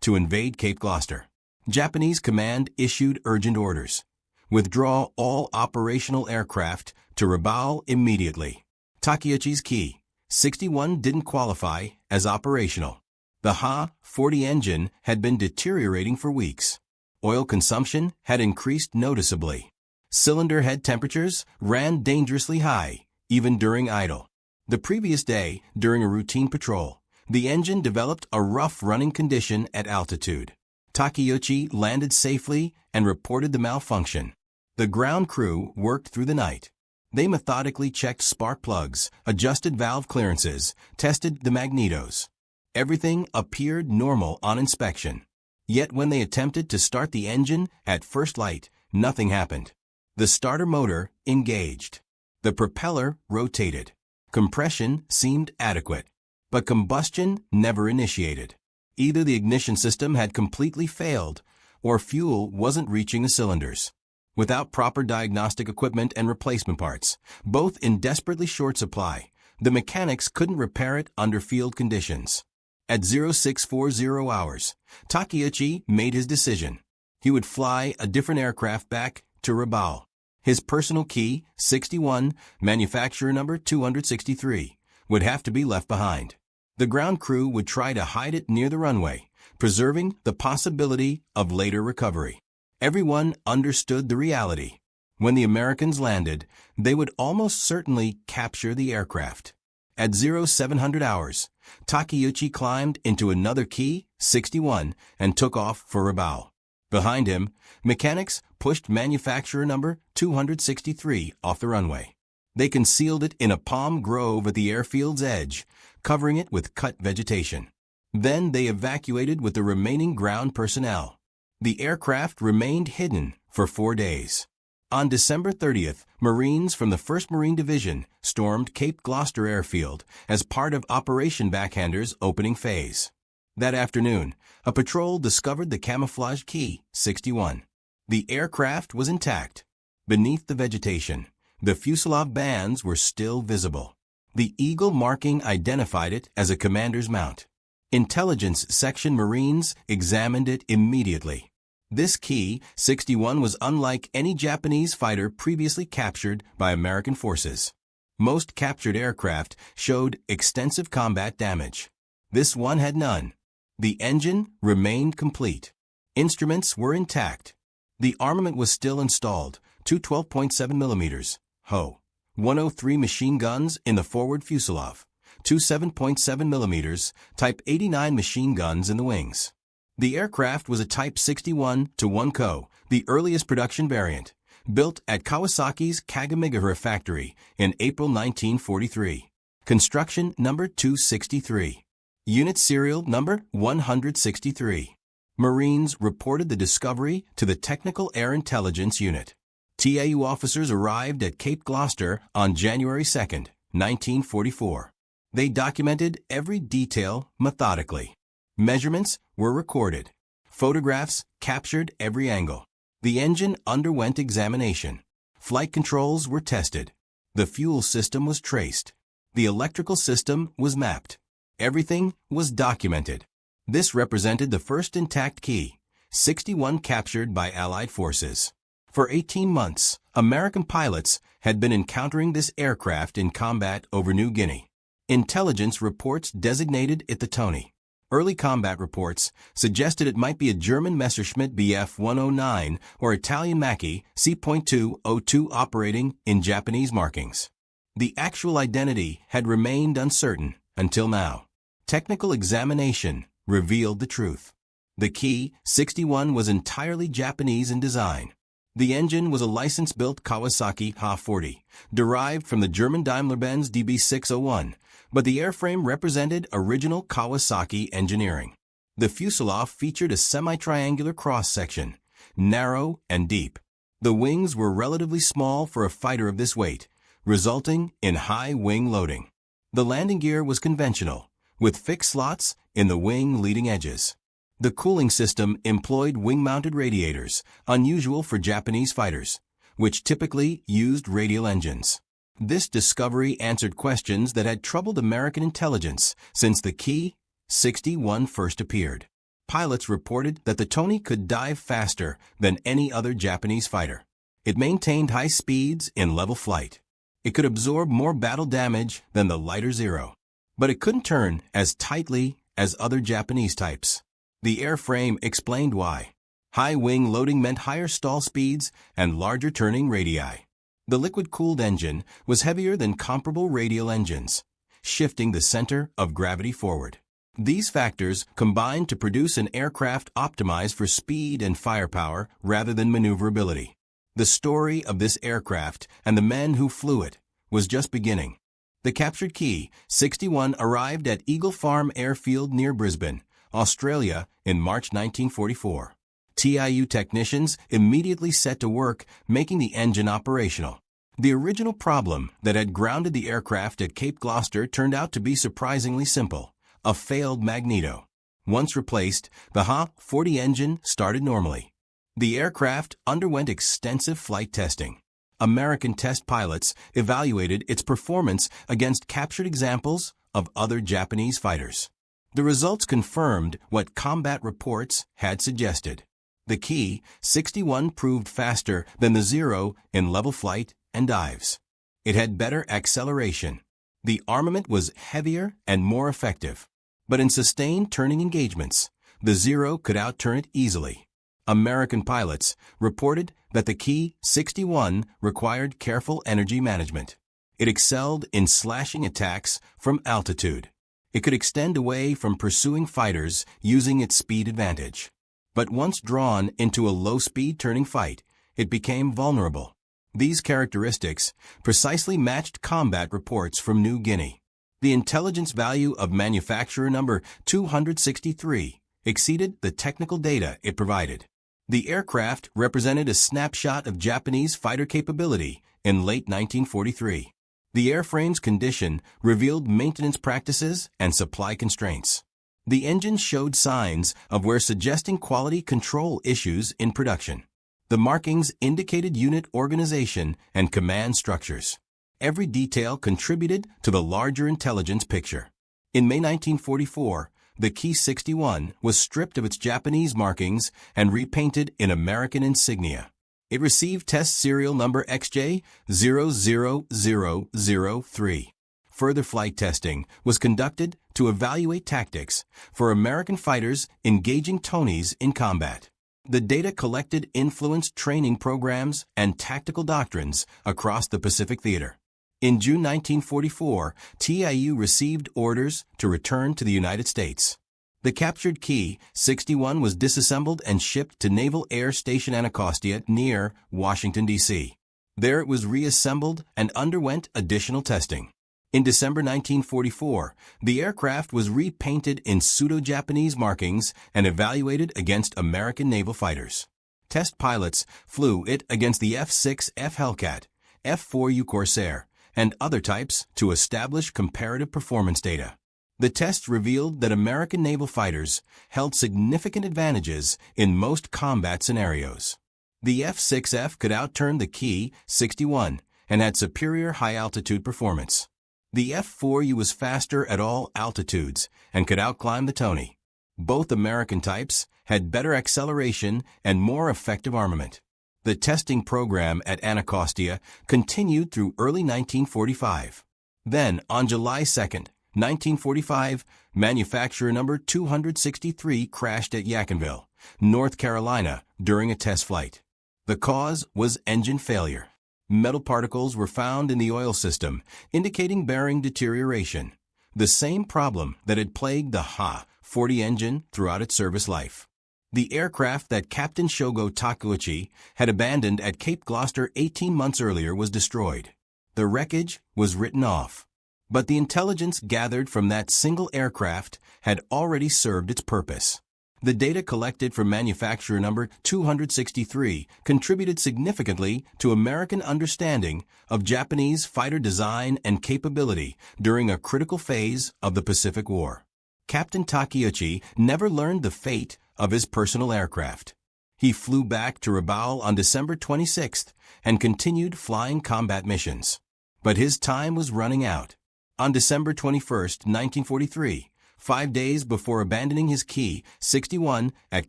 to invade Cape Gloucester. Japanese command issued urgent orders. Withdraw all operational aircraft to Rabaul immediately. Takeuchi's Ki-61 didn't qualify as operational. The Ha-40 engine had been deteriorating for weeks. Oil consumption had increased noticeably. Cylinder head temperatures ran dangerously high, even during idle. The previous day, during a routine patrol, the engine developed a rough running condition at altitude. Takeuchi landed safely and reported the malfunction. The ground crew worked through the night. They methodically checked spark plugs, adjusted valve clearances, tested the magnetos. Everything appeared normal on inspection. Yet when they attempted to start the engine at first light, nothing happened. The starter motor engaged. The propeller rotated. Compression seemed adequate, but combustion never initiated. Either the ignition system had completely failed, or fuel wasn't reaching the cylinders. Without proper diagnostic equipment and replacement parts, both in desperately short supply, the mechanics couldn't repair it under field conditions. At 0640 hours, Takeuchi made his decision. He would fly a different aircraft back to Rabaul. His personal Ki-61, manufacturer number 263, would have to be left behind. The ground crew would try to hide it near the runway, preserving the possibility of later recovery. Everyone understood the reality. When the Americans landed, they would almost certainly capture the aircraft. At 0700 hours, Takeuchi climbed into another Ki-61 and took off for Rabaul. Behind him, mechanics pushed manufacturer number 263 off the runway. They concealed it in a palm grove at the airfield's edge, covering it with cut vegetation. Then they evacuated with the remaining ground personnel. The aircraft remained hidden for 4 days. On December 30th, Marines from the 1st Marine Division stormed Cape Gloucester Airfield as part of Operation Backhander's opening phase. That afternoon, a patrol discovered the camouflaged Ki-61. The aircraft was intact. Beneath the vegetation, the fuselage bands were still visible. The eagle marking identified it as a commander's mount. Intelligence Section Marines examined it immediately. This Ki-61 was unlike any Japanese fighter previously captured by American forces. Most captured aircraft showed extensive combat damage. This one had none. The engine remained complete. Instruments were intact. The armament was still installed, two 12.7mm Ho-103 machine guns in the forward fuselage, two 7.7mm Type 89 machine guns in the wings. The aircraft was a Type 61-1 Co, the earliest production variant, built at Kawasaki's Kagamigahara factory in April 1943. Construction number 263. Unit serial number 163. Marines reported the discovery to the Technical Air Intelligence Unit. TAU officers arrived at Cape Gloucester on January 2, 1944. They documented every detail methodically. Measurements were recorded. Photographs captured every angle. The engine underwent examination. Flight controls were tested. The fuel system was traced. The electrical system was mapped. Everything was documented. This represented the first intact Ki-61 captured by Allied forces. For 18 months, American pilots had been encountering this aircraft in combat over New Guinea. Intelligence reports designated it the Tony. Early combat reports suggested it might be a German Messerschmitt Bf 109 or Italian Macchi C.202 operating in Japanese markings. The actual identity had remained uncertain until now. Technical examination revealed the truth. The Ki-61 was entirely Japanese in design. The engine was a license-built Kawasaki Ha-40, derived from the German Daimler-Benz DB601, but the airframe represented original Kawasaki engineering. The fuselage featured a semi-triangular cross-section, narrow and deep. The wings were relatively small for a fighter of this weight, resulting in high wing loading. The landing gear was conventional, with fixed slots in the wing leading edges. The cooling system employed wing-mounted radiators, unusual for Japanese fighters, which typically used radial engines. This discovery answered questions that had troubled American intelligence since the Ki-61 first appeared. pilots reported that the Tony could dive faster than any other Japanese fighter. It maintained high speeds in level flight. It could absorb more battle damage than the lighter Zero. But it couldn't turn as tightly as other Japanese types. The airframe explained why. High wing loading meant higher stall speeds and larger turning radii. The liquid-cooled engine was heavier than comparable radial engines, shifting the center of gravity forward. These factors combined to produce an aircraft optimized for speed and firepower rather than maneuverability. The story of this aircraft and the men who flew it was just beginning. The captured Ki-61 arrived at Eagle Farm Airfield near Brisbane, Australia, in March 1944. TIU technicians immediately set to work making the engine operational. The original problem that had grounded the aircraft at Cape Gloucester turned out to be surprisingly simple: a failed magneto. Once replaced, the Ha-40 engine started normally. The aircraft underwent extensive flight testing. American test pilots evaluated its performance against captured examples of other Japanese fighters. The results confirmed what combat reports had suggested. The Ki-61 proved faster than the Zero in level flight and dives. It had better acceleration. The armament was heavier and more effective. But in sustained turning engagements, the Zero could outturn it easily. American pilots reported that the Ki-61 required careful energy management. It excelled in slashing attacks from altitude. It could extend away from pursuing fighters using its speed advantage. But once drawn into a low-speed turning fight, it became vulnerable. These characteristics precisely matched combat reports from New Guinea. The intelligence value of manufacturer number 263 exceeded the technical data it provided. The aircraft represented a snapshot of Japanese fighter capability in late 1943. The airframe's condition revealed maintenance practices and supply constraints. The engine showed signs of wear suggesting quality control issues in production. The markings indicated unit organization and command structures. Every detail contributed to the larger intelligence picture. In May 1944, the Ki-61 was stripped of its Japanese markings and repainted in American insignia. It received test serial number XJ00003. Further flight testing was conducted to evaluate tactics for American fighters engaging Tonys in combat. The data collected influenced training programs and tactical doctrines across the Pacific Theater. In June 1944, TIU received orders to return to the United States. The captured Ki-61 was disassembled and shipped to Naval Air Station Anacostia near Washington, D.C. There it was reassembled and underwent additional testing. In December 1944, the aircraft was repainted in pseudo-Japanese markings and evaluated against American naval fighters. Test pilots flew it against the F-6F Hellcat, F-4U Corsair, and other types to establish comparative performance data. The tests revealed that American naval fighters held significant advantages in most combat scenarios. The F-6F could outturn the Ki-61 and had superior high-altitude performance. The F-4U was faster at all altitudes and could outclimb the Tony. Both American types had better acceleration and more effective armament. The testing program at Anacostia continued through early 1945. Then, on July 2, 1945, manufacturer number 263 crashed at Yadkinville, North Carolina, during a test flight. The cause was engine failure. Metal particles were found in the oil system, indicating bearing deterioration, the same problem that had plagued the Ha-40 engine throughout its service life. The aircraft that Captain Shogo Takeuchi had abandoned at Cape Gloucester 18 months earlier was destroyed. The wreckage was written off. But the intelligence gathered from that single aircraft had already served its purpose. The data collected from manufacturer number 263 contributed significantly to American understanding of Japanese fighter design and capability during a critical phase of the Pacific War. Captain Takeuchi never learned the fate of his personal aircraft. He flew back to Rabaul on December 26th and continued flying combat missions. But his time was running out. On December 21, 1943, 5 days before abandoning his Ki-61 at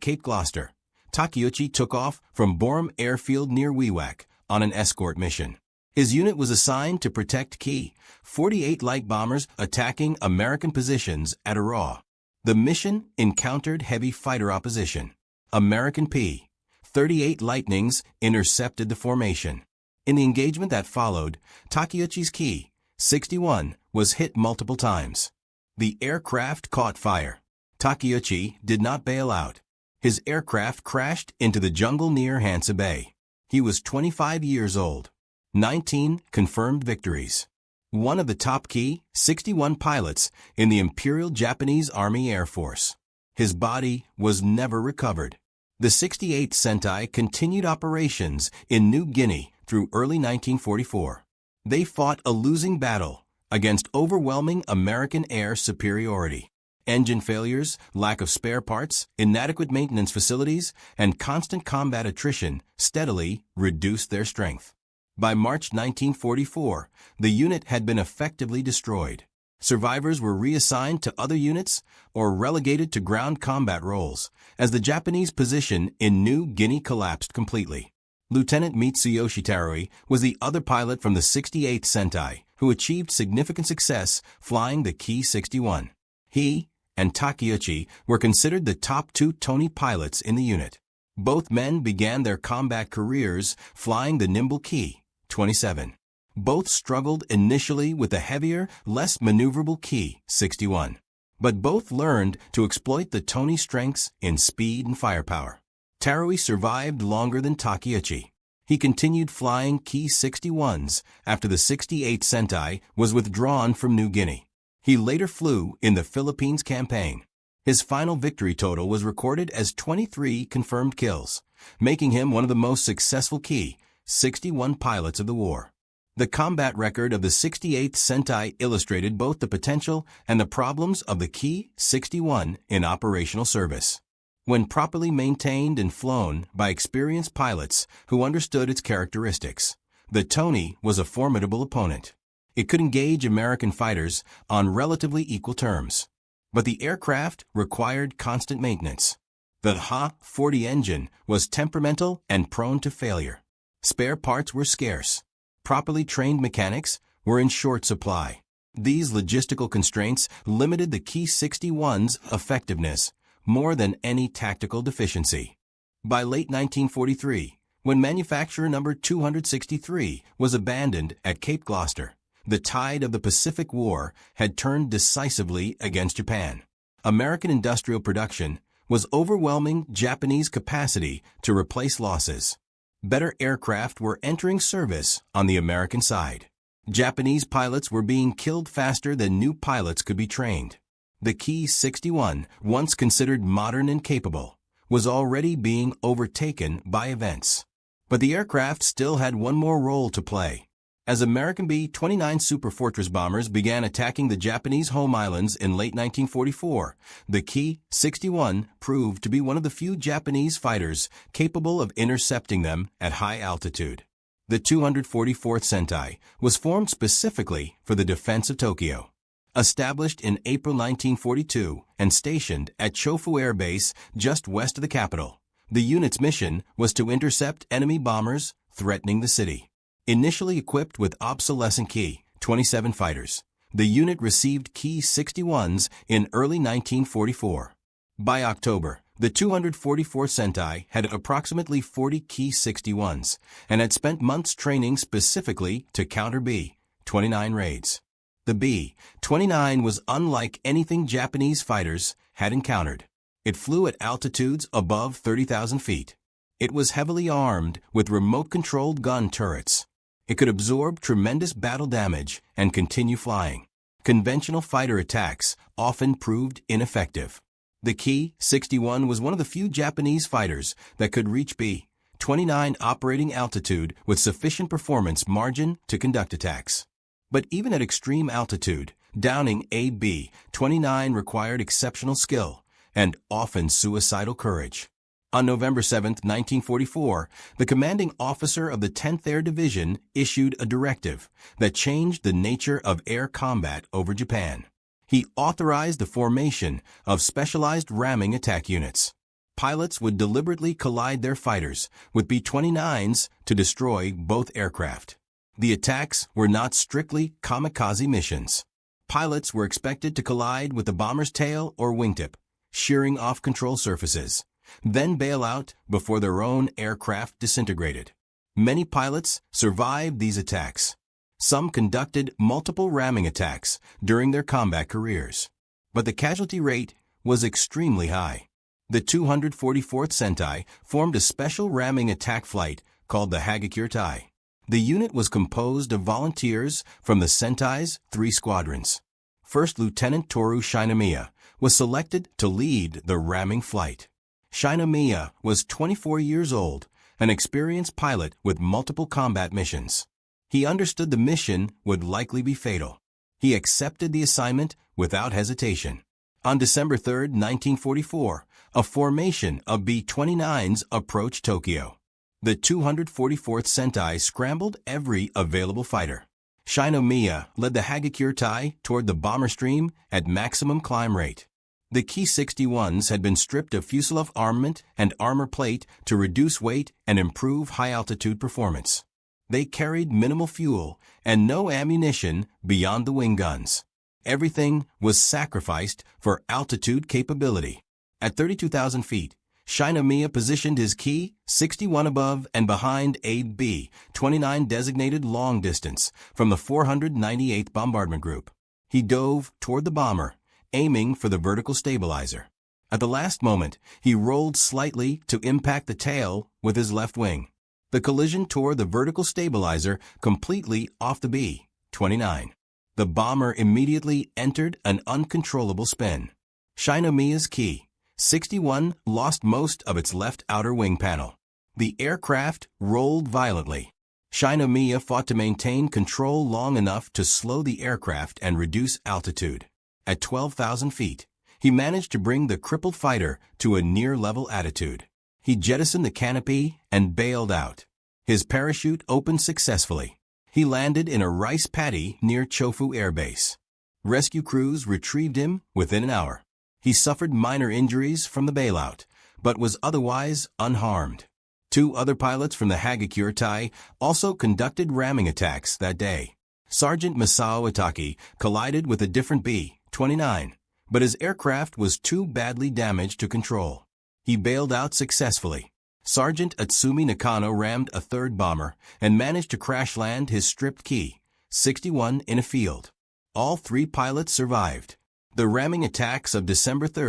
Cape Gloucester, Takeuchi took off from Borum Airfield near Wewak on an escort mission. His unit was assigned to protect Ki-48 light bombers attacking American positions at Araw. The mission encountered heavy fighter opposition. American P-38 Lightnings intercepted the formation. In the engagement that followed, Takeuchi's Ki-61 was hit multiple times. The aircraft caught fire. Takeuchi did not bail out. His aircraft crashed into the jungle near Hansa Bay. He was 25 years old. 19 confirmed victories. One of the top Ki-61 pilots in the Imperial Japanese Army Air Force. His body was never recovered. The 68th Sentai continued operations in New Guinea through early 1944. They fought a losing battle against overwhelming American air superiority. Engine failures, lack of spare parts, inadequate maintenance facilities, and constant combat attrition steadily reduced their strength. By March 1944, the unit had been effectively destroyed. Survivors were reassigned to other units or relegated to ground combat roles as the Japanese position in New Guinea collapsed completely. Lieutenant Mitsuyoshi Tarui was the other pilot from the 68th Sentai who achieved significant success flying the Ki-61. He and Takeuchi were considered the top two Tony pilots in the unit. Both men began their combat careers flying the nimble Ki-27. Both struggled initially with the heavier, less maneuverable Ki-61. But both learned to exploit the Tony strengths in speed and firepower. Tarui survived longer than Takeuchi. He continued flying Ki-61s after the 68th Sentai was withdrawn from New Guinea. He later flew in the Philippines campaign. His final victory total was recorded as 23 confirmed kills, making him one of the most successful Ki-61 pilots of the war. The combat record of the 68th Sentai illustrated both the potential and the problems of the Ki-61 in operational service. When properly maintained and flown by experienced pilots who understood its characteristics, the Tony was a formidable opponent. It could engage American fighters on relatively equal terms. But the aircraft required constant maintenance. The Ha-40 engine was temperamental and prone to failure. Spare parts were scarce. Properly trained mechanics were in short supply. These logistical constraints limited the Ki-61's effectiveness more than any tactical deficiency. By late 1943, when manufacturer number 263 was abandoned at Cape Gloucester, the tide of the Pacific War had turned decisively against Japan. American industrial production was overwhelming Japanese capacity to replace losses. Better aircraft were entering service on the American side. Japanese pilots were being killed faster than new pilots could be trained. The Ki-61, once considered modern and capable, was already being overtaken by events. But the aircraft still had one more role to play. As American B-29 Superfortress bombers began attacking the Japanese home islands in late 1944, the Ki-61 proved to be one of the few Japanese fighters capable of intercepting them at high altitude. The 244th Sentai was formed specifically for the defense of Tokyo. Established in April 1942 and stationed at Chofu Air Base just west of the capital, the unit's mission was to intercept enemy bombers threatening the city. Initially equipped with obsolescent Ki-27 fighters, the unit received Ki-61s in early 1944. By October, the 244th Sentai had approximately 40 Ki-61s and had spent months training specifically to counter B-29 raids. The B-29 was unlike anything Japanese fighters had encountered. It flew at altitudes above 30,000 feet. It was heavily armed with remote-controlled gun turrets. It could absorb tremendous battle damage and continue flying. Conventional fighter attacks often proved ineffective. The Ki-61 was one of the few Japanese fighters that could reach B-29 operating altitude with sufficient performance margin to conduct attacks. But even at extreme altitude, downing a B-29 required exceptional skill and often suicidal courage. On November 7, 1944, the commanding officer of the 10th Air Division issued a directive that changed the nature of air combat over Japan. He authorized the formation of specialized ramming attack units. Pilots would deliberately collide their fighters with B-29s to destroy both aircraft. The attacks were not strictly kamikaze missions. Pilots were expected to collide with the bomber's tail or wingtip, shearing off control surfaces, then bail out before their own aircraft disintegrated. Many pilots survived these attacks. Some conducted multiple ramming attacks during their combat careers. But the casualty rate was extremely high. The 244th Sentai formed a special ramming attack flight called the Hagakure-tai. The unit was composed of volunteers from the Sentai's 3 squadrons. First Lieutenant Toru Shinomiya was selected to lead the ramming flight. Shinomiya was 24 years old, an experienced pilot with multiple combat missions. He understood the mission would likely be fatal. He accepted the assignment without hesitation. On December 3, 1944, a formation of B-29s approached Tokyo. The 244th Sentai scrambled every available fighter. Shinomiya led the Hagakure-tai toward the bomber stream at maximum climb rate. The Ki-61s had been stripped of fuselage armament and armor plate to reduce weight and improve high-altitude performance. They carried minimal fuel and no ammunition beyond the wing guns. Everything was sacrificed for altitude capability. At 32,000 feet, Shinomiya positioned his Ki-61 above and behind a B-29 designated long distance from the 498th Bombardment Group. He dove toward the bomber, aiming for the vertical stabilizer. At the last moment, he rolled slightly to impact the tail with his left wing. The collision tore the vertical stabilizer completely off the B-29. The bomber immediately entered an uncontrollable spin. Shinomiya's Ki-61 lost most of its left outer wing panel. The aircraft rolled violently. Shinomiya fought to maintain control long enough to slow the aircraft and reduce altitude. At 12,000 feet, he managed to bring the crippled fighter to a near-level attitude. He jettisoned the canopy and bailed out. His parachute opened successfully. He landed in a rice paddy near Chofu Air Base. Rescue crews retrieved him within an hour. He suffered minor injuries from the bailout, but was otherwise unharmed. 2 other pilots from the Hagakure-tai also conducted ramming attacks that day. Sergeant Masao Itaki collided with a different B-29, but his aircraft was too badly damaged to control. He bailed out successfully. Sergeant Atsumi Nakano rammed a 3rd bomber and managed to crash land his stripped Ki-61 in a field. All 3 pilots survived. The ramming attacks of December 3,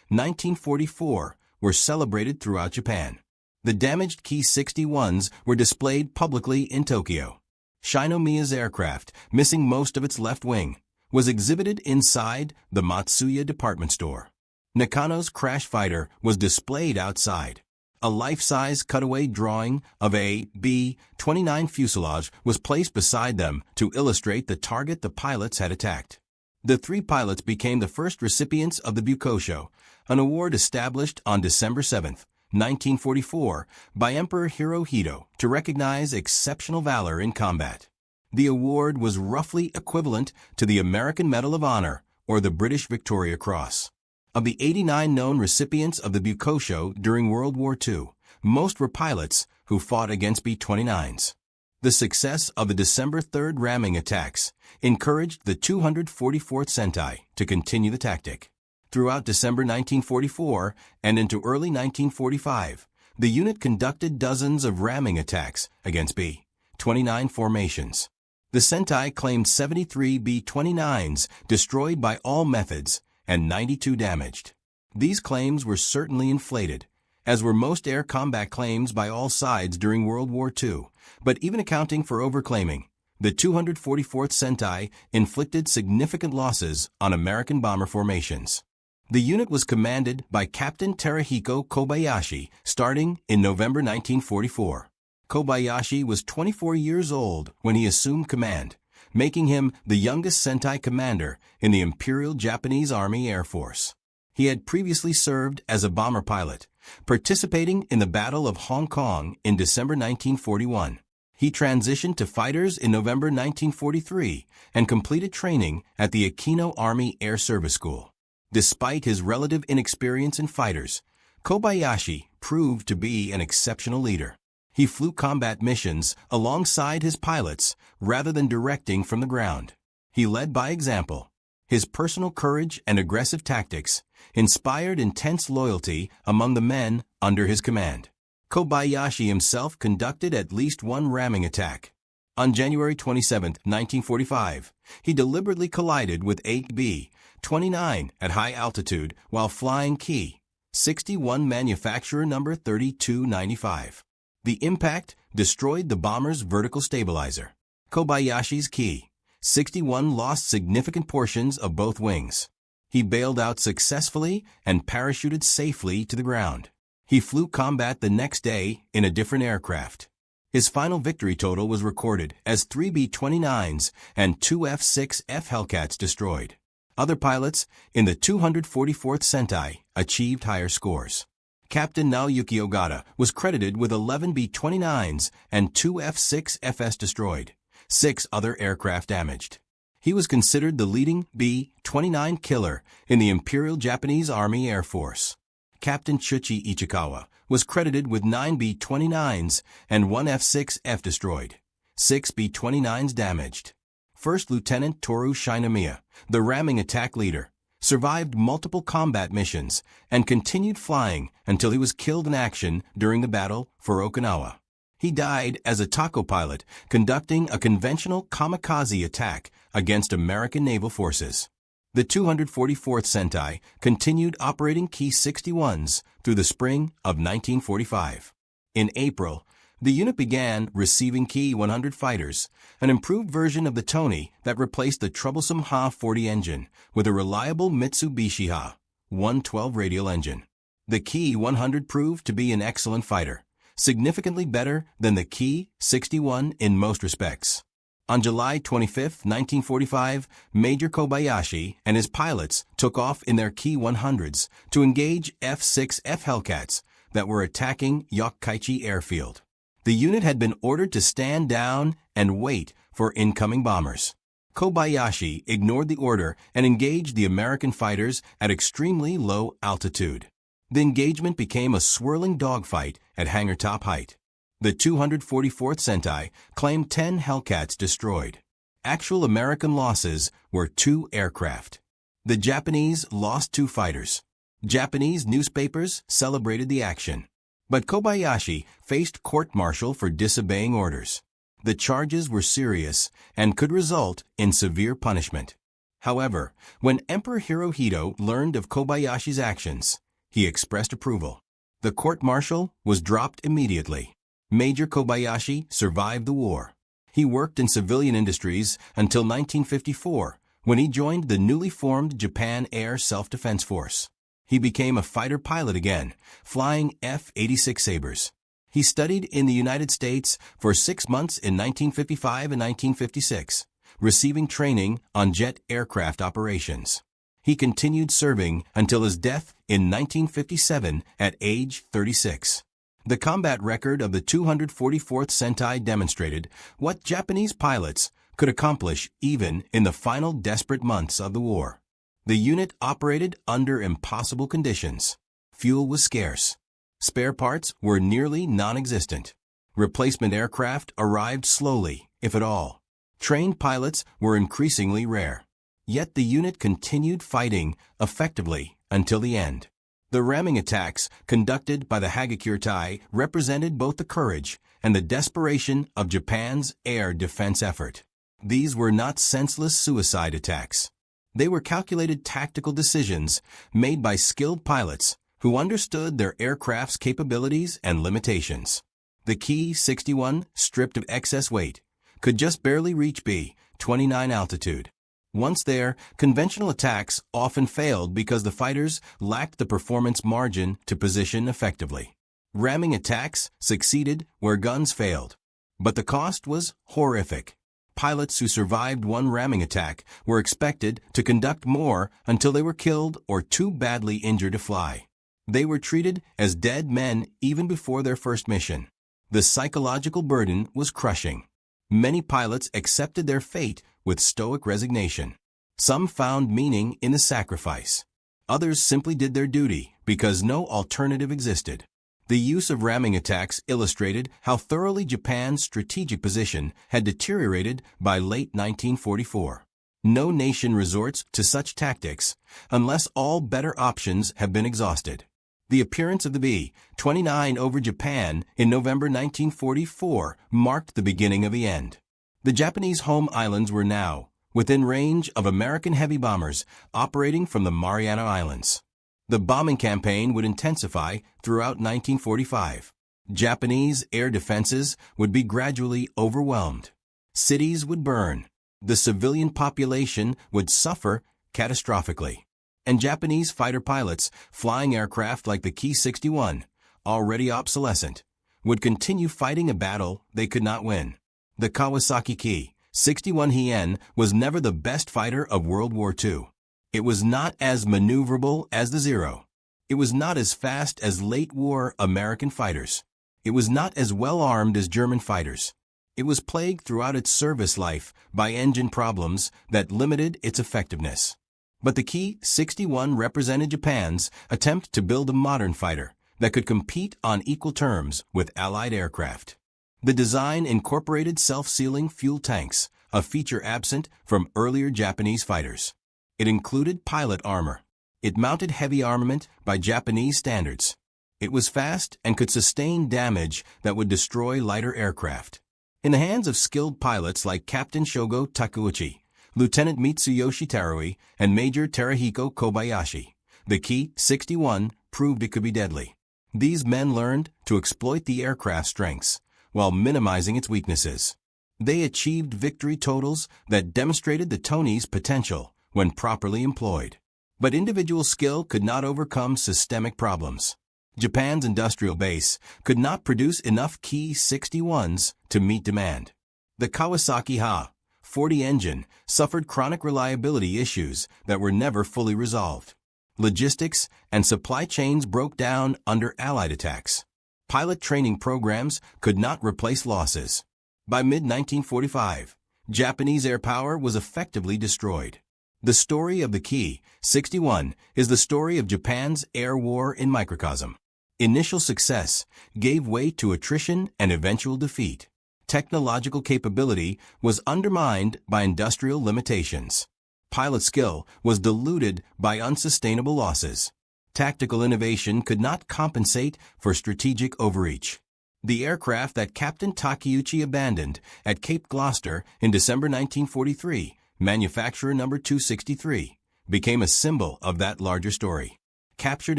1944 were celebrated throughout Japan. The damaged Ki-61s were displayed publicly in Tokyo. Shinomiya's aircraft, missing most of its left wing, was exhibited inside the Matsuya department store. Nakano's crash fighter was displayed outside. A life-size cutaway drawing of a B-29 fuselage was placed beside them to illustrate the target the pilots had attacked. The 3 pilots became the first recipients of the Bukosho, an award established on December 7, 1944, by Emperor Hirohito to recognize exceptional valor in combat. The award was roughly equivalent to the American Medal of Honor or the British Victoria Cross. Of the 89 known recipients of the Bukosho during World War II, most were pilots who fought against B-29s. The success of the December 3 ramming attacks encouraged the 244th Sentai to continue the tactic. Throughout December 1944 and into early 1945, the unit conducted dozens of ramming attacks against B-29 formations. The Sentai claimed 73 B-29s destroyed by all methods and 92 damaged. These claims were certainly inflated, as were most air combat claims by all sides during World War II, but even accounting for overclaiming, the 244th Sentai inflicted significant losses on American bomber formations. The unit was commanded by Captain Terahiko Kobayashi starting in November 1944. Kobayashi was 24 years old when he assumed command, making him the youngest Sentai commander in the Imperial Japanese Army Air Force. He had previously served as a bomber pilot, participating in the Battle of Hong Kong in December 1941. He transitioned to fighters in November 1943 and completed training at the Aquino Army Air Service School. Despite his relative inexperience in fighters, Kobayashi proved to be an exceptional leader. He flew combat missions alongside his pilots rather than directing from the ground. He led by example. His personal courage and aggressive tactics inspired intense loyalty among the men under his command. Kobayashi himself conducted at least one ramming attack. On January 27, 1945, he deliberately collided with a B-29 at high altitude while flying Ki-61 manufacturer number 3295. The impact destroyed the bomber's vertical stabilizer. Kobayashi's Ki-61 lost significant portions of both wings. He bailed out successfully and parachuted safely to the ground. He flew combat the next day in a different aircraft. His final victory total was recorded as 3 B-29s and 2 F-6F Hellcats destroyed. Other pilots in the 244th Sentai achieved higher scores. Captain Naoyuki Ogata was credited with 11 B-29s and 2 F-6FS destroyed, 6 other aircraft damaged. He was considered the leading B-29 killer in the Imperial Japanese Army Air Force. Captain Chuchi Ichikawa was credited with 9 B-29s and 1 F-6F destroyed, 6 B-29s damaged. First Lieutenant Toru Shinomiya, the ramming attack leader, survived multiple combat missions and continued flying until he was killed in action during the battle for Okinawa. He died as a taco pilot conducting a conventional kamikaze attack against American naval forces. The 244th Sentai continued operating Ki-61s through the spring of 1945. In April, the unit began receiving Ki-100 fighters, an improved version of the Tony that replaced the troublesome Ha-40 engine with a reliable Mitsubishi Ha-112 radial engine. The Ki-100 proved to be an excellent fighter, significantly better than the Ki-61 in most respects. On July 25, 1945, Major Kobayashi and his pilots took off in their Ki-100s to engage F-6F Hellcats that were attacking Yokkaichi Airfield. The unit had been ordered to stand down and wait for incoming bombers. Kobayashi ignored the order and engaged the American fighters at extremely low altitude. The engagement became a swirling dogfight at hangar top height. The 244th Sentai claimed 10 Hellcats destroyed. Actual American losses were 2 aircraft. The Japanese lost 2 fighters. Japanese newspapers celebrated the action. But Kobayashi faced court-martial for disobeying orders. The charges were serious and could result in severe punishment. However, when Emperor Hirohito learned of Kobayashi's actions, he expressed approval. The court-martial was dropped immediately. Major Kobayashi survived the war. He worked in civilian industries until 1954, when he joined the newly formed Japan Air Self-Defense Force. He became a fighter pilot again, flying F-86 Sabres. He studied in the United States for 6 months in 1955 and 1956, receiving training on jet aircraft operations. He continued serving until his death in 1957 at age 36. The combat record of the 244th Sentai demonstrated what Japanese pilots could accomplish even in the final desperate months of the war. The unit operated under impossible conditions. Fuel was scarce. Spare parts were nearly non-existent. Replacement aircraft arrived slowly, if at all. Trained pilots were increasingly rare. Yet the unit continued fighting effectively until the end. The ramming attacks conducted by the Hagakure represented both the courage and the desperation of Japan's air defense effort. These were not senseless suicide attacks. They were calculated tactical decisions made by skilled pilots who understood their aircraft's capabilities and limitations. The Ki-61, stripped of excess weight, could just barely reach B-29 altitude. Once there, conventional attacks often failed because the fighters lacked the performance margin to position effectively. Ramming attacks succeeded where guns failed. But the cost was horrific. Pilots who survived one ramming attack were expected to conduct more until they were killed or too badly injured to fly. They were treated as dead men even before their first mission. The psychological burden was crushing. Many pilots accepted their fate with stoic resignation. Some found meaning in the sacrifice. Others simply did their duty because no alternative existed. The use of ramming attacks illustrated how thoroughly Japan's strategic position had deteriorated by late 1944. No nation resorts to such tactics unless all better options have been exhausted. The appearance of the B-29 over Japan in November 1944 marked the beginning of the end. The Japanese home islands were now within range of American heavy bombers operating from the Mariana Islands. The bombing campaign would intensify throughout 1945. Japanese air defenses would be gradually overwhelmed. Cities would burn. The civilian population would suffer catastrophically. And Japanese fighter pilots flying aircraft like the Ki-61, already obsolescent, would continue fighting a battle they could not win. The Kawasaki Ki-61 Hien was never the best fighter of World War II. It was not as maneuverable as the Zero. It was not as fast as late-war American fighters. It was not as well-armed as German fighters. It was plagued throughout its service life by engine problems that limited its effectiveness. But the Ki-61 represented Japan's attempt to build a modern fighter that could compete on equal terms with Allied aircraft. The design incorporated self-sealing fuel tanks, a feature absent from earlier Japanese fighters. It included pilot armor. It mounted heavy armament by Japanese standards. It was fast and could sustain damage that would destroy lighter aircraft. In the hands of skilled pilots like Captain Shogo Takeuchi, Lieutenant Mitsuyoshi Tarui, and Major Terahiko Kobayashi, the Ki-61 proved it could be deadly. These men learned to exploit the aircraft's strengths while minimizing its weaknesses. They achieved victory totals that demonstrated the Tony's potential when properly employed. But individual skill could not overcome systemic problems. Japan's industrial base could not produce enough Ki-61s to meet demand. The Kawasaki Ha-40 engine suffered chronic reliability issues that were never fully resolved. Logistics and supply chains broke down under Allied attacks. Pilot training programs could not replace losses. By mid-1945, Japanese air power was effectively destroyed. The story of the Ki-61 is the story of Japan's air war in microcosm. Initial success gave way to attrition and eventual defeat. Technological capability was undermined by industrial limitations. Pilot skill was diluted by unsustainable losses. Tactical innovation could not compensate for strategic overreach. The aircraft that Captain Takeuchi abandoned at Cape Gloucester in December 1943, manufacturer number 263, became a symbol of that larger story. Captured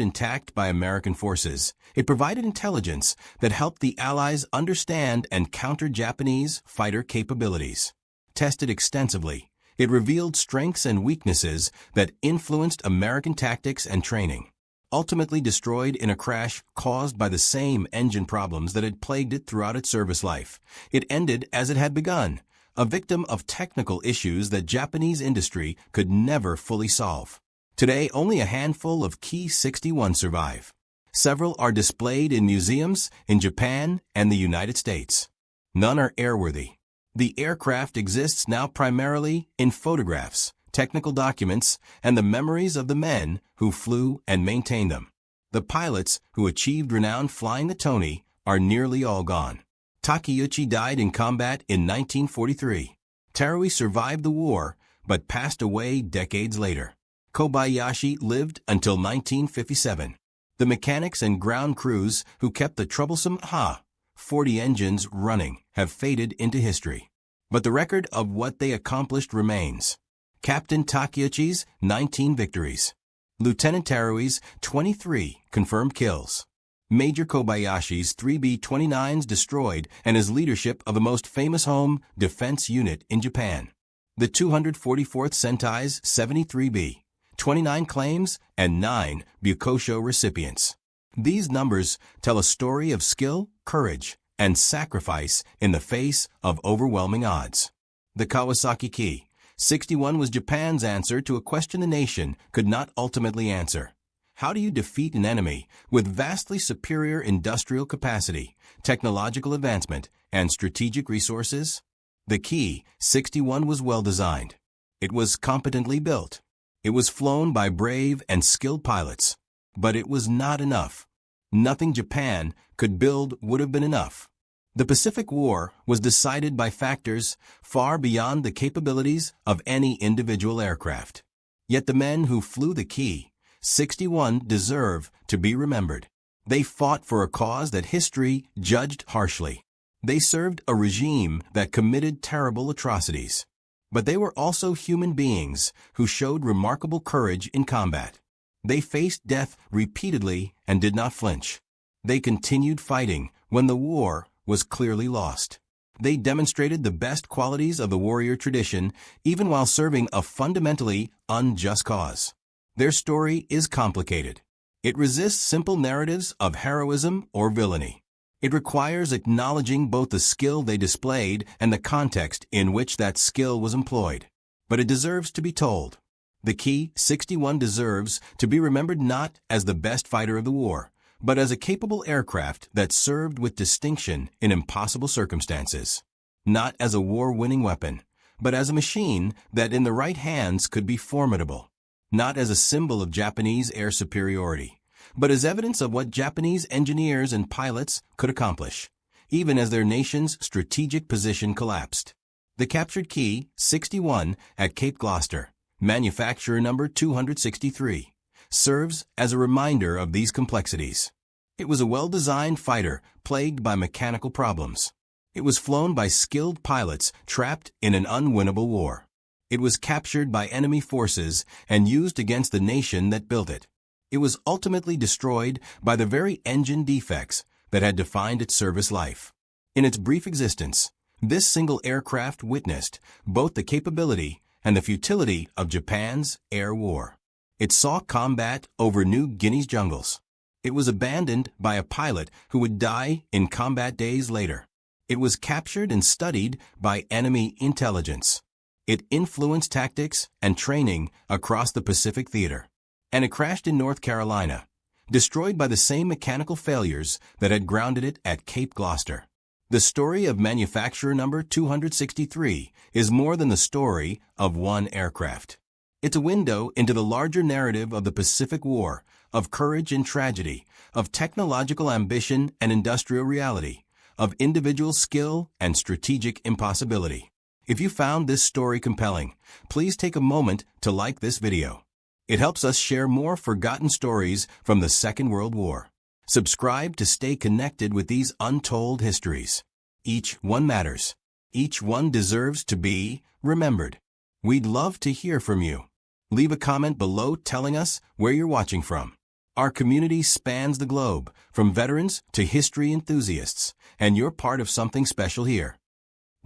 intact by American forces, it provided intelligence that helped the Allies understand and counter Japanese fighter capabilities. Tested extensively, it revealed strengths and weaknesses that influenced American tactics and training. Ultimately destroyed in a crash caused by the same engine problems that had plagued it throughout its service life, it ended as it had begun, a victim of technical issues that Japanese industry could never fully solve. Today, only a handful of Ki-61 survive. Several are displayed in museums in Japan and the United States. None are airworthy. The aircraft exists now primarily in photographs, technical documents, and the memories of the men who flew and maintained them. The pilots who achieved renown flying the Tony are nearly all gone. Takeuchi died in combat in 1943. Tarui survived the war, but passed away decades later. Kobayashi lived until 1957. The mechanics and ground crews who kept the troublesome Ha-40 engines running have faded into history. But the record of what they accomplished remains. Captain Takeuchi's 19 victories. Lieutenant Tarui's 23 confirmed kills. Major Kobayashi's 3 B-29s destroyed and his leadership of the most famous home defense unit in Japan. The 244th Sentai's 73 B-29 claims and 9 Bukosho recipients. These numbers tell a story of skill, courage, and sacrifice in the face of overwhelming odds. The Kawasaki Ki-61 was Japan's answer to a question the nation could not ultimately answer. How do you defeat an enemy with vastly superior industrial capacity, technological advancement, and strategic resources? The Ki-61 was well designed. It was competently built. It was flown by brave and skilled pilots. But it was not enough. Nothing Japan could build would have been enough. The Pacific War was decided by factors far beyond the capabilities of any individual aircraft. Yet the men who flew the Ki-61 deserve to be remembered. They fought for a cause that history judged harshly. They served a regime that committed terrible atrocities. But they were also human beings who showed remarkable courage in combat. They faced death repeatedly and did not flinch. They continued fighting when the war was clearly lost. They demonstrated the best qualities of the warrior tradition even while serving a fundamentally unjust cause. Their story is complicated. It resists simple narratives of heroism or villainy. It requires acknowledging both the skill they displayed and the context in which that skill was employed. But it deserves to be told. The Ki-61 deserves to be remembered not as the best fighter of the war, but as a capable aircraft that served with distinction in impossible circumstances. Not as a war-winning weapon, but as a machine that in the right hands could be formidable. Not as a symbol of Japanese air superiority, but as evidence of what Japanese engineers and pilots could accomplish, even as their nation's strategic position collapsed. The captured Ki-61 at Cape Gloucester, manufacturer number 263, serves as a reminder of these complexities. It was a well-designed fighter plagued by mechanical problems. It was flown by skilled pilots trapped in an unwinnable war. It was captured by enemy forces and used against the nation that built it. It was ultimately destroyed by the very engine defects that had defined its service life. In its brief existence, this single aircraft witnessed both the capability and the futility of Japan's air war. It saw combat over New Guinea's jungles. It was abandoned by a pilot who would die in combat days later. It was captured and studied by enemy intelligence. It influenced tactics and training across the Pacific theater. And it crashed in North Carolina, destroyed by the same mechanical failures that had grounded it at Cape Gloucester. The story of manufacturer number 263 is more than the story of one aircraft. It's a window into the larger narrative of the Pacific War, of courage and tragedy, of technological ambition and industrial reality, of individual skill and strategic impossibility. If you found this story compelling, please take a moment to like this video. It helps us share more forgotten stories from the Second World War. Subscribe to stay connected with these untold histories. Each one matters. Each one deserves to be remembered. We'd love to hear from you. Leave a comment below telling us where you're watching from. Our community spans the globe, from veterans to history enthusiasts, and you're part of something special here.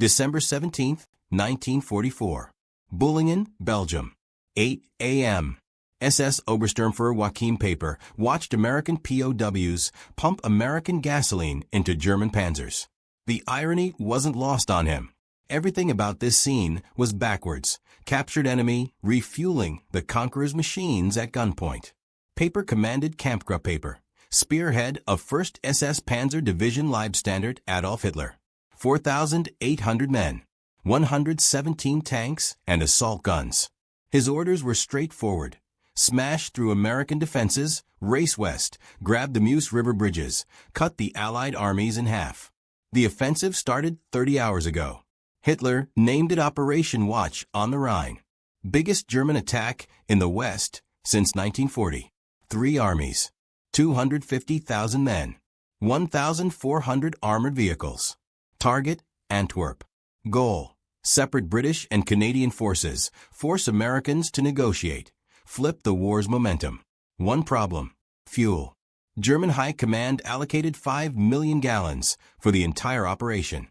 December 17, 1944. Bullingen, Belgium. 8 a.m. SS Obersturmführer Joachim Paper watched American POWs pump American gasoline into German panzers. The irony wasn't lost on him. Everything about this scene was backwards. Captured enemy refueling the conqueror's machines at gunpoint. Paper commanded Kampfgruppe, spearhead of 1st SS Panzer Division Leibstandard Adolf Hitler. 4,800 men, 117 tanks and assault guns. His orders were straightforward. Smash through American defenses, race west, grab the Meuse River bridges, cut the Allied armies in half. The offensive started 30 hours ago. Hitler named it Operation Watch on the Rhine. Biggest German attack in the West since 1940. 3 armies, 250,000 men, 1,400 armored vehicles. Target, Antwerp. Goal, separate British and Canadian forces, force Americans to negotiate, flip the war's momentum. One problem, fuel. German High Command allocated 5 million gallons for the entire operation.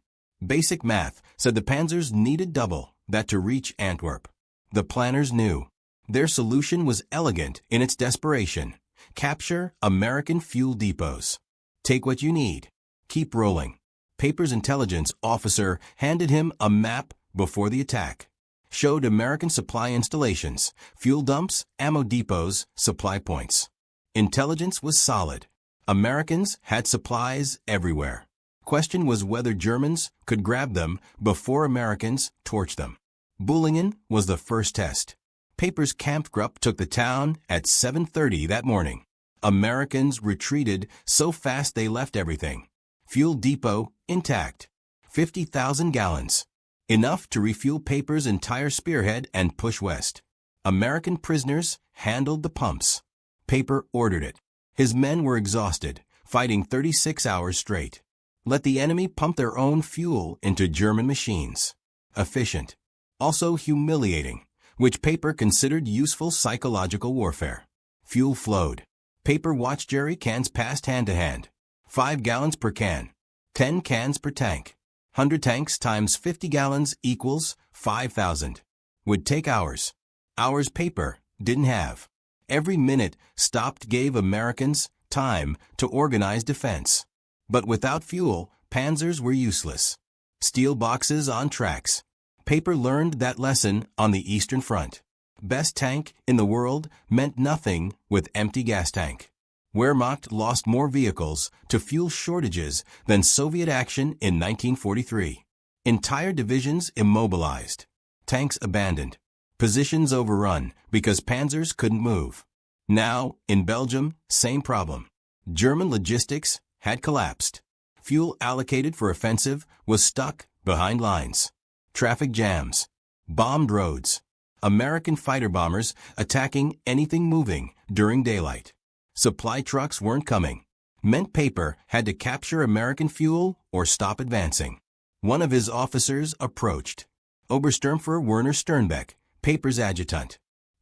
Basic math said the panzers needed double that to reach Antwerp. The planners knew. Their solution was elegant in its desperation. Capture American fuel depots. Take what you need. Keep rolling. Paper's intelligence officer handed him a map before the attack. Showed American supply installations, fuel dumps, ammo depots, supply points. Intelligence was solid. Americans had supplies everywhere. Question was whether Germans could grab them before Americans torched them. Bullingen was the first test. Paper's Kampfgruppe took the town at 7:30 that morning. Americans retreated so fast they left everything. Fuel depot intact. 50,000 gallons. Enough to refuel Paper's entire spearhead and push west. American prisoners handled the pumps. Paper ordered it. His men were exhausted, fighting 36 hours straight. Let the enemy pump their own fuel into German machines. Efficient. Also humiliating, which Paper considered useful psychological warfare. Fuel flowed. Paper watched jerry cans passed hand to hand. 5 gallons per can. 10 cans per tank. 100 tanks times 50 gallons equals 5,000. Would take hours. Hours Paper didn't have. Every minute stopped gave Americans time to organize defense. But without fuel, panzers were useless. Steel boxes on tracks. Paper learned that lesson on the Eastern Front. Best tank in the world meant nothing with empty gas tank. Wehrmacht lost more vehicles to fuel shortages than Soviet action in 1943. Entire divisions immobilized. Tanks abandoned. Positions overrun because panzers couldn't move. Now, in Belgium, same problem. German logistics had collapsed. Fuel allocated for offensive was stuck behind lines. Traffic jams. Bombed roads. American fighter bombers attacking anything moving during daylight. Supply trucks weren't coming. Meant Paper had to capture American fuel or stop advancing. One of his officers approached. Obersturmführer Werner Sternbeck, Paper's adjutant.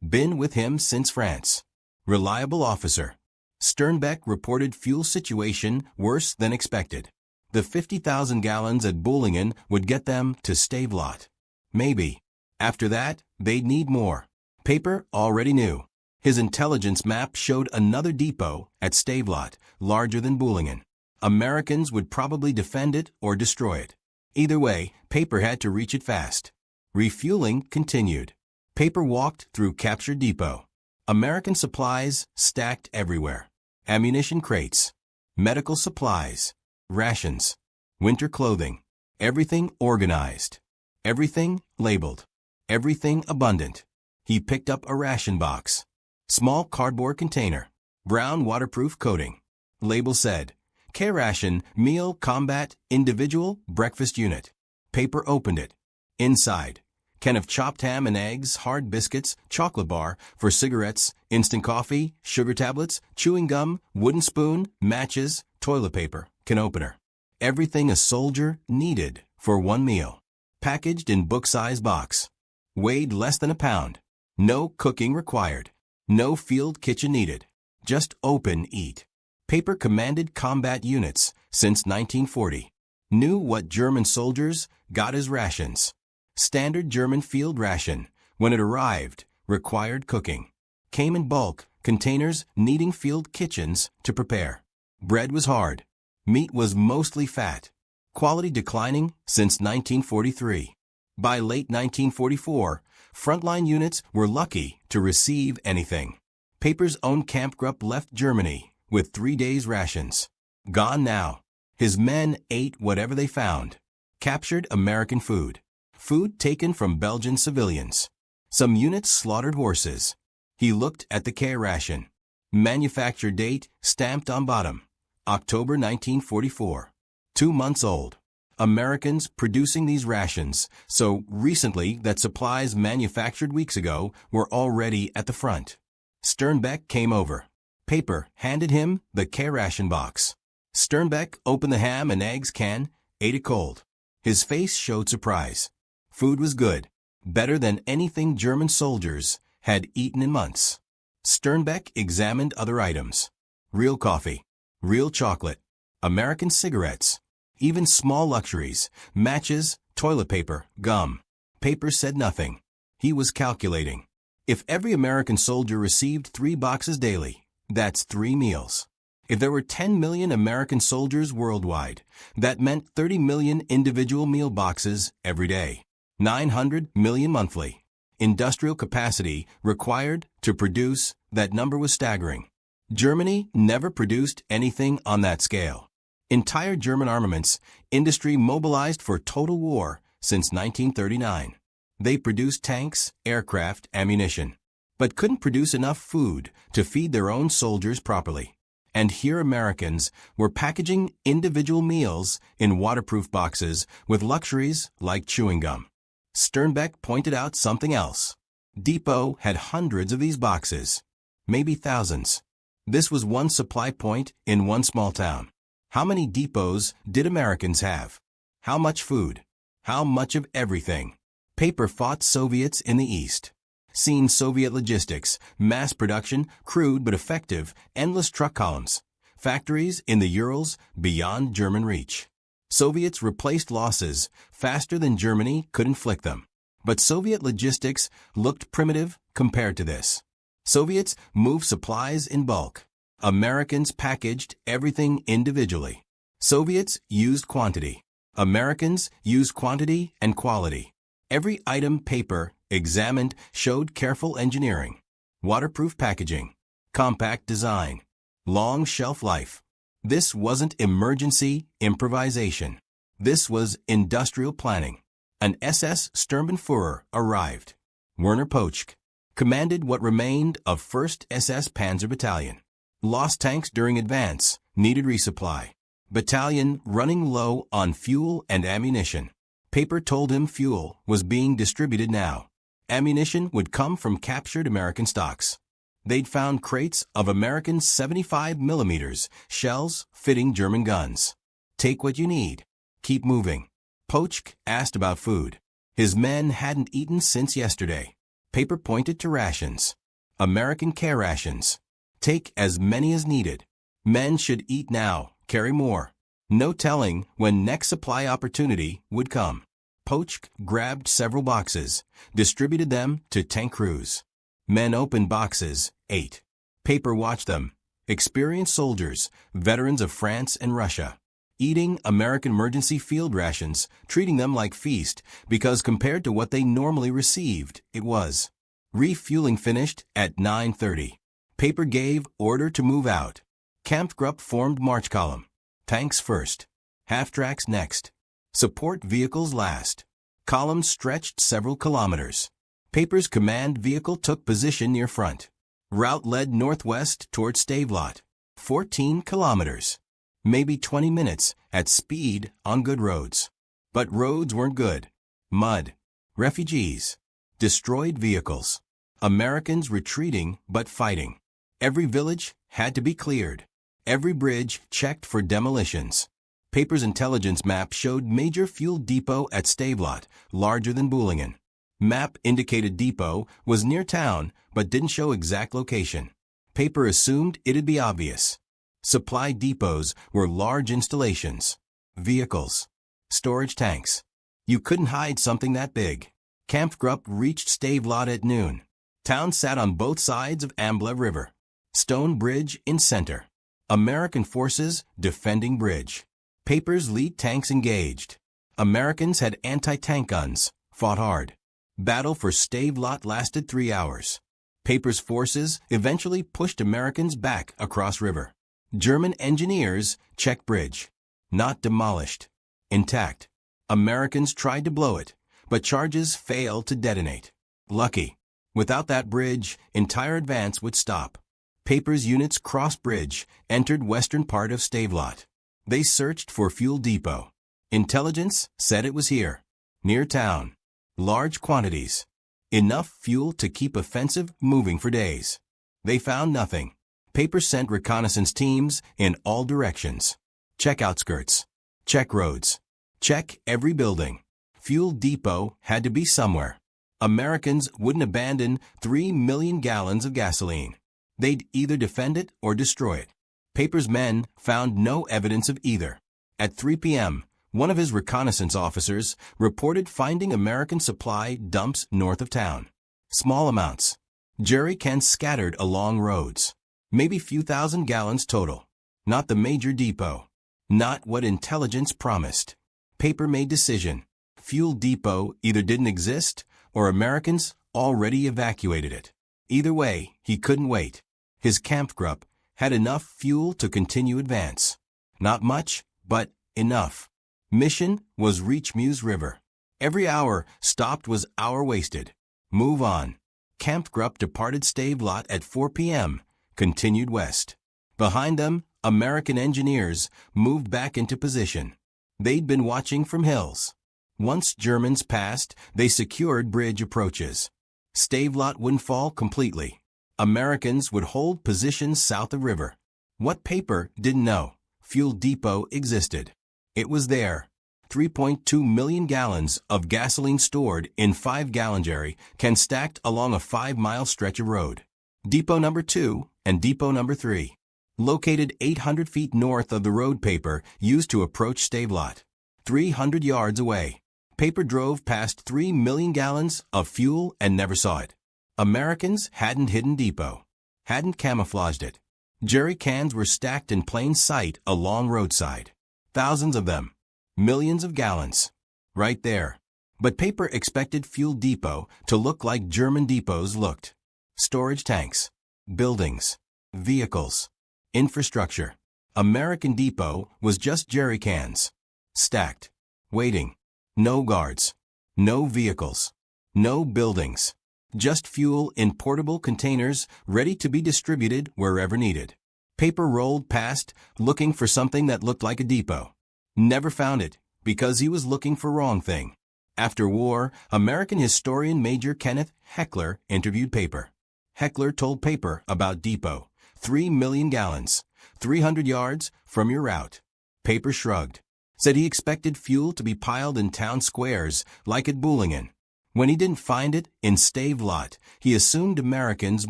Been with him since France. Reliable officer. Sternbeck reported fuel situation worse than expected. The 50,000 gallons at Bullingen would get them to Stavelot. Maybe. After that, they'd need more. Paper already knew. His intelligence map showed another depot at Stavelot, larger than Bullingen. Americans would probably defend it or destroy it. Either way, Paper had to reach it fast. Refueling continued. Paper walked through captured depot. American supplies stacked everywhere. Ammunition crates. Medical supplies. Rations. Winter clothing. Everything organized. Everything labeled. Everything abundant. He picked up a ration box. Small cardboard container. Brown waterproof coating. Label said, K-Ration, Meal, Combat, Individual, Breakfast Unit. Paper opened it. Inside, can of chopped ham and eggs, hard biscuits, chocolate bar, for cigarettes, instant coffee, sugar tablets, chewing gum, wooden spoon, matches, toilet paper, can opener. Everything a soldier needed for one meal. Packaged in book-size box. Weighed less than a pound. No cooking required. No field kitchen needed. Just open eat. Paper commanded combat units since 1940. Knew what German soldiers got as rations. Standard German field ration, when it arrived, required cooking. Came in bulk, containers needing field kitchens to prepare. Bread was hard. Meat was mostly fat. Quality declining since 1943. By late 1944, frontline units were lucky to receive anything. Paper's own Kampfgruppe left Germany with 3 days' rations. Gone now. His men ate whatever they found. Captured American food. Food taken from Belgian civilians. Some units slaughtered horses. He looked at the K-Ration. Manufacture date stamped on bottom. October 1944. 2 months old. Americans producing these rations so recently that supplies manufactured weeks ago were already at the front. Sternbeck came over. Paper handed him the K-Ration box. Sternbeck opened the ham and eggs can, ate it cold. His face showed surprise. Food was good, better than anything German soldiers had eaten in months. Sternbeck examined other items. Real coffee, real chocolate, American cigarettes, even small luxuries, matches, toilet paper, gum. Paper said nothing. He was calculating. If every American soldier received 3 boxes daily, that's 3 meals. If there were 10 million American soldiers worldwide, that meant 30 million individual meal boxes every day. 900 million monthly. Industrial capacity required to produce, that number was staggering. Germany never produced anything on that scale. Entire German armaments industry mobilized for total war since 1939. They produced tanks, aircraft, ammunition, but couldn't produce enough food to feed their own soldiers properly. And here Americans were packaging individual meals in waterproof boxes with luxuries like chewing gum. Sternbeck pointed out something else. Depot had hundreds of these boxes, maybe thousands. This was one supply point in one small town. How many depots did Americans have? How much food? How much of everything? Paper fought Soviets in the East. Seen Soviet logistics, mass production, crude but effective, endless truck columns, factories in the Urals beyond German reach. Soviets replaced losses faster than Germany could inflict them. But Soviet logistics looked primitive compared to this. Soviets moved supplies in bulk. Americans packaged everything individually. Soviets used quantity. Americans used quantity and quality. Every item paper examined showed careful engineering, waterproof packaging, compact design, long shelf life. This wasn't emergency improvisation. This was industrial planning. An SS Sturmbannführer arrived. Werner Pochk commanded what remained of 1st SS Panzer Battalion. Lost tanks during advance, needed resupply. Battalion running low on fuel and ammunition. Paper told him fuel was being distributed now. Ammunition would come from captured American stocks. They'd found crates of American 75mm shells fitting German guns. Take what you need. Keep moving. Pochk asked about food. His men hadn't eaten since yesterday. Paper pointed to rations. American care rations. Take as many as needed. Men should eat now, carry more. No telling when next supply opportunity would come. Pochk grabbed several boxes, distributed them to tank crews. Men opened boxes, ate. Paper watched them. Experienced soldiers, veterans of France and Russia, eating American emergency field rations, treating them like feast, because compared to what they normally received, it was. Refueling finished at 9:30. Paper gave order to move out. Kampfgruppe formed march column. Tanks first. Half-tracks next. Support vehicles last. Columns stretched several kilometers. Paper's command vehicle took position near front. Route led northwest toward Stavelot. 14 kilometers. Maybe 20 minutes at speed on good roads. But roads weren't good. Mud. Refugees. Destroyed vehicles. Americans retreating but fighting. Every village had to be cleared. Every bridge checked for demolitions. Paper's intelligence map showed major fuel depot at Stavelot, larger than Boulingen. Map indicated depot was near town but didn't show exact location. Paper assumed it'd be obvious. Supply depots were large installations. Vehicles. Storage tanks. You couldn't hide something that big. Kampfgruppe reached Stavelot at noon. Town sat on both sides of Amblev River. Stone bridge in center. American forces defending bridge. Paper's lead tanks engaged. Americans had anti-tank guns, fought hard. Battle for Stavelot lasted 3 hours. Paper's forces eventually pushed Americans back across river. German engineers checked bridge. Not demolished. Intact. Americans tried to blow it, but charges failed to detonate. Lucky. Without that bridge, entire advance would stop. Paper's units crossed bridge, entered western part of Stavelot. They searched for fuel depot. Intelligence said it was here, near town. Large quantities. Enough fuel to keep offensive moving for days. They found nothing. Paper sent reconnaissance teams in all directions. Check outskirts. Check roads. Check every building. Fuel depot had to be somewhere. Americans wouldn't abandon 3 million gallons of gasoline. They'd either defend it or destroy it. Paper's men found no evidence of either. At 3 p.m., one of his reconnaissance officers reported finding American supply dumps north of town. Small amounts. Jerry cans scattered along roads. Maybe few thousand gallons total. Not the major depot. Not what intelligence promised. Paper made decision. Fuel depot either didn't exist or Americans already evacuated it. Either way, he couldn't wait. His Kampfgruppe Had enough fuel to continue advance. Not much, but enough. Mission was reach Meuse River. Every hour stopped was hour wasted. Move on. Kampfgruppe departed Stavelot at 4 p.m., continued west. Behind them, American engineers moved back into position. They'd been watching from hills. Once Germans passed, they secured bridge approaches. Stavelot wouldn't fall completely. Americans would hold positions south of river. What Paper didn't know, fuel depot existed. It was there. 3.2 million gallons of gasoline stored in 5-gallon jerry cans stacked along a 5-mile stretch of road. Depot number 2 and depot number 3. Located 800 feet north of the road Paper used to approach Stavelot. 300 yards away. Paper drove past 3 million gallons of fuel and never saw it. Americans hadn't hidden depot. Hadn't camouflaged it. Jerry cans were stacked in plain sight along roadside. Thousands of them. Millions of gallons. Right there. But Paper expected fuel depot to look like German depots looked. Storage tanks. Buildings. Vehicles. Infrastructure. American depot was just jerry cans. Stacked. Waiting. No guards. No vehicles. No buildings. Just fuel in portable containers ready to be distributed wherever needed. Paper rolled past, looking for something that looked like a depot. Never found it, because he was looking for wrong thing. After war, American historian Major Kenneth Heckler interviewed Paper. Heckler told Paper about depot. 3 million gallons. 300 yards from your route. Paper shrugged. Said he expected fuel to be piled in town squares, like at Boulingen. When he didn't find it in Stavelot, he assumed Americans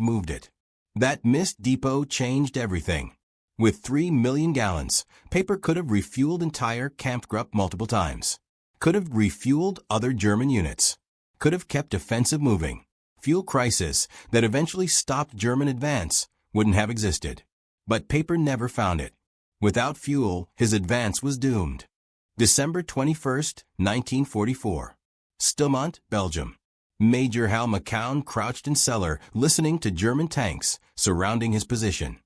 moved it. That missed depot changed everything. With 3 million gallons, Paper could have refueled entire Kampfgruppe multiple times. Could have refueled other German units. Could have kept offensive moving. Fuel crisis that eventually stopped German advance wouldn't have existed. But Paper never found it. Without fuel, his advance was doomed. December 21, 1944. Stilmont, Belgium. Major Hal McCown crouched in cellar, listening to German tanks surrounding his position.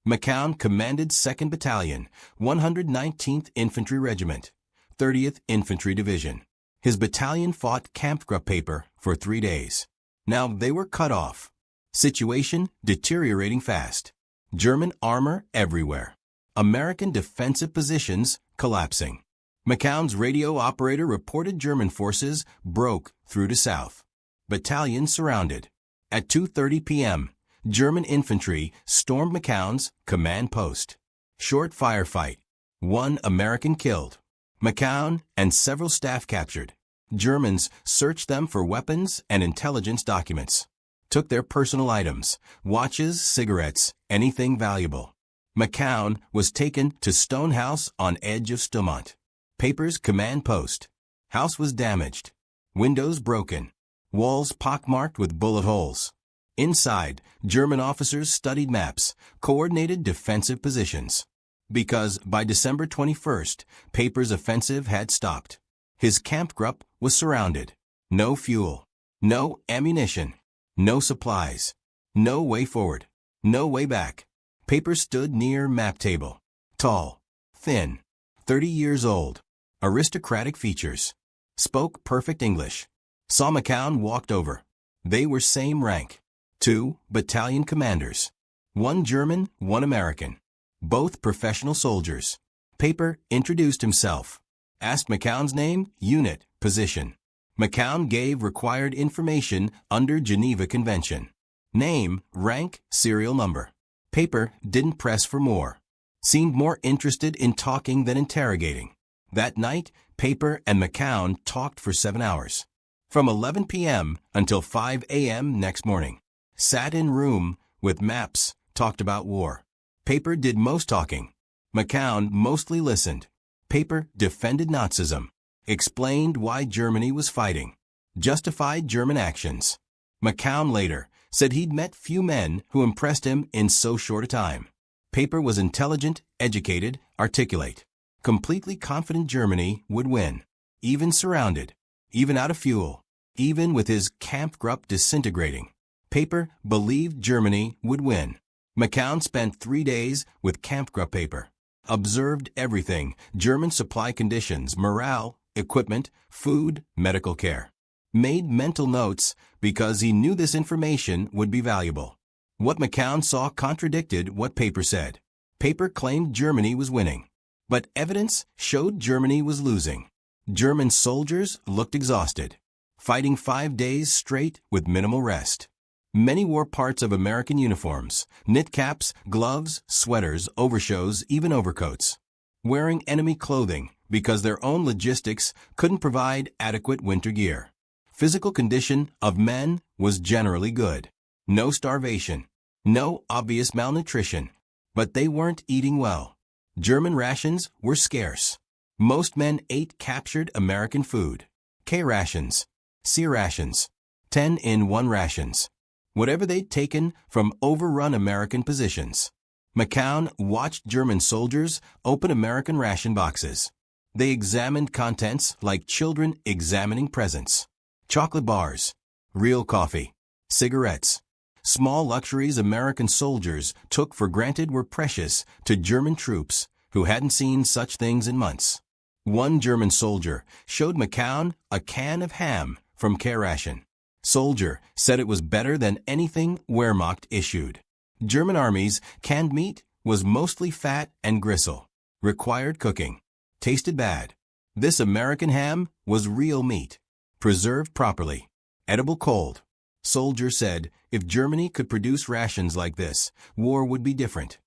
McCown commanded 2nd Battalion, 119th Infantry Regiment, 30th Infantry Division. His battalion fought Kampfgruppe Paper for 3 days. Now they were cut off. Situation deteriorating fast. German armor everywhere. American defensive positions collapsing. McCown's radio operator reported German forces broke through to south. Battalion surrounded. At 2:30 p.m., German infantry stormed McCown's command post. Short firefight. 1 American killed. McCown and several staff captured. Germans searched them for weapons and intelligence documents. Took their personal items, watches, cigarettes, anything valuable. McCown was taken to Stone House on edge of Stilmont. Paper's command post. House was damaged. Windows broken. Walls pockmarked with bullet holes. Inside, German officers studied maps, coordinated defensive positions. Because by December 21st, Paper's offensive had stopped. His Kampfgruppe was surrounded. No fuel. No ammunition. No supplies. No way forward. No way back. Paper stood near map table. Tall. Thin. 30 years old. Aristocratic features. Spoke perfect English. Saw McCown walked over. They were same rank. 2 battalion commanders. 1 German, 1 American. Both professional soldiers. Paper introduced himself. Asked McCown's name, unit, position. McCown gave required information under Geneva Convention. Name, rank, serial number. Paper didn't press for more. Seemed more interested in talking than interrogating. That night, Paper and McCown talked for 7 hours. From 11 p.m. until 5 a.m. next morning. Sat in room with maps, talked about war. Paper did most talking. McCown mostly listened. Paper defended Nazism. Explained why Germany was fighting. Justified German actions. McCown later said he'd met few men who impressed him in so short a time. Paper was intelligent, educated, articulate. Completely confident Germany would win. Even surrounded. Even out of fuel. Even with his Kampfgruppe disintegrating. Paper believed Germany would win. McCown spent 3 days with campgra paper. Observed everything: German supply conditions, morale, equipment, food, medical care. Made mental notes because he knew this information would be valuable. What McCown saw contradicted what paper said. Paper claimed Germany was winning, but evidence showed Germany was losing. German soldiers looked exhausted, fighting 5 days straight with minimal rest. Many wore parts of American uniforms: knit caps, gloves, sweaters, overshoes, even overcoats. Wearing enemy clothing because their own logistics couldn't provide adequate winter gear. Physical condition of men was generally good. No starvation, no obvious malnutrition, but they weren't eating well. German rations were scarce. Most men ate captured American food. K rations, C rations, 10-in-1 rations. Whatever they'd taken from overrun American positions. McCown watched German soldiers open American ration boxes. They examined contents like children examining presents. Chocolate bars, real coffee, cigarettes. Small luxuries American soldiers took for granted were precious to German troops who hadn't seen such things in months. One German soldier showed McCown a can of ham from K ration. Soldier said it was better than anything Wehrmacht issued. German army's canned meat was mostly fat and gristle. Required cooking. Tasted bad. This American ham was real meat. Preserved properly. Edible cold. Soldier said if Germany could produce rations like this, war would be different.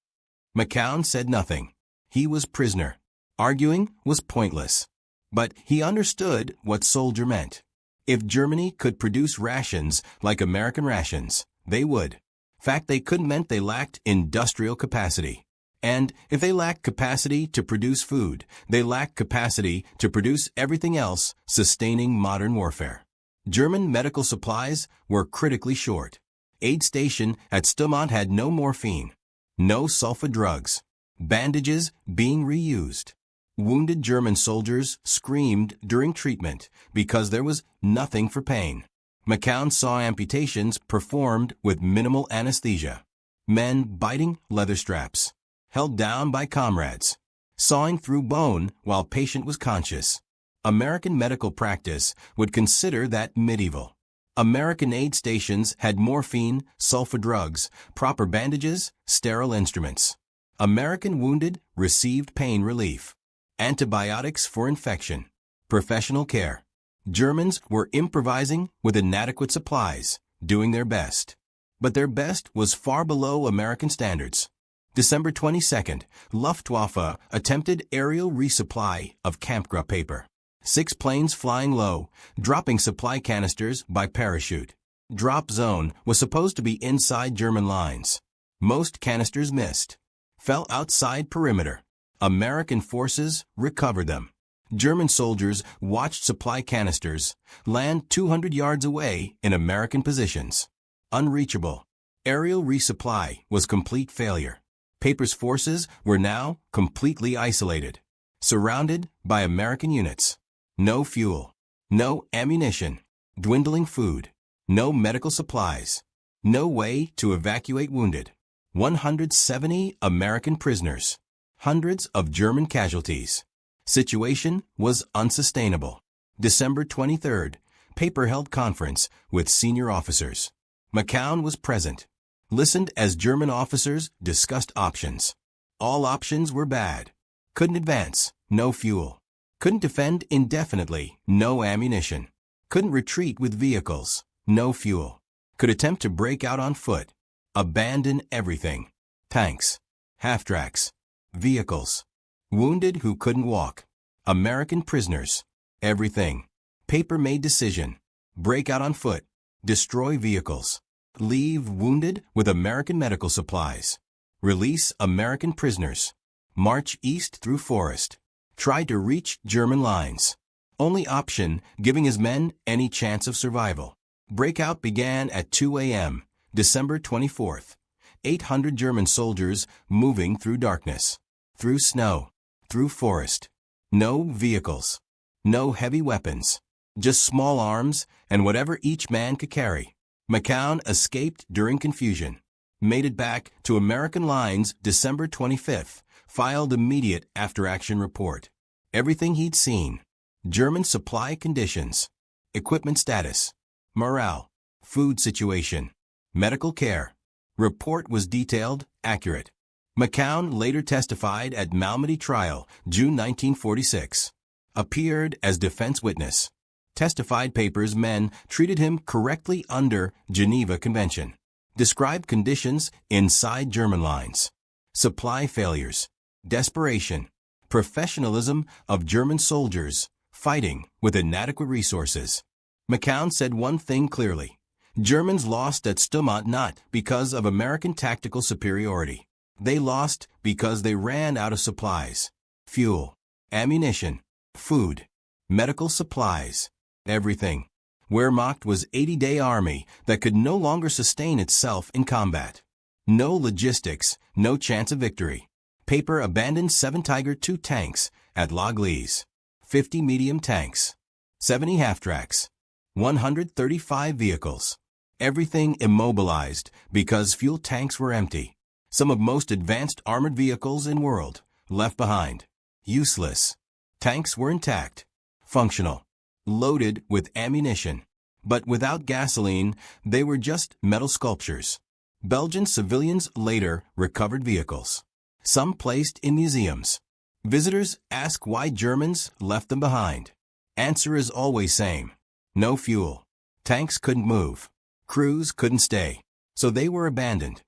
McCown said nothing. He was prisoner. Arguing was pointless. But he understood what soldier meant. If Germany could produce rations like American rations, they would. Fact they couldn't meant they lacked industrial capacity. And if they lacked capacity to produce food, they lacked capacity to produce everything else sustaining modern warfare. German medical supplies were critically short. Aid station at Stumont had no morphine, no sulfa drugs, bandages being reused. Wounded German soldiers screamed during treatment because there was nothing for pain. McCown saw amputations performed with minimal anesthesia. Men biting leather straps, held down by comrades, sawing through bone while patient was conscious. American medical practice would consider that medieval. American aid stations had morphine, sulfa drugs, proper bandages, sterile instruments. American wounded received pain relief, antibiotics for infection, professional care. Germans were improvising with inadequate supplies, doing their best. But their best was far below American standards. December 22nd, Luftwaffe attempted aerial resupply of campgra paper. 6 planes flying low, dropping supply canisters by parachute. Drop zone was supposed to be inside German lines. Most canisters missed. Fell outside perimeter. American forces recovered them. German soldiers watched supply canisters land 200 yards away in American positions. Unreachable. Aerial resupply was complete failure. Paper's forces were now completely isolated, surrounded by American units. No fuel, no ammunition, dwindling food, no medical supplies, no way to evacuate wounded. 170 American prisoners, hundreds of German casualties. Situation was unsustainable. December 23rd, Paper held conference with senior officers. McCown was present. Listened as German officers discussed options. All options were bad. Couldn't advance, no fuel. Couldn't defend indefinitely, no ammunition. Couldn't retreat with vehicles, no fuel. Could attempt to break out on foot. Abandon everything. Tanks, half-tracks, vehicles. Wounded who couldn't walk. American prisoners. Everything. Paper made decision. Break out on foot. Destroy vehicles. Leave wounded with American medical supplies. Release American prisoners. March east through forest. Try to reach German lines. Only option giving his men any chance of survival. Breakout began at 2 a.m., December 24th. 800 German soldiers moving through darkness, through snow, through forest. No vehicles. No heavy weapons. Just small arms and whatever each man could carry. McCown escaped during confusion. made it back to American lines December 25th, filed immediate after-action report. Everything he'd seen. German supply conditions. Equipment status. Morale. Food situation. Medical care. Report was detailed, accurate. McCown later testified at Malmedy trial, June 1946. Appeared as defense witness. Testified papers men treated him correctly under Geneva Convention. Described conditions inside German lines. Supply failures. Desperation. Professionalism of German soldiers fighting with inadequate resources. McCown said one thing clearly. Germans lost at Stumont not because of American tactical superiority. They lost because they ran out of supplies. Fuel. Ammunition. Food. Medical supplies. Everything. Wehrmacht was 80-day army that could no longer sustain itself in combat. No logistics, no chance of victory. Paper abandoned 7 Tiger II tanks at La Gleize. 50 medium tanks. 70 half-tracks. 135 vehicles. Everything immobilized because fuel tanks were empty. Some of most advanced armored vehicles in world left behind. Useless. Tanks were intact. Functional. Loaded with ammunition. But without gasoline, they were just metal sculptures. Belgian civilians later recovered vehicles. Some placed in museums. Visitors ask why Germans left them behind. Answer is always same. No fuel. Tanks couldn't move. Crews couldn't stay. So they were abandoned.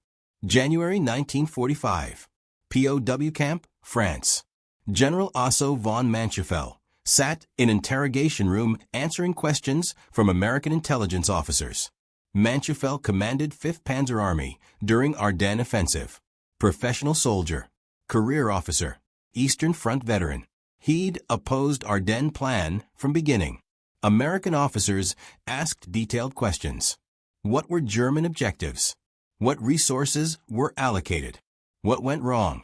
January 1945. POW camp, France. General Otto von Manchefeld sat in interrogation room answering questions from American intelligence officers. Manchefeld commanded 5th Panzer Army during Ardennes offensive. Professional soldier. Career officer. Eastern Front veteran. He'd opposed Ardennes plan from beginning. American officers asked detailed questions. What were German objectives? What resources were allocated? What went wrong?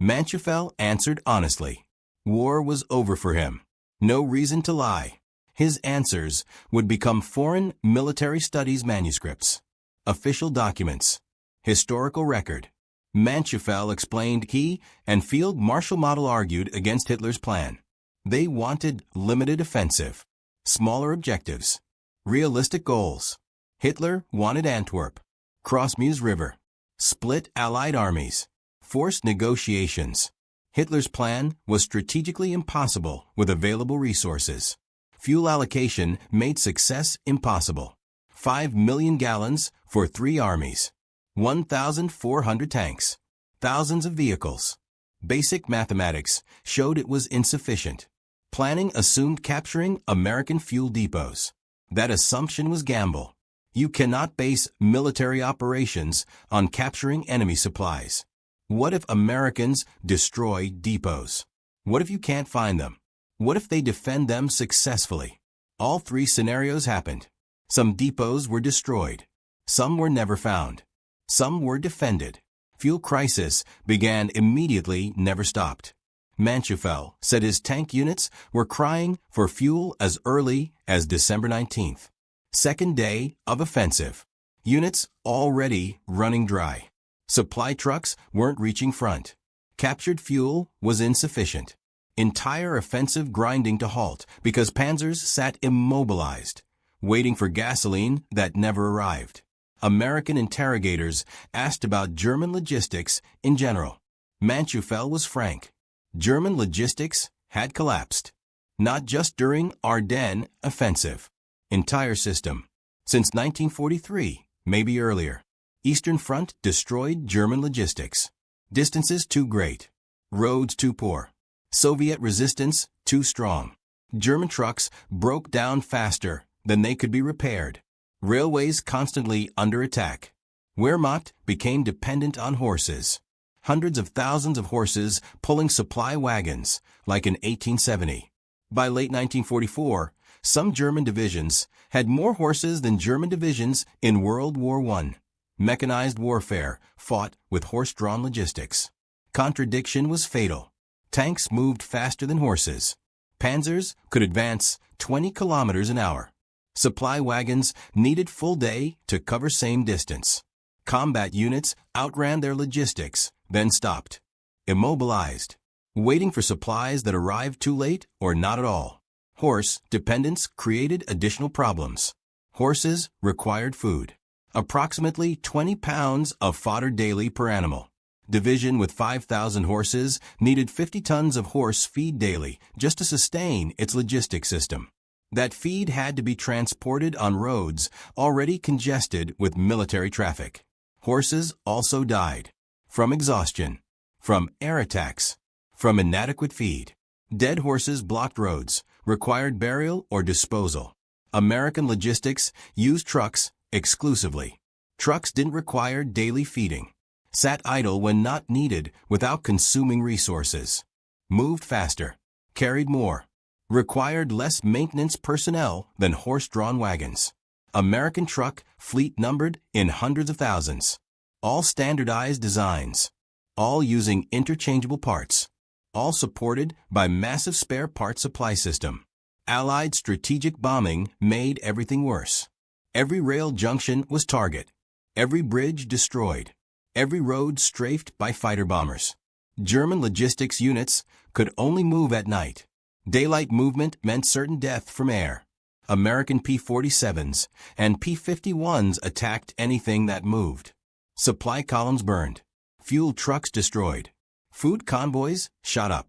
Manchefeld answered honestly. War was over for him. No reason to lie. His answers would become foreign military studies manuscripts, official documents, historical record. Manchefeld explained he and Field Marshal Model argued against Hitler's plan. They wanted limited offensive, smaller objectives, realistic goals. Hitler wanted Antwerp, cross Meuse River, split Allied armies, force negotiations. Hitler's plan was strategically impossible with available resources. Fuel allocation made success impossible. 5 million gallons for 3 armies. 1,400 tanks. Thousands of vehicles. Basic mathematics showed it was insufficient. Planning assumed capturing American fuel depots. That assumption was gamble. You cannot base military operations on capturing enemy supplies. What if Americans destroy depots? What if you can't find them? What if they defend them successfully? All 3 scenarios happened. Some depots were destroyed. Some were never found. Some were defended. Fuel crisis began immediately, never stopped. Manchefeld said his tank units were crying for fuel as early as December 19th. Second day of offensive. Units already running dry. Supply trucks weren't reaching front. Captured fuel was insufficient. Entire offensive grinding to halt because panzers sat immobilized, waiting for gasoline that never arrived. American interrogators asked about German logistics in general. Manchefeld was frank. German logistics had collapsed. Not just during Ardennes offensive. Entire system. Since 1943, maybe earlier. Eastern Front destroyed German logistics. Distances too great. Roads too poor. Soviet resistance too strong. German trucks broke down faster than they could be repaired. Railways constantly under attack. Wehrmacht became dependent on horses. Hundreds of thousands of horses pulling supply wagons, like in 1870. By late 1944, some German divisions had more horses than German divisions in World War I. Mechanized warfare fought with horse-drawn logistics. Contradiction was fatal. Tanks moved faster than horses. Panzers could advance 20 kilometers an hour. Supply wagons needed full day to cover same distance. Combat units outran their logistics, then stopped. Immobilized. Waiting for supplies that arrived too late or not at all. Horse dependence created additional problems. Horses required food. Approximately 20 pounds of fodder daily per animal. Division with 5,000 horses needed 50 tons of horse feed daily just to sustain its logistics system. That feed had to be transported on roads already congested with military traffic. Horses also died. From exhaustion. From air attacks. From inadequate feed. Dead horses blocked roads, required burial or disposal. American logistics used trucks exclusively. Trucks didn't require daily feeding. Sat idle when not needed without consuming resources. Moved faster. Carried more. Required less maintenance personnel than horse-drawn wagons. American truck fleet numbered in hundreds of thousands. All standardized designs. All using interchangeable parts. All supported by massive spare part supply system. Allied strategic bombing made everything worse. Every rail junction was target. Every bridge destroyed. Every road strafed by fighter bombers. German logistics units could only move at night. Daylight movement meant certain death from air. American P-47s and P-51s attacked anything that moved. Supply columns burned. Fuel trucks destroyed. Food convoys shot up.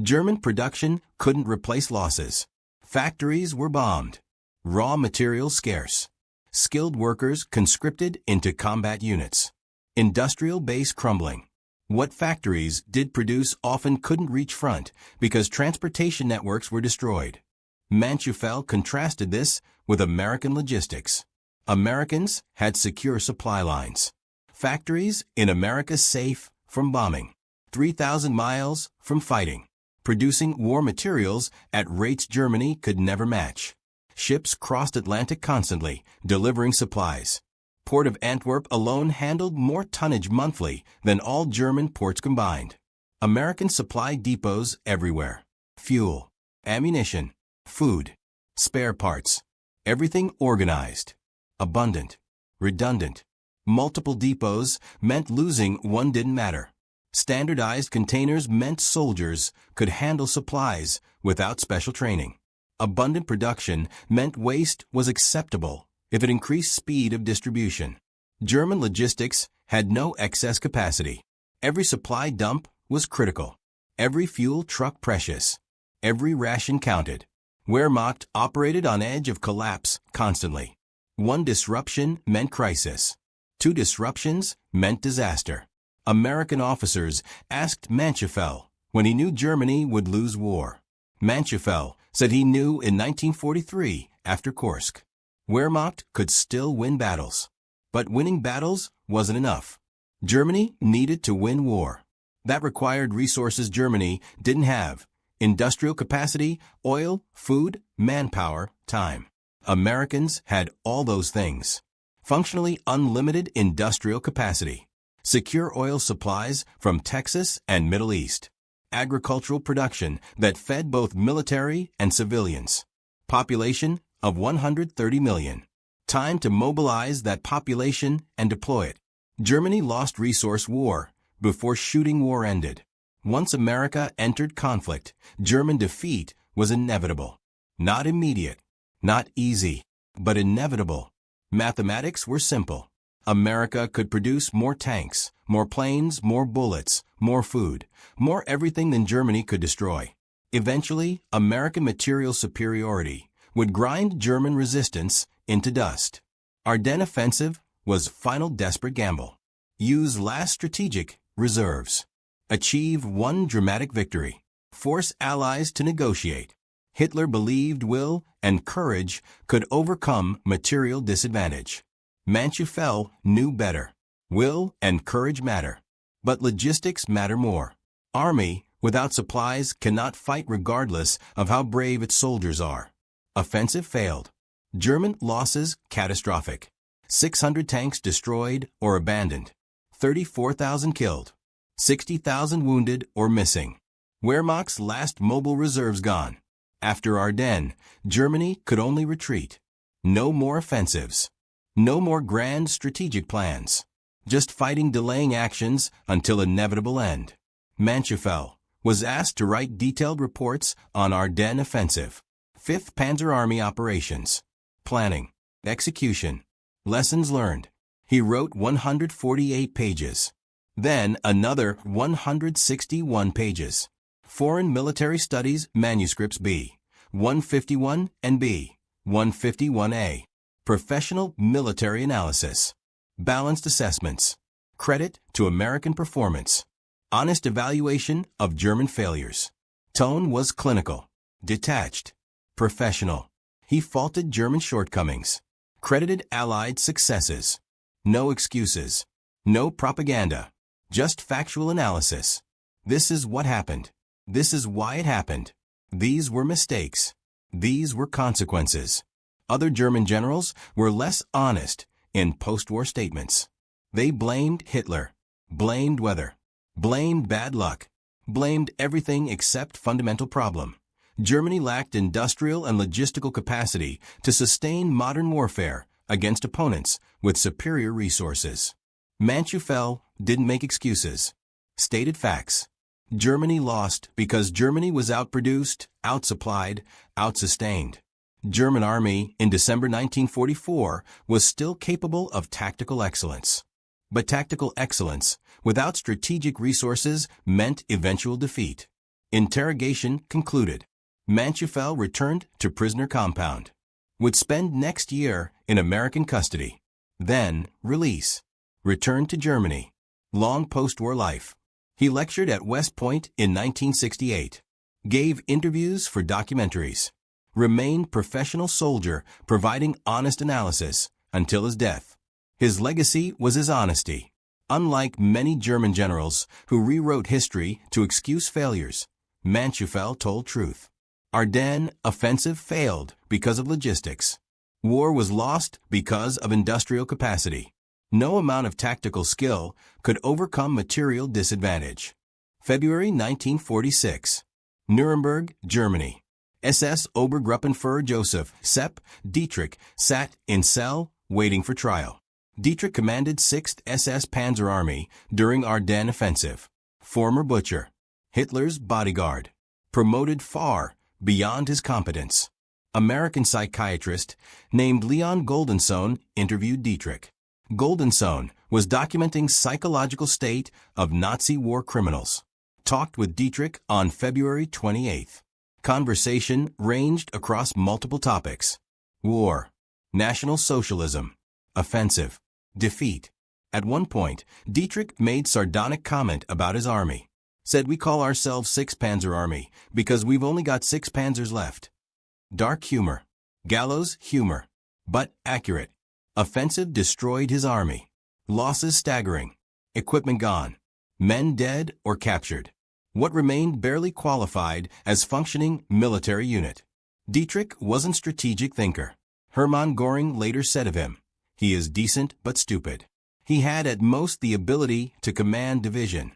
German production couldn't replace losses. Factories were bombed. Raw materials scarce. Skilled workers conscripted into combat units. Industrial base crumbling. What factories did produce often couldn't reach front because transportation networks were destroyed. Manchufel contrasted this with American logistics. Americans had secure supply lines. Factories in America safe from bombing. 3,000 miles from fighting. Producing war materials at rates Germany could never match. Ships crossed Atlantic constantly, delivering supplies. Port of Antwerp alone handled more tonnage monthly than all German ports combined. American supply depots everywhere. Fuel, ammunition, food, spare parts. Everything organized. Abundant. Redundant. Multiple depots meant losing one didn't matter. Standardized containers meant soldiers could handle supplies without special training. Abundant production meant waste was acceptable if it increased speed of distribution. German logistics had no excess capacity. Every supply dump was critical. Every fuel truck precious. Every ration counted. Wehrmacht operated on edge of collapse constantly. One disruption meant crisis. Two disruptions meant disaster. American officers asked Manchufel when he knew Germany would lose war. Manchufel said he knew in 1943 after Kursk. Wehrmacht could still win battles. But winning battles wasn't enough. Germany needed to win war. That required resources Germany didn't have. Industrial capacity, oil, food, manpower, time. Americans had all those things. Functionally unlimited industrial capacity. Secure oil supplies from Texas and Middle East. Agricultural production that fed both military and civilians. Population of 130 million. Time to mobilize that population and deploy it. Germany lost resource war before shooting war ended. Once America entered conflict, German defeat was inevitable. Not immediate, not easy, but inevitable. Mathematics were simple. America could produce more tanks, more planes, more bullets, more food, more everything than Germany could destroy. Eventually, American material superiority would grind German resistance into dust. Ardennes offensive was final desperate gamble. Use last strategic reserves. Achieve one dramatic victory. Force allies to negotiate. Hitler believed will and courage could overcome material disadvantage. Manchufel knew better. Will and courage matter. But logistics matter more. Army without supplies cannot fight regardless of how brave its soldiers are. Offensive failed. German losses catastrophic. 600 tanks destroyed or abandoned. 34,000 killed. 60,000 wounded or missing. Wehrmacht's last mobile reserves gone. After Ardennes, Germany could only retreat. No more offensives. No more grand strategic plans. just fighting delaying actions until inevitable end. Manschufel was asked to write detailed reports on Ardennes offensive, 5th Panzer Army operations, planning, execution, lessons learned. He wrote 148 pages. Then another 161 pages. Foreign Military Studies Manuscripts B. 151 and B. 151A. Professional Military Analysis. Balanced Assessments. Credit to American Performance. Honest evaluation of German failures. Tone was clinical, detached, professional. He faulted German shortcomings. Credited Allied successes. No excuses. No propaganda. Just factual analysis. This is what happened. This is why it happened. These were mistakes. These were consequences. Other German generals were less honest in post-war statements. They blamed Hitler, blamed weather, blamed bad luck, blamed everything except fundamental problem. Germany lacked industrial and logistical capacity to sustain modern warfare against opponents with superior resources. Manschufel didn't make excuses. Stated facts. Germany lost because Germany was outproduced, outsupplied, outsustained. German army in December 1944 was still capable of tactical excellence. But tactical excellence without strategic resources meant eventual defeat. Interrogation concluded. Manschufel returned to prisoner compound. Would spend next year in American custody. Then release. Return to Germany. Long post-war life. He lectured at West Point in 1968. Gave interviews for documentaries. Remained professional soldier providing honest analysis until his death. His legacy was his honesty. Unlike many German generals who rewrote history to excuse failures, Manschufel told truth. Ardennes offensive failed because of logistics. War was lost because of industrial capacity. No amount of tactical skill could overcome material disadvantage. February 1946. Nuremberg, Germany. SS Obergruppenführer Joseph Sepp Dietrich sat in cell waiting for trial. Dietrich commanded 6th SS Panzer Army during Ardennes offensive. Former butcher. Hitler's bodyguard. Promoted far beyond his competence. American psychiatrist named Leon Goldensohn interviewed Dietrich. Goldensohn was documenting psychological state of Nazi war criminals. Talked with Dietrich on February 28. Conversation ranged across multiple topics. War, National Socialism, offensive, defeat. At one point, Dietrich made sardonic comment about his army. Said we call ourselves 6th Panzer Army because we've only got 6 panzers left. Dark humor. Gallows humor. But accurate. Offensive destroyed his army. Losses staggering. Equipment gone. Men dead or captured. What remained barely qualified as functioning military unit. Dietrich wasn't strategic thinker. Hermann Göring later said of him, he is decent but stupid. He had at most the ability to command division.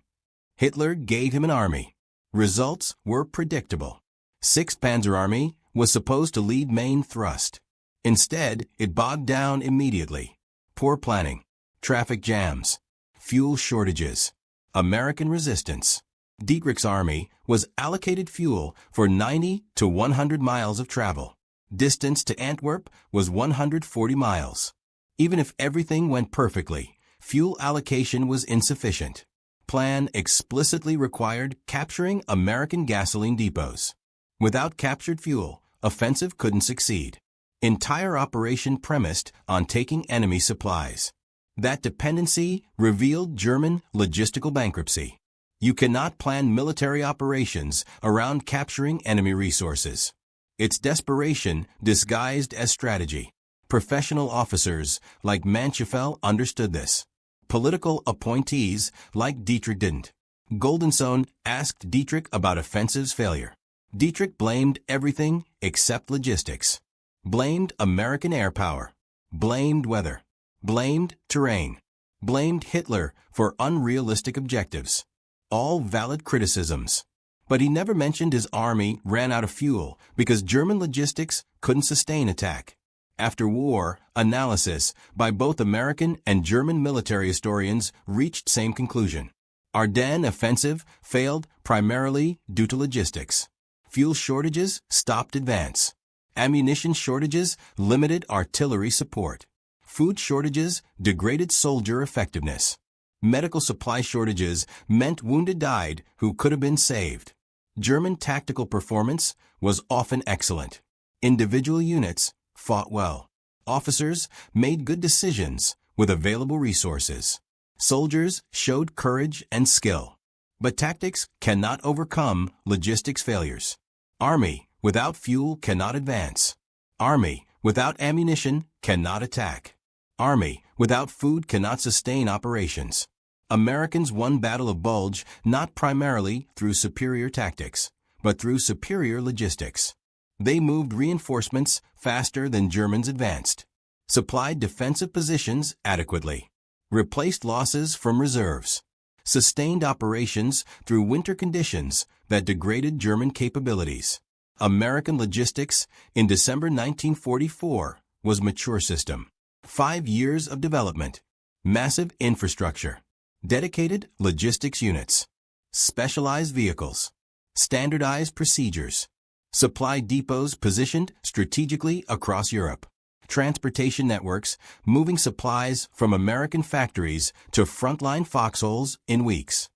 Hitler gave him an army. Results were predictable. 6th Panzer Army was supposed to lead main thrust. Instead, it bogged down immediately. Poor planning, traffic jams, fuel shortages, American resistance. Dietrich's army was allocated fuel for 90 to 100 miles of travel. Distance to Antwerp was 140 miles. Even if everything went perfectly, fuel allocation was insufficient. Plan explicitly required capturing American gasoline depots. Without captured fuel, offensive couldn't succeed. Entire operation premised on taking enemy supplies. That dependency revealed German logistical bankruptcy. You cannot plan military operations around capturing enemy resources. It's desperation disguised as strategy. Professional officers like Manschufel understood this. Political appointees like Dietrich didn't. Goldensohn asked Dietrich about offensive's failure. Dietrich blamed everything except logistics. Blamed American air power. Blamed weather. Blamed terrain. Blamed Hitler for unrealistic objectives. All valid criticisms. But he never mentioned his army ran out of fuel because German logistics couldn't sustain attack. After war, analysis by both American and German military historians reached same conclusion. Ardennes offensive failed primarily due to logistics. Fuel shortages stopped advance. Ammunition shortages limited artillery support. Food shortages degraded soldier effectiveness. Medical supply shortages meant wounded died who could have been saved. German tactical performance was often excellent. Individual units fought well. Officers made good decisions with available resources. Soldiers showed courage and skill. But tactics cannot overcome logistics failures. Army without fuel cannot advance. Army without ammunition cannot attack. Army without food cannot sustain operations. Americans won Battle of Bulge not primarily through superior tactics, but through superior logistics. They moved reinforcements faster than Germans advanced, supplied defensive positions adequately, replaced losses from reserves, sustained operations through winter conditions that degraded German capabilities. American logistics in December 1944 was mature system. 5 years of development, massive infrastructure, dedicated logistics units, specialized vehicles, standardized procedures, supply depots positioned strategically across Europe, transportation networks moving supplies from American factories to frontline foxholes in weeks.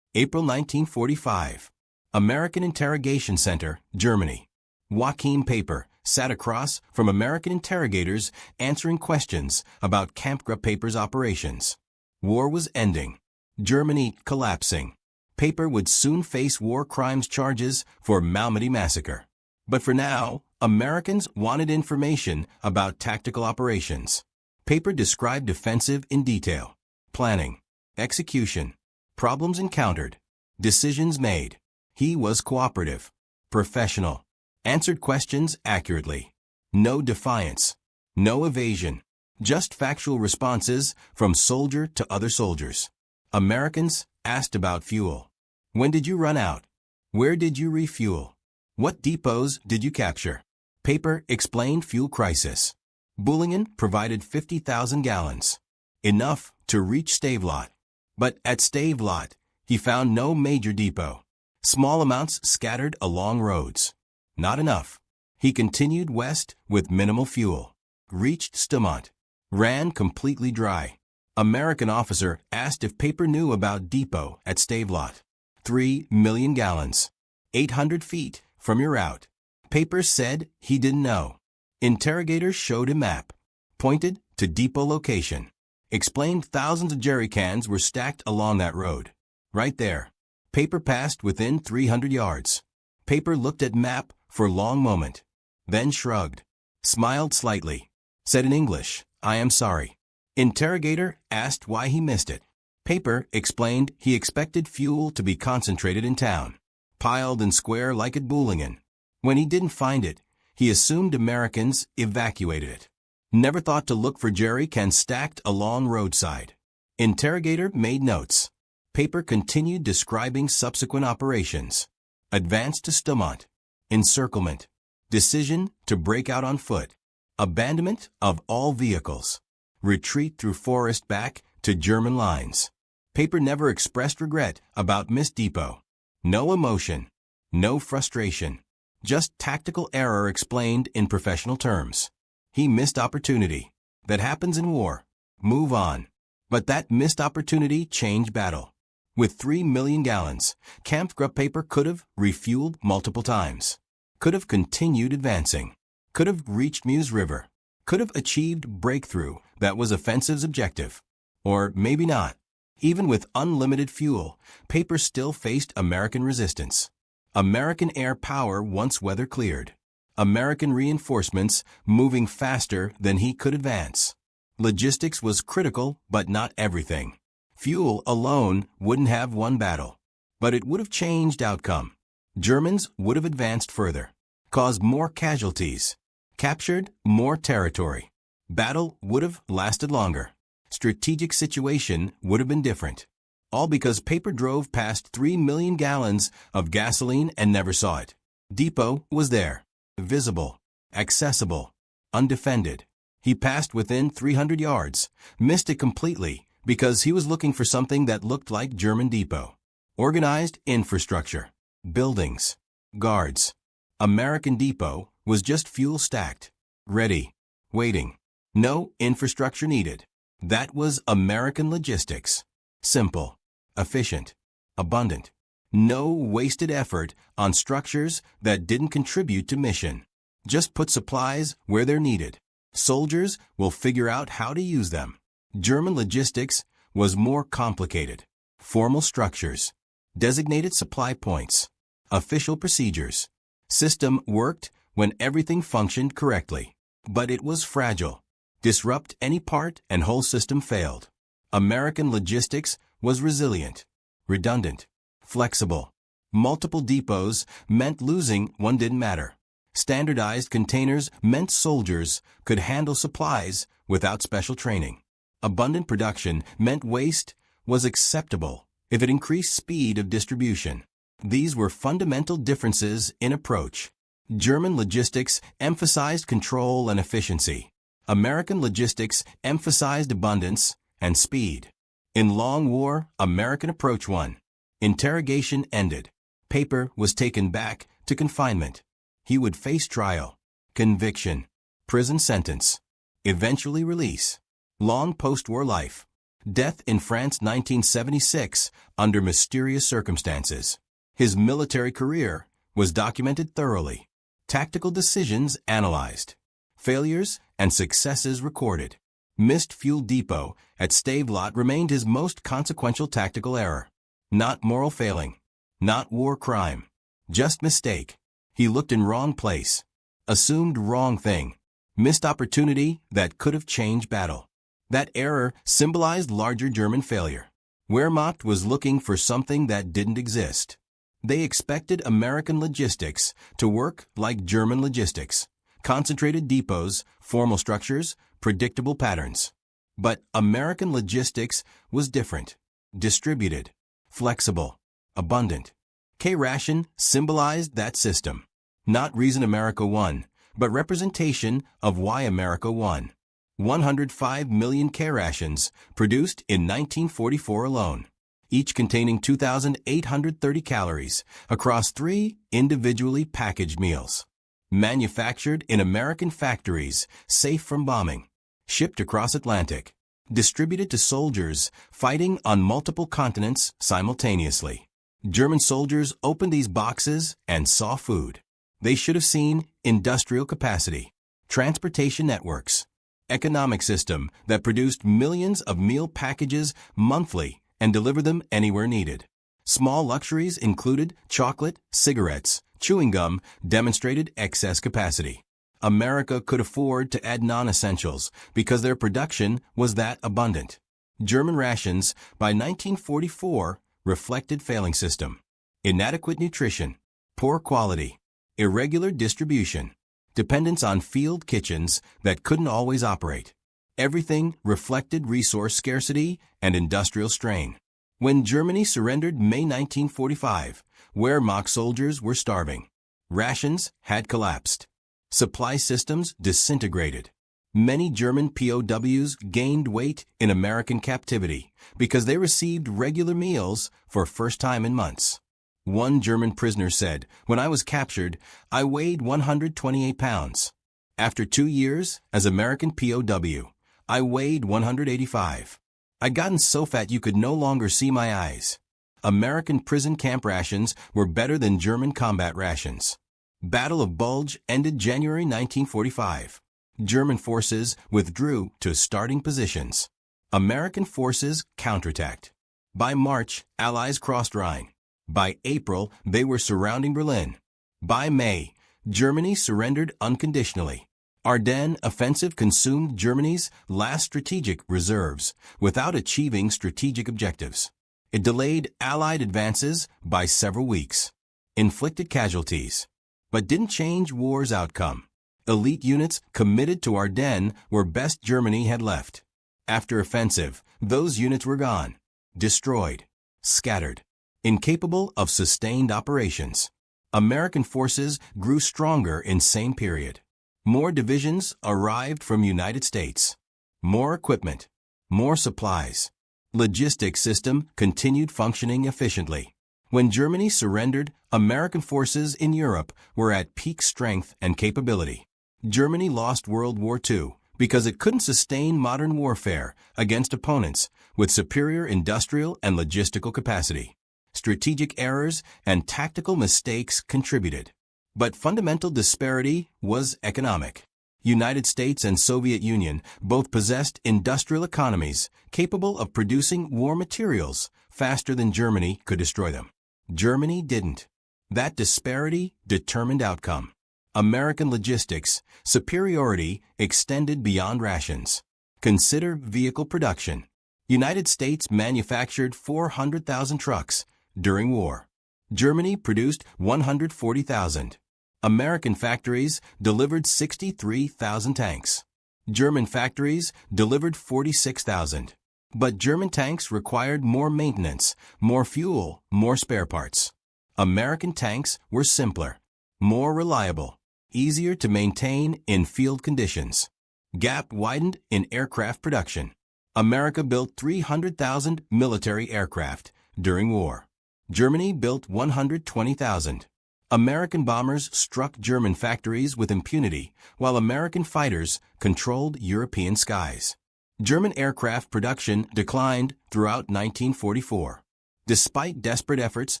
April 1945, American Interrogation Center, Germany. Joachim Paper sat across from American interrogators answering questions about Camp Paper's operations. War was ending. Germany collapsing. Paper would soon face war crimes charges for Malmedy massacre. But for now, Americans wanted information about tactical operations. Paper described offensive in detail. Planning, execution, problems encountered, decisions made. He was cooperative, professional, answered questions accurately. No defiance, no evasion, just factual responses from soldier to other soldiers. Americans asked about fuel. When did you run out? Where did you refuel? What depots did you capture? Paper explained fuel crisis. Bullingen provided 50,000 gallons, enough to reach Stavelot. But at Stavelot, he found no major depot. Small amounts scattered along roads. Not enough. He continued west with minimal fuel. Reached Stamont. Ran completely dry. American officer asked if Paper knew about depot at Stavelot. 3 million gallons. 800 feet from your route. Paper said he didn't know. Interrogator showed a map. Pointed to depot location. Explained thousands of jerry cans were stacked along that road. Right there. Paper passed within 300 yards. Paper looked at map for a long moment. Then shrugged. Smiled slightly. Said in English, "I am sorry." Interrogator asked why he missed it. Paper explained he expected fuel to be concentrated in town, piled and square like at Bullingen. When he didn't find it, he assumed Americans evacuated it. Never thought to look for jerry cans stacked along roadside. Interrogator made notes. Paper continued describing subsequent operations. Advance to Stamont. Encirclement. Decision to break out on foot. Abandonment of all vehicles. Retreat through forest back to German lines. Paper never expressed regret about missed depot. No emotion. No frustration. Just tactical error explained in professional terms. He missed opportunity. That happens in war. Move on. But that missed opportunity changed battle. With 3 million gallons, Camp Paper could have refueled multiple times. Could have continued advancing. Could have reached Meuse River. Could have achieved breakthrough that was offensive's objective. Or maybe not. Even with unlimited fuel, Paper still faced American resistance. American air power once weather cleared. American reinforcements moving faster than he could advance. Logistics was critical, but not everything. Fuel alone wouldn't have won battle, but it would have changed outcome. Germans would have advanced further, caused more casualties, captured more territory. Battle would have lasted longer. Strategic situation would have been different. All because Paper drove past 3 million gallons of gasoline and never saw it. Depot was there, visible, accessible, undefended. He passed within 300 yards, missed it completely because he was looking for something that looked like German depot. Organized infrastructure. Buildings. Guards. American depot was just fuel stacked. Ready. Waiting. No infrastructure needed. That was American logistics. Simple. Efficient. Abundant. No wasted effort on structures that didn't contribute to mission. Just put supplies where they're needed. Soldiers will figure out how to use them. German logistics was more complicated. Formal structures. Designated supply points. Official procedures. System worked when everything functioned correctly. But it was fragile. Disrupt any part and whole system failed. American logistics was resilient. Redundant. Flexible. Multiple depots meant losing one didn't matter. Standardized containers meant soldiers could handle supplies without special training. Abundant production meant waste was acceptable if it increased speed of distribution. These were fundamental differences in approach. German logistics emphasized control and efficiency. American logistics emphasized abundance and speed. In long war, American approach won. Interrogation ended. Paper was taken back to confinement. He would face trial, conviction, prison sentence, eventually release. Long post-war life. Death in France 1976 under mysterious circumstances. His military career was documented thoroughly. Tactical decisions analyzed. Failures and successes recorded. Missed fuel depot at Stavelot remained his most consequential tactical error. Not moral failing. Not war crime. Just mistake. He looked in wrong place. Assumed wrong thing. Missed opportunity that could have changed battle. That error symbolized larger German failure. Wehrmacht was looking for something that didn't exist. They expected American logistics to work like German logistics. Concentrated depots, formal structures, predictable patterns. But American logistics was different. Distributed. Flexible. Abundant. K-ration symbolized that system. Not reason America won, but representation of why America won. 105 million K-rations produced in 1944 alone, each containing 2,830 calories across 3 individually packaged meals. Manufactured in American factories, safe from bombing. Shipped across Atlantic. Distributed to soldiers fighting on multiple continents simultaneously. German soldiers opened these boxes and saw food. They should have seen industrial capacity, transportation networks, economic system that produced millions of meal packages monthly and delivered them anywhere needed. Small luxuries included chocolate, cigarettes, chewing gum, demonstrated excess capacity. America could afford to add non-essentials because their production was that abundant. German rations by 1944 reflected failing system. Inadequate nutrition, poor quality, irregular distribution, dependence on field kitchens that couldn't always operate. Everything reflected resource scarcity and industrial strain. When Germany surrendered May 1945, Wehrmacht soldiers were starving. Rations had collapsed. Supply systems disintegrated. Many German POWs gained weight in American captivity because they received regular meals for first time in months. One German prisoner said, "When I was captured, I weighed 128 pounds. After 2 years as American POW, I weighed 185. I'd gotten so fat you could no longer see my eyes." American prison camp rations were better than German combat rations. Battle of Bulge ended January 1945. German forces withdrew to starting positions. American forces counterattacked. By March, Allies crossed Rhine. By April, they were surrounding Berlin. By May, Germany surrendered unconditionally. Ardennes offensive consumed Germany's last strategic reserves without achieving strategic objectives. It delayed Allied advances by several weeks. Inflicted casualties, but didn't change war's outcome. Elite units committed to Ardennes were best Germany had left. After offensive, those units were gone, destroyed, scattered, incapable of sustained operations. American forces grew stronger in same period. More divisions arrived from United States. More equipment. More supplies. Logistics system continued functioning efficiently. When Germany surrendered, American forces in Europe were at peak strength and capability. Germany lost World War II because it couldn't sustain modern warfare against opponents with superior industrial and logistical capacity. Strategic errors and tactical mistakes contributed. But fundamental disparity was economic. United States and Soviet Union both possessed industrial economies capable of producing war materials faster than Germany could destroy them. Germany didn't. That disparity determined outcome. American logistics superiority extended beyond rations. Consider vehicle production. United States manufactured 400,000 trucks during war. Germany produced 140,000. American factories delivered 63,000 tanks. German factories delivered 46,000. But German tanks required more maintenance, more fuel, more spare parts. American tanks were simpler, more reliable, easier to maintain in field conditions. Gap widened in aircraft production. America built 300,000 military aircraft during war. Germany built 120,000. American bombers struck German factories with impunity, while American fighters controlled European skies. German aircraft production declined throughout 1944. Despite desperate efforts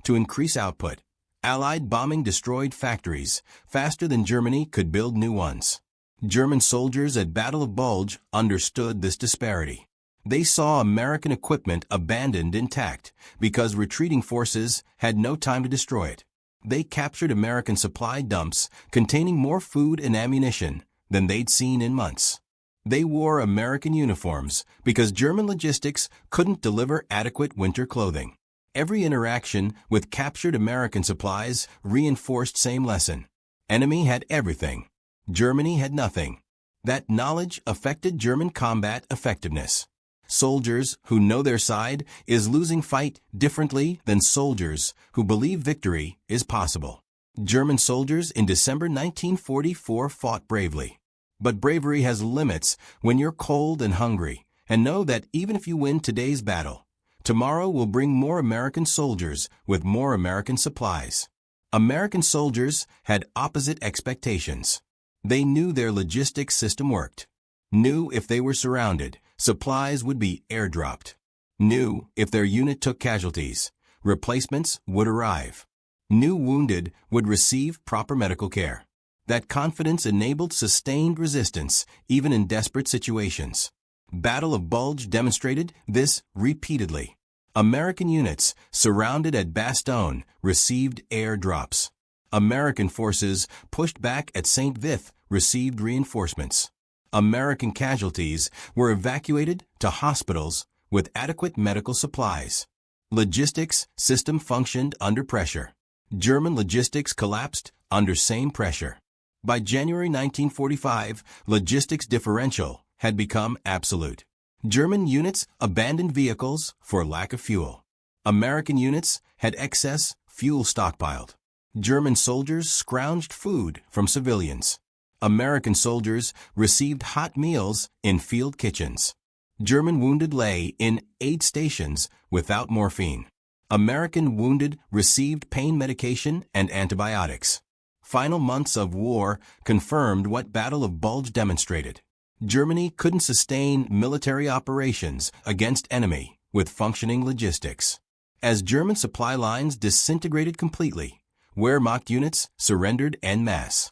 to increase output, Allied bombing destroyed factories faster than Germany could build new ones. German soldiers at Battle of Bulge understood this disparity. They saw American equipment abandoned intact because retreating forces had no time to destroy it. They captured American supply dumps containing more food and ammunition than they'd seen in months. They wore American uniforms because German logistics couldn't deliver adequate winter clothing. Every interaction with captured American supplies reinforced same lesson. Enemy had everything. Germany had nothing. That knowledge affected German combat effectiveness. Soldiers who know their side is losing fight differently than soldiers who believe victory is possible. German soldiers in December 1944 fought bravely. But bravery has limits when you're cold and hungry, and know that even if you win today's battle, tomorrow will bring more American soldiers with more American supplies. American soldiers had opposite expectations. They knew their logistics system worked. Knew if they were surrounded, supplies would be airdropped. Knew if their unit took casualties, replacements would arrive. Knew wounded would receive proper medical care. That confidence enabled sustained resistance, even in desperate situations. Battle of Bulge demonstrated this repeatedly. American units surrounded at Bastogne received airdrops. American forces pushed back at St. Vith received reinforcements. American casualties were evacuated to hospitals with adequate medical supplies. Logistics system functioned under pressure. German logistics collapsed under same pressure. By January 1945, logistics differential had become absolute. German units abandoned vehicles for lack of fuel. American units had excess fuel stockpiled. German soldiers scrounged food from civilians. American soldiers received hot meals in field kitchens. German wounded lay in aid stations without morphine. American wounded received pain medication and antibiotics. Final months of war confirmed what Battle of Bulge demonstrated. Germany couldn't sustain military operations against enemy with functioning logistics. As German supply lines disintegrated completely, Wehrmacht units surrendered en masse.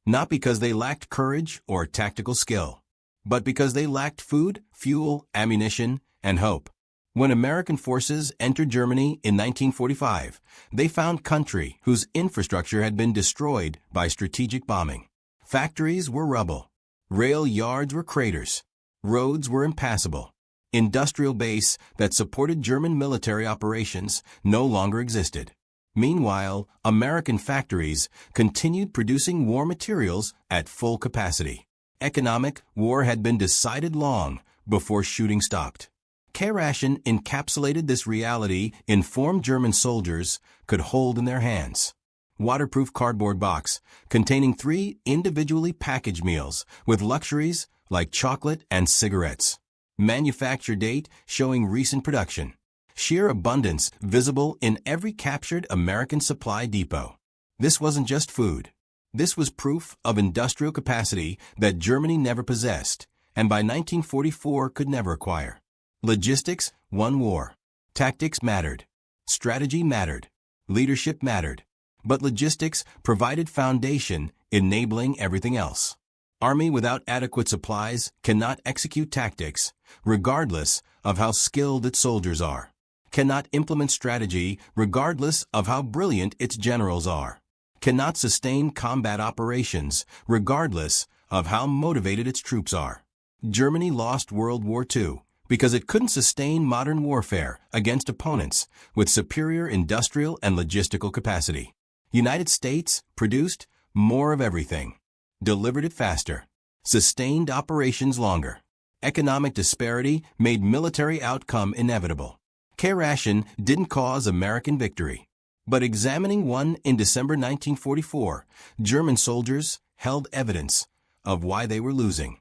Not because they lacked courage or tactical skill, but because they lacked food, fuel, ammunition, and hope. When American forces entered Germany in 1945, they found country whose infrastructure had been destroyed by strategic bombing. Factories were rubble. Rail yards were craters. Roads were impassable. Industrial base that supported German military operations no longer existed. Meanwhile, American factories continued producing war materials at full capacity. Economic war had been decided long before shooting stopped. K-ration encapsulated this reality informed German soldiers could hold in their hands. waterproof cardboard box containing 3 individually packaged meals with luxuries like chocolate and cigarettes. Manufacture date showing recent production. Sheer abundance visible in every captured American supply depot. This wasn't just food. This was proof of industrial capacity that Germany never possessed, and by 1944 could never acquire. Logistics won war. Tactics mattered. Strategy mattered. Leadership mattered. But logistics provided foundation, enabling everything else. Army without adequate supplies cannot execute tactics, regardless of how skilled its soldiers are. Cannot implement strategy, regardless of how brilliant its generals are. Cannot sustain combat operations, regardless of how motivated its troops are. Germany lost World War II because it couldn't sustain modern warfare against opponents with superior industrial and logistical capacity. United States produced more of everything, delivered it faster, sustained operations longer. Economic disparity made military outcome inevitable. K-ration didn't cause American victory. But examining one in December 1944, German soldiers held evidence of why they were losing.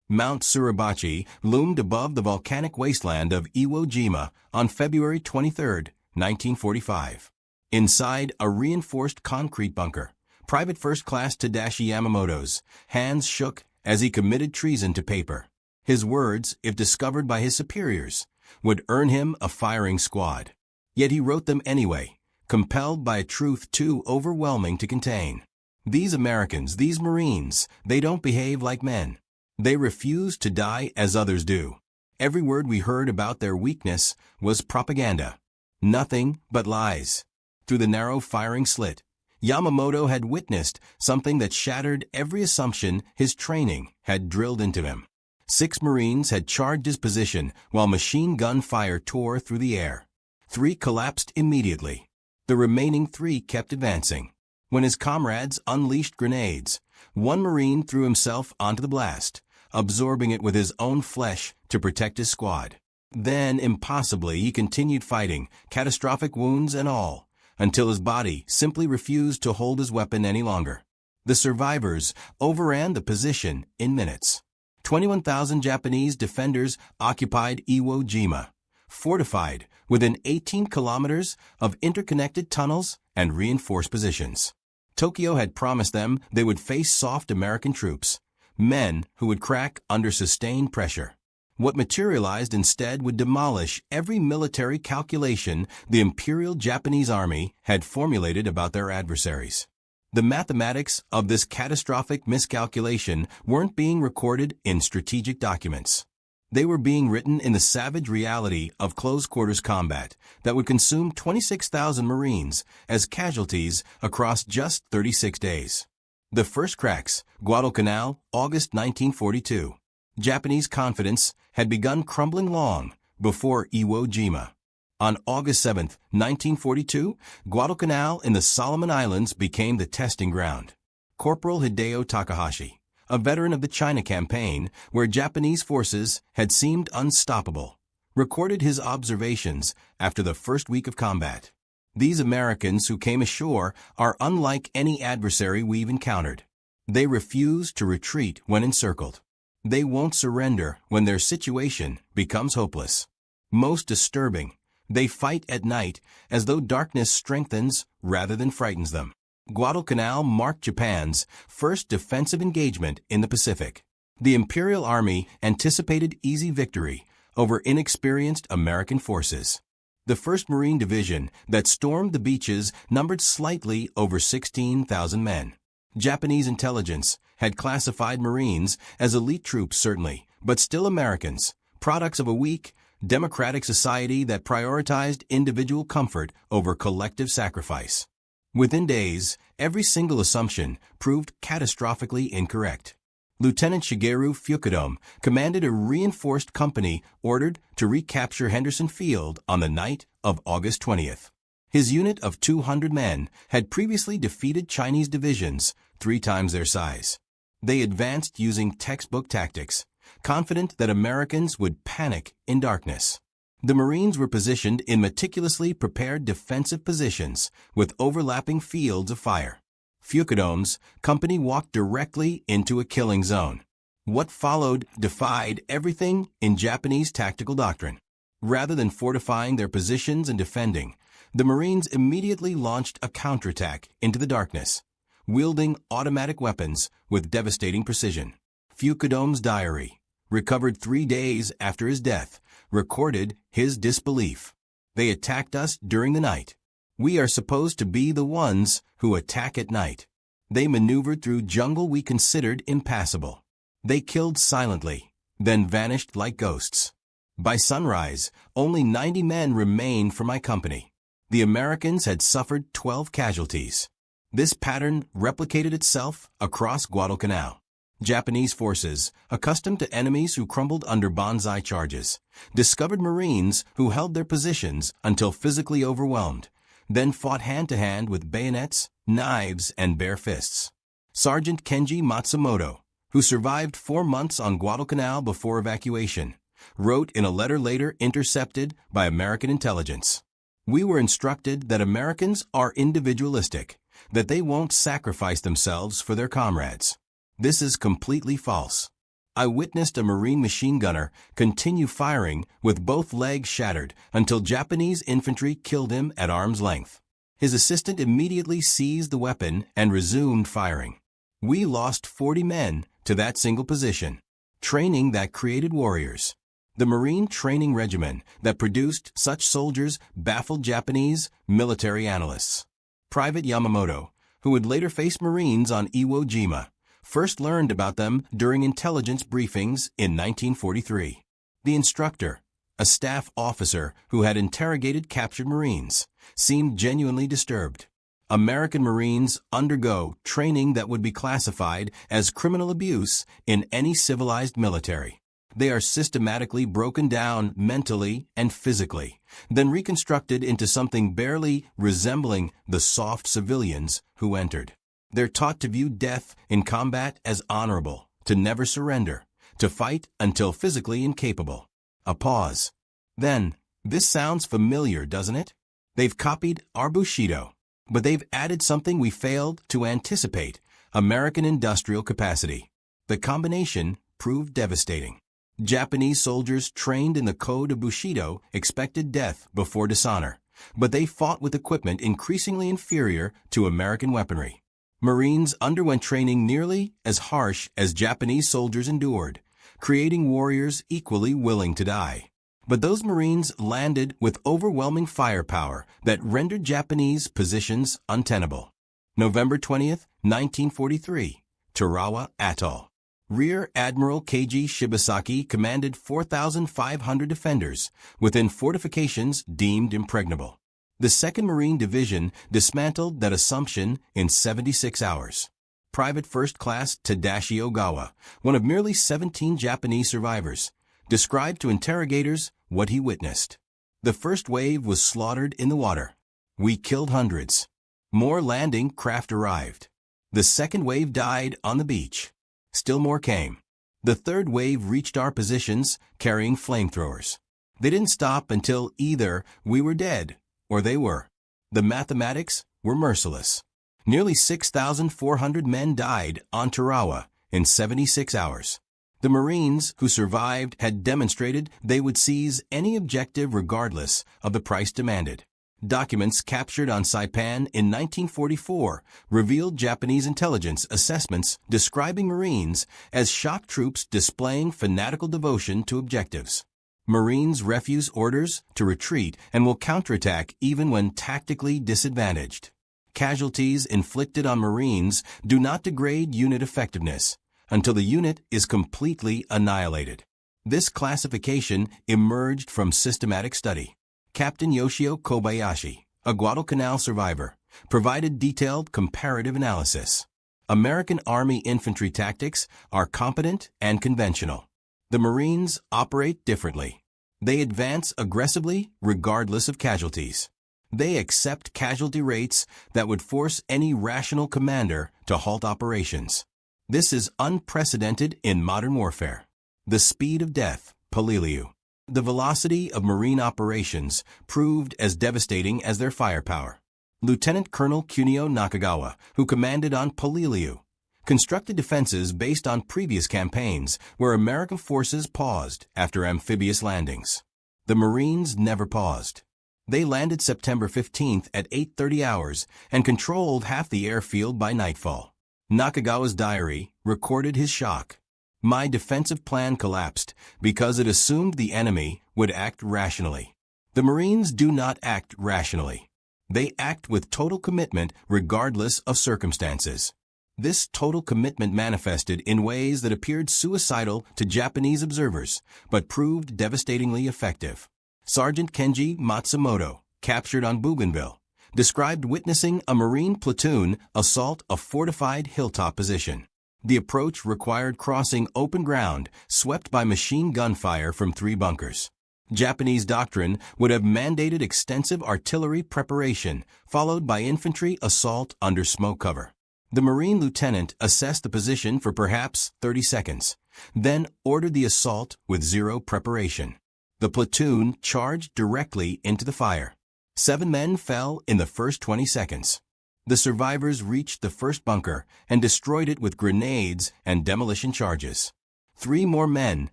Mount Suribachi loomed above the volcanic wasteland of Iwo Jima on February 23, 1945. Inside a reinforced concrete bunker, Private First Class Tadashi Yamamoto's hands shook as he committed treason to paper. His words, if discovered by his superiors, would earn him a firing squad. Yet he wrote them anyway, compelled by a truth too overwhelming to contain. These Americans, these Marines, they don't behave like men. They refuse to die as others do. Every word we heard about their weakness was propaganda. Nothing but lies. Through the narrow firing slit, Yamamoto had witnessed something that shattered every assumption his training had drilled into him. 6 Marines had charged his position while machine gun fire tore through the air. 3 collapsed immediately. The remaining 3 kept advancing. When his comrades unleashed grenades, one Marine threw himself onto the blast, absorbing it with his own flesh to protect his squad. Then, impossibly, he continued fighting, catastrophic wounds and all, until his body simply refused to hold his weapon any longer. The survivors overran the position in minutes. 21,000 Japanese defenders occupied Iwo Jima, fortified within 18 kilometers of interconnected tunnels and reinforced positions. Tokyo had promised them they would face soft American troops, men who would crack under sustained pressure. What materialized instead would demolish every military calculation the Imperial Japanese Army had formulated about their adversaries. The mathematics of this catastrophic miscalculation weren't being recorded in strategic documents. They were being written in the savage reality of close-quarters combat that would consume 26,000 Marines as casualties across just 36 days. The first cracks, Guadalcanal, August 1942. Japanese confidence had begun crumbling long before Iwo Jima. On August 7, 1942, Guadalcanal in the Solomon Islands became the testing ground. Corporal Hideo Takahashi, a veteran of the China campaign, where Japanese forces had seemed unstoppable, recorded his observations after the first week of combat. These Americans who came ashore are unlike any adversary we've encountered. They refuse to retreat when encircled. They won't surrender when their situation becomes hopeless. Most disturbing, they fight at night as though darkness strengthens rather than frightens them. Guadalcanal marked Japan's first defensive engagement in the Pacific. The Imperial Army anticipated easy victory over inexperienced American forces. The 1st Marine Division that stormed the beaches numbered slightly over 16,000 men. Japanese intelligence had classified Marines as elite troops certainly, but still Americans, products of a weak, democratic society that prioritized individual comfort over collective sacrifice. Within days, every single assumption proved catastrophically incorrect. Lieutenant Shigeru Fukudome commanded a reinforced company ordered to recapture Henderson Field on the night of August 20th. His unit of 200 men had previously defeated Chinese divisions 3 times their size. They advanced using textbook tactics, confident that Americans would panic in darkness. The Marines were positioned in meticulously prepared defensive positions with overlapping fields of fire. Fukudome's company walked directly into a killing zone. What followed defied everything in Japanese tactical doctrine. Rather than fortifying their positions and defending, the Marines immediately launched a counterattack into the darkness, wielding automatic weapons with devastating precision. Fukudome's diary, recovered 3 days after his death, recorded his disbelief. They attacked us during the night. We are supposed to be the ones who attack at night. They maneuvered through jungle we considered impassable. They killed silently, then vanished like ghosts. By sunrise, only 90 men remained for my company. The Americans had suffered 12 casualties. This pattern replicated itself across Guadalcanal. Japanese forces, accustomed to enemies who crumbled under banzai charges, discovered Marines who held their positions until physically overwhelmed, then fought hand-to-hand with bayonets, knives, and bare fists. Sergeant Kenji Matsumoto, who survived 4 months on Guadalcanal before evacuation, wrote in a letter later intercepted by American intelligence. We were instructed that Americans are individualistic, that they won't sacrifice themselves for their comrades. This is completely false. I witnessed a Marine machine gunner continue firing with both legs shattered until Japanese infantry killed him at arm's length. His assistant immediately seized the weapon and resumed firing. We lost 40 men to that single position. Training that created warriors. The Marine training regimen that produced such soldiers baffled Japanese military analysts. Private Yamamoto, who would later face Marines on Iwo Jima, first learned about them during intelligence briefings in 1943. The instructor, a staff officer who had interrogated captured Marines, seemed genuinely disturbed. American Marines undergo training that would be classified as criminal abuse in any civilized military. They are systematically broken down mentally and physically, then reconstructed into something barely resembling the soft civilians who entered. They're taught to view death in combat as honorable, to never surrender, to fight until physically incapable. A pause. Then, this sounds familiar, doesn't it? They've copied our Bushido, but they've added something we failed to anticipate: American industrial capacity. The combination proved devastating. Japanese soldiers trained in the code of Bushido expected death before dishonor, but they fought with equipment increasingly inferior to American weaponry. Marines underwent training nearly as harsh as Japanese soldiers endured, creating warriors equally willing to die. But those Marines landed with overwhelming firepower that rendered Japanese positions untenable. November 20th, 1943, Tarawa Atoll. Rear Admiral Keiji Shibasaki commanded 4,500 defenders within fortifications deemed impregnable. The 2nd Marine Division dismantled that assumption in 76 hours. Private First Class Tadashi Ogawa, one of merely 17 Japanese survivors, described to interrogators what he witnessed. The first wave was slaughtered in the water. We killed hundreds. More landing craft arrived. The second wave died on the beach. Still more came. The third wave reached our positions carrying flamethrowers. They didn't stop until either we were dead or they were. The mathematics were merciless. Nearly 6,400 men died on Tarawa in 76 hours. The Marines who survived had demonstrated they would seize any objective regardless of the price demanded. Documents captured on Saipan in 1944 revealed Japanese intelligence assessments describing Marines as shock troops displaying fanatical devotion to objectives. Marines refuse orders to retreat and will counterattack even when tactically disadvantaged. Casualties inflicted on Marines do not degrade unit effectiveness until the unit is completely annihilated. This classification emerged from systematic study. Captain Yoshio Kobayashi, a Guadalcanal survivor, provided detailed comparative analysis. American Army infantry tactics are competent and conventional. The Marines operate differently. They advance aggressively regardless of casualties. They accept casualty rates that would force any rational commander to halt operations. This is unprecedented in modern warfare. The speed of death, Paliliu. The velocity of Marine operations proved as devastating as their firepower. Lieutenant Colonel Kunio Nakagawa, who commanded on Polilliu, constructed defenses based on previous campaigns where American forces paused after amphibious landings. The Marines never paused. They landed September 15th at 8:30 hours and controlled half the airfield by nightfall. Nakagawa's diary recorded his shock. My defensive plan collapsed because it assumed the enemy would act rationally. The Marines do not act rationally. They act with total commitment regardless of circumstances. This total commitment manifested in ways that appeared suicidal to Japanese observers, but proved devastatingly effective. Sergeant Kenji Matsumoto, captured on Bougainville, described witnessing a Marine platoon assault a fortified hilltop position. The approach required crossing open ground swept by machine gun fire from 3 bunkers. Japanese doctrine would have mandated extensive artillery preparation, followed by infantry assault under smoke cover. The Marine lieutenant assessed the position for perhaps 30 seconds, then ordered the assault with 0 preparation. The platoon charged directly into the fire. 7 men fell in the first 20 seconds. The survivors reached the first bunker and destroyed it with grenades and demolition charges. 3 more men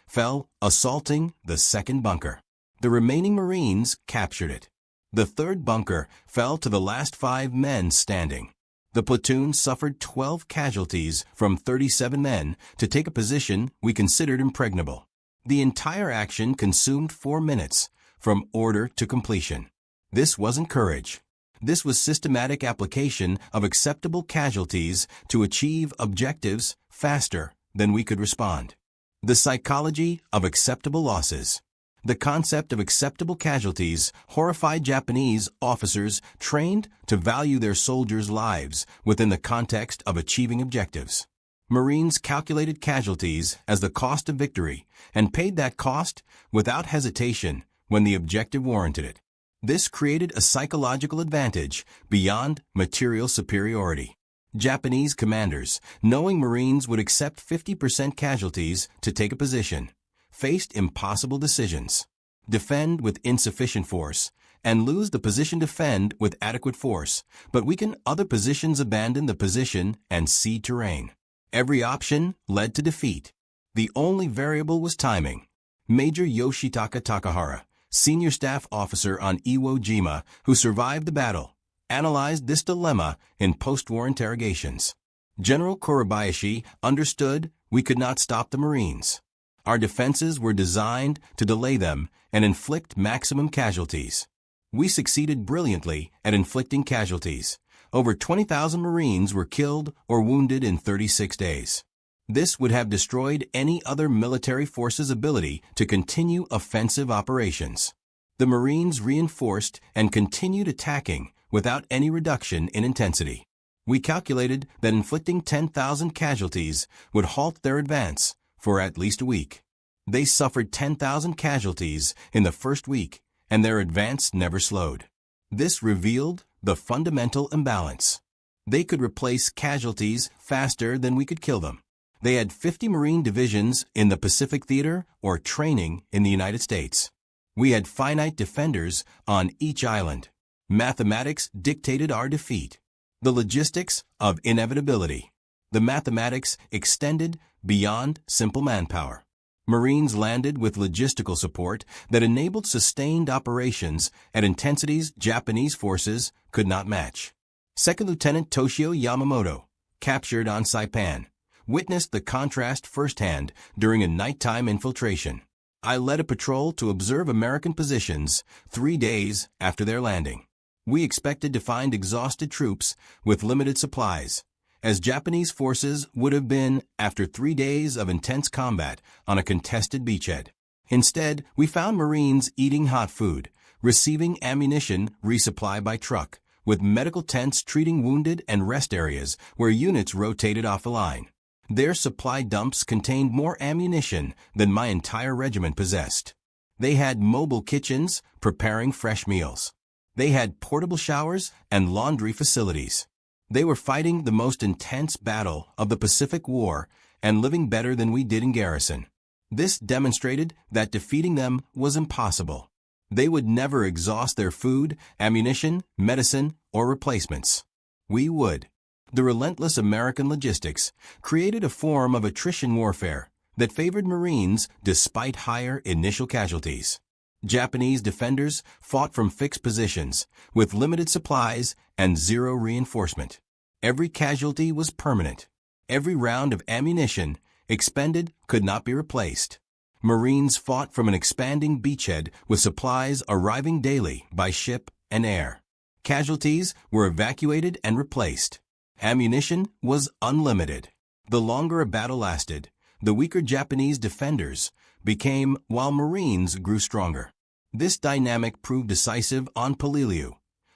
fell assaulting the second bunker. The remaining Marines captured it. The third bunker fell to the last 5 men standing. The platoon suffered 12 casualties from 37 men to take a position we considered impregnable. The entire action consumed 4 minutes, from order to completion. This wasn't courage. This was systematic application of acceptable casualties to achieve objectives faster than we could respond. The psychology of acceptable losses. The concept of acceptable casualties horrified Japanese officers trained to value their soldiers' lives within the context of achieving objectives. Marines calculated casualties as the cost of victory and paid that cost without hesitation when the objective warranted it. This created a psychological advantage beyond material superiority. Japanese commanders, knowing Marines would accept 50% casualties to take a position, faced impossible decisions: defend with insufficient force and lose the position, defend with adequate force, but weaken other positions, abandon the position, and cede terrain. Every option led to defeat. The only variable was timing. Major Yoshitaka Takahara, senior staff officer on Iwo Jima, who survived the battle, analyzed this dilemma in post-war interrogations. General Kurabayashi understood we could not stop the Marines. Our defenses were designed to delay them and inflict maximum casualties. We succeeded brilliantly at inflicting casualties. Over 20,000 Marines were killed or wounded in 36 days. This would have destroyed any other military force's ability to continue offensive operations. The Marines reinforced and continued attacking without any reduction in intensity. We calculated that inflicting 10,000 casualties would halt their advance for at least a week. They suffered 10,000 casualties in the first week, and their advance never slowed. This revealed the fundamental imbalance. They could replace casualties faster than we could kill them. They had 50 Marine divisions in the Pacific Theater or training in the United States. We had finite defenders on each island. Mathematics dictated our defeat. The logistics of inevitability. The mathematics extended beyond simple manpower. Marines landed with logistical support that enabled sustained operations at intensities Japanese forces could not match. Second Lieutenant Toshio Yamamoto, captured on Saipan, witnessed the contrast firsthand during a nighttime infiltration. I led a patrol to observe American positions 3 days after their landing. We expected to find exhausted troops with limited supplies, as Japanese forces would have been after 3 days of intense combat on a contested beachhead. Instead, we found Marines eating hot food, receiving ammunition resupply by truck, with medical tents treating wounded and rest areas where units rotated off the line. Their supply dumps contained more ammunition than my entire regiment possessed. They had mobile kitchens preparing fresh meals. They had portable showers and laundry facilities. They were fighting the most intense battle of the Pacific War and living better than we did in garrison. This demonstrated that defeating them was impossible. They would never exhaust their food, ammunition, medicine, or replacements. We would. The relentless American logistics created a form of attrition warfare that favored Marines despite higher initial casualties. Japanese defenders fought from fixed positions with limited supplies and zero reinforcement. Every casualty was permanent. Every round of ammunition expended could not be replaced. Marines fought from an expanding beachhead with supplies arriving daily by ship and air. Casualties were evacuated and replaced. Ammunition was unlimited. The longer a battle lasted, the weaker Japanese defenders became while Marines grew stronger. This dynamic proved decisive on Peleliu,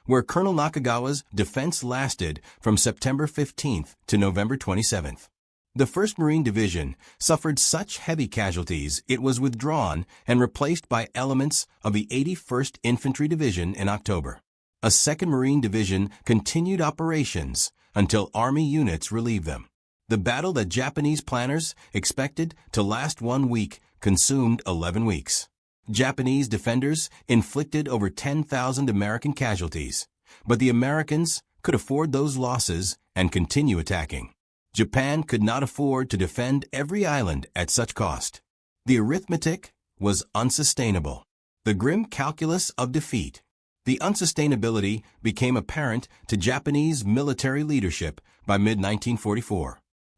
where Colonel Nakagawa's defense lasted from September 15th to November 27th. The 1st Marine Division suffered such heavy casualties it was withdrawn and replaced by elements of the 81st Infantry Division in October. A 2nd Marine Division continued operations until Army units relieved them. The battle that Japanese planners expected to last 1 week consumed 11 weeks. Japanese defenders inflicted over 10,000 American casualties, but the Americans could afford those losses and continue attacking. Japan could not afford to defend every island at such cost. The arithmetic was unsustainable. The grim calculus of defeat. The unsustainability became apparent to Japanese military leadership by mid-1944.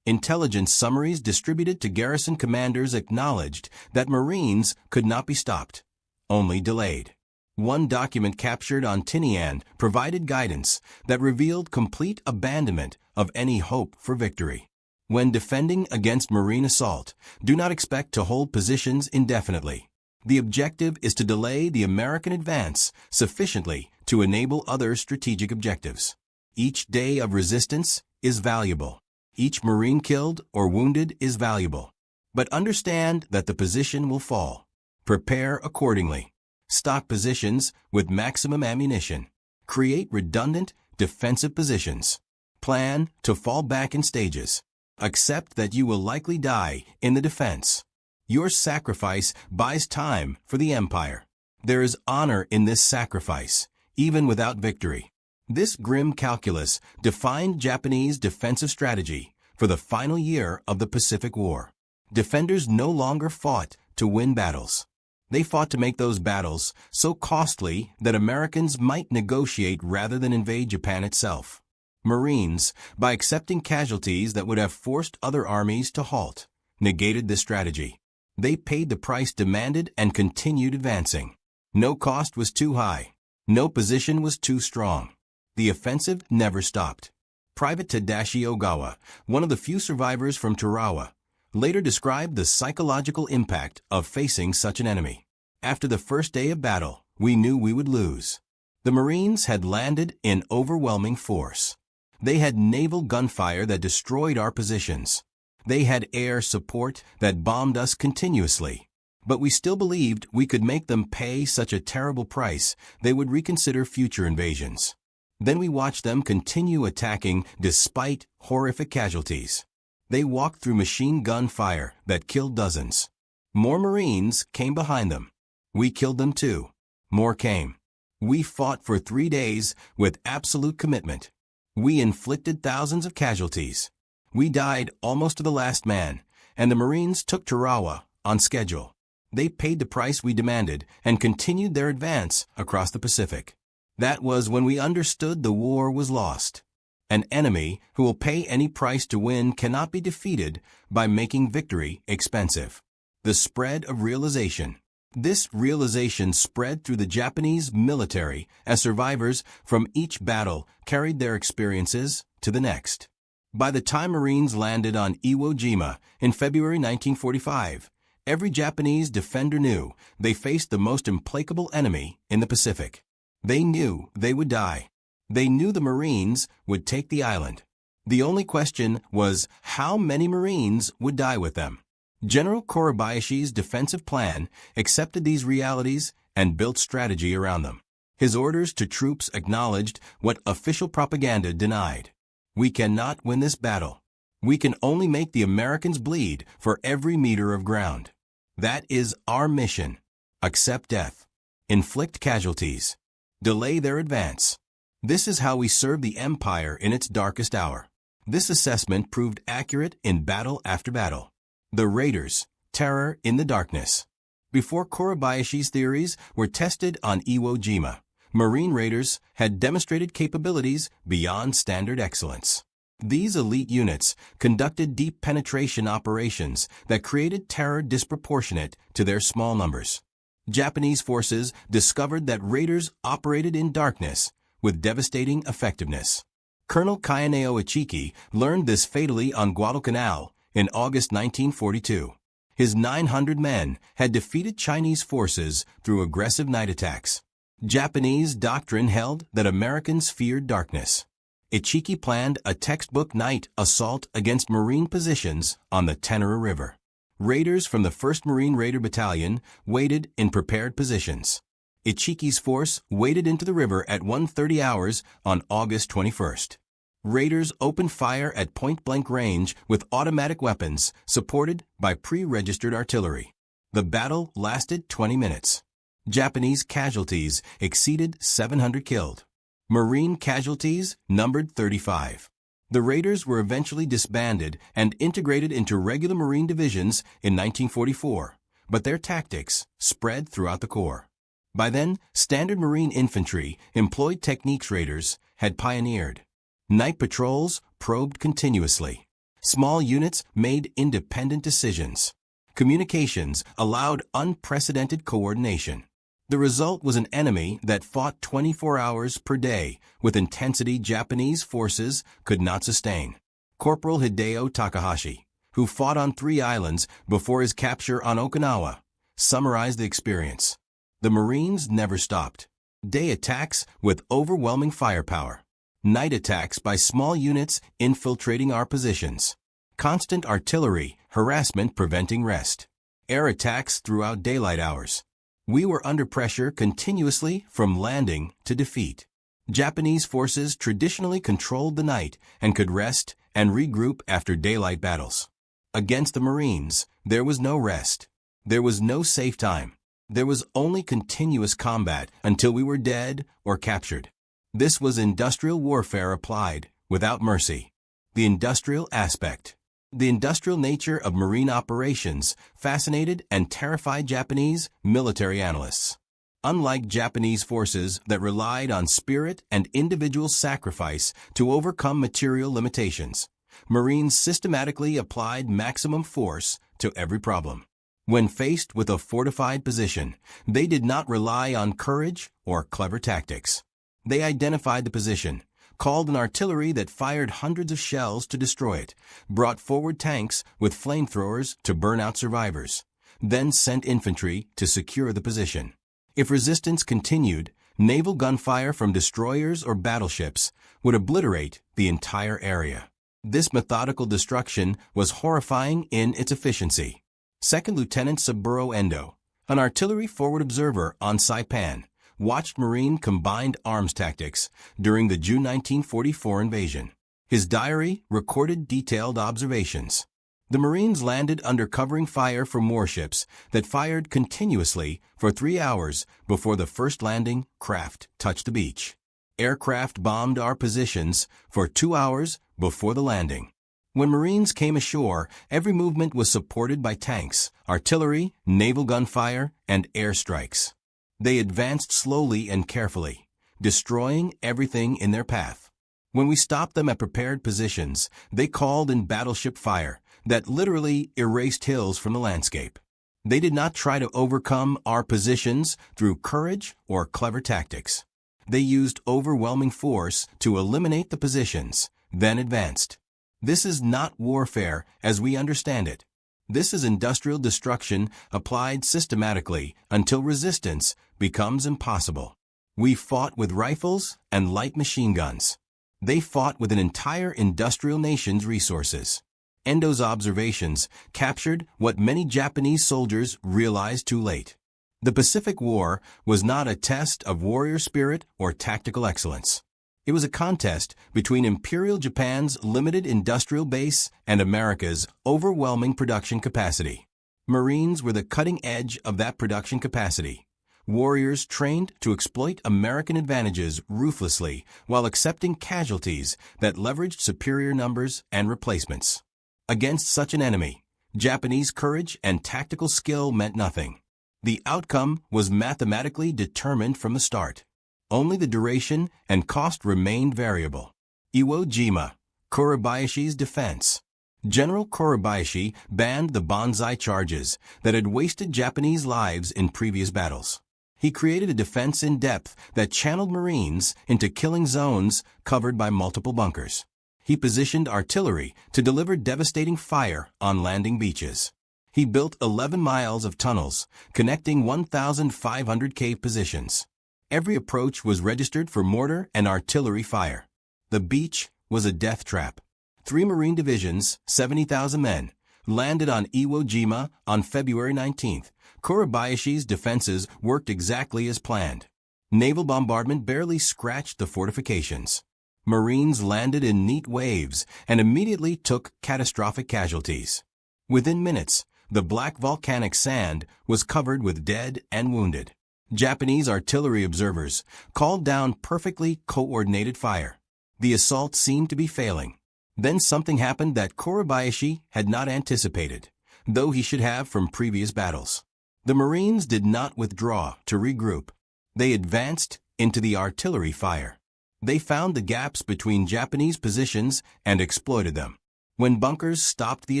Intelligence summaries distributed to garrison commanders acknowledged that Marines could not be stopped, only delayed. One document captured on Tinian provided guidance that revealed complete abandonment of any hope for victory. When defending against Marine assault, do not expect to hold positions indefinitely. The objective is to delay the American advance sufficiently to enable other strategic objectives. Each day of resistance is valuable. Each Marine killed or wounded is valuable. But understand that the position will fall. Prepare accordingly. Stock positions with maximum ammunition. Create redundant, defensive positions. Plan to fall back in stages. Accept that you will likely die in the defense. Your sacrifice buys time for the Empire. There is honor in this sacrifice, even without victory. This grim calculus defined Japanese defensive strategy for the final year of the Pacific War. Defenders no longer fought to win battles. They fought to make those battles so costly that Americans might negotiate rather than invade Japan itself. Marines, by accepting casualties that would have forced other armies to halt, negated this strategy. They paid the price demanded and continued advancing. No cost was too high. No position was too strong. The offensive never stopped. Private Tadashi Ogawa, one of the few survivors from Tarawa, later described the psychological impact of facing such an enemy. After the first day of battle, we knew we would lose. The Marines had landed in overwhelming force. They had naval gunfire that destroyed our positions. They had air support that bombed us continuously. But we still believed we could make them pay such a terrible price they would reconsider future invasions. Then we watched them continue attacking despite horrific casualties. They walked through machine gun fire that killed dozens. More Marines came behind them. We killed them too. More came. We fought for 3 days with absolute commitment. We inflicted thousands of casualties. We died almost to the last man, and the Marines took Tarawa on schedule. They paid the price we demanded and continued their advance across the Pacific. That was when we understood the war was lost. An enemy who will pay any price to win cannot be defeated by making victory expensive. The spread of realization. This realization spread through the Japanese military as survivors from each battle carried their experiences to the next. By the time Marines landed on Iwo Jima in February 1945, every Japanese defender knew they faced the most implacable enemy in the Pacific. They knew they would die. They knew the Marines would take the island. The only question was how many Marines would die with them. General Kurabayashi's defensive plan accepted these realities and built strategy around them. His orders to troops acknowledged what official propaganda denied. We cannot win this battle. We can only make the Americans bleed for every meter of ground. That is our mission. Accept death. Inflict casualties. Delay their advance. This is how we serve the empire in its darkest hour. This assessment proved accurate in battle after battle. The Raiders, terror in the darkness. Before Kurabayashi's theories were tested on Iwo Jima, Marine Raiders had demonstrated capabilities beyond standard excellence. These elite units conducted deep penetration operations that created terror disproportionate to their small numbers. Japanese forces discovered that Raiders operated in darkness with devastating effectiveness. Colonel Kayaneo Ichiki learned this fatally on Guadalcanal in August 1942. His 900 men had defeated Chinese forces through aggressive night attacks. Japanese doctrine held that Americans feared darkness. Ichiki planned a textbook night assault against Marine positions on the Tenere River. Raiders from the 1st Marine Raider Battalion waited in prepared positions. Ichiki's force waded into the river at 1:30 hours on August 21st. Raiders opened fire at point-blank range with automatic weapons supported by pre-registered artillery. The battle lasted 20 minutes. Japanese casualties exceeded 700 killed. Marine casualties numbered 35. The Raiders were eventually disbanded and integrated into regular Marine divisions in 1944, but their tactics spread throughout the Corps. By then, standard Marine infantry employed techniques Raiders had pioneered. Night patrols probed continuously. Small units made independent decisions. Communications allowed unprecedented coordination. The result was an enemy that fought 24 hours per day with intensity Japanese forces could not sustain. Corporal Hideo Takahashi, who fought on 3 islands before his capture on Okinawa, summarized the experience. The Marines never stopped. Day attacks with overwhelming firepower. Night attacks by small units infiltrating our positions. Constant artillery harassment preventing rest. Air attacks throughout daylight hours. We were under pressure continuously from landing to defeat. Japanese forces traditionally controlled the night and could rest and regroup after daylight battles. Against the Marines, there was no rest. There was no safe time. There was only continuous combat until we were dead or captured. This was industrial warfare applied without mercy. The industrial aspect. The industrial nature of Marine operations fascinated and terrified Japanese military analysts. Unlike Japanese forces that relied on spirit and individual sacrifice to overcome material limitations, Marines systematically applied maximum force to every problem. When faced with a fortified position, they did not rely on courage or clever tactics. They identified the position, called an artillery that fired hundreds of shells to destroy it, brought forward tanks with flamethrowers to burn out survivors, then sent infantry to secure the position. If resistance continued, naval gunfire from destroyers or battleships would obliterate the entire area. This methodical destruction was horrifying in its efficiency. Second Lieutenant Saburo Endo, an artillery forward observer on Saipan, watched Marine combined arms tactics during the June 1944 invasion. His diary recorded detailed observations. The Marines landed under covering fire from warships that fired continuously for 3 hours before the first landing craft touched the beach. Aircraft bombed our positions for 2 hours before the landing. When Marines came ashore, every movement was supported by tanks, artillery, naval gunfire, and airstrikes. They advanced slowly and carefully, destroying everything in their path. When we stopped them at prepared positions, they called in battleship fire that literally erased hills from the landscape. They did not try to overcome our positions through courage or clever tactics. They used overwhelming force to eliminate the positions, then advanced. This is not warfare as we understand it. This is industrial destruction applied systematically until resistance becomes impossible. We fought with rifles and light machine guns. They fought with an entire industrial nation's resources. Endo's observations captured what many Japanese soldiers realized too late. The Pacific War was not a test of warrior spirit or tactical excellence. It was a contest between Imperial Japan's limited industrial base and America's overwhelming production capacity. Marines were the cutting edge of that production capacity. Warriors trained to exploit American advantages ruthlessly while accepting casualties that leveraged superior numbers and replacements. Against such an enemy, Japanese courage and tactical skill meant nothing. The outcome was mathematically determined from the start. Only the duration and cost remained variable. Iwo Jima, Kurabayashi's defense. General Kurabayashi banned the banzai charges that had wasted Japanese lives in previous battles. He created a defense in depth that channeled Marines into killing zones covered by multiple bunkers. He positioned artillery to deliver devastating fire on landing beaches. He built 11 miles of tunnels, connecting 1,500 cave positions. Every approach was registered for mortar and artillery fire. The beach was a death trap. 3 Marine divisions, 70,000 men, landed on Iwo Jima on February 19th. Kurabayashi's defenses worked exactly as planned. Naval bombardment barely scratched the fortifications. Marines landed in neat waves and immediately took catastrophic casualties. Within minutes, the black volcanic sand was covered with dead and wounded. Japanese artillery observers called down perfectly coordinated fire. The assault seemed to be failing. Then something happened that Kurabayashi had not anticipated, though he should have from previous battles. The Marines did not withdraw to regroup. They advanced into the artillery fire. They found the gaps between Japanese positions and exploited them. When bunkers stopped the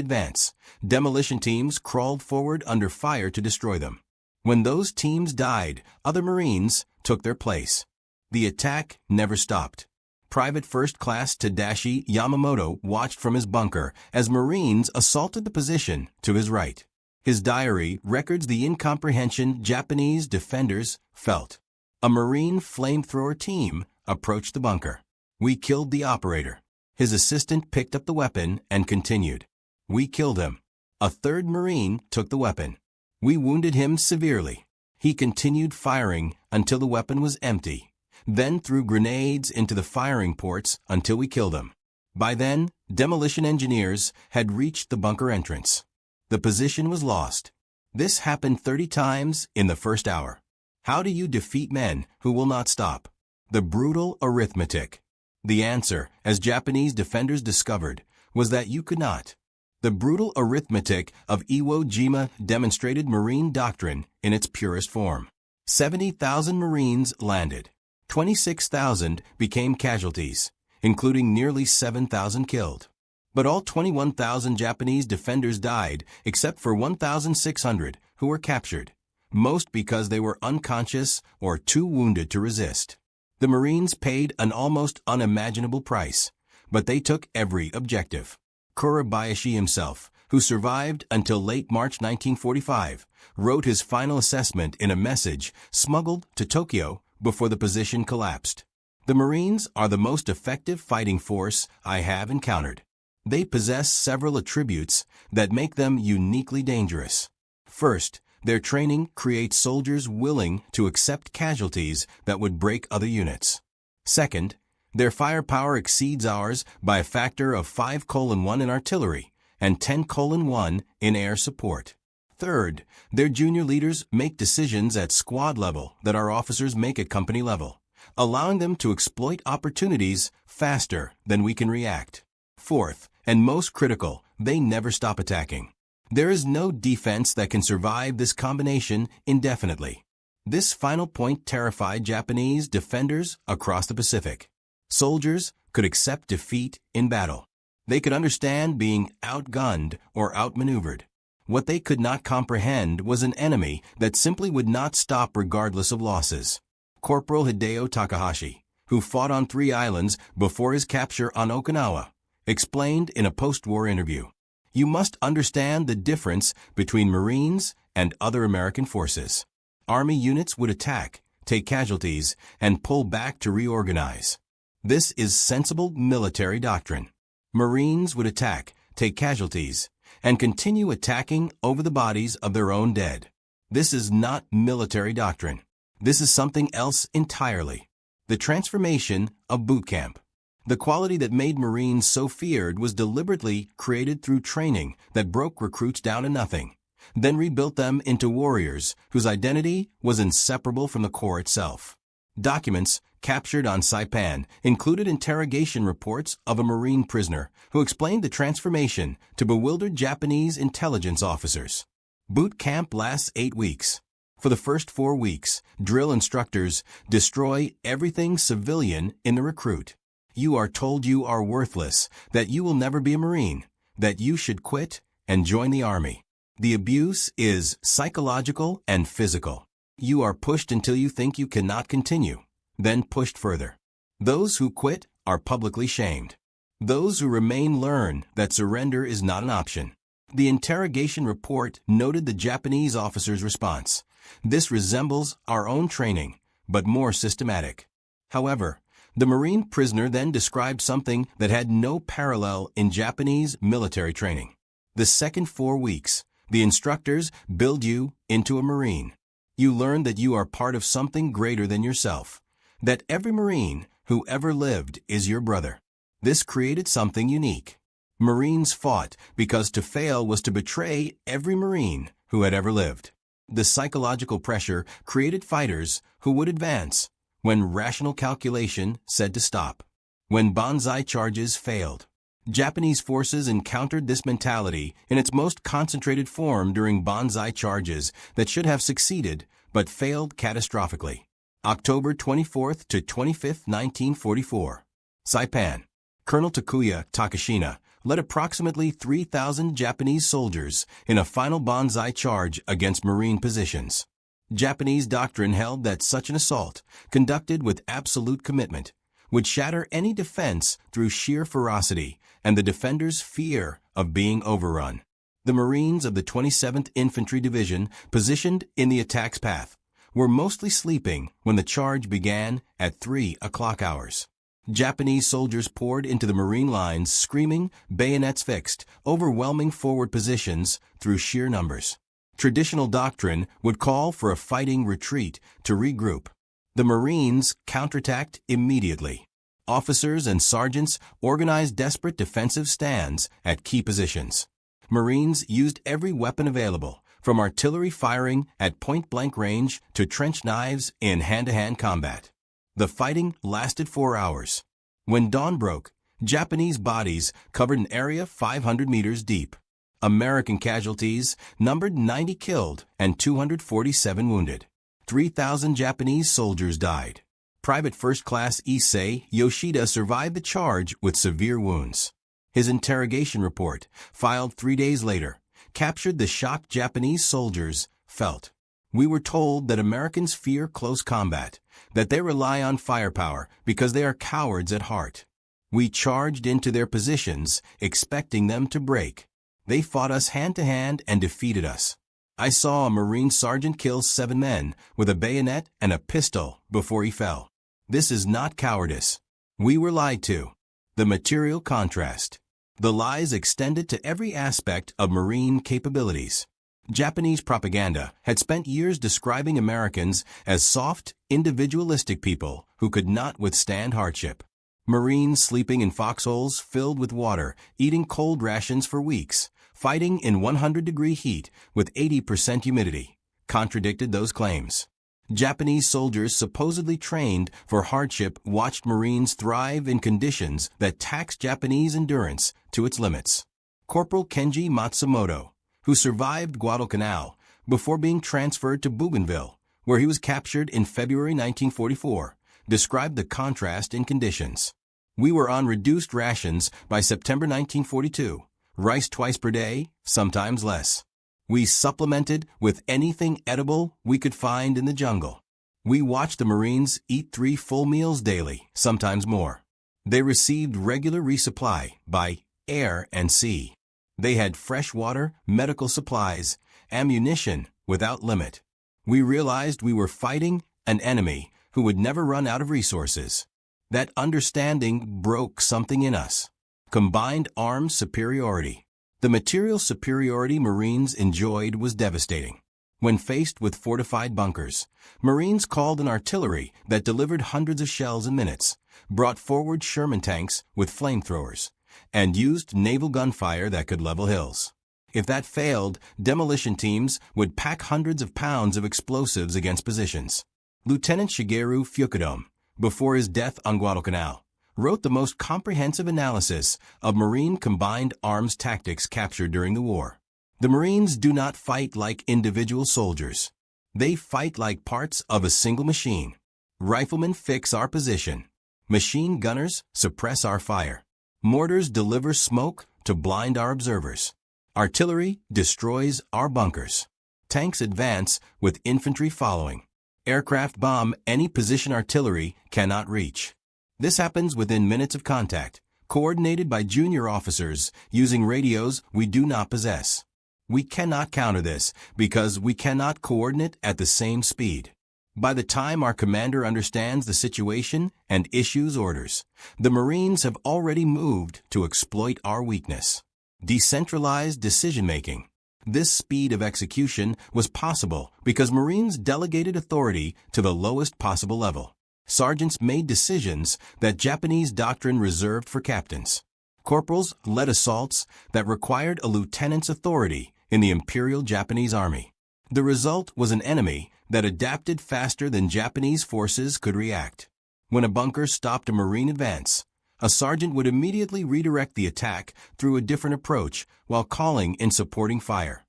advance, demolition teams crawled forward under fire to destroy them. When those teams died, other Marines took their place. The attack never stopped. Private First Class Tadashi Yamamoto watched from his bunker as Marines assaulted the position to his right. His diary records the incomprehension Japanese defenders felt. A Marine flamethrower team approached the bunker. We killed the operator. His assistant picked up the weapon and continued. We killed him. A third Marine took the weapon. We wounded him severely. He continued firing until the weapon was empty, then threw grenades into the firing ports until we killed him. By then, demolition engineers had reached the bunker entrance. The position was lost. This happened 30 times in the first hour. How do you defeat men who will not stop? The brutal arithmetic. The answer, as Japanese defenders discovered, was that you could not. The brutal arithmetic of Iwo Jima demonstrated Marine doctrine in its purest form. 70,000 Marines landed. 26,000 became casualties, including nearly 7,000 killed. But all 21,000 Japanese defenders died except for 1,600 who were captured, most because they were unconscious or too wounded to resist. The Marines paid an almost unimaginable price, but they took every objective. Kurabayashi himself, who survived until late March 1945, wrote his final assessment in a message smuggled to Tokyo before the position collapsed. The Marines are the most effective fighting force I have encountered. They possess several attributes that make them uniquely dangerous. First, their training creates soldiers willing to accept casualties that would break other units. Second, their firepower exceeds ours by a factor of 5:1 in artillery and 10:1 in air support. Third, their junior leaders make decisions at squad level that our officers make at company level, allowing them to exploit opportunities faster than we can react. Fourth, and most critical, they never stop attacking. There is no defense that can survive this combination indefinitely. This final point terrified Japanese defenders across the Pacific. Soldiers could accept defeat in battle. They could understand being outgunned or outmaneuvered. What they could not comprehend was an enemy that simply would not stop regardless of losses. Corporal Hideo Takahashi, who fought on 3 islands before his capture on Okinawa, explained in a post-war interview, "You must understand the difference between Marines and other American forces. Army units would attack, take casualties, and pull back to reorganize. This is sensible military doctrine. Marines would attack, take casualties, and continue attacking over the bodies of their own dead. This is not military doctrine. This is something else entirely. The transformation of boot camp. The quality that made Marines so feared was deliberately created through training that broke recruits down to nothing. then rebuilt them into warriors whose identity was inseparable from the Corps itself. Documents captured on Saipan included interrogation reports of a Marine prisoner who explained the transformation to bewildered Japanese intelligence officers. Boot camp lasts 8 weeks. For the first 4 weeks, drill instructors destroy everything civilian in the recruit. You are told you are worthless, that you will never be a Marine, that you should quit and join the Army. The abuse is psychological and physical. You are pushed until you think you cannot continue, then pushed further. Those who quit are publicly shamed. Those who remain learn that surrender is not an option. The interrogation report noted the Japanese officer's response. This resembles our own training, but more systematic. However, the Marine prisoner then described something that had no parallel in Japanese military training. The second 4 weeks, the instructors build you into a Marine. You learn that you are part of something greater than yourself, that every Marine who ever lived is your brother. This created something unique. Marines fought because to fail was to betray every Marine who had ever lived. The psychological pressure created fighters who would advance when rational calculation said to stop. When banzai charges failed. Japanese forces encountered this mentality in its most concentrated form during banzai charges that should have succeeded but failed catastrophically. October 24th to 25th, 1944. Saipan. Colonel Takuya Takashina led approximately 3,000 Japanese soldiers in a final banzai charge against Marine positions. Japanese doctrine held that such an assault, conducted with absolute commitment, would shatter any defense through sheer ferocity and the defender's fear of being overrun. The Marines of the 27th Infantry Division, positioned in the attack's path, were mostly sleeping when the charge began at 3 o'clock hours. Japanese soldiers poured into the Marine lines screaming, bayonets fixed, overwhelming forward positions through sheer numbers. Traditional doctrine would call for a fighting retreat to regroup. The Marines counterattacked immediately. Officers and sergeants organized desperate defensive stands at key positions. Marines used every weapon available, from artillery firing at point-blank range to trench knives in hand-to-hand combat. The fighting lasted 4 hours. When dawn broke, Japanese bodies covered an area 500 meters deep. American casualties numbered 90 killed and 247 wounded. 3,000 Japanese soldiers died. Private First Class Issei Yoshida survived the charge with severe wounds. His interrogation report, filed 3 days later, captured the shock Japanese soldiers felt. We were told that Americans fear close combat, that they rely on firepower because they are cowards at heart. We charged into their positions, expecting them to break. They fought us hand-to-hand and defeated us. I saw a Marine sergeant kill 7 men with a bayonet and a pistol before he fell. This is not cowardice. We were lied to. The material contrast. The lies extended to every aspect of Marine capabilities. Japanese propaganda had spent years describing Americans as soft, individualistic people who could not withstand hardship. Marines sleeping in foxholes filled with water, eating cold rations for weeks, fighting in 100-degree heat with 80% humidity, contradicted those claims. Japanese soldiers supposedly trained for hardship watched Marines thrive in conditions that taxed Japanese endurance to its limits. Corporal Kenji Matsumoto, who survived Guadalcanal before being transferred to Bougainville, where he was captured in February 1944, described the contrast in conditions. We were on reduced rations by September 1942, rice twice per day, sometimes less. We supplemented with anything edible we could find in the jungle. We watched the Marines eat 3 full meals daily, sometimes more. They received regular resupply by air and sea. They had fresh water, medical supplies, ammunition without limit. We realized we were fighting an enemy who would never run out of resources. That understanding broke something in us. Combined arms superiority. The material superiority Marines enjoyed was devastating. When faced with fortified bunkers, Marines called in artillery that delivered hundreds of shells in minutes, brought forward Sherman tanks with flamethrowers, and used naval gunfire that could level hills. If that failed, demolition teams would pack hundreds of pounds of explosives against positions. Lieutenant Shigeru Fukudome, before his death on Guadalcanal, wrote the most comprehensive analysis of Marine combined arms tactics captured during the war. The Marines do not fight like individual soldiers. They fight like parts of a single machine. Riflemen fix our position. Machine gunners suppress our fire. Mortars deliver smoke to blind our observers. Artillery destroys our bunkers. Tanks advance with infantry following. Aircraft bomb any position artillery cannot reach. This happens within minutes of contact, coordinated by junior officers using radios we do not possess. We cannot counter this because we cannot coordinate at the same speed. By the time our commander understands the situation and issues orders, the Marines have already moved to exploit our weakness. Decentralized decision-making. This speed of execution was possible because Marines delegated authority to the lowest possible level. Sergeants made decisions that Japanese doctrine reserved for captains. Corporals led assaults that required a lieutenant's authority in the Imperial Japanese Army. The result was an enemy that adapted faster than Japanese forces could react. When a bunker stopped a Marine advance, a sergeant would immediately redirect the attack through a different approach while calling in supporting fire,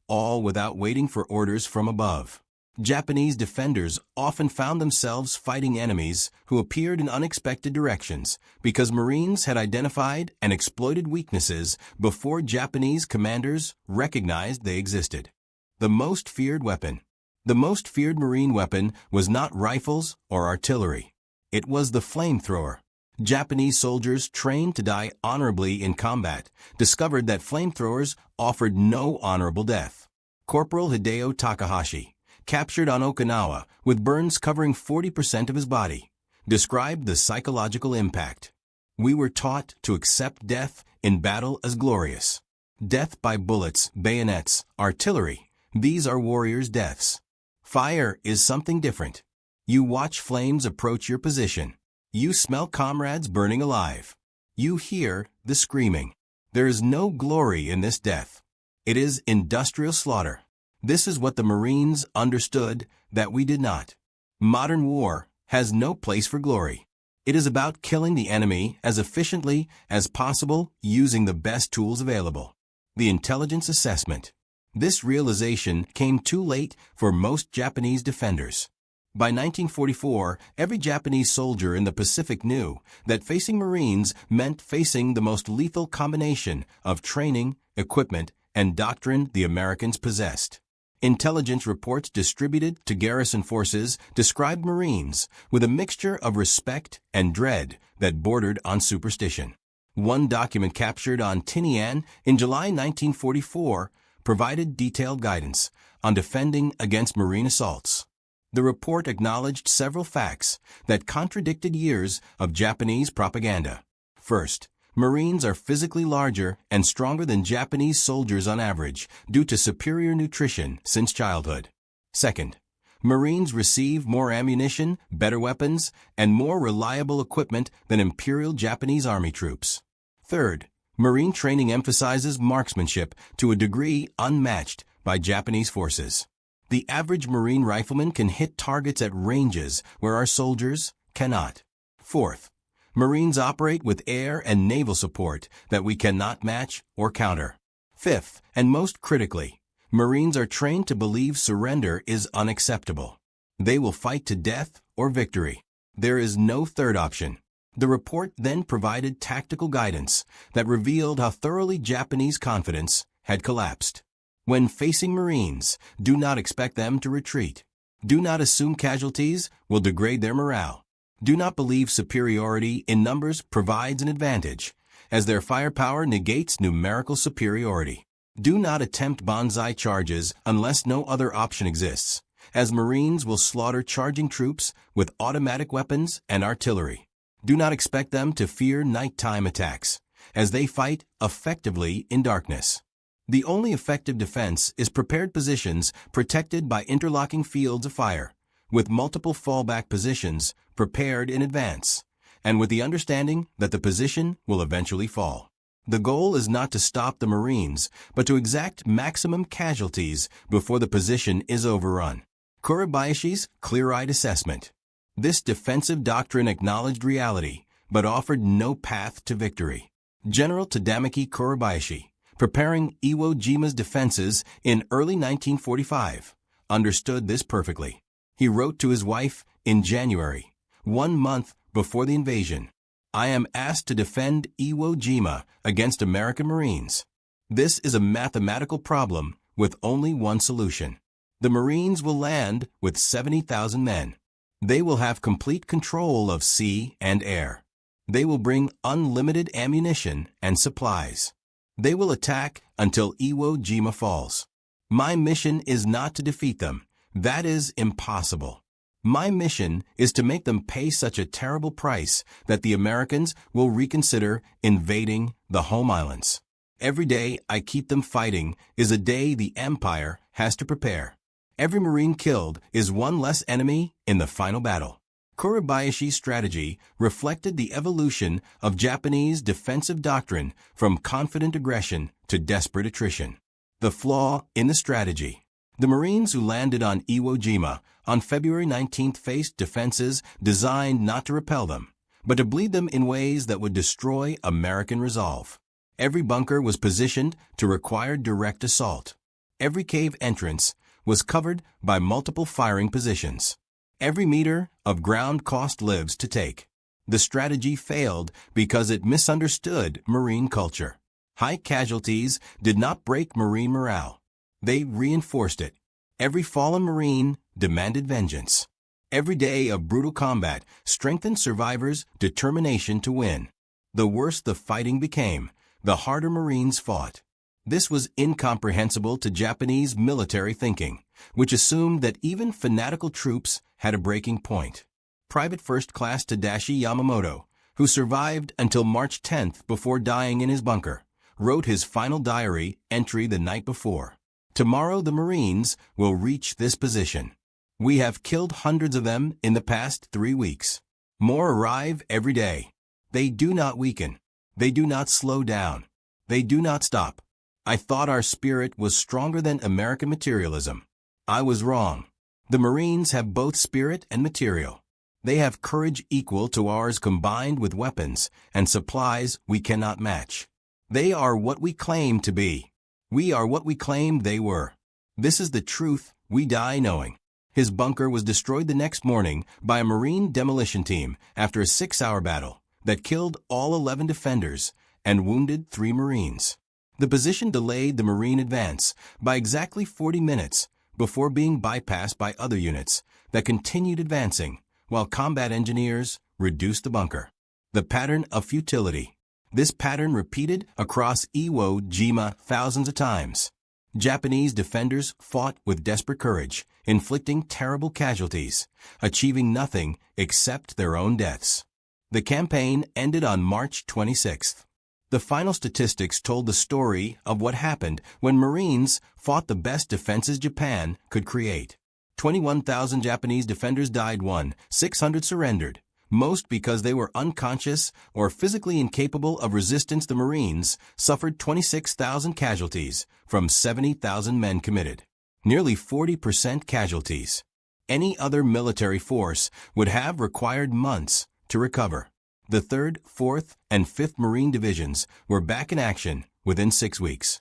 all without waiting for orders from above. Japanese defenders often found themselves fighting enemies who appeared in unexpected directions because Marines had identified and exploited weaknesses before Japanese commanders recognized they existed. The most feared weapon. The most feared Marine weapon was not rifles or artillery. It was the flamethrower. Japanese soldiers trained to die honorably in combat discovered that flamethrowers offered no honorable death. Corporal Hideo Takahashi, captured on Okinawa with burns covering 40% of his body, described the psychological impact. We were taught to accept death in battle as glorious. Death by bullets, bayonets, artillery, these are warriors' deaths. Fire is something different. You watch flames approach your position. You smell comrades burning alive. You hear the screaming. There is no glory in this death. It is industrial slaughter. This is what the Marines understood that we did not. Modern war has no place for glory. It is about killing the enemy as efficiently as possible using the best tools available. The intelligence assessment. This realization came too late for most Japanese defenders. By 1944, every Japanese soldier in the Pacific knew that facing Marines meant facing the most lethal combination of training, equipment, and doctrine the Americans possessed. Intelligence reports distributed to garrison forces described Marines with a mixture of respect and dread that bordered on superstition. One document captured on Tinian in July 1944 provided detailed guidance on defending against Marine assaults. The report acknowledged several facts that contradicted years of Japanese propaganda. First, Marines are physically larger and stronger than Japanese soldiers on average due to superior nutrition since childhood. Second, Marines receive more ammunition, better weapons, and more reliable equipment than Imperial Japanese Army troops. Third, Marine training emphasizes marksmanship to a degree unmatched by Japanese forces. The average Marine rifleman can hit targets at ranges where our soldiers cannot. Fourth, Marines operate with air and naval support that we cannot match or counter. Fifth, and most critically, Marines are trained to believe surrender is unacceptable. They will fight to death or victory. There is no third option. The report then provided tactical guidance that revealed how thoroughly Japanese confidence had collapsed. When facing Marines, do not expect them to retreat. Do not assume casualties will degrade their morale. Do not believe superiority in numbers provides an advantage, as their firepower negates numerical superiority. Do not attempt banzai charges unless no other option exists, as Marines will slaughter charging troops with automatic weapons and artillery. Do not expect them to fear nighttime attacks, as they fight effectively in darkness. The only effective defense is prepared positions protected by interlocking fields of fire, with multiple fallback positions prepared in advance, and with the understanding that the position will eventually fall. The goal is not to stop the Marines, but to exact maximum casualties before the position is overrun. Kuribayashi's clear-eyed assessment. This defensive doctrine acknowledged reality, but offered no path to victory. General Tadamaki Kuribayashi, preparing Iwo Jima's defenses in early 1945, understood this perfectly. He wrote to his wife in January, 1 month before the invasion, "I am asked to defend Iwo Jima against American Marines. This is a mathematical problem with only one solution. The Marines will land with 70,000 men. They will have complete control of sea and air. They will bring unlimited ammunition and supplies. They will attack until Iwo Jima falls. My mission is not to defeat them. That is impossible. My mission is to make them pay such a terrible price that the Americans will reconsider invading the home islands. Every day I keep them fighting is a day the Empire has to prepare. Every Marine killed is one less enemy in the final battle." Kuribayashi's strategy reflected the evolution of Japanese defensive doctrine from confident aggression to desperate attrition. The flaw in the strategy. The Marines who landed on Iwo Jima on February 19th faced defenses designed not to repel them, but to bleed them in ways that would destroy American resolve. Every bunker was positioned to require direct assault. Every cave entrance was covered by multiple firing positions. Every meter of ground cost lives to take. The strategy failed because it misunderstood Marine culture. High casualties did not break Marine morale. They reinforced it. Every fallen Marine demanded vengeance. Every day of brutal combat strengthened survivors' determination to win. The worse the fighting became, the harder Marines fought. This was incomprehensible to Japanese military thinking, which assumed that even fanatical troops had a breaking point. Private First Class Tadashi Yamamoto, who survived until March 10th before dying in his bunker, wrote his final diary entry the night before. "Tomorrow the Marines will reach this position. We have killed hundreds of them in the past 3 weeks. More arrive every day. They do not weaken. They do not slow down. They do not stop. I thought our spirit was stronger than American materialism. I was wrong. The Marines have both spirit and material. They have courage equal to ours combined with weapons and supplies we cannot match. They are what we claim to be. We are what we claimed they were. This is the truth we die knowing." His bunker was destroyed the next morning by a Marine demolition team after a 6-hour battle that killed all 11 defenders and wounded 3 Marines. The position delayed the Marine advance by exactly 40 minutes before being bypassed by other units that continued advancing while combat engineers reduced the bunker. The pattern of futility. This pattern repeated across Iwo Jima thousands of times. Japanese defenders fought with desperate courage, inflicting terrible casualties, achieving nothing except their own deaths. The campaign ended on March 26th. The final statistics told the story of what happened when Marines fought the best defenses Japan could create. 21,000 Japanese defenders died, 600 surrendered, most because they were unconscious or physically incapable of resistance. The Marines suffered 26,000 casualties from 70,000 men committed, nearly 40% casualties. Any other military force would have required months to recover. The 3rd, 4th, and 5th Marine Divisions were back in action within 6 weeks.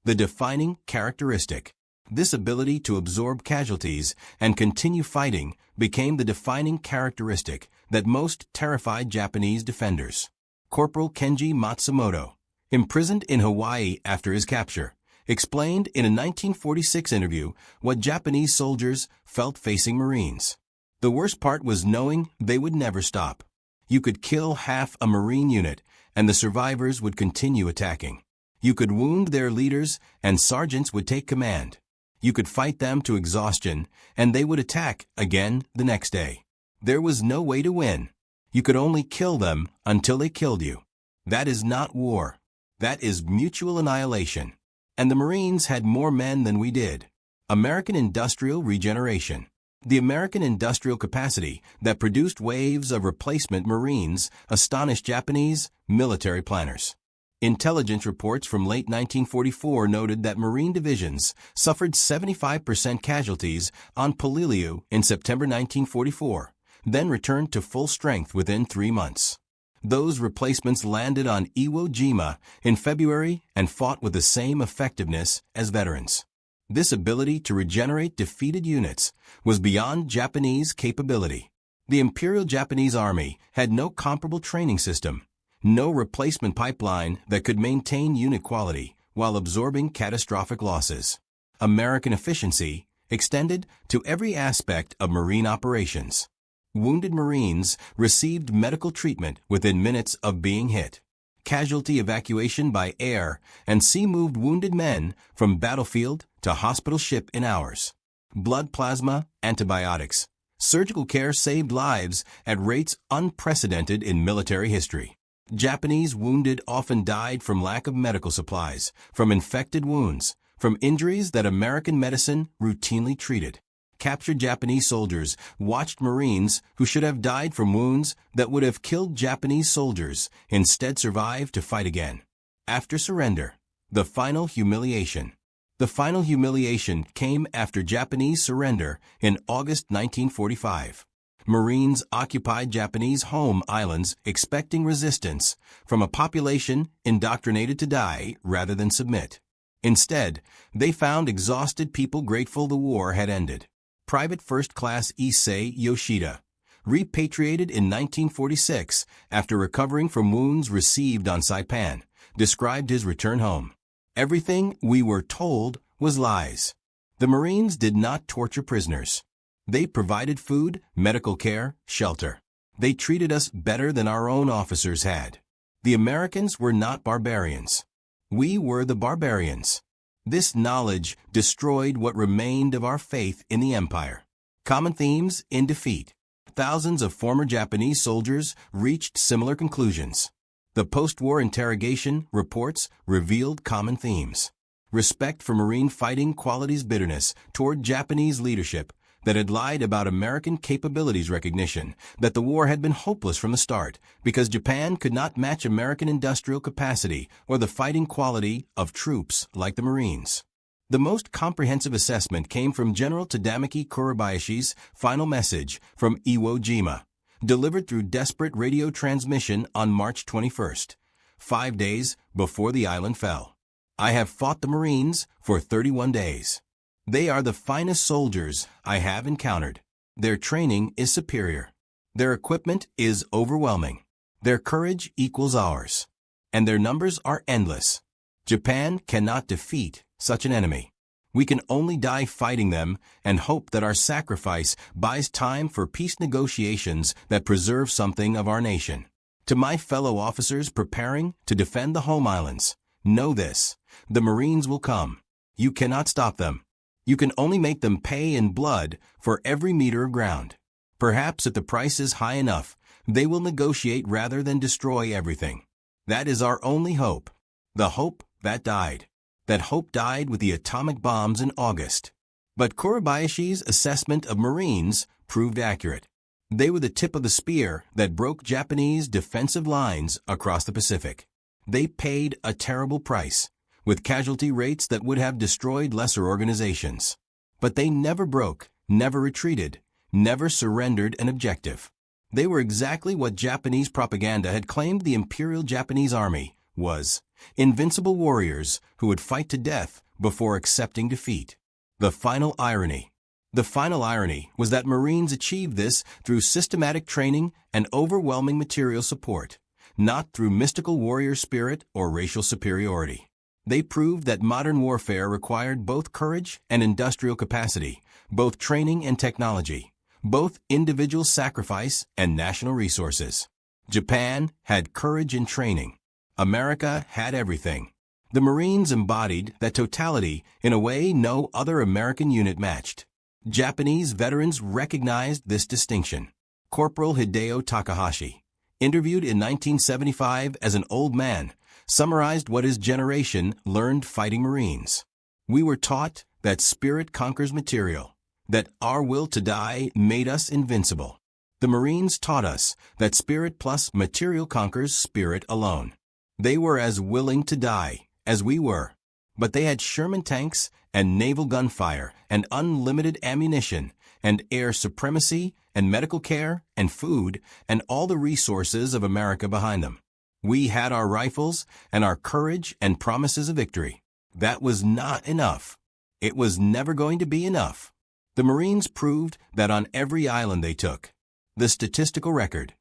The defining characteristic. This ability to absorb casualties and continue fighting became the defining characteristic that most terrified Japanese defenders. Corporal Kenji Matsumoto, imprisoned in Hawaii after his capture, explained in a 1946 interview what Japanese soldiers felt facing Marines. "The worst part was knowing they would never stop. You could kill half a Marine unit, and the survivors would continue attacking. You could wound their leaders, and sergeants would take command. You could fight them to exhaustion, and they would attack again the next day. There was no way to win. You could only kill them until they killed you. That is not war. That is mutual annihilation. And the Marines had more men than we did." American industrial regeneration. The American industrial capacity that produced waves of replacement Marines astonished Japanese military planners. Intelligence reports from late 1944 noted that Marine divisions suffered 75% casualties on Peleliu in September 1944, then returned to full strength within 3 months. Those replacements landed on Iwo Jima in February and fought with the same effectiveness as veterans. This ability to regenerate defeated units was beyond Japanese capability. The Imperial Japanese Army had no comparable training system, no replacement pipeline that could maintain unit quality while absorbing catastrophic losses. American efficiency extended to every aspect of Marine operations. Wounded Marines received medical treatment within minutes of being hit. Casualty evacuation by air and sea moved wounded men from battlefield to hospital ship in hours. Blood plasma, antibiotics, surgical care saved lives at rates unprecedented in military history. Japanese wounded often died from lack of medical supplies, from infected wounds, from injuries that American medicine routinely treated. Captured Japanese soldiers watched Marines who should have died from wounds that would have killed Japanese soldiers instead survive to fight again. After surrender, the final humiliation. The final humiliation came after Japanese surrender in August 1945. Marines occupied Japanese home islands expecting resistance from a population indoctrinated to die rather than submit. Instead, they found exhausted people grateful the war had ended. Private First Class Issei Yoshida, repatriated in 1946 after recovering from wounds received on Saipan, described his return home. Everything we were told was lies. The Marines did not torture prisoners. They provided food, medical care, shelter. They treated us better than our own officers had. The Americans were not barbarians. We were the barbarians. This knowledge destroyed what remained of our faith in the empire. Common themes in defeat. Thousands of former Japanese soldiers reached similar conclusions. The post-war interrogation reports revealed common themes. Respect for Marine fighting qualities, bitterness toward Japanese leadership that had lied about American capabilities, recognition that the war had been hopeless from the start because Japan could not match American industrial capacity or the fighting quality of troops like the Marines. The most comprehensive assessment came from General Tadamaki Kurabayashi's final message from Iwo Jima, delivered through desperate radio transmission on March 21st, 5 days before the island fell. I have fought the Marines for 31 days. They are the finest soldiers I have encountered. Their training is superior. Their equipment is overwhelming. Their courage equals ours. And their numbers are endless. Japan cannot defeat such an enemy. We can only die fighting them and hope that our sacrifice buys time for peace negotiations that preserve something of our nation. To my fellow officers preparing to defend the home islands, know this: the Marines will come. You cannot stop them. You can only make them pay in blood for every meter of ground. Perhaps if the price is high enough, they will negotiate rather than destroy everything. That is our only hope. The hope that died. That hope died with the atomic bombs in August. But Kurabayashi's assessment of Marines proved accurate. They were the tip of the spear that broke Japanese defensive lines across the Pacific. They paid a terrible price, with casualty rates that would have destroyed lesser organizations. But they never broke, never retreated, never surrendered an objective. They were exactly what Japanese propaganda had claimed the Imperial Japanese Army was: invincible warriors who would fight to death before accepting defeat. The final irony. The final irony was that Marines achieved this through systematic training and overwhelming material support, not through mystical warrior spirit or racial superiority. They proved that modern warfare required both courage and industrial capacity, both training and technology, both individual sacrifice and national resources. Japan had courage and training. America had everything. The Marines embodied that totality in a way no other American unit matched. Japanese veterans recognized this distinction. Corporal Hideo Takahashi, interviewed in 1975 as an old man, summarized what his generation learned fighting Marines. We were taught that spirit conquers material, that our will to die made us invincible. The Marines taught us that spirit plus material conquers spirit alone. They were as willing to die as we were, but they had Sherman tanks and naval gunfire and unlimited ammunition and air supremacy and medical care and food and all the resources of America behind them. We had our rifles and our courage and promises of victory. That was not enough. It was never going to be enough. The Marines proved that on every island they took. The statistical record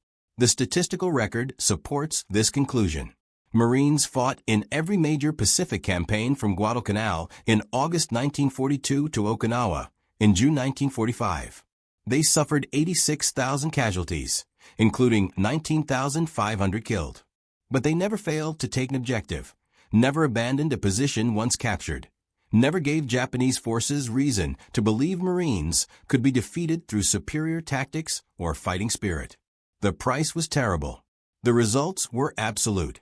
supports this conclusion. Marines fought in every major Pacific campaign from Guadalcanal in August 1942 to Okinawa in June 1945. They suffered 86,000 casualties, including 19,500 killed. But they never failed to take an objective, never abandoned a position once captured, never gave Japanese forces reason to believe Marines could be defeated through superior tactics or fighting spirit. The price was terrible. The results were absolute.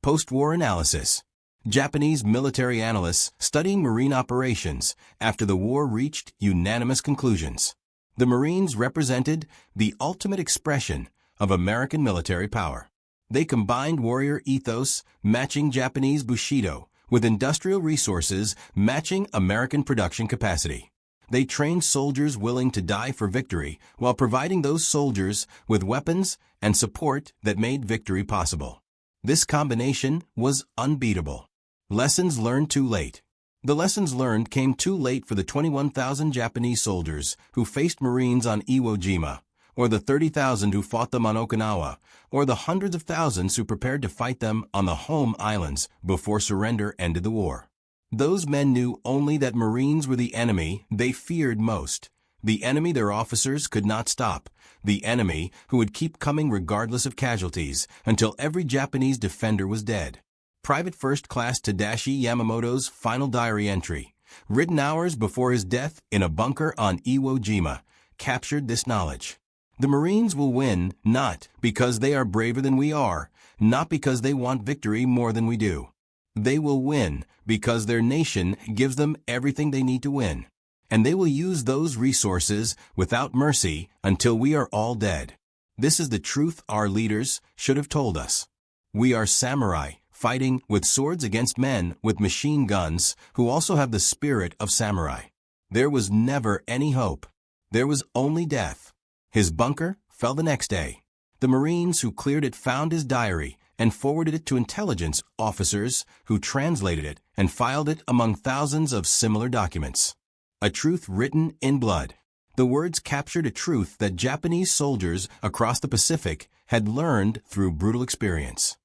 Post-war analysis. Japanese military analysts studying Marine operations after the war reached unanimous conclusions. The Marines represented the ultimate expression of American military power. They combined warrior ethos matching Japanese Bushido with industrial resources matching American production capacity. They trained soldiers willing to die for victory while providing those soldiers with weapons and support that made victory possible. This combination was unbeatable. Lessons learned too late. The lessons learned came too late for the 21,000 Japanese soldiers who faced Marines on Iwo Jima, or the 30,000 who fought them on Okinawa, or the hundreds of thousands who prepared to fight them on the home islands before surrender ended the war. Those men knew only that Marines were the enemy they feared most, the enemy their officers could not stop, the enemy who would keep coming regardless of casualties until every Japanese defender was dead. Private First Class Tadashi Yamamoto's final diary entry, written hours before his death in a bunker on Iwo Jima, captured this knowledge. The Marines will win not because they are braver than we are, not because they want victory more than we do. They will win because their nation gives them everything they need to win. And they will use those resources without mercy until we are all dead. This is the truth our leaders should have told us. We are samurai fighting with swords against men with machine guns who also have the spirit of samurai. There was never any hope. There was only death. His bunker fell the next day. The Marines who cleared it found his diary and forwarded it to intelligence officers who translated it and filed it among thousands of similar documents. A truth written in blood. The words captured a truth that Japanese soldiers across the Pacific had learned through brutal experience.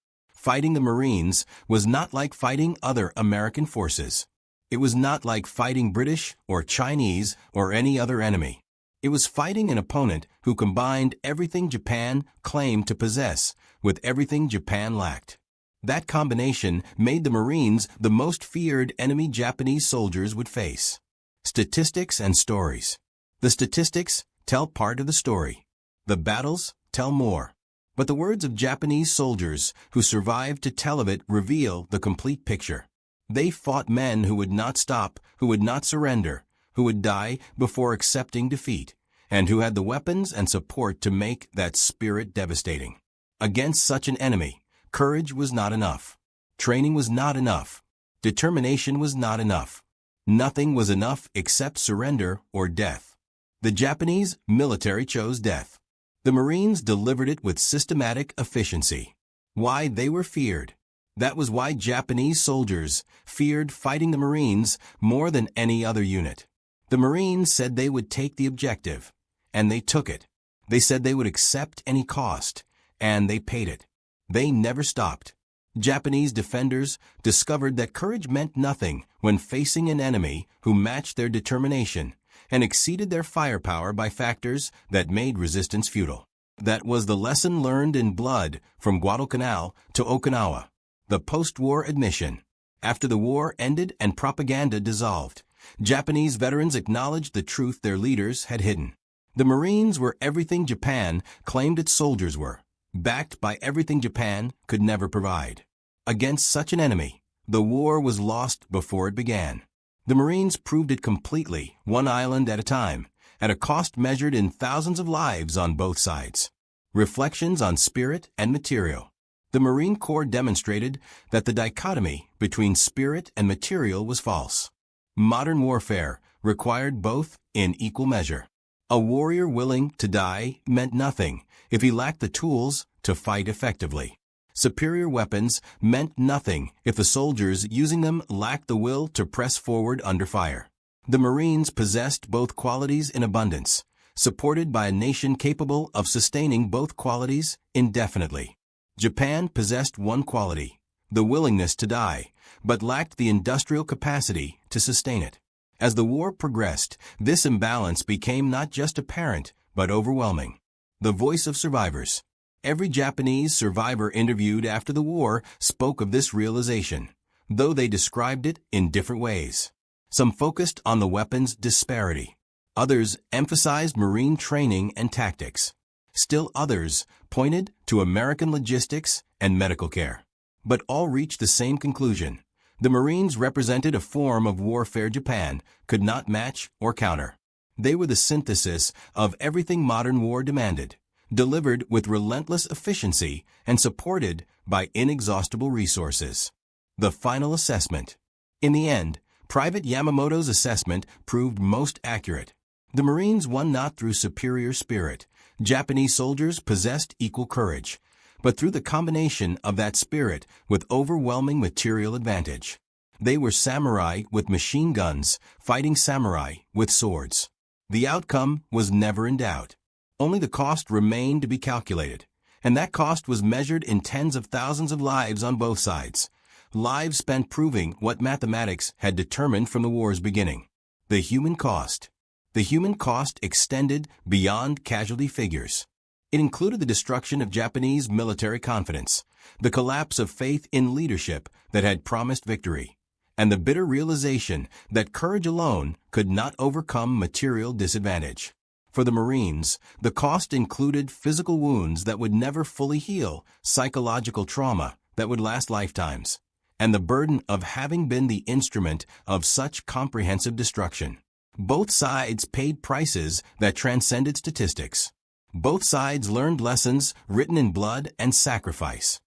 Fighting the Marines was not like fighting other American forces. It was not like fighting British or Chinese or any other enemy. It was fighting an opponent who combined everything Japan claimed to possess with everything Japan lacked. That combination made the Marines the most feared enemy Japanese soldiers would face. Statistics and stories. The statistics tell part of the story. The battles tell more. But the words of Japanese soldiers who survived to tell of it reveal the complete picture. They fought men who would not stop, who would not surrender, who would die before accepting defeat, and who had the weapons and support to make that spirit devastating. Against such an enemy, courage was not enough. Training was not enough. Determination was not enough. Nothing was enough except surrender or death. The Japanese military chose death. The Marines delivered it with systematic efficiency. Why they were feared. That was why Japanese soldiers feared fighting the Marines more than any other unit. The Marines said they would take the objective, and they took it. They said they would accept any cost, and they paid it. They never stopped. Japanese defenders discovered that courage meant nothing when facing an enemy who matched their determination and exceeded their firepower by factors that made resistance futile. That was the lesson learned in blood from Guadalcanal to Okinawa. The post-war admission. After the war ended and propaganda dissolved, Japanese veterans acknowledged the truth their leaders had hidden. The Marines were everything Japan claimed its soldiers were, backed by everything Japan could never provide. Against such an enemy, the war was lost before it began. The Marines proved it completely, one island at a time, at a cost measured in thousands of lives on both sides. Reflections on Spirit and Material. The Marine Corps demonstrated that the dichotomy between spirit and material was false. Modern warfare required both in equal measure. A warrior willing to die meant nothing if he lacked the tools to fight effectively. Superior weapons meant nothing if the soldiers using them lacked the will to press forward under fire. The Marines possessed both qualities in abundance, supported by a nation capable of sustaining both qualities indefinitely. Japan possessed one quality, the willingness to die, but lacked the industrial capacity to sustain it. As the war progressed, this imbalance became not just apparent, but overwhelming. The voice of survivors. Every Japanese survivor interviewed after the war spoke of this realization, though they described it in different ways. Some focused on the weapons disparity. Others emphasized Marine training and tactics. Still others pointed to American logistics and medical care. But all reached the same conclusion. The Marines represented a form of warfare Japan could not match or counter. They were the synthesis of everything modern war demanded, delivered with relentless efficiency and supported by inexhaustible resources. The final assessment. In the end, Private Yamamoto's assessment proved most accurate. The Marines won not through superior spirit. Japanese soldiers possessed equal courage, but through the combination of that spirit with overwhelming material advantage. They were samurai with machine guns, fighting samurai with swords. The outcome was never in doubt. Only the cost remained to be calculated, and that cost was measured in tens of thousands of lives on both sides. Lives spent proving what mathematics had determined from the war's beginning. The human cost. The human cost extended beyond casualty figures. It included the destruction of Japanese military confidence, the collapse of faith in leadership that had promised victory, and the bitter realization that courage alone could not overcome material disadvantage. For the Marines, the cost included physical wounds that would never fully heal, psychological trauma that would last lifetimes, and the burden of having been the instrument of such comprehensive destruction. Both sides paid prices that transcended statistics. Both sides learned lessons written in blood and sacrifice.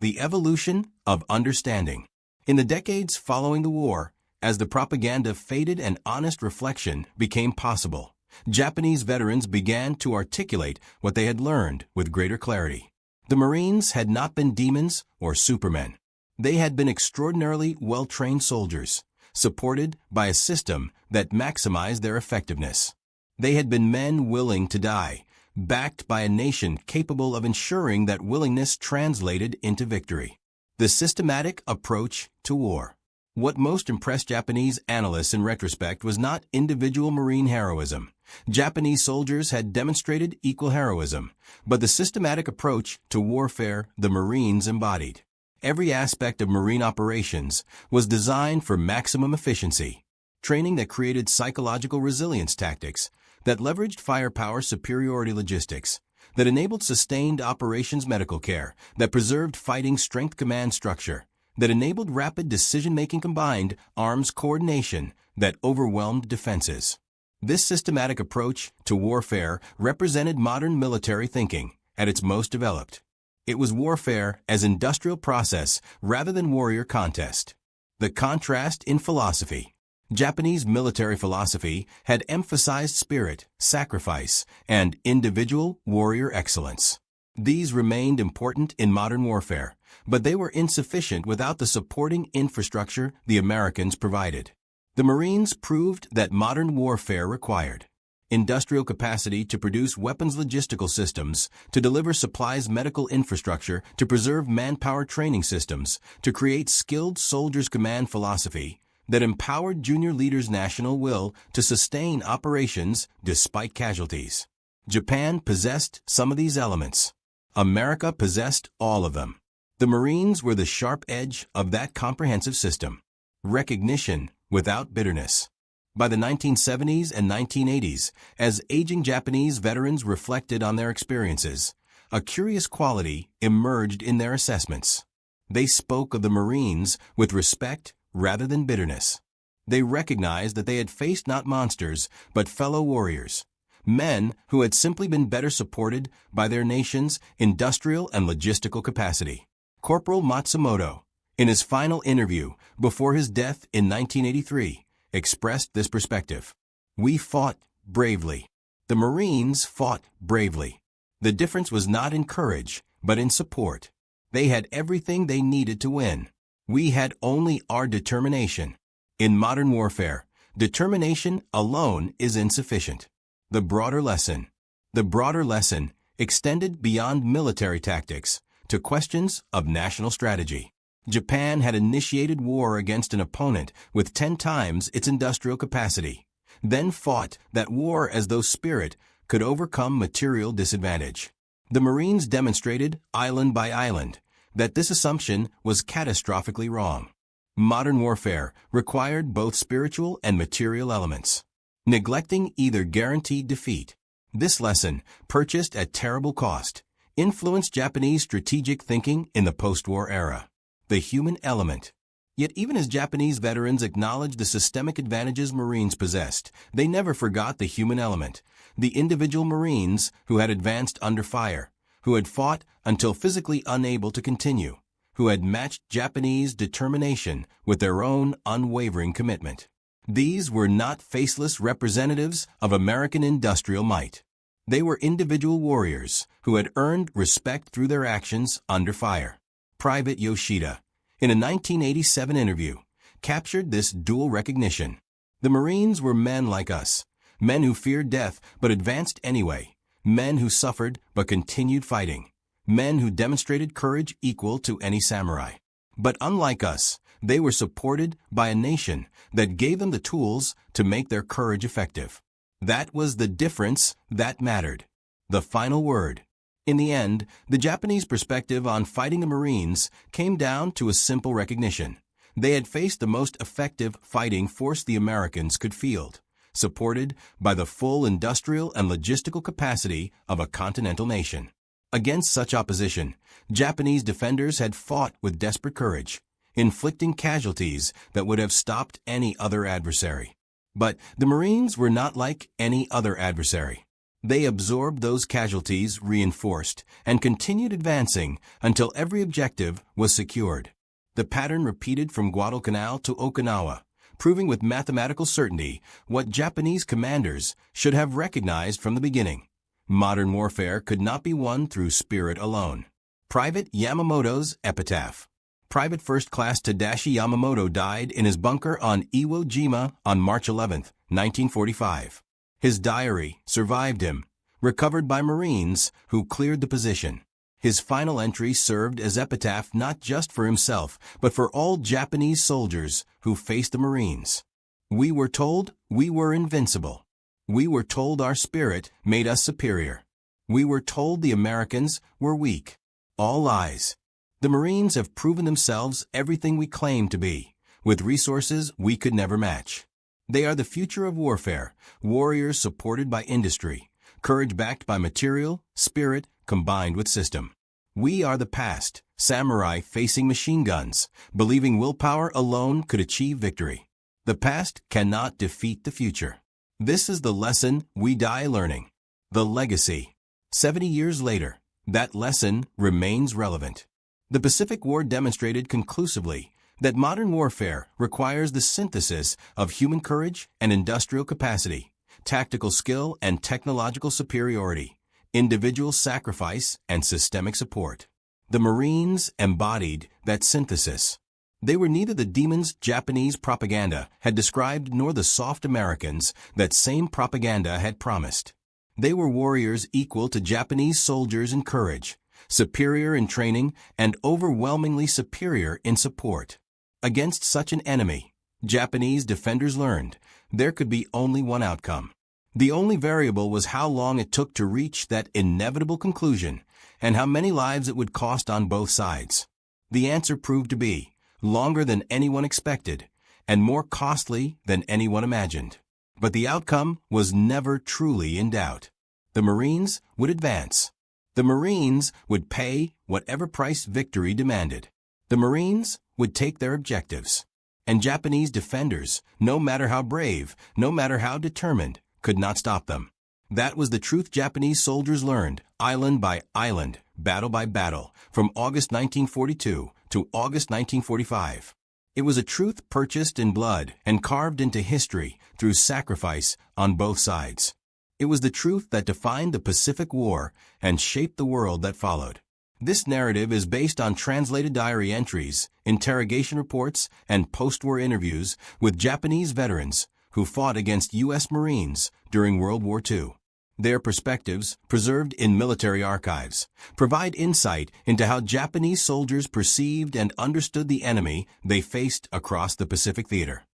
The evolution of understanding. In the decades following the war, as the propaganda faded and honest reflection became possible, Japanese veterans began to articulate what they had learned with greater clarity. The Marines had not been demons or supermen. They had been extraordinarily well-trained soldiers, supported by a system that maximized their effectiveness. They had been men willing to die, backed by a nation capable of ensuring that willingness translated into victory. The systematic approach to war. What most impressed Japanese analysts in retrospect was not individual Marine heroism. Japanese soldiers had demonstrated equal heroism, but the systematic approach to warfare the Marines embodied. Every aspect of Marine operations was designed for maximum efficiency. Training that created psychological resilience tactics, that leveraged firepower superiority logistics, that enabled sustained operations medical care, that preserved fighting strength command structure, that enabled rapid decision-making combined arms coordination, that overwhelmed defenses. This systematic approach to warfare represented modern military thinking at its most developed. It was warfare as industrial process rather than warrior contest. The contrast in philosophy. Japanese military philosophy had emphasized spirit, sacrifice, and individual warrior excellence. These remained important in modern warfare, but they were insufficient without the supporting infrastructure the Americans provided. The Marines proved that modern warfare required industrial capacity to produce weapons logistical systems, to deliver supplies medical infrastructure, to preserve manpower training systems, to create skilled soldiers command philosophy that empowered junior leaders' national will to sustain operations despite casualties. Japan possessed some of these elements. America possessed all of them. The Marines were the sharp edge of that comprehensive system. Recognition without bitterness. By the 1970s and 1980s, as aging Japanese veterans reflected on their experiences, a curious quality emerged in their assessments. They spoke of the Marines with respect rather than bitterness. They recognized that they had faced not monsters, but fellow warriors, men who had simply been better supported by their nation's industrial and logistical capacity. Corporal Matsumoto, in his final interview before his death in 1983, expressed this perspective. "We fought bravely. The Marines fought bravely. The difference was not in courage, but in support. They had everything they needed to win. We had only our determination. In modern warfare, determination alone is insufficient." The broader lesson. The broader lesson extended beyond military tactics to questions of national strategy. Japan had initiated war against an opponent with 10 times its industrial capacity, then fought that war as though spirit could overcome material disadvantage. The Marines demonstrated, island by island, that this assumption was catastrophically wrong. Modern warfare required both spiritual and material elements. Neglecting either guaranteed defeat. This lesson, purchased at terrible cost, influenced Japanese strategic thinking in the post-war era. The human element. Yet even as Japanese veterans acknowledged the systemic advantages Marines possessed, they never forgot the human element, the individual Marines who had advanced under fire, who had fought until physically unable to continue, who had matched Japanese determination with their own unwavering commitment. These were not faceless representatives of American industrial might. They were individual warriors who had earned respect through their actions under fire. Private Yoshida, in a 1987 interview, captured this dual recognition. The Marines were men like us, men who feared death but advanced anyway, men who suffered but continued fighting, men who demonstrated courage equal to any samurai. But unlike us, they were supported by a nation that gave them the tools to make their courage effective. That was the difference that mattered. The final word. In the end, the Japanese perspective on fighting the Marines came down to a simple recognition. They had faced the most effective fighting force the Americans could field, supported by the full industrial and logistical capacity of a continental nation. Against such opposition, Japanese defenders had fought with desperate courage, inflicting casualties that would have stopped any other adversary. But the Marines were not like any other adversary. They absorbed those casualties, reinforced, and continued advancing until every objective was secured. The pattern repeated from Guadalcanal to Okinawa, proving with mathematical certainty what Japanese commanders should have recognized from the beginning. Modern warfare could not be won through spirit alone. Private Yamamoto's epitaph. Private First Class Tadashi Yamamoto died in his bunker on Iwo Jima on March 11, 1945. His diary survived him, recovered by Marines who cleared the position. His final entry served as epitaph not just for himself, but for all Japanese soldiers who faced the Marines. We were told we were invincible. We were told our spirit made us superior. We were told the Americans were weak. All lies. The Marines have proven themselves everything we claim to be, with resources we could never match. They are the future of warfare, warriors supported by industry, courage backed by material, spirit combined with system. We are the past, samurai facing machine guns, believing willpower alone could achieve victory. The past cannot defeat the future. This is the lesson we die learning. The legacy. 70 years later, that lesson remains relevant. The Pacific War demonstrated conclusively that modern warfare requires the synthesis of human courage and industrial capacity, tactical skill and technological superiority, individual sacrifice and systemic support. The Marines embodied that synthesis. They were neither the demons Japanese propaganda had described nor the soft Americans that same propaganda had promised. They were warriors equal to Japanese soldiers in courage, superior in training, and overwhelmingly superior in support. Against such an enemy, Japanese defenders learned there could be only one outcome. The only variable was how long it took to reach that inevitable conclusion and how many lives it would cost on both sides. The answer proved to be longer than anyone expected and more costly than anyone imagined. But the outcome was never truly in doubt. The Marines would advance. The Marines would pay whatever price victory demanded. The Marines would take their objectives. And Japanese defenders, no matter how brave, no matter how determined, could not stop them. That was the truth Japanese soldiers learned, island by island, battle by battle, from August 1942 to August 1945. It was a truth purchased in blood and carved into history through sacrifice on both sides. It was the truth that defined the Pacific War and shaped the world that followed. This narrative is based on translated diary entries, interrogation reports, and post-war interviews with Japanese veterans who fought against U.S. Marines during World War II. Their perspectives, preserved in military archives, provide insight into how Japanese soldiers perceived and understood the enemy they faced across the Pacific theater.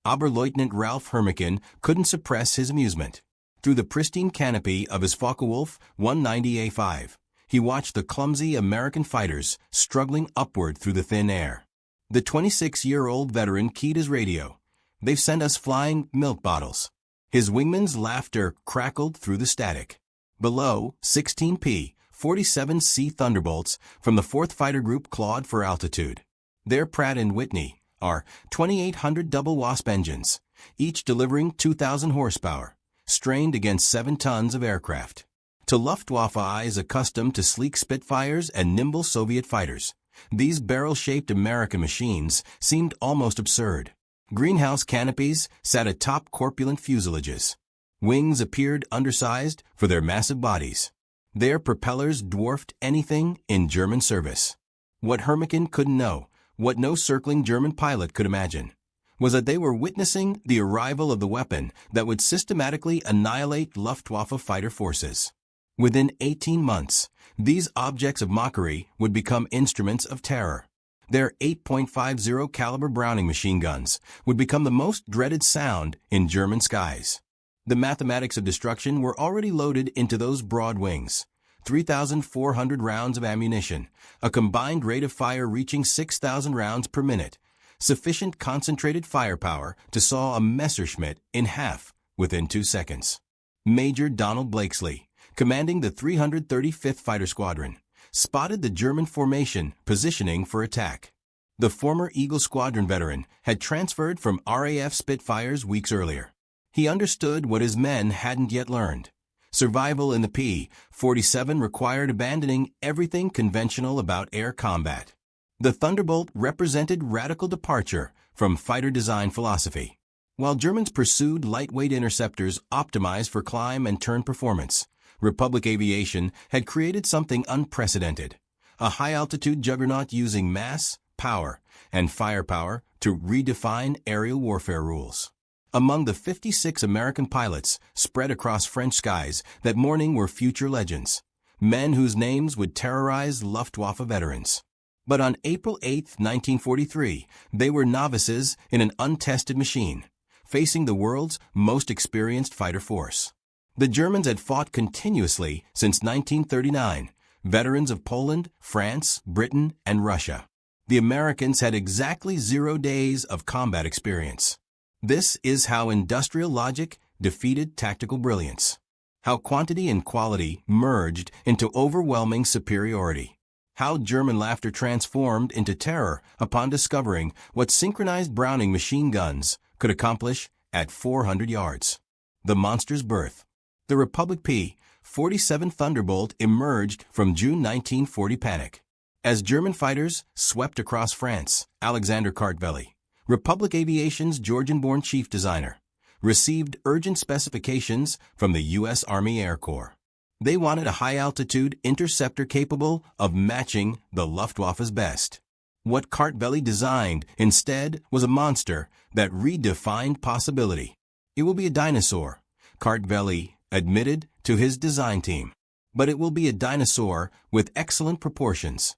Oberleutnant Ralph Hermikin couldn't suppress his amusement. Through the pristine canopy of his Focke-Wulf 190A5, he watched the clumsy American fighters struggling upward through the thin air. The 26-year-old veteran keyed his radio. "They've sent us flying milk bottles." His wingman's laughter crackled through the static. Below, 16 P-47C Thunderbolts from the 4th Fighter Group clawed for altitude. Their Pratt & Whitney are 2,800 double Wasp engines, each delivering 2,000 horsepower, strained against 7 tons of aircraft. To Luftwaffe eyes accustomed to sleek Spitfires and nimble Soviet fighters, these barrel-shaped American machines seemed almost absurd. Greenhouse canopies sat atop corpulent fuselages. Wings appeared undersized for their massive bodies. Their propellers dwarfed anything in German service. What Hermikin couldn't know, what no circling German pilot could imagine, was that they were witnessing the arrival of the weapon that would systematically annihilate Luftwaffe fighter forces. Within 18 months, these objects of mockery would become instruments of terror. Their 8.50 caliber Browning machine guns would become the most dreaded sound in German skies. The mathematics of destruction were already loaded into those broad wings. 3,400 rounds of ammunition, a combined rate of fire reaching 6,000 rounds per minute, sufficient concentrated firepower to saw a Messerschmitt in half within 2 seconds. Major Donald Blakesley, commanding the 335th Fighter Squadron, spotted the German formation positioning for attack. The former Eagle Squadron veteran had transferred from RAF Spitfires weeks earlier. He understood what his men hadn't yet learned. Survival in the P-47 required abandoning everything conventional about air combat. The Thunderbolt represented radical departure from fighter design philosophy. While Germans pursued lightweight interceptors optimized for climb and turn performance, Republic Aviation had created something unprecedented, a high-altitude juggernaut using mass, power, and firepower to redefine aerial warfare rules. Among the 56 American pilots spread across French skies that morning were future legends, men whose names would terrorize Luftwaffe veterans. But on April 8, 1943, they were novices in an untested machine, facing the world's most experienced fighter force. The Germans had fought continuously since 1939, veterans of Poland, France, Britain, and Russia. The Americans had exactly 0 days of combat experience. This is how industrial logic defeated tactical brilliance. How quantity and quality merged into overwhelming superiority. How German laughter transformed into terror upon discovering what synchronized Browning machine guns could accomplish at 400 yards. The monster's birth. The Republic P-47 Thunderbolt emerged from June 1940 panic. As German fighters swept across France, Alexander Kartveli, Republic Aviation's Georgian-born chief designer, received urgent specifications from the U.S. Army Air Corps. They wanted a high-altitude interceptor capable of matching the Luftwaffe's best. What Kartveli designed instead was a monster that redefined possibility. It will be a dinosaur, Kartveli admitted to his design team. But it will be a dinosaur with excellent proportions.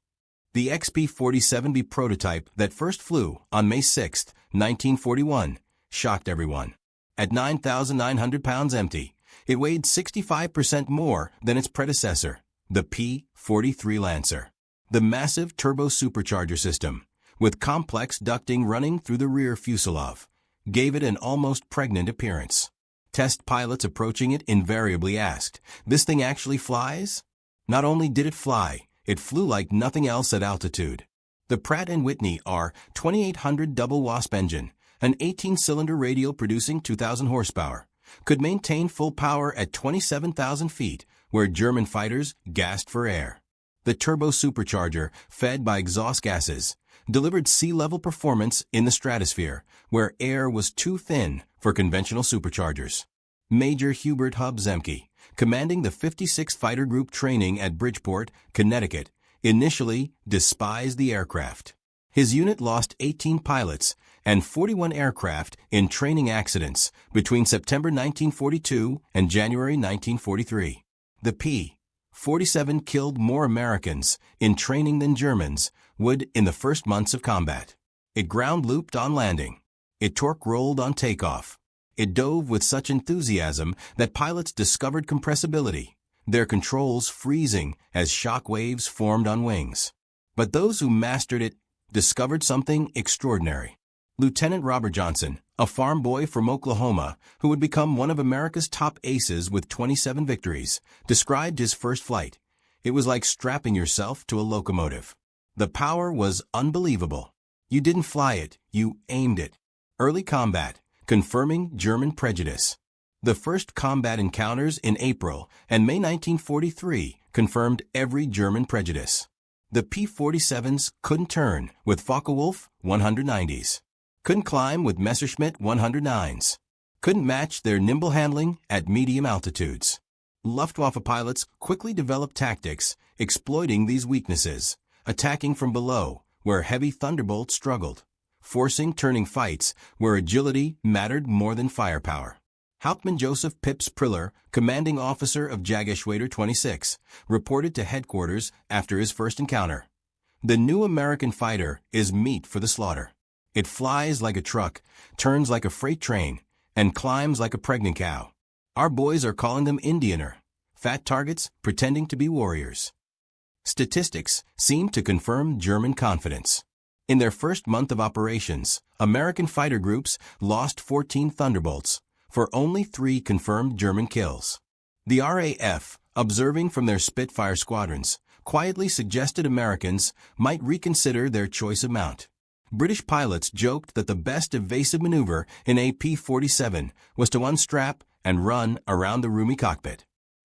The XP-47B prototype that first flew on May 6, 1941, shocked everyone. At 9,900 pounds empty, it weighed 65% more than its predecessor, the P-43 Lancer. The massive turbo supercharger system, with complex ducting running through the rear fuselage, gave it an almost pregnant appearance. Test pilots approaching it invariably asked, "This thing actually flies?" Not only did it fly, it flew like nothing else at altitude. The Pratt & Whitney R-2800 double Wasp engine, an 18-cylinder radial producing 2,000 horsepower, could maintain full power at 27,000 feet, where German fighters gasped for air. The turbo supercharger, fed by exhaust gases, delivered sea-level performance in the stratosphere, where air was too thin for conventional superchargers. Major Hubert Hub Zemke, commanding the 56th Fighter Group training at Bridgeport, Connecticut, initially despised the aircraft. His unit lost 18 pilots and 41 aircraft in training accidents between September 1942 and January 1943. The P-47 killed more Americans in training than Germans would in the first months of combat. It ground-looped on landing. It torque-rolled on takeoff. It dove with such enthusiasm that pilots discovered compressibility, their controls freezing as shock waves formed on wings. But those who mastered it discovered something extraordinary. Lieutenant Robert Johnson, a farm boy from Oklahoma who would become one of America's top aces with 27 victories, described his first flight. It was like strapping yourself to a locomotive. The power was unbelievable. You didn't fly it, you aimed it. Early combat, confirming German prejudice. The first combat encounters in April and May 1943 confirmed every German prejudice. The P-47s couldn't turn with Focke-Wulf 190s. Couldn't climb with Messerschmitt 109s. Couldn't match their nimble handling at medium altitudes. Luftwaffe pilots quickly developed tactics exploiting these weaknesses, attacking from below where heavy Thunderbolts struggled, forcing turning fights where agility mattered more than firepower. Hauptmann Joseph Pips Priller, commanding officer of Jägerschwader 26, reported to headquarters after his first encounter. The new American fighter is meat for the slaughter. It flies like a truck, turns like a freight train, and climbs like a pregnant cow. Our boys are calling them Indianer, fat targets pretending to be warriors. Statistics seem to confirm German confidence. In their first month of operations, American fighter groups lost 14 Thunderbolts, for only 3 confirmed German kills. The RAF, observing from their Spitfire squadrons, quietly suggested Americans might reconsider their choice of mount. British pilots joked that the best evasive maneuver in a P-47 was to unstrap and run around the roomy cockpit.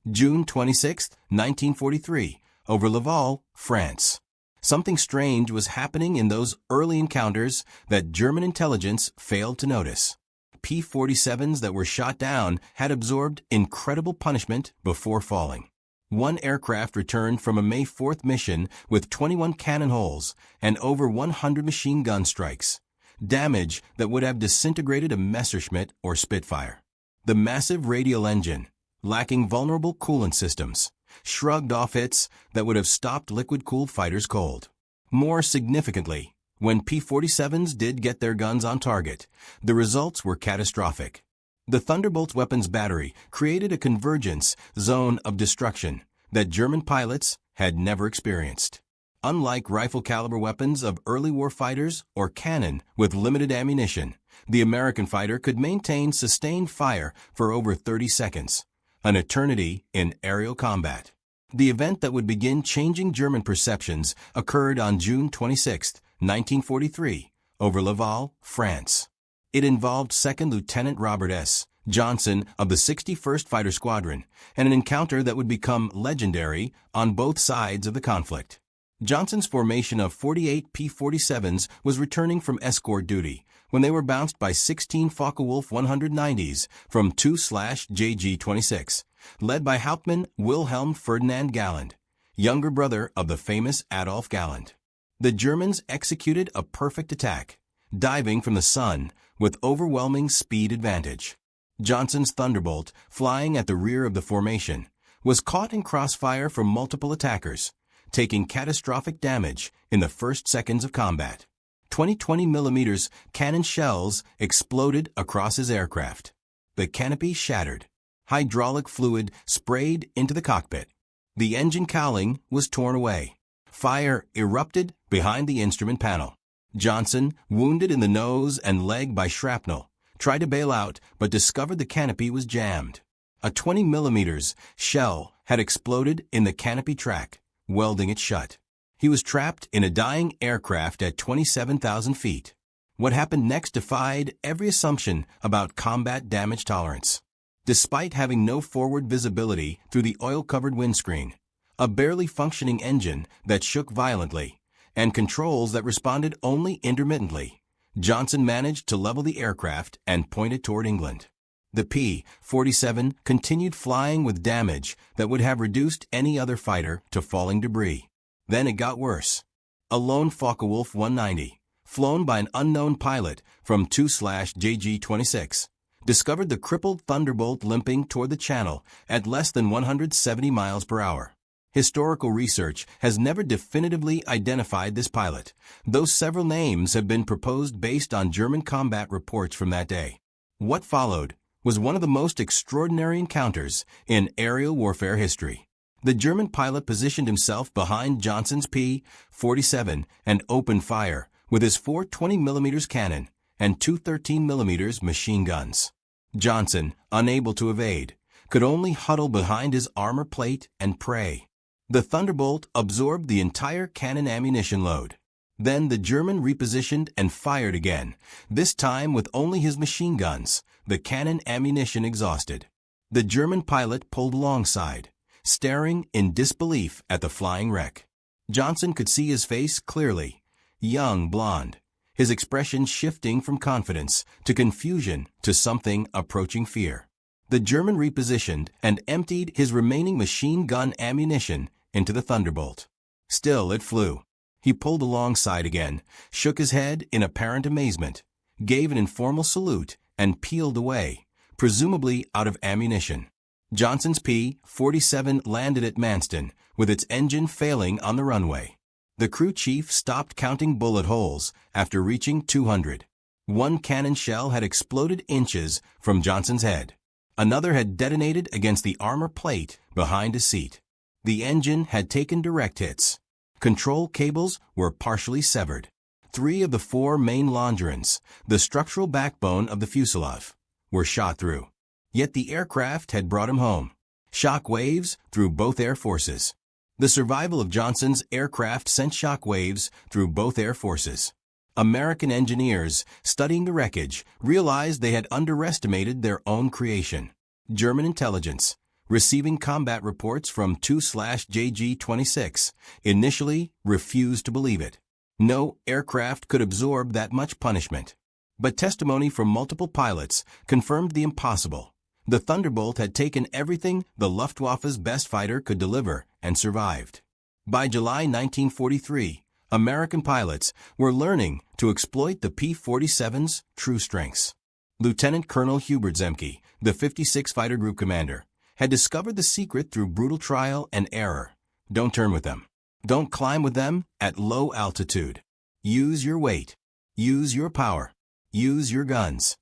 June 26, 1943, over Laval, France. Something strange was happening in those early encounters that German intelligence failed to notice. P-47s that were shot down had absorbed incredible punishment before falling. One aircraft returned from a May 4th mission with 21 cannon holes and over 100 machine gun strikes, damage that would have disintegrated a Messerschmitt or Spitfire. The massive radial engine, lacking vulnerable coolant systems, shrugged off hits that would have stopped liquid-cooled fighters cold. More significantly, when P-47s did get their guns on target, the results were catastrophic. The Thunderbolt's weapons battery created a convergence zone of destruction that German pilots had never experienced. Unlike rifle-caliber weapons of early war fighters or cannon with limited ammunition, the American fighter could maintain sustained fire for over 30 seconds, an eternity in aerial combat. The event that would begin changing German perceptions occurred on June 26, 1943, over Laval, France. It involved 2nd Lieutenant Robert S. Johnson of the 61st Fighter Squadron, and an encounter that would become legendary on both sides of the conflict. Johnson's formation of 48 P-47s was returning from escort duty when they were bounced by 16 Focke-Wulf 190s from 2/JG-26, led by Hauptmann Wilhelm Ferdinand Galland, younger brother of the famous Adolf Galland. The Germans executed a perfect attack, diving from the sun with overwhelming speed advantage. Johnson's Thunderbolt, flying at the rear of the formation, was caught in crossfire from multiple attackers, taking catastrophic damage in the first seconds of combat. 20 mm cannon shells exploded across his aircraft. The canopy shattered. Hydraulic fluid sprayed into the cockpit. The engine cowling was torn away. Fire erupted behind the instrument panel. Johnson, wounded in the nose and leg by shrapnel, tried to bail out but discovered the canopy was jammed. A 20 mm shell had exploded in the canopy track, welding it shut. He was trapped in a dying aircraft at 27,000 feet. What happened next defied every assumption about combat damage tolerance. Despite having no forward visibility through the oil-covered windscreen, a barely functioning engine that shook violently, and controls that responded only intermittently. Johnson managed to level the aircraft and point it toward England. The P-47 continued flying with damage that would have reduced any other fighter to falling debris. Then it got worse. A lone Focke-Wulf 190, flown by an unknown pilot from 2/JG-26, discovered the crippled Thunderbolt limping toward the Channel at less than 170 miles per hour. Historical research has never definitively identified this pilot, though several names have been proposed based on German combat reports from that day. What followed was one of the most extraordinary encounters in aerial warfare history. The German pilot positioned himself behind Johnson's P-47 and opened fire with his four 20mm cannon and two 13mm machine guns. Johnson, unable to evade, could only huddle behind his armor plate and pray. The Thunderbolt absorbed the entire cannon ammunition load. Then the German repositioned and fired again, this time with only his machine guns, the cannon ammunition exhausted. The German pilot pulled alongside, staring in disbelief at the flying wreck. Johnson could see his face clearly, young, blonde, his expression shifting from confidence to confusion to something approaching fear. The German repositioned and emptied his remaining machine gun ammunition into the Thunderbolt. Still it flew. He pulled alongside again, shook his head in apparent amazement, gave an informal salute, and peeled away, presumably out of ammunition. Johnson's P-47 landed at Manston, with its engine failing on the runway. The crew chief stopped counting bullet holes after reaching 200. One cannon shell had exploded inches from Johnson's head. Another had detonated against the armor plate behind his seat. The engine had taken direct hits. Control cables were partially severed. 3 of the 4 main longerons, the structural backbone of the fuselage, were shot through. Yet the aircraft had brought him home. Shock waves through both air forces. The survival of Johnson's aircraft sent shock waves through both air forces. American engineers studying the wreckage realized they had underestimated their own creation. German intelligence, receiving combat reports from 2/JG-26, initially refused to believe it. No aircraft could absorb that much punishment. But testimony from multiple pilots confirmed the impossible. The Thunderbolt had taken everything the Luftwaffe's best fighter could deliver and survived. By July 1943, American pilots were learning to exploit the P-47's true strengths. Lieutenant Colonel Hubert Zemke, the 56th Fighter Group commander, had discovered the secret through brutal trial and error. Don't turn with them. Don't climb with them at low altitude. Use your weight. Use your power. Use your guns.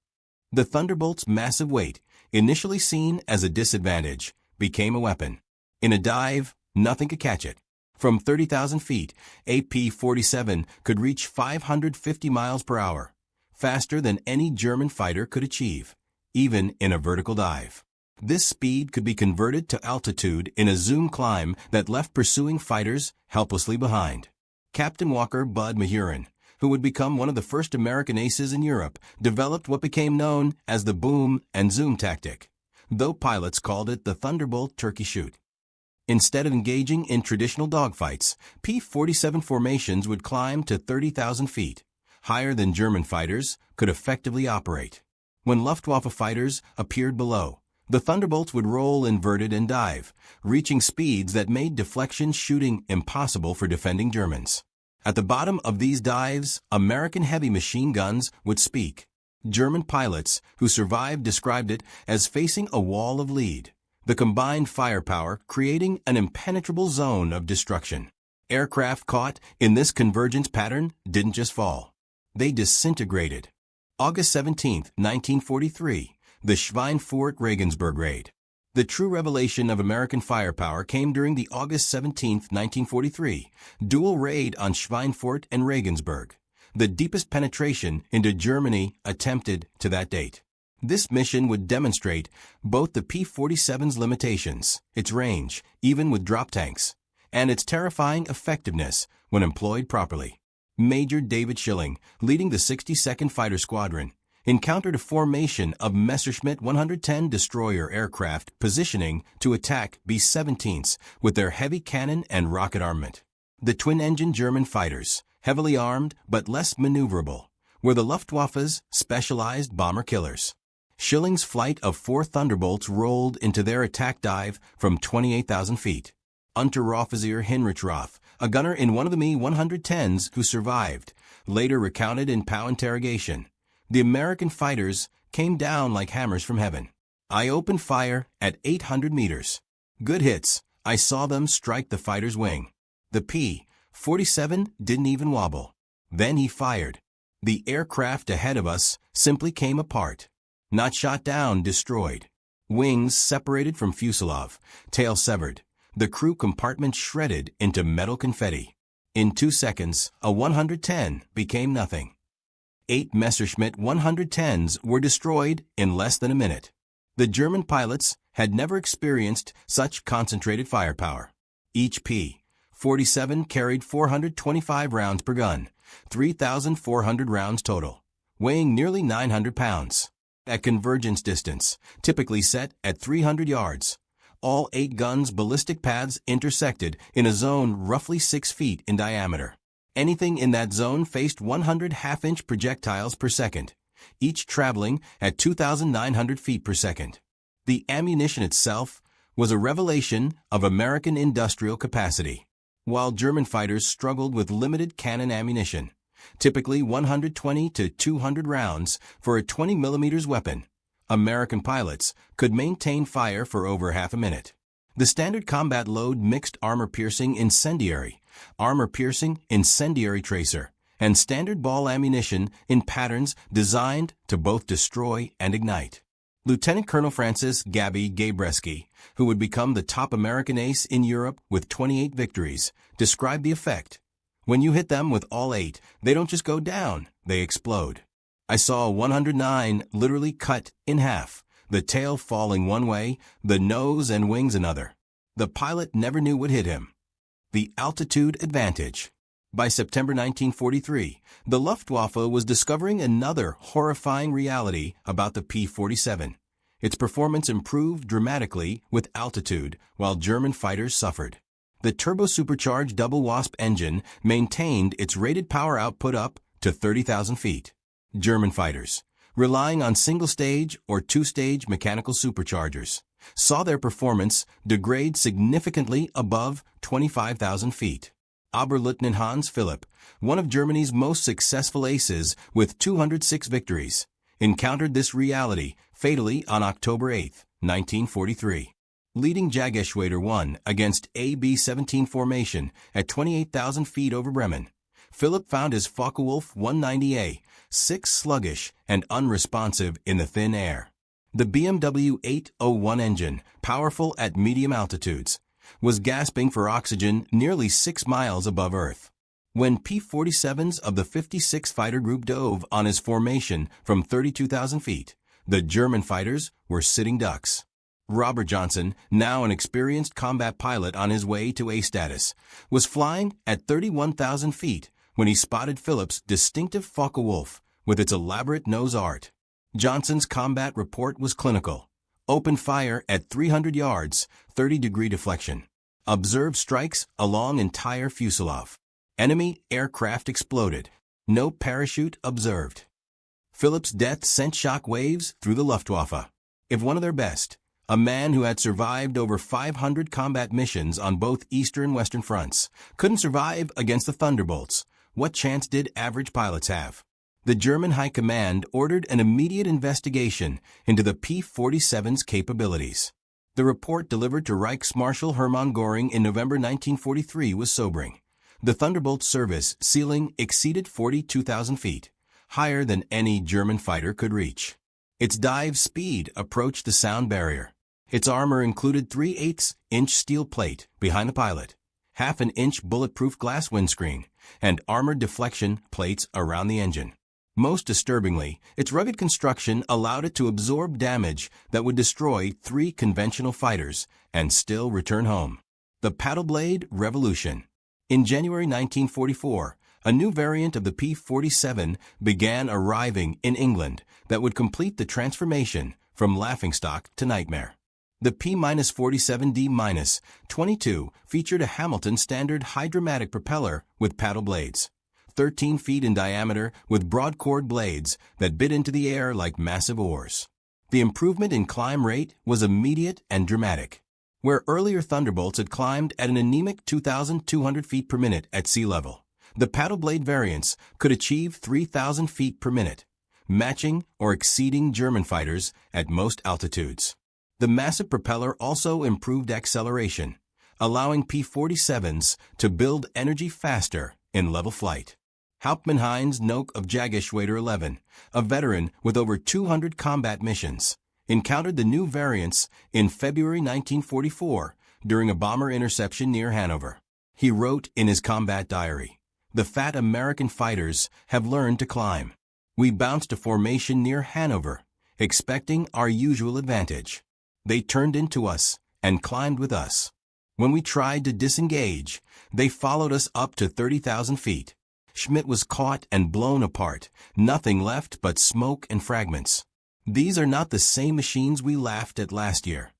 The Thunderbolt's massive weight, initially seen as a disadvantage, became a weapon. In a dive, nothing could catch it. From 30,000 feet, a P-47 could reach 550 miles per hour, faster than any German fighter could achieve, even in a vertical dive. This speed could be converted to altitude in a zoom climb that left pursuing fighters helplessly behind. Captain Walker Bud Mahurin, who would become one of the first American aces in Europe, developed what became known as the boom and zoom tactic, though pilots called it the Thunderbolt turkey shoot. Instead of engaging in traditional dogfights, P-47 formations would climb to 30,000 feet, higher than German fighters could effectively operate. When Luftwaffe fighters appeared below, the Thunderbolts would roll inverted and dive, reaching speeds that made deflection shooting impossible for defending Germans. At the bottom of these dives, American heavy machine guns would speak. German pilots who survived described it as facing a wall of lead, the combined firepower creating an impenetrable zone of destruction. Aircraft caught in this convergence pattern didn't just fall. They disintegrated. August 17, 1943, the Schweinfurt-Regensburg raid. The true revelation of American firepower came during the August 17, 1943, dual raid on Schweinfurt and Regensburg, the deepest penetration into Germany attempted to that date. This mission would demonstrate both the P-47's limitations, its range, even with drop tanks, and its terrifying effectiveness when employed properly. Major David Schilling, leading the 62nd Fighter Squadron, encountered a formation of Messerschmitt 110 destroyer aircraft positioning to attack B-17s with their heavy cannon and rocket armament. The twin-engine German fighters, heavily armed but less maneuverable, were the Luftwaffe's specialized bomber killers. Schilling's flight of 4 Thunderbolts rolled into their attack dive from 28,000 feet. Unteroffizier Heinrich Roth, a gunner in one of the Me-110s who survived, later recounted in POW interrogation, "The American fighters came down like hammers from heaven. I opened fire at 800 meters. Good hits. I saw them strike the fighter's wing. The P-47 didn't even wobble. Then he fired. The aircraft ahead of us simply came apart. Not shot down, destroyed. Wings separated from fuselage, tail severed. The crew compartment shredded into metal confetti. In 2 seconds, a 110 became nothing." 8 Messerschmitt 110s were destroyed in less than a minute. The German pilots had never experienced such concentrated firepower. Each P-47 carried 425 rounds per gun, 3,400 rounds total, weighing nearly 900 pounds. At convergence distance, typically set at 300 yards, all 8 guns' ballistic paths intersected in a zone roughly 6 feet in diameter. Anything in that zone faced 100 half-inch projectiles per second, each traveling at 2,900 feet per second. The ammunition itself was a revelation of American industrial capacity. While German fighters struggled with limited cannon ammunition, typically 120 to 200 rounds for a 20 mm weapon, American pilots could maintain fire for over half a minute. The standard combat load mixed armor-piercing incendiary tracer, and standard ball ammunition in patterns designed to both destroy and ignite. Lieutenant Colonel Francis "Gabby" Gabreski, who would become the top American ace in Europe with 28 victories, described the effect. "When you hit them with all 8, they don't just go down, they explode. I saw a 109 literally cut in half, the tail falling one way, the nose and wings another. The pilot never knew what hit him." The altitude advantage. By September 1943, the Luftwaffe was discovering another horrifying reality about the P-47. Its performance improved dramatically with altitude, while German fighters suffered. The turbo-supercharged double Wasp engine maintained its rated power output up to 30,000 feet. German fighters, relying on single-stage or two-stage mechanical superchargers, saw their performance degrade significantly above 25,000 feet. Oberleutnant Hans Philipp, one of Germany's most successful aces with 206 victories, encountered this reality fatally on October 8, 1943. Leading Jagerschwader 1 against a B-17 formation at 28,000 feet over Bremen, Philipp found his Focke-Wulf 190A 6 sluggish and unresponsive in the thin air. The BMW 801 engine, powerful at medium altitudes, was gasping for oxygen nearly 6 miles above Earth. When P-47s of the 56 Fighter Group dove on his formation from 32,000 feet, the German fighters were sitting ducks. Robert Johnson, now an experienced combat pilot on his way to A status, was flying at 31,000 feet when he spotted Philipp's distinctive Focke-Wulf with its elaborate nose art. Johnson's combat report was clinical. Open fire at 300 yards, 30-degree deflection. Observed strikes along entire fuselage. Enemy aircraft exploded. No parachute observed. Philipp's death sent shock waves through the Luftwaffe. If one of their best, a man who had survived over 500 combat missions on both Eastern and Western fronts, couldn't survive against the Thunderbolts, what chance did average pilots have? The German High Command ordered an immediate investigation into the P-47's capabilities. The report delivered to Reichsmarschall Hermann Göring in November 1943 was sobering. The Thunderbolt service ceiling exceeded 42,000 feet, higher than any German fighter could reach. Its dive speed approached the sound barrier. Its armor included 3/8-inch steel plate behind the pilot, half-an-inch bulletproof glass windscreen, and armored deflection plates around the engine. Most disturbingly, its rugged construction allowed it to absorb damage that would destroy 3 conventional fighters and still return home. The paddle blade revolution. In January 1944, A new variant of the P-47 began arriving in England that would complete the transformation from laughingstock to nightmare. The P-47D-22 featured a Hamilton standard hydromatic propeller with paddle blades, 13 feet in diameter with broad chord blades that bit into the air like massive oars. The improvement in climb rate was immediate and dramatic. Where earlier Thunderbolts had climbed at an anemic 2,200 feet per minute at sea level, the paddle blade variants could achieve 3,000 feet per minute, matching or exceeding German fighters at most altitudes. The massive propeller also improved acceleration, allowing P-47s to build energy faster in level flight. Hauptmann Heinz Nock of Jagdgeschwader 11, a veteran with over 200 combat missions, encountered the new variants in February 1944 during a bomber interception near Hanover. He wrote in his combat diary, "The fat American fighters have learned to climb. We bounced to formation near Hanover, expecting our usual advantage. They turned into us and climbed with us. When we tried to disengage, they followed us up to 30,000 feet. Schmidt was caught and blown apart, nothing left but smoke and fragments. These are not the same machines we laughed at last year."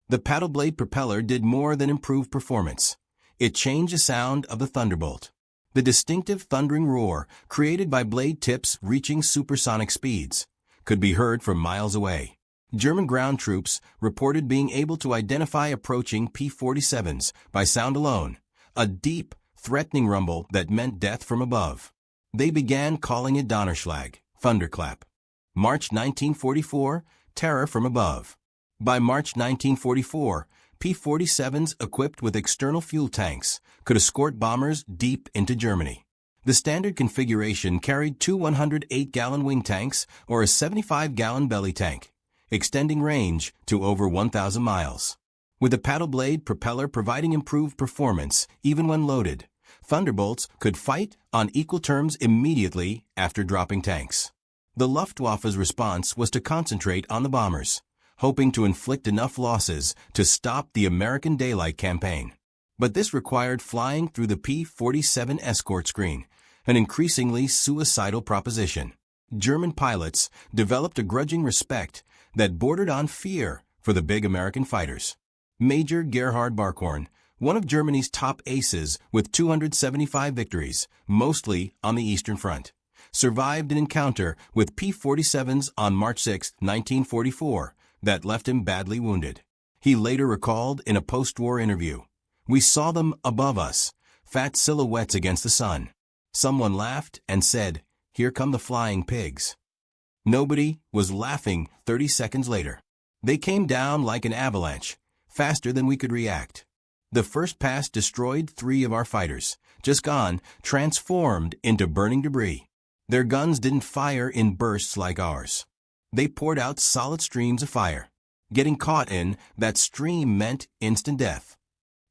The paddle blade propeller did more than improve performance. It changed the sound of the Thunderbolt. The distinctive thundering roar, created by blade tips reaching supersonic speeds, could be heard from miles away. German ground troops reported being able to identify approaching P-47s by sound alone, a deep, threatening rumble that meant death from above. They began calling it Donnerschlag, thunderclap. March 1944, terror from above. By March 1944, P-47s equipped with external fuel tanks could escort bombers deep into Germany. The standard configuration carried two 108-gallon wing tanks or a 75-gallon belly tank, extending range to over 1,000 miles. With the paddle blade propeller providing improved performance even when loaded, Thunderbolts could fight on equal terms immediately after dropping tanks. The Luftwaffe's response was to concentrate on the bombers, hoping to inflict enough losses to stop the American daylight campaign. But this required flying through the P-47 escort screen, an increasingly suicidal proposition. German pilots developed a grudging respect that bordered on fear for the big American fighters. Major Gerhard Barkhorn, one of Germany's top aces with 275 victories, mostly on the Eastern Front, survived an encounter with P-47s on March 6, 1944, that left him badly wounded. He later recalled in a post-war interview, "We saw them above us, fat silhouettes against the sun. Someone laughed and said, 'Here come the flying pigs.' Nobody was laughing 30 seconds later. They came down like an avalanche, faster than we could react. The first pass destroyed 3 of our fighters, just gone, transformed into burning debris. Their guns didn't fire in bursts like ours. They poured out solid streams of fire. Getting caught in that stream meant instant death."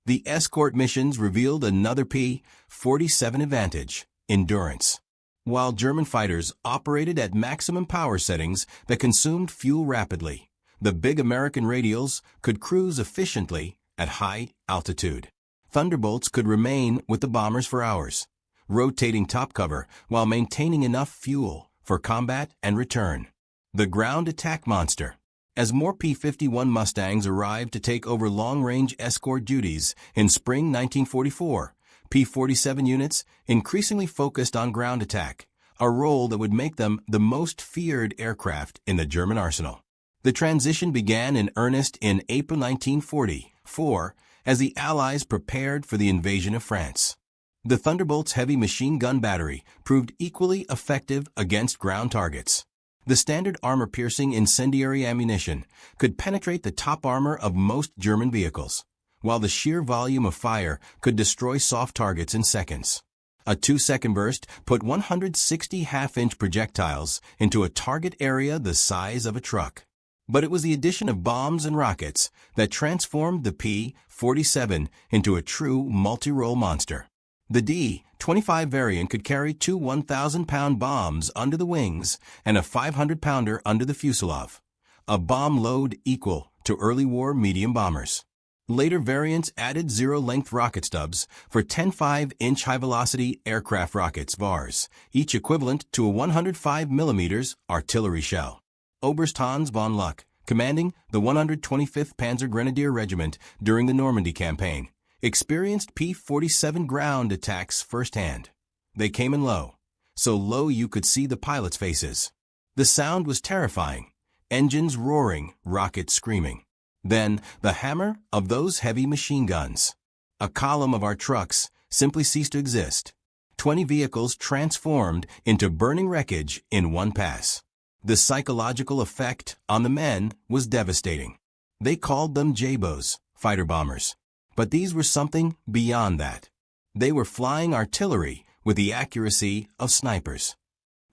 The escort missions revealed another P-47 advantage: endurance. While German fighters operated at maximum power settings that consumed fuel rapidly, the big American radials could cruise efficiently at high altitude. Thunderbolts could remain with the bombers for hours, rotating top cover while maintaining enough fuel for combat and return. The ground attack monster. As more P-51 Mustangs arrived to take over long-range escort duties in spring 1944, P-47 units increasingly focused on ground attack, a role that would make them the most feared aircraft in the German arsenal. The transition began in earnest in April 1944 as the Allies prepared for the invasion of France. The Thunderbolt's heavy machine gun battery proved equally effective against ground targets. The standard armor-piercing incendiary ammunition could penetrate the top armor of most German vehicles, while the sheer volume of fire could destroy soft targets in seconds. A 2-second burst put 160 half-inch projectiles into a target area the size of a truck. But it was the addition of bombs and rockets that transformed the P-47 into a true multi-role monster. The D-25 variant could carry 2 1,000-pound bombs under the wings and a 500-pounder under the fuselage, a bomb load equal to early war medium bombers. Later variants added zero-length rocket stubs for 10 5-inch high-velocity aircraft rockets (VARs), each equivalent to a 105 mm artillery shell. Oberst Hans von Luck, commanding the 125th Panzer Grenadier Regiment during the Normandy campaign, experienced P-47 ground attacks firsthand. They came in low, so low you could see the pilots' faces. The sound was terrifying, engines roaring, rockets screaming. Then, the hammer of those heavy machine guns. A column of our trucks simply ceased to exist. 20 vehicles transformed into burning wreckage in one pass. The psychological effect on the men was devastating. They called them JBOs, fighter bombers. But these were something beyond that. They were flying artillery with the accuracy of snipers.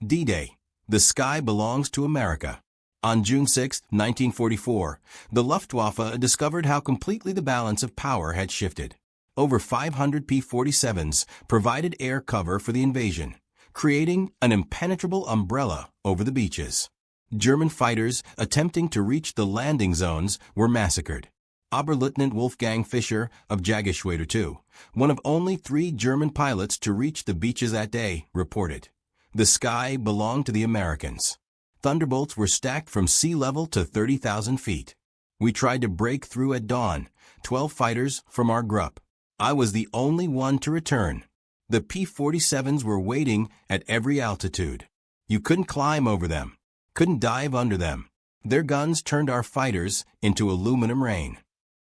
D-Day. The sky belongs to America. On June 6, 1944, the Luftwaffe discovered how completely the balance of power had shifted. Over 500 P-47s provided air cover for the invasion, creating an impenetrable umbrella over the beaches. German fighters attempting to reach the landing zones were massacred. Oberleutnant Wolfgang Fischer of WW2, one of only 3 German pilots to reach the beaches that day, reported, "The sky belonged to the Americans." Thunderbolts were stacked from sea level to 30,000 feet. We tried to break through at dawn, 12 fighters from our group. I was the only one to return. The P-47s were waiting at every altitude. You couldn't climb over them, couldn't dive under them. Their guns turned our fighters into aluminum rain.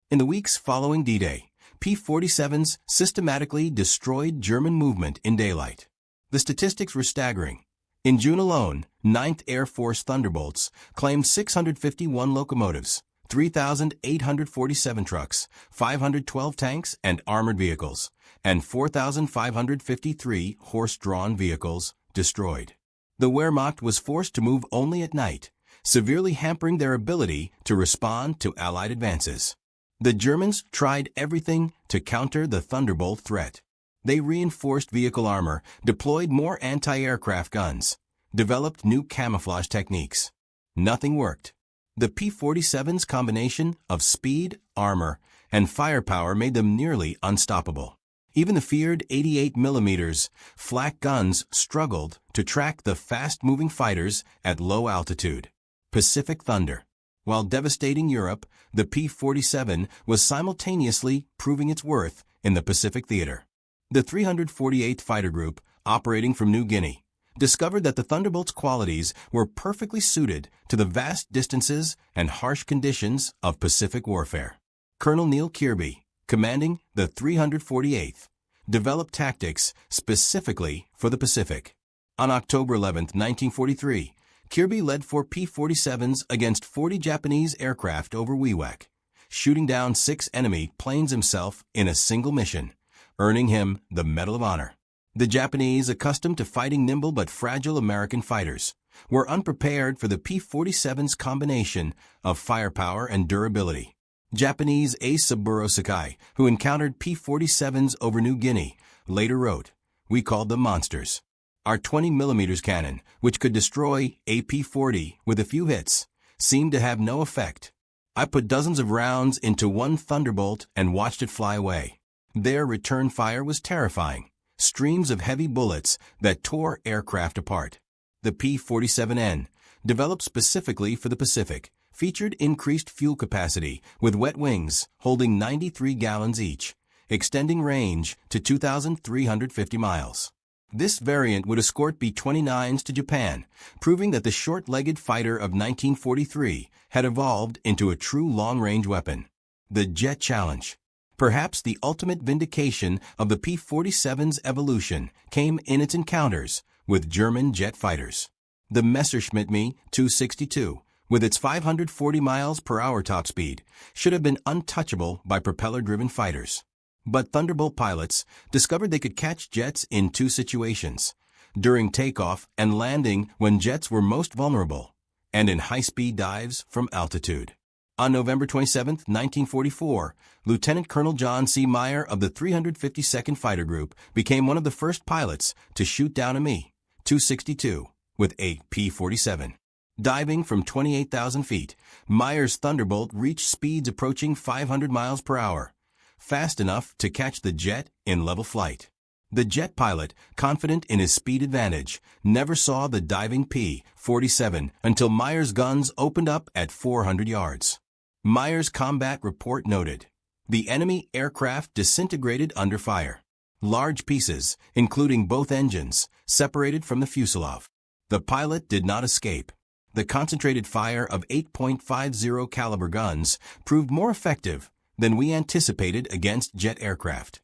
In the weeks following D-Day, P-47s systematically destroyed German movement in daylight. The statistics were staggering. In June alone, 9th Air Force Thunderbolts claimed 651 locomotives, 3,847 trucks, 512 tanks and armored vehicles, and 4,553 horse-drawn vehicles destroyed. The Wehrmacht was forced to move only at night, severely hampering their ability to respond to Allied advances. The Germans tried everything to counter the Thunderbolt threat. They reinforced vehicle armor, deployed more anti-aircraft guns, developed new camouflage techniques. Nothing worked. The P-47's combination of speed, armor, and firepower made them nearly unstoppable. Even the feared 88 mm flak guns struggled to track the fast-moving fighters at low altitude. Pacific Thunder. While devastating Europe, the P-47 was simultaneously proving its worth in the Pacific theater. The 348th Fighter Group, operating from New Guinea, discovered that the Thunderbolt's qualities were perfectly suited to the vast distances and harsh conditions of Pacific warfare. Colonel Neil Kirby, commanding the 348th, developed tactics specifically for the Pacific. On October 11, 1943, Kirby led 4 P-47s against 40 Japanese aircraft over Wewak, shooting down 6 enemy planes himself in a single mission, earning him the Medal of Honor. The Japanese, accustomed to fighting nimble but fragile American fighters, were unprepared for the P-47's combination of firepower and durability. Japanese ace Saburo Sakai, who encountered P-47s over New Guinea, later wrote, "We called them monsters. Our 20 mm cannon, which could destroy a P-40 with a few hits, seemed to have no effect. I put dozens of rounds into one Thunderbolt and watched it fly away. Their return fire was terrifying, streams of heavy bullets that tore aircraft apart." The P-47N, developed specifically for the Pacific, featured increased fuel capacity with wet wings holding 93 gallons each, extending range to 2,350 miles. This variant would escort B-29s to Japan, proving that the short-legged fighter of 1943 had evolved into a true long-range weapon. The Jet Challenge. Perhaps the ultimate vindication of the P-47's evolution came in its encounters with German jet fighters. The Messerschmitt Me 262, with its 540 miles per hour top speed, should have been untouchable by propeller-driven fighters. But Thunderbolt pilots discovered they could catch jets in 2 situations: during takeoff and landing when jets were most vulnerable, and in high-speed dives from altitude. On November 27, 1944, Lieutenant Colonel John C. Meyer of the 352nd Fighter Group became one of the first pilots to shoot down a Me 262 with a P-47. Diving from 28,000 feet, Meyer's Thunderbolt reached speeds approaching 500 miles per hour, fast enough to catch the jet in level flight. The jet pilot, confident in his speed advantage, never saw the diving P-47 until Meyer's guns opened up at 400 yards. Meyer's combat report noted, "The enemy aircraft disintegrated under fire. Large pieces, including both engines, separated from the fuselage. The pilot did not escape." The concentrated fire of 8.50 caliber guns proved more effective than we anticipated against jet aircraft.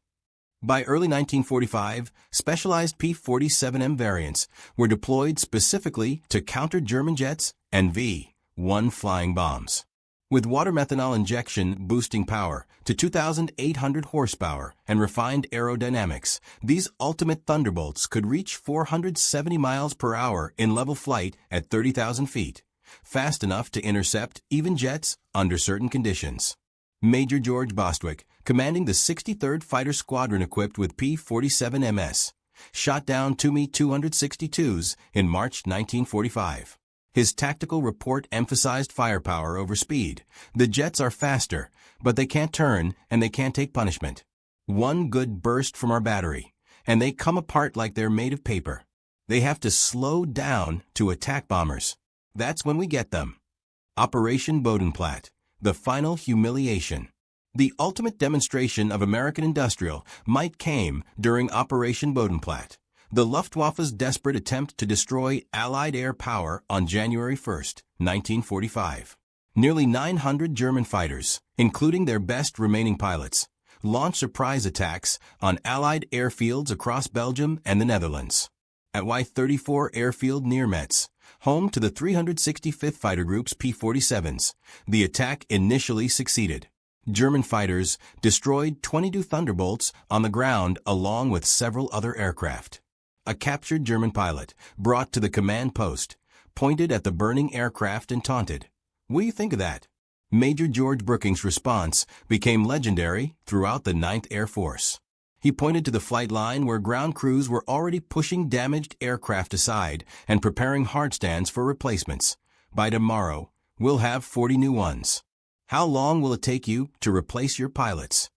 By early 1945, specialized P-47M variants were deployed specifically to counter German jets and V-1 flying bombs. With water methanol injection boosting power to 2,800 horsepower and refined aerodynamics, these ultimate Thunderbolts could reach 470 miles per hour in level flight at 30,000 feet, fast enough to intercept even jets under certain conditions. Major George Bostwick, commanding the 63rd Fighter Squadron equipped with P-47MS, shot down two Me-262s in March 1945. His tactical report emphasized firepower over speed. The jets are faster, but they can't turn and they can't take punishment. One good burst from our battery, and they come apart like they're made of paper. They have to slow down to attack bombers. That's when we get them. Operation Bodenplatte, the final humiliation. The ultimate demonstration of American industrial might came during Operation Bodenplatte, the Luftwaffe's desperate attempt to destroy Allied air power on January 1, 1945. Nearly 900 German fighters, including their best remaining pilots, launched surprise attacks on Allied airfields across Belgium and the Netherlands. At Y-34 Airfield near Metz, home to the 365th Fighter Group's P-47s, the attack initially succeeded. German fighters destroyed 22 Thunderbolts on the ground along with several other aircraft. A captured German pilot, brought to the command post, pointed at the burning aircraft and taunted, "What do you think of that?" Major George Brooking's response became legendary throughout the 9th Air Force. He pointed to the flight line where ground crews were already pushing damaged aircraft aside and preparing hardstands for replacements. "By tomorrow, we'll have 40 new ones. How long will it take you to replace your pilots?"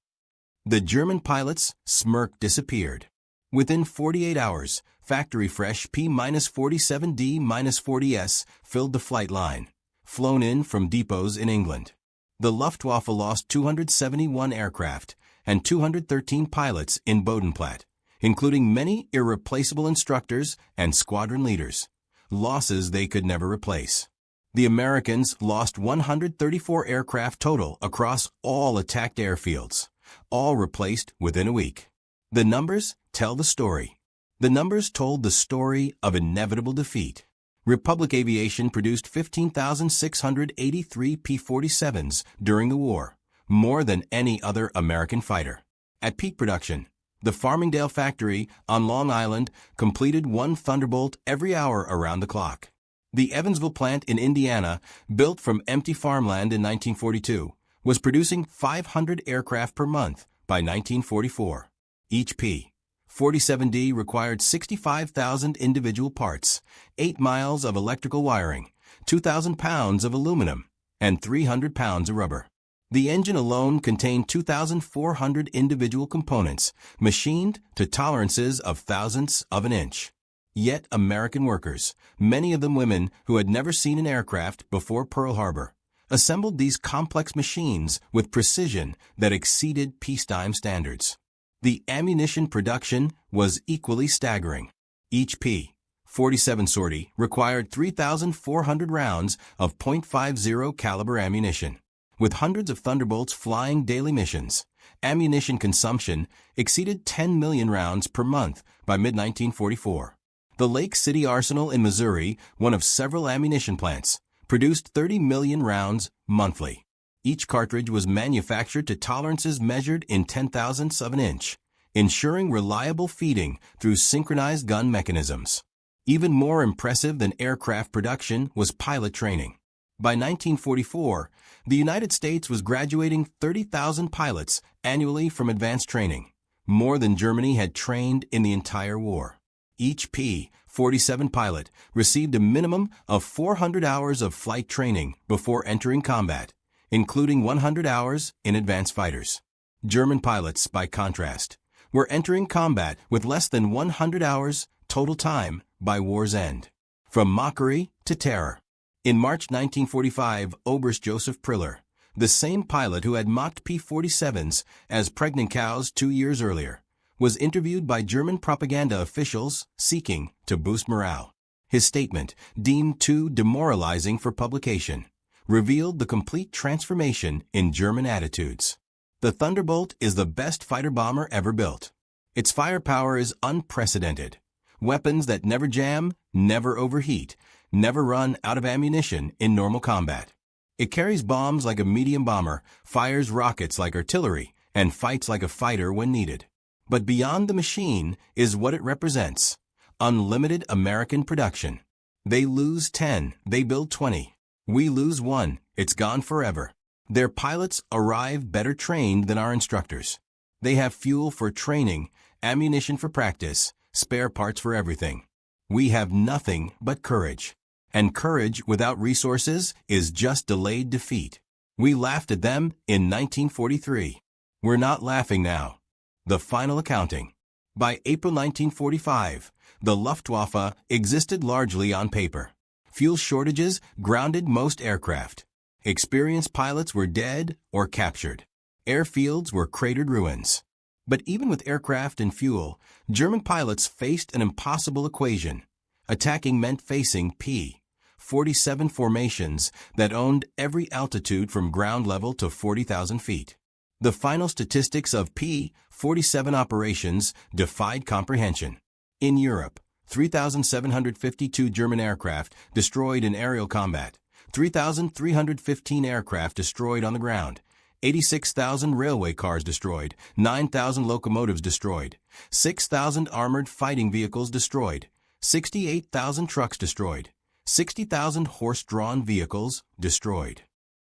The German pilots' smirk disappeared. Within 48 hours, factory-fresh P-47D-40S filled the flight line, flown in from depots in England. The Luftwaffe lost 271 aircraft and 213 pilots in Bodenplatte, including many irreplaceable instructors and squadron leaders, losses they could never replace. The Americans lost 134 aircraft total across all attacked airfields, all replaced within a week. The numbers tell the story. The numbers told the story of inevitable defeat. Republic Aviation produced 15,683 P-47s during the war, more than any other American fighter. At peak production, the Farmingdale factory on Long Island completed one Thunderbolt every hour around the clock. The Evansville plant in Indiana, built from empty farmland in 1942, was producing 500 aircraft per month by 1944. Each P-47D required 65,000 individual parts, 8 miles of electrical wiring, 2,000 pounds of aluminum, and 300 pounds of rubber. The engine alone contained 2,400 individual components, machined to tolerances of thousandths of an inch. Yet American workers, many of them women who had never seen an aircraft before Pearl Harbor, assembled these complex machines with precision that exceeded peacetime standards. The ammunition production was equally staggering. Each P-47 sortie required 3,400 rounds of .50 caliber ammunition. With hundreds of Thunderbolts flying daily missions, ammunition consumption exceeded 10 million rounds per month by mid-1944. The Lake City Arsenal in Missouri, one of several ammunition plants, produced 30 million rounds monthly. Each cartridge was manufactured to tolerances measured in 10,000ths of an inch, ensuring reliable feeding through synchronized gun mechanisms. Even more impressive than aircraft production was pilot training. By 1944, the United States was graduating 30,000 pilots annually from advanced training, more than Germany had trained in the entire war. Each P-47 pilot received a minimum of 400 hours of flight training before entering combat, including 100 hours in advanced fighters. German pilots, by contrast, were entering combat with less than 100 hours total time by war's end. From mockery to terror. In March 1945, Oberst Joseph Priller, the same pilot who had mocked P-47s as pregnant cows 2 years earlier, was interviewed by German propaganda officials seeking to boost morale. His statement, deemed too demoralizing for publication, revealed the complete transformation in German attitudes. The Thunderbolt is the best fighter bomber ever built. Its firepower is unprecedented. Weapons that never jam, never overheat, never run out of ammunition in normal combat. It carries bombs like a medium bomber, fires rockets like artillery, and fights like a fighter when needed. But beyond the machine is what it represents: unlimited American production. They lose 10, they build 20. We lose 1, it's gone forever. Their pilots arrive better trained than our instructors. They have fuel for training, ammunition for practice, spare parts for everything. We have nothing but courage. And courage without resources is just delayed defeat. We laughed at them in 1943. We're not laughing now. The final accounting. By April 1945, the Luftwaffe existed largely on paper. Fuel shortages grounded most aircraft. Experienced pilots were dead or captured. Airfields were cratered ruins. But even with aircraft and fuel, German pilots faced an impossible equation. Attacking meant facing P-47 formations that owned every altitude from ground level to 40,000 feet. The final statistics of P-47 operations defied comprehension. In Europe, 3,752 German aircraft destroyed in aerial combat, 3,315 aircraft destroyed on the ground, 86,000 railway cars destroyed, 9,000 locomotives destroyed, 6,000 armored fighting vehicles destroyed, 68,000 trucks destroyed, 60,000 horse-drawn vehicles destroyed.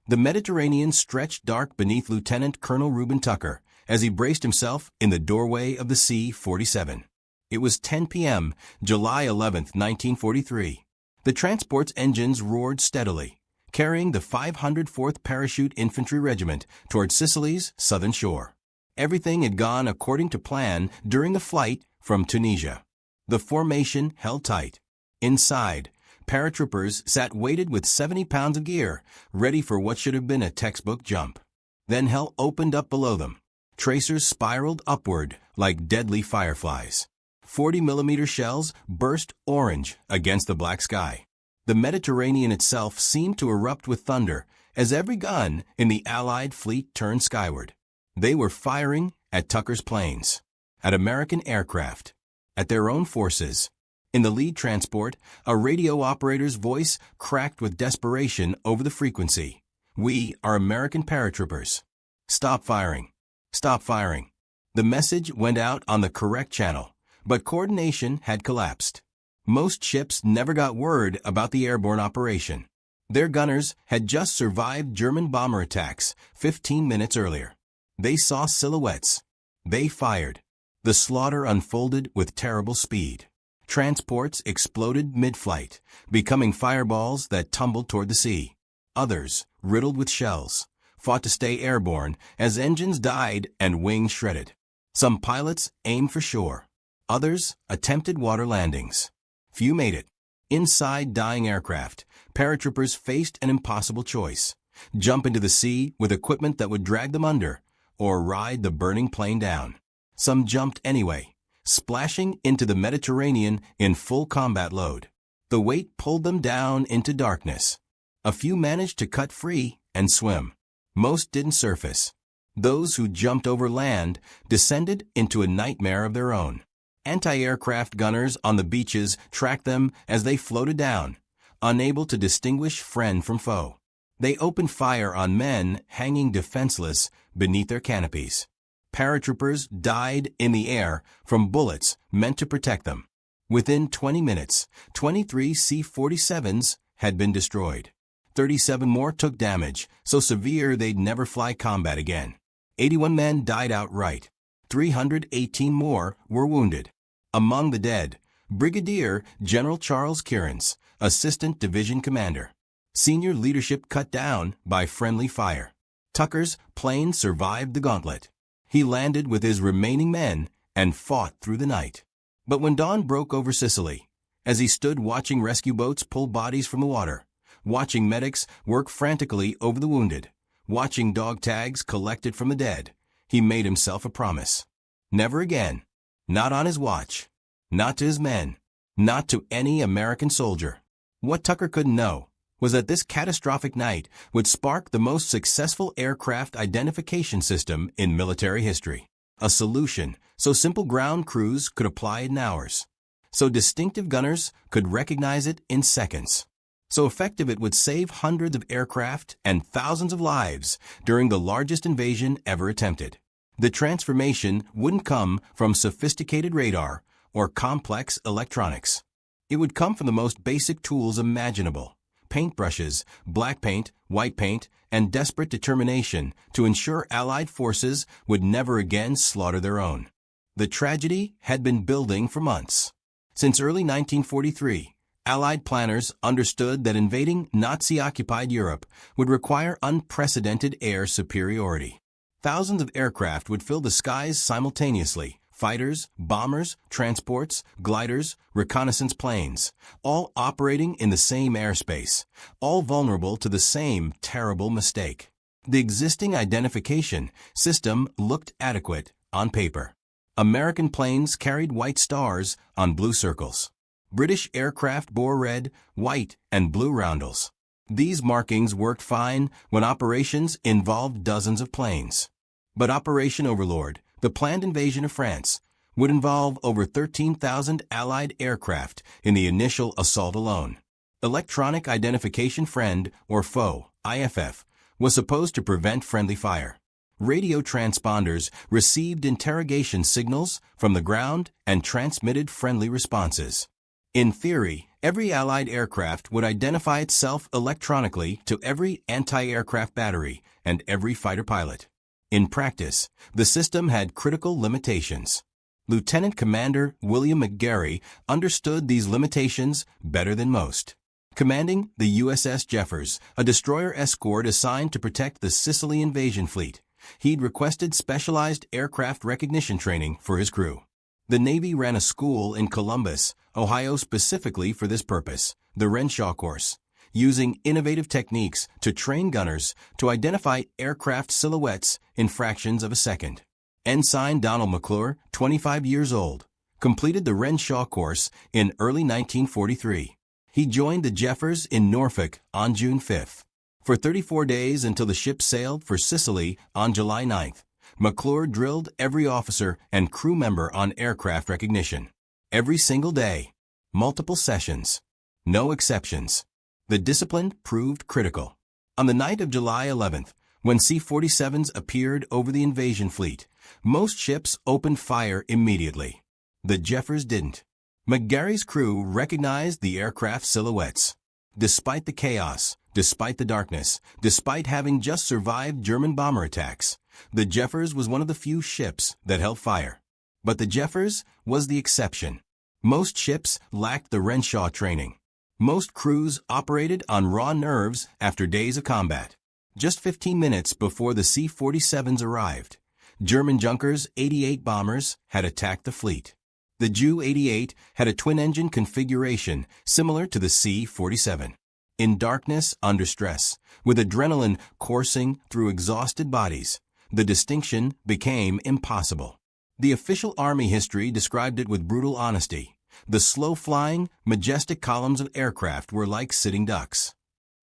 The Mediterranean stretched dark beneath Lieutenant Colonel Reuben Tucker as he braced himself in the doorway of the C-47. It was 10 p.m., July 11, 1943. The transport's engines roared steadily, carrying the 504th Parachute Infantry Regiment toward Sicily's southern shore. Everything had gone according to plan during the flight from Tunisia. The formation held tight. Inside, paratroopers sat weighted with 70 pounds of gear, ready for what should have been a textbook jump. Then hell opened up below them. Tracers spiraled upward like deadly fireflies. 40-millimeter shells burst orange against the black sky. The Mediterranean itself seemed to erupt with thunder as every gun in the Allied fleet turned skyward. They were firing at Tucker's planes, at American aircraft, at their own forces. In the lead transport, a radio operator's voice cracked with desperation over the frequency. "We are American paratroopers. Stop firing. Stop firing." The message went out on the correct channel, but coordination had collapsed. Most ships never got word about the airborne operation. Their gunners had just survived German bomber attacks 15 minutes earlier. They saw silhouettes. They fired. The slaughter unfolded with terrible speed. Transports exploded mid-flight, becoming fireballs that tumbled toward the sea. Others, riddled with shells, fought to stay airborne as engines died and wings shredded. Some pilots aimed for shore. Others attempted water landings. Few made it. Inside dying aircraft, paratroopers faced an impossible choice: jump into the sea with equipment that would drag them under, or ride the burning plane down. Some jumped anyway, splashing into the Mediterranean in full combat load. The weight pulled them down into darkness. A few managed to cut free and swim. Most didn't surface. Those who jumped over land descended into a nightmare of their own. Anti-aircraft gunners on the beaches tracked them as they floated down, unable to distinguish friend from foe. They opened fire on men hanging defenseless beneath their canopies. Paratroopers died in the air from bullets meant to protect them. Within 20 minutes, 23 C-47s had been destroyed. 37 more took damage, so severe they'd never fly combat again. 81 men died outright. 318 more were wounded. Among the dead, Brigadier General Charles Kieran's, Assistant Division Commander. Senior leadership cut down by friendly fire. Tucker's plane survived the gauntlet. He landed with his remaining men and fought through the night. But when dawn broke over Sicily, as he stood watching rescue boats pull bodies from the water, watching medics work frantically over the wounded, watching dog tags collected from the dead, he made himself a promise. Never again. Not on his watch. Not to his men. Not to any American soldier. What Tucker couldn't know was that this catastrophic night would spark the most successful aircraft identification system in military history. A solution so simple ground crews could apply it in hours. So distinctive gunners could recognize it in seconds. So effective it would save hundreds of aircraft and thousands of lives during the largest invasion ever attempted. The transformation wouldn't come from sophisticated radar or complex electronics. It would come from the most basic tools imaginable: paintbrushes, black paint, white paint, and desperate determination to ensure Allied forces would never again slaughter their own. The tragedy had been building for months. Since early 1943, Allied planners understood that invading Nazi-occupied Europe would require unprecedented air superiority. Thousands of aircraft would fill the skies simultaneously: fighters, bombers, transports, gliders, reconnaissance planes, all operating in the same airspace, all vulnerable to the same terrible mistake. The existing identification system looked adequate on paper. American planes carried white stars on blue circles. British aircraft bore red, white, and blue roundels. These markings worked fine when operations involved dozens of planes. But Operation Overlord, the planned invasion of France, would involve over 13,000 Allied aircraft in the initial assault alone. Electronic Identification Friend, or FOE, IFF, was supposed to prevent friendly fire. Radio transponders received interrogation signals from the ground and transmitted friendly responses. In theory, every Allied aircraft would identify itself electronically to every anti-aircraft battery and every fighter pilot. In practice, the system had critical limitations. Lieutenant Commander William McGarry understood these limitations better than most. Commanding the USS Jeffers, a destroyer escort assigned to protect the Sicily invasion fleet, he'd requested specialized aircraft recognition training for his crew. The Navy ran a school in Columbus, Ohio specifically for this purpose, the Renshaw course, using innovative techniques to train gunners to identify aircraft silhouettes in fractions of a second. Ensign Donald McClure, 25 years old, completed the Renshaw course in early 1943. He joined the Jeffers in Norfolk on June 5th. For 34 days until the ship sailed for Sicily on July 9th, McClure drilled every officer and crew member on aircraft recognition. Every single day. Multiple sessions. No exceptions. The discipline proved critical. On the night of July 11th, when C-47s appeared over the invasion fleet, most ships opened fire immediately. The Jeffers didn't. McGarry's crew recognized the aircraft silhouettes. Despite the chaos, despite the darkness, despite having just survived German bomber attacks, the Jeffers was one of the few ships that held fire. But the Jeffers was the exception. Most ships lacked the Renshaw training. Most crews operated on raw nerves after days of combat. Just 15 minutes before the C-47s arrived, German Junkers 88 bombers had attacked the fleet. The Ju-88 had a twin-engine configuration similar to the C-47. In darkness, under stress, with adrenaline coursing through exhausted bodies, the distinction became impossible. The official Army history described it with brutal honesty. The slow-flying, majestic columns of aircraft were like sitting ducks.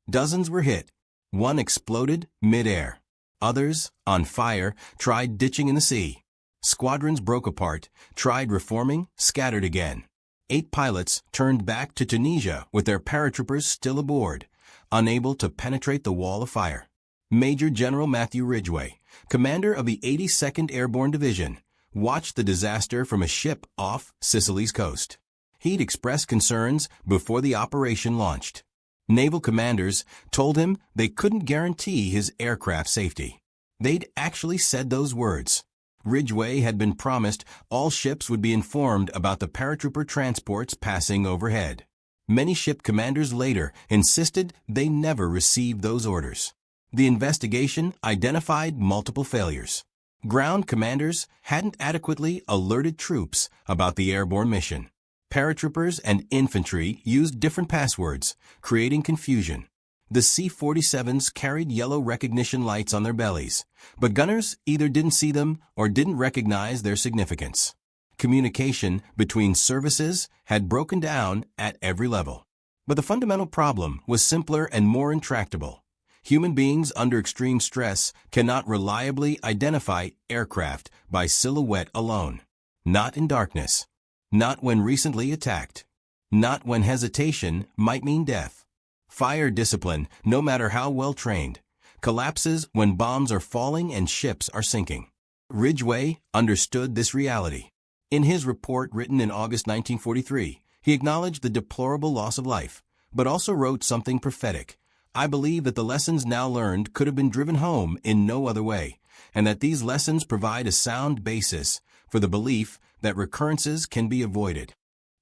Dozens were hit. One exploded mid-air. Others, on fire, tried ditching in the sea. Squadrons broke apart, tried reforming, scattered again. 8 pilots turned back to Tunisia with their paratroopers still aboard, unable to penetrate the wall of fire. Major General Matthew Ridgway, commander of the 82nd Airborne Division, watched the disaster from a ship off Sicily's coast. He'd expressed concerns before the operation launched. Naval commanders told him they couldn't guarantee his aircraft safety. They'd actually said those words. Ridgway had been promised all ships would be informed about the paratrooper transports passing overhead. Many ship commanders later insisted they never received those orders. The investigation identified multiple failures. Ground commanders hadn't adequately alerted troops about the airborne mission. Paratroopers and infantry used different passwords, creating confusion. The C-47s carried yellow recognition lights on their bellies, but gunners either didn't see them or didn't recognize their significance. Communication between services had broken down at every level. But the fundamental problem was simpler and more intractable. Human beings under extreme stress cannot reliably identify aircraft by silhouette alone. Not in darkness. Not when recently attacked. Not when hesitation might mean death. Fire discipline, no matter how well trained, collapses when bombs are falling and ships are sinking. Ridgway understood this reality. In his report written in August 1943, he acknowledged the deplorable loss of life, but also wrote something prophetic. I believe that the lessons now learned could have been driven home in no other way, and that these lessons provide a sound basis for the belief that recurrences can be avoided.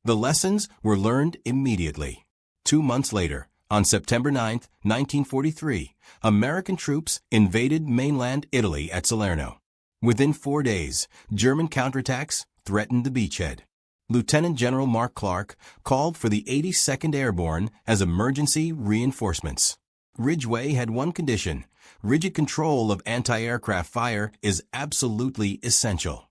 The lessons were learned immediately. 2 months later, on September 9, 1943, American troops invaded mainland Italy at Salerno. Within 4 days, German counterattacks threatened the beachhead. Lieutenant General Mark Clark called for the 82nd Airborne as emergency reinforcements. Ridgway had one condition: rigid control of anti-aircraft fire is absolutely essential.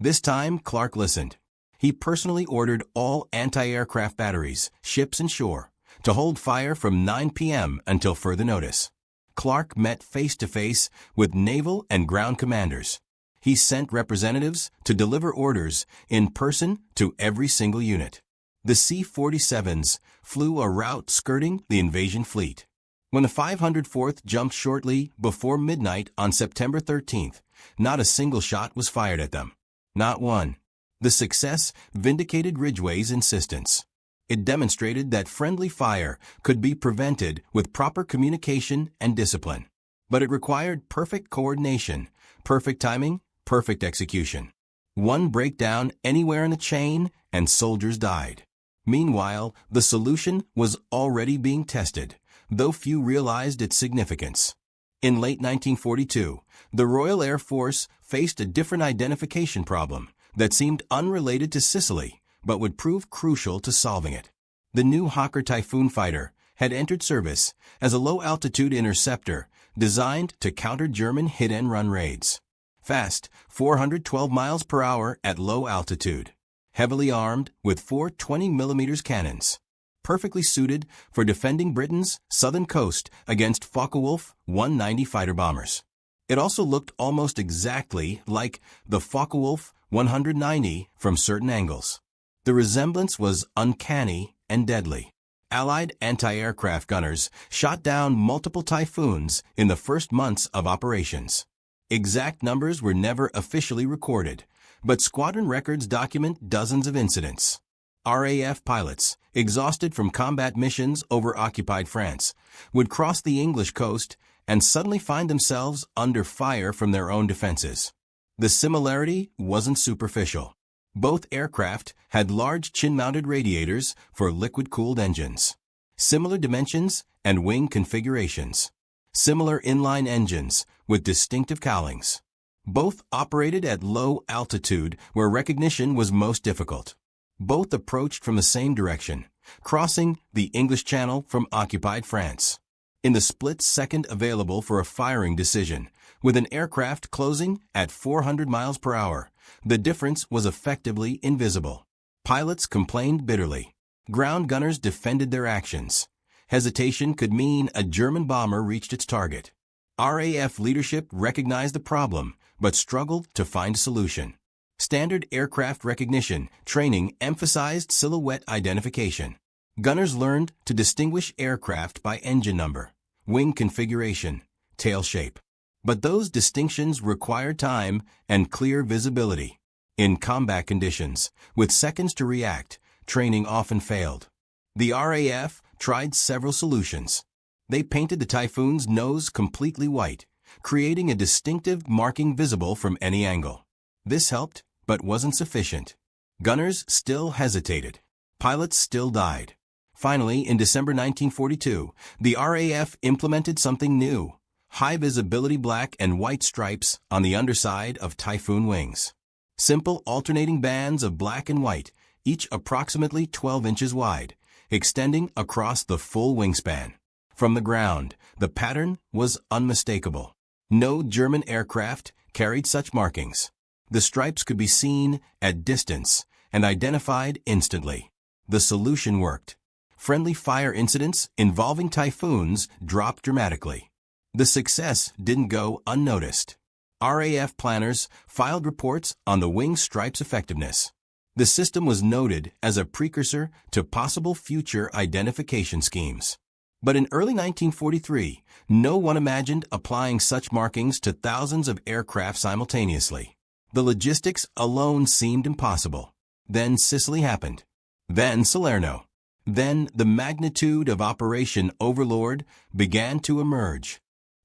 This time, Clark listened. He personally ordered all anti-aircraft batteries, ships and shore, to hold fire from 9 p.m. until further notice. Clark met face-to-face with naval and ground commanders. He sent representatives to deliver orders in person to every single unit. The C-47s flew a route skirting the invasion fleet. When the 504th jumped shortly before midnight on September 13th, not a single shot was fired at them. Not one. The success vindicated Ridgway's insistence. It demonstrated that friendly fire could be prevented with proper communication and discipline. But it required perfect coordination, perfect timing, perfect execution. One breakdown anywhere in the chain and soldiers died. Meanwhile, the solution was already being tested, though few realized its significance. In late 1942, the Royal Air Force faced a different identification problem that seemed unrelated to Sicily, but would prove crucial to solving it. The new Hawker Typhoon fighter had entered service as a low-altitude interceptor designed to counter German hit-and-run raids. Fast, 412 miles per hour at low altitude. Heavily armed with 4 20mm cannons. Perfectly suited for defending Britain's southern coast against Focke-Wulf 190 fighter bombers. It also looked almost exactly like the Focke-Wulf 190 from certain angles. The resemblance was uncanny and deadly. Allied anti-aircraft gunners shot down multiple Typhoons in the first months of operations. Exact numbers were never officially recorded, but squadron records document dozens of incidents. RAF pilots, exhausted from combat missions over occupied France, would cross the English coast and suddenly find themselves under fire from their own defenses. The similarity wasn't superficial. Both aircraft had large chin-mounted radiators for liquid-cooled engines. Similar dimensions and wing configurations. Similar inline engines with distinctive cowlings. Both operated at low altitude where recognition was most difficult. Both approached from the same direction, crossing the English Channel from occupied France. In the split second available for a firing decision, with an aircraft closing at 400 miles per hour, the difference was effectively invisible. Pilots complained bitterly. Ground gunners defended their actions. Hesitation could mean a German bomber reached its target. RAF leadership recognized the problem, but struggled to find a solution. Standard aircraft recognition training emphasized silhouette identification. Gunners learned to distinguish aircraft by engine number, wing configuration, tail shape. But those distinctions required time and clear visibility. In combat conditions, with seconds to react, training often failed. The RAF tried several solutions. They painted the Typhoon's nose completely white, creating a distinctive marking visible from any angle. This helped, but wasn't sufficient. Gunners still hesitated. Pilots still died. Finally, in December 1942, the RAF implemented something new: high-visibility black and white stripes on the underside of Typhoon wings. Simple alternating bands of black and white, each approximately 12 inches wide, extending across the full wingspan. From the ground, the pattern was unmistakable. No German aircraft carried such markings. The stripes could be seen at distance and identified instantly. The solution worked. Friendly fire incidents involving Typhoons dropped dramatically. The success didn't go unnoticed. RAF planners filed reports on the wing stripes' effectiveness. The system was noted as a precursor to possible future identification schemes. But in early 1943, no one imagined applying such markings to thousands of aircraft simultaneously. The logistics alone seemed impossible. Then Sicily happened. Then Salerno. Then the magnitude of Operation Overlord began to emerge.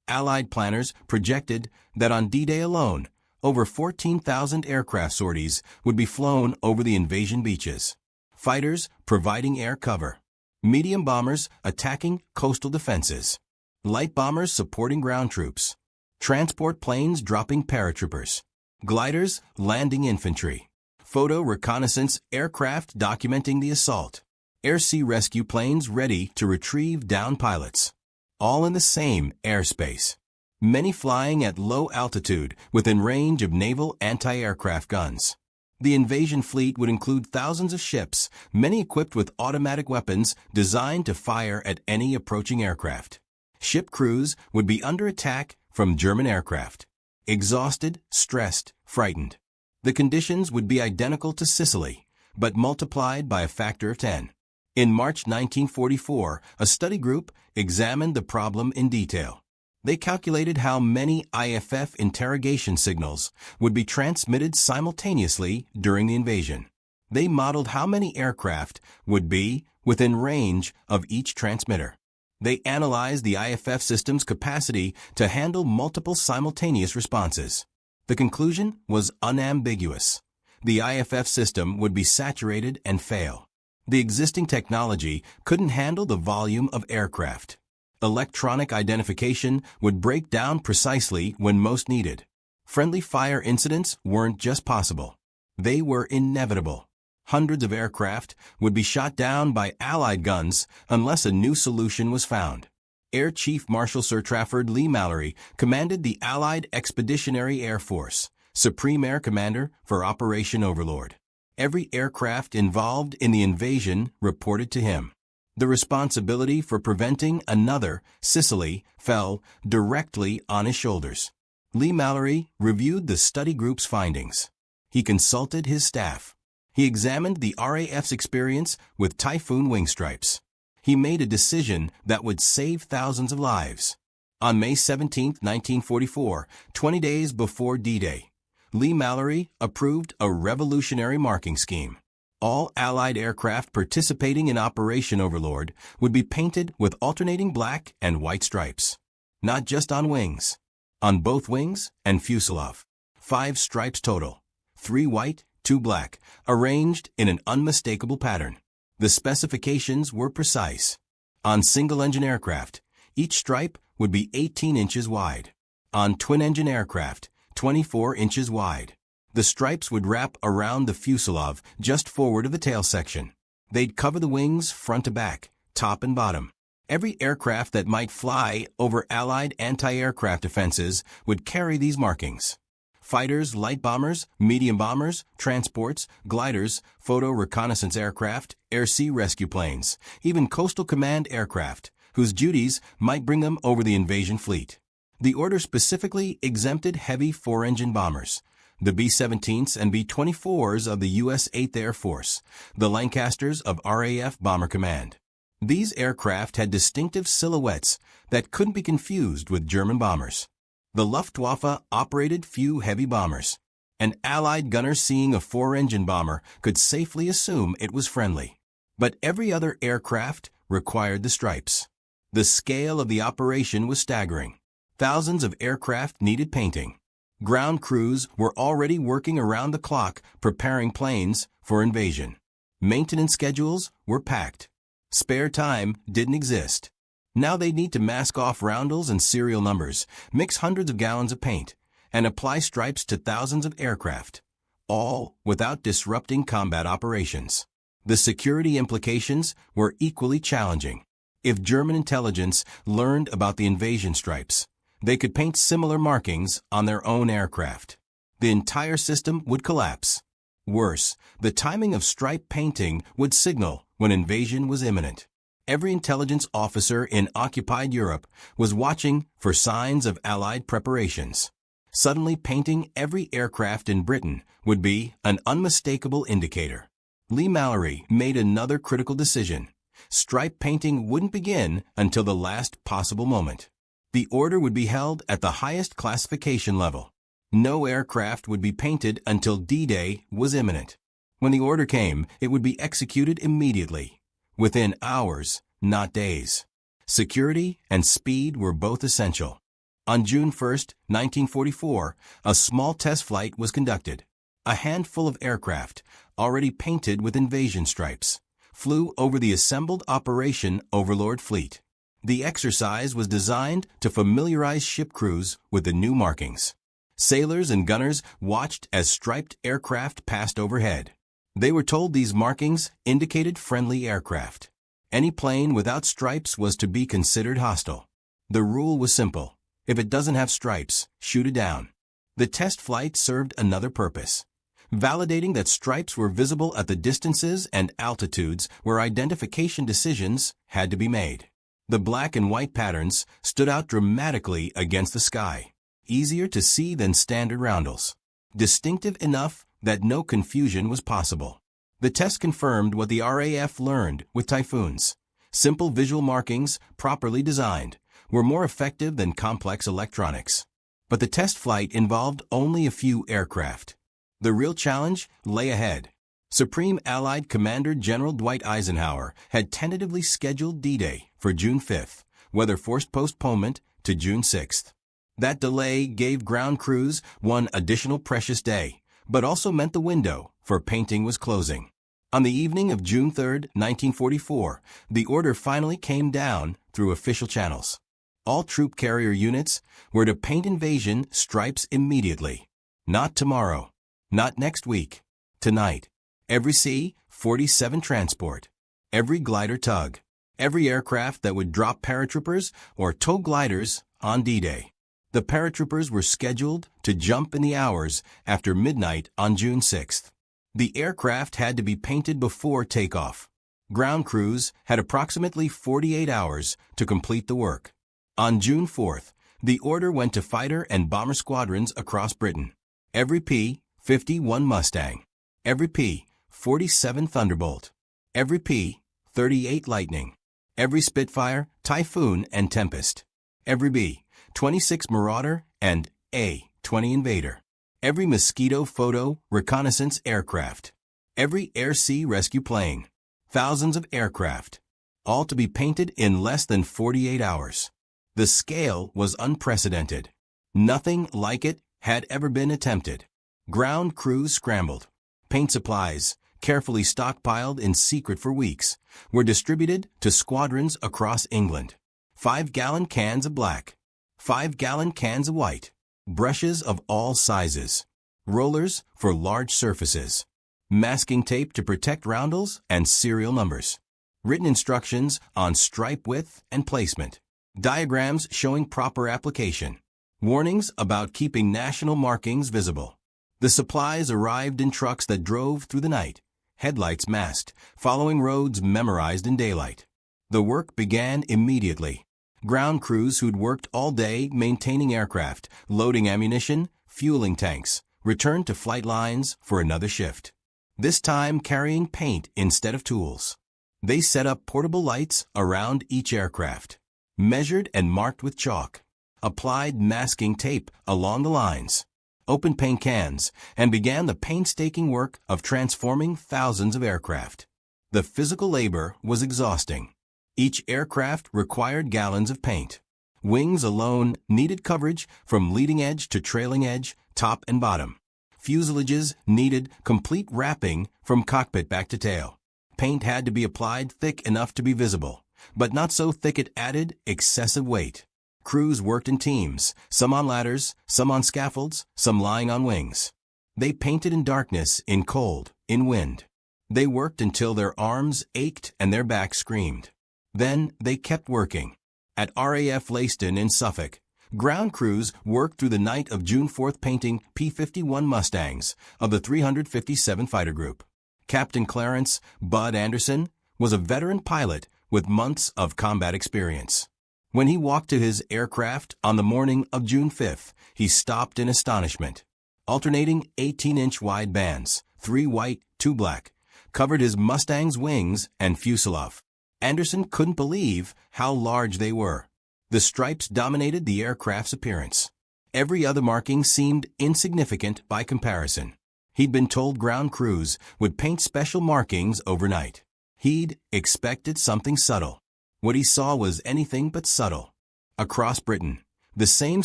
Allied planners projected that on D-Day alone, over 14,000 aircraft sorties would be flown over the invasion beaches. Fighters providing air cover. Medium bombers attacking coastal defenses. Light bombers supporting ground troops. Transport planes dropping paratroopers. Gliders landing infantry. Photo reconnaissance aircraft documenting the assault. Air-sea rescue planes ready to retrieve downed pilots. All in the same airspace. Many flying at low altitude within range of naval anti-aircraft guns. The invasion fleet would include thousands of ships, many equipped with automatic weapons designed to fire at any approaching aircraft. Ship crews would be under attack from German aircraft. Exhausted, stressed, frightened. The conditions would be identical to Sicily, but multiplied by a factor of 10. In March 1944, a study group examined the problem in detail. They calculated how many IFF interrogation signals would be transmitted simultaneously during the invasion. They modeled how many aircraft would be within range of each transmitter. They analyzed the IFF system's capacity to handle multiple simultaneous responses. The conclusion was unambiguous. The IFF system would be saturated and fail. The existing technology couldn't handle the volume of aircraft. Electronic identification would break down precisely when most needed. Friendly fire incidents weren't just possible. They were inevitable. Hundreds of aircraft would be shot down by Allied guns unless a new solution was found. Air Chief Marshal Sir Trafford Leigh-Mallory commanded the Allied Expeditionary Air Force, Supreme Air Commander for Operation Overlord. Every aircraft involved in the invasion reported to him. The responsibility for preventing another Sicily fell directly on his shoulders. Leigh-Mallory reviewed the study group's findings. He consulted his staff. He examined the RAF's experience with Typhoon wing stripes. He made a decision that would save thousands of lives. On May 17, 1944, 20 days before D-Day, Leigh-Mallory approved a revolutionary marking scheme. All Allied aircraft participating in Operation Overlord would be painted with alternating black and white stripes. Not just on wings. On both wings and fuselage. 5 stripes total. 3 white, 2 black, arranged in an unmistakable pattern. The specifications were precise. On single-engine aircraft, each stripe would be 18 inches wide. On twin-engine aircraft, 24 inches wide. The stripes would wrap around the fuselage just forward of the tail section. They'd cover the wings front to back, top and bottom. Every aircraft that might fly over Allied anti-aircraft defenses would carry these markings. Fighters, light bombers, medium bombers, transports, gliders, photo reconnaissance aircraft, air-sea rescue planes, even coastal command aircraft, whose duties might bring them over the invasion fleet. The order specifically exempted heavy 4-engine bombers, the B-17s and B-24s of the U.S. 8th Air Force, the Lancasters of RAF Bomber Command. These aircraft had distinctive silhouettes that couldn't be confused with German bombers. The Luftwaffe operated few heavy bombers. An Allied gunner seeing a 4-engine bomber could safely assume it was friendly. But every other aircraft required the stripes. The scale of the operation was staggering. Thousands of aircraft needed painting. Ground crews were already working around the clock preparing planes for invasion. Maintenance schedules were packed. Spare time didn't exist. Now they'd need to mask off roundels and serial numbers, mix hundreds of gallons of paint, and apply stripes to thousands of aircraft, all without disrupting combat operations. The security implications were equally challenging. If German intelligence learned about the invasion stripes, they could paint similar markings on their own aircraft. The entire system would collapse. Worse, the timing of stripe painting would signal when invasion was imminent. Every intelligence officer in occupied Europe was watching for signs of Allied preparations. Suddenly painting every aircraft in Britain would be an unmistakable indicator. Lee Mallory made another critical decision. Stripe painting wouldn't begin until the last possible moment. The order would be held at the highest classification level. No aircraft would be painted until D-Day was imminent. When the order came, it would be executed immediately, within hours, not days. Security and speed were both essential. On June 1, 1944, a small test flight was conducted. A handful of aircraft, already painted with invasion stripes, flew over the assembled Operation Overlord fleet. The exercise was designed to familiarize ship crews with the new markings. Sailors and gunners watched as striped aircraft passed overhead. They were told these markings indicated friendly aircraft. Any plane without stripes was to be considered hostile. The rule was simple. If it doesn't have stripes, shoot it down. The test flight served another purpose, validating that stripes were visible at the distances and altitudes where identification decisions had to be made. The black and white patterns stood out dramatically against the sky, easier to see than standard roundels, distinctive enough that no confusion was possible. The test confirmed what the RAF learned with Typhoons. Simple visual markings, properly designed, were more effective than complex electronics. But the test flight involved only a few aircraft. The real challenge lay ahead. Supreme Allied Commander General Dwight Eisenhower had tentatively scheduled D-Day for June 5th, weather forced postponement to June 6th. That delay gave ground crews one additional precious day, but also meant the window for painting was closing. On the evening of June 3, 1944, the order finally came down through official channels. All troop carrier units were to paint invasion stripes immediately. Not tomorrow. Not next week. Tonight. Every C-47 transport. Every glider tug. Every aircraft that would drop paratroopers or tow gliders on D-Day. The paratroopers were scheduled to jump in the hours after midnight on June 6th. The aircraft had to be painted before takeoff. Ground crews had approximately 48 hours to complete the work. On June 4th, the order went to fighter and bomber squadrons across Britain. Every P-51 Mustang. Every P-47 Thunderbolt. Every P-38 Lightning. Every Spitfire, Typhoon, and Tempest. Every B-26 Marauder and A-20 Invader. Every Mosquito photo reconnaissance aircraft. Every air-sea rescue plane. Thousands of aircraft. All to be painted in less than 48 hours. The scale was unprecedented. Nothing like it had ever been attempted. Ground crews scrambled. Paint supplies, carefully stockpiled in secret for weeks, were distributed to squadrons across England. 5-gallon cans of black. 5-gallon cans of white. Brushes of all sizes. Rollers for large surfaces. Masking tape to protect roundels and serial numbers. Written instructions on stripe width and placement. Diagrams showing proper application. Warnings about keeping national markings visible. The supplies arrived in trucks that drove through the night, headlights masked, following roads memorized in daylight. The work began immediately. Ground crews who'd worked all day maintaining aircraft, loading ammunition, fueling tanks, returned to flight lines for another shift. This time carrying paint instead of tools. They set up portable lights around each aircraft. Measured and marked with chalk, applied masking tape along the lines, opened paint cans, and began the painstaking work of transforming thousands of aircraft. The physical labor was exhausting. Each aircraft required gallons of paint. Wings alone needed coverage from leading edge to trailing edge top and bottom. Fuselages needed complete wrapping from cockpit back to tail. Paint had to be applied thick enough to be visible, but not so thick it added excessive weight. Crews worked in teams, some on ladders, some on scaffolds, some lying on wings. They painted in darkness, in cold, in wind. They worked until their arms ached and their backs screamed. Then they kept working. At RAF Leiston in Suffolk, ground crews worked through the night of June 4th painting P-51 Mustangs of the 357 Fighter Group. Captain Clarence "Bud" Anderson was a veteran pilot with months of combat experience. When he walked to his aircraft on the morning of June 5th, he stopped in astonishment. Alternating 18-inch wide bands, 3 white, 2 black, covered his Mustang's wings and fuselage. Anderson couldn't believe how large they were. The stripes dominated the aircraft's appearance. Every other marking seemed insignificant by comparison. He'd been told ground crews would paint special markings overnight. He'd expected something subtle. What he saw was anything but subtle. Across Britain, the same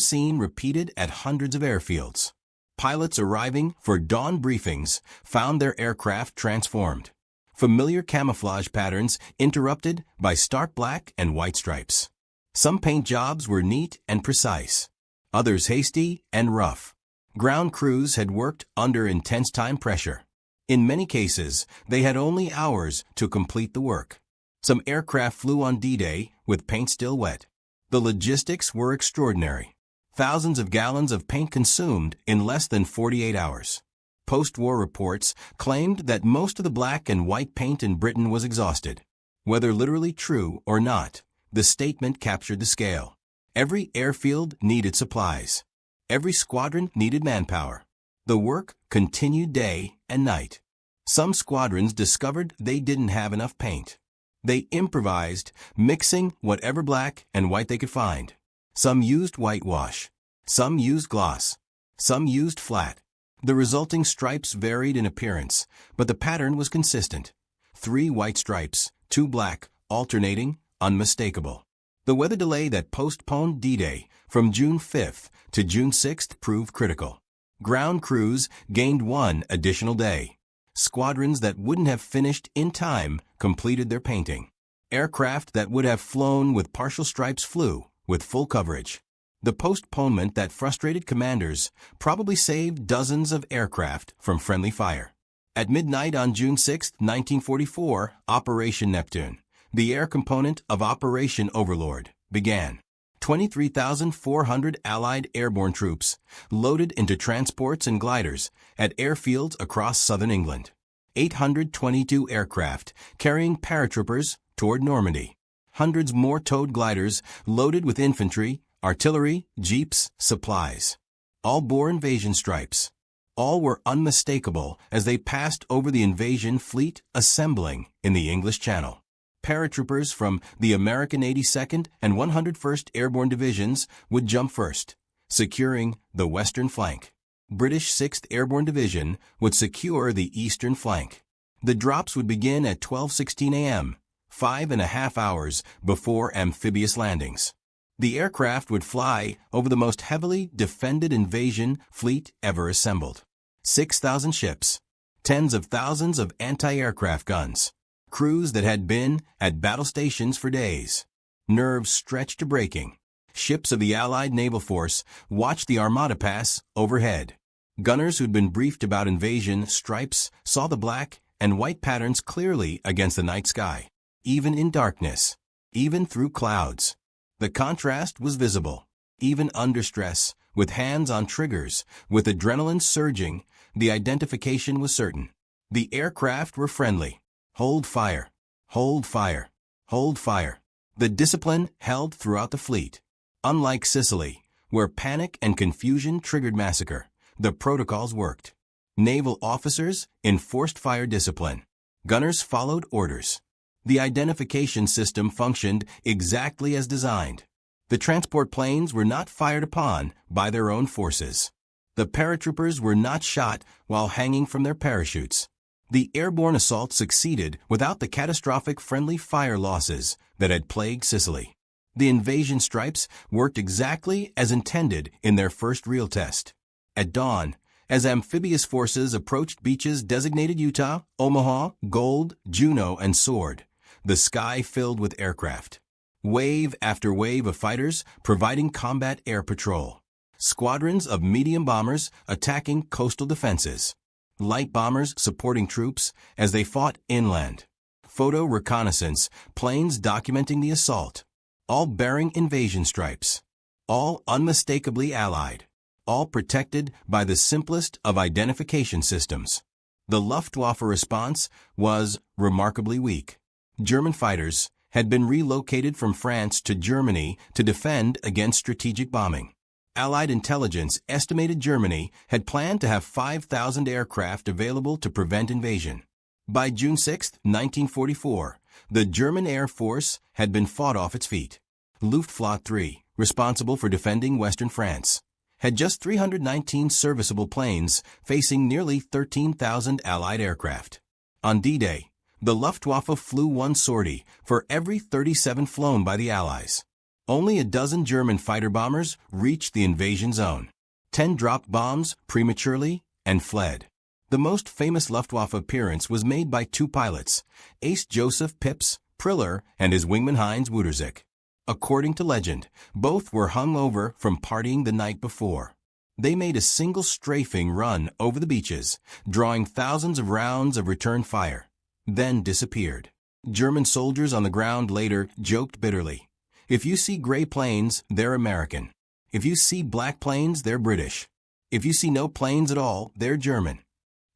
scene repeated at hundreds of airfields. Pilots arriving for dawn briefings found their aircraft transformed. Familiar camouflage patterns interrupted by stark black and white stripes. Some paint jobs were neat and precise, others hasty and rough. Ground crews had worked under intense time pressure. In many cases, they had only hours to complete the work. Some aircraft flew on D-Day with paint still wet. The logistics were extraordinary. Thousands of gallons of paint consumed in less than 48 hours. Post-war reports claimed that most of the black and white paint in Britain was exhausted. Whether literally true or not, the statement captured the scale. Every airfield needed supplies. Every squadron needed manpower. The work continued day and night. Some squadrons discovered they didn't have enough paint. They improvised, mixing whatever black and white they could find. Some used whitewash. Some used gloss. Some used flat. The resulting stripes varied in appearance, but the pattern was consistent. 3 white stripes, 2 black, alternating, unmistakable. The weather delay that postponed D-Day from June 5th to June 6th proved critical. Ground crews gained 1 additional day. Squadrons that wouldn't have finished in time completed their painting. Aircraft that would have flown with partial stripes flew with full coverage. The postponement that frustrated commanders probably saved dozens of aircraft from friendly fire. At midnight on June 6, 1944, Operation Neptune, the air component of Operation Overlord, began. 23,400 Allied airborne troops loaded into transports and gliders at airfields across southern England. 822 aircraft carrying paratroopers toward Normandy. Hundreds more towed gliders loaded with infantry, artillery, jeeps, supplies. All bore invasion stripes. All were unmistakable as they passed over the invasion fleet assembling in the English Channel. Paratroopers from the American 82nd and 101st Airborne Divisions would jump first, securing the western flank. British 6th Airborne Division would secure the eastern flank. The drops would begin at 12:16 a.m., 5.5 hours before amphibious landings. The aircraft would fly over the most heavily defended invasion fleet ever assembled. 6,000 ships, tens of thousands of anti-aircraft guns. Crews that had been at battle stations for days. Nerves stretched to breaking. Ships of the Allied naval force watched the Armada pass overhead. Gunners who'd been briefed about invasion stripes saw the black and white patterns clearly against the night sky, even in darkness, even through clouds. The contrast was visible. Even under stress, with hands on triggers, with adrenaline surging, the identification was certain. The aircraft were friendly. Hold fire. Hold fire. Hold fire. The discipline held throughout the fleet. Unlike Sicily, where panic and confusion triggered massacre, the protocols worked. Naval officers enforced fire discipline. Gunners followed orders. The identification system functioned exactly as designed. The transport planes were not fired upon by their own forces. The paratroopers were not shot while hanging from their parachutes. The airborne assault succeeded without the catastrophic friendly fire losses that had plagued Sicily. The invasion stripes worked exactly as intended in their first real test. At dawn, as amphibious forces approached beaches designated Utah, Omaha, Gold, Juneau, and Sword, the sky filled with aircraft. Wave after wave of fighters providing combat air patrol. Squadrons of medium bombers attacking coastal defenses. Light bombers supporting troops as they fought inland. Photo reconnaissance planes documenting the assault. All bearing invasion stripes. All unmistakably Allied. All protected by the simplest of identification systems. The Luftwaffe response was remarkably weak. German fighters had been relocated from France to Germany to defend against strategic bombing. Allied intelligence estimated Germany had planned to have 5,000 aircraft available to prevent invasion. By June 6, 1944, the German Air Force had been fought off its feet. Luftwaffe 3, responsible for defending Western France, had just 319 serviceable planes facing nearly 13,000 Allied aircraft. On D-Day, the Luftwaffe flew one sortie for every 37 flown by the Allies. Only a dozen German fighter bombers reached the invasion zone. 10 dropped bombs prematurely and fled. The most famous Luftwaffe appearance was made by 2 pilots, Ace Joseph Pips Priller and his wingman Heinz Wuderzik. According to legend, both were hung over from partying the night before. They made a single strafing run over the beaches, drawing thousands of rounds of return fire, then disappeared. German soldiers on the ground later joked bitterly. If you see gray planes, they're American. If you see black planes, they're British. If you see no planes at all, they're German.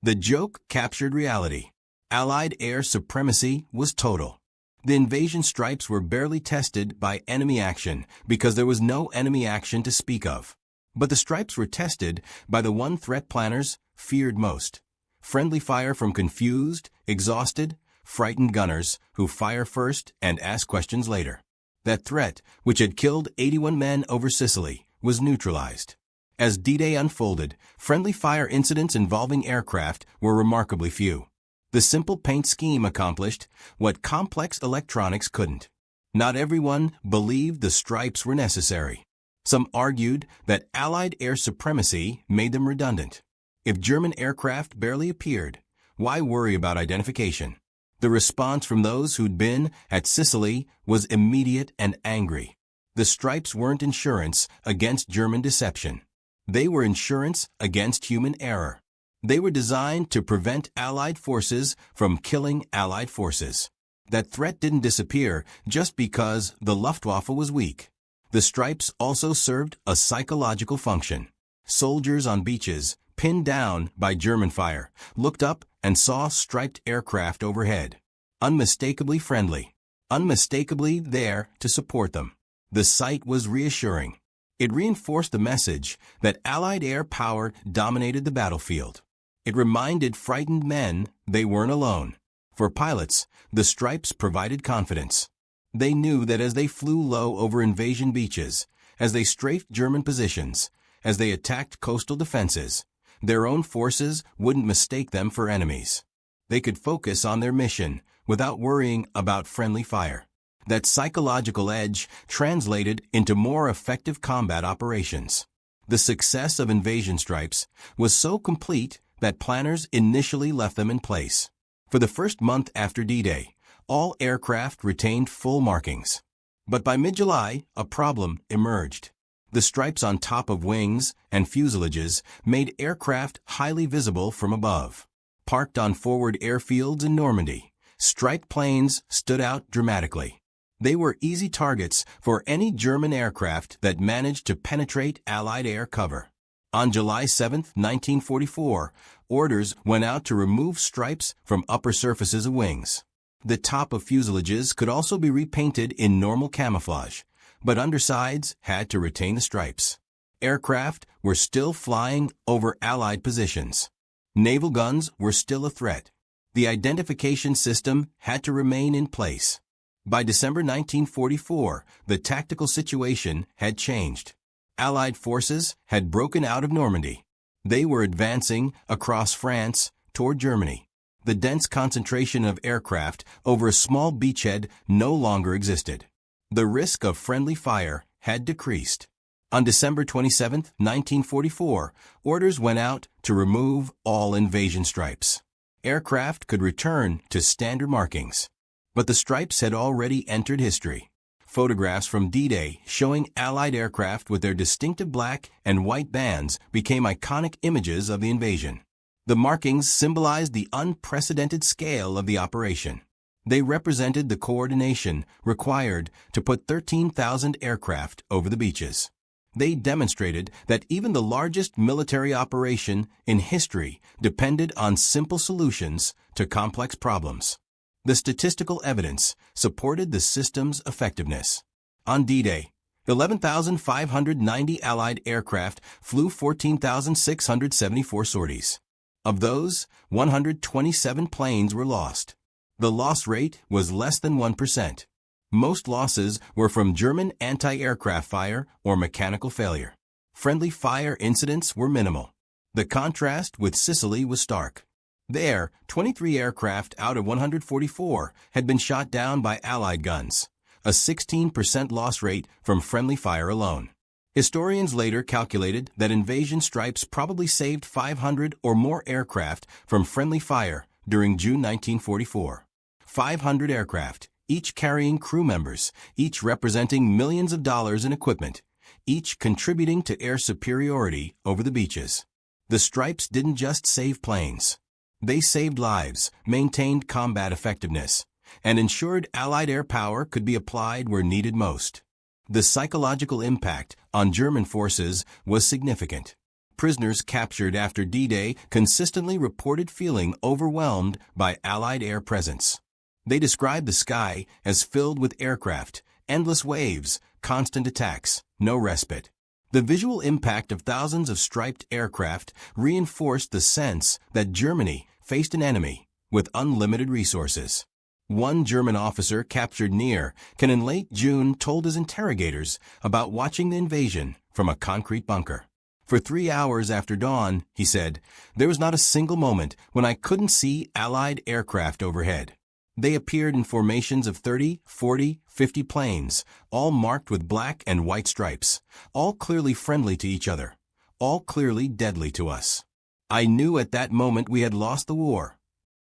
The joke captured reality. Allied air supremacy was total. The invasion stripes were barely tested by enemy action because there was no enemy action to speak of. But the stripes were tested by the one threat planners feared most. Friendly fire from confused, exhausted, frightened gunners who fire first and ask questions later. That threat, which had killed 81 men over Sicily, was neutralized. As D-Day unfolded, friendly fire incidents involving aircraft were remarkably few. The simple paint scheme accomplished what complex electronics couldn't. Not everyone believed the stripes were necessary. Some argued that Allied air supremacy made them redundant. If German aircraft barely appeared, why worry about identification? The response from those who'd been at Sicily was immediate and angry. The stripes weren't insurance against German deception. They were insurance against human error. They were designed to prevent Allied forces from killing Allied forces. That threat didn't disappear just because the Luftwaffe was weak. The stripes also served a psychological function. Soldiers on beaches, pinned down by German fire, looked up and saw striped aircraft overhead. Unmistakably friendly. Unmistakably there to support them. The sight was reassuring. It reinforced the message that Allied air power dominated the battlefield. It reminded frightened men they weren't alone. For pilots, the stripes provided confidence. They knew that as they flew low over invasion beaches, as they strafed German positions, as they attacked coastal defenses, their own forces wouldn't mistake them for enemies. They could focus on their mission without worrying about friendly fire. That psychological edge translated into more effective combat operations. The success of invasion stripes was so complete that planners initially left them in place. For the first month after D-Day, all aircraft retained full markings. But by mid-July, a problem emerged. The stripes on top of wings and fuselages made aircraft highly visible from above. Parked on forward airfields in Normandy, striped planes stood out dramatically. They were easy targets for any German aircraft that managed to penetrate Allied air cover. On July 7, 1944, orders went out to remove stripes from upper surfaces of wings. The top of fuselages could also be repainted in normal camouflage, but undersides had to retain the stripes. Aircraft were still flying over Allied positions. Naval guns were still a threat. The identification system had to remain in place. By December 1944, the tactical situation had changed. Allied forces had broken out of Normandy. They were advancing across France toward Germany. The dense concentration of aircraft over a small beachhead no longer existed. The risk of friendly fire had decreased. On December 27, 1944, orders went out to remove all invasion stripes. Aircraft could return to standard markings. But the stripes had already entered history. Photographs from D-Day showing Allied aircraft with their distinctive black and white bands became iconic images of the invasion. The markings symbolized the unprecedented scale of the operation. They represented the coordination required to put 13,000 aircraft over the beaches. They demonstrated that even the largest military operation in history depended on simple solutions to complex problems. The statistical evidence supported the system's effectiveness. On D-Day, 11,590 Allied aircraft flew 14,674 sorties. Of those, 127 planes were lost. The loss rate was less than 1%. Most losses were from German anti-aircraft fire or mechanical failure. Friendly fire incidents were minimal. The contrast with Sicily was stark. There, 23 aircraft out of 144 had been shot down by Allied guns, a 16% loss rate from friendly fire alone. Historians later calculated that invasion stripes probably saved 500 or more aircraft from friendly fire during June 1944. 500 aircraft, each carrying crew members, each representing millions of dollars in equipment, each contributing to air superiority over the beaches. The stripes didn't just save planes. They saved lives, maintained combat effectiveness, and ensured Allied air power could be applied where needed most. The psychological impact on German forces was significant. Prisoners captured after D-Day consistently reported feeling overwhelmed by Allied air presence. They described the sky as filled with aircraft, endless waves, constant attacks, no respite. The visual impact of thousands of striped aircraft reinforced the sense that Germany faced an enemy with unlimited resources. One German officer captured near can in late June told his interrogators about watching the invasion from a concrete bunker. For 3 hours after dawn, he said, there was not a single moment when I couldn't see Allied aircraft overhead. They appeared in formations of 30, 40, 50 planes, all marked with black and white stripes, all clearly friendly to each other, all clearly deadly to us. I knew at that moment we had lost the war.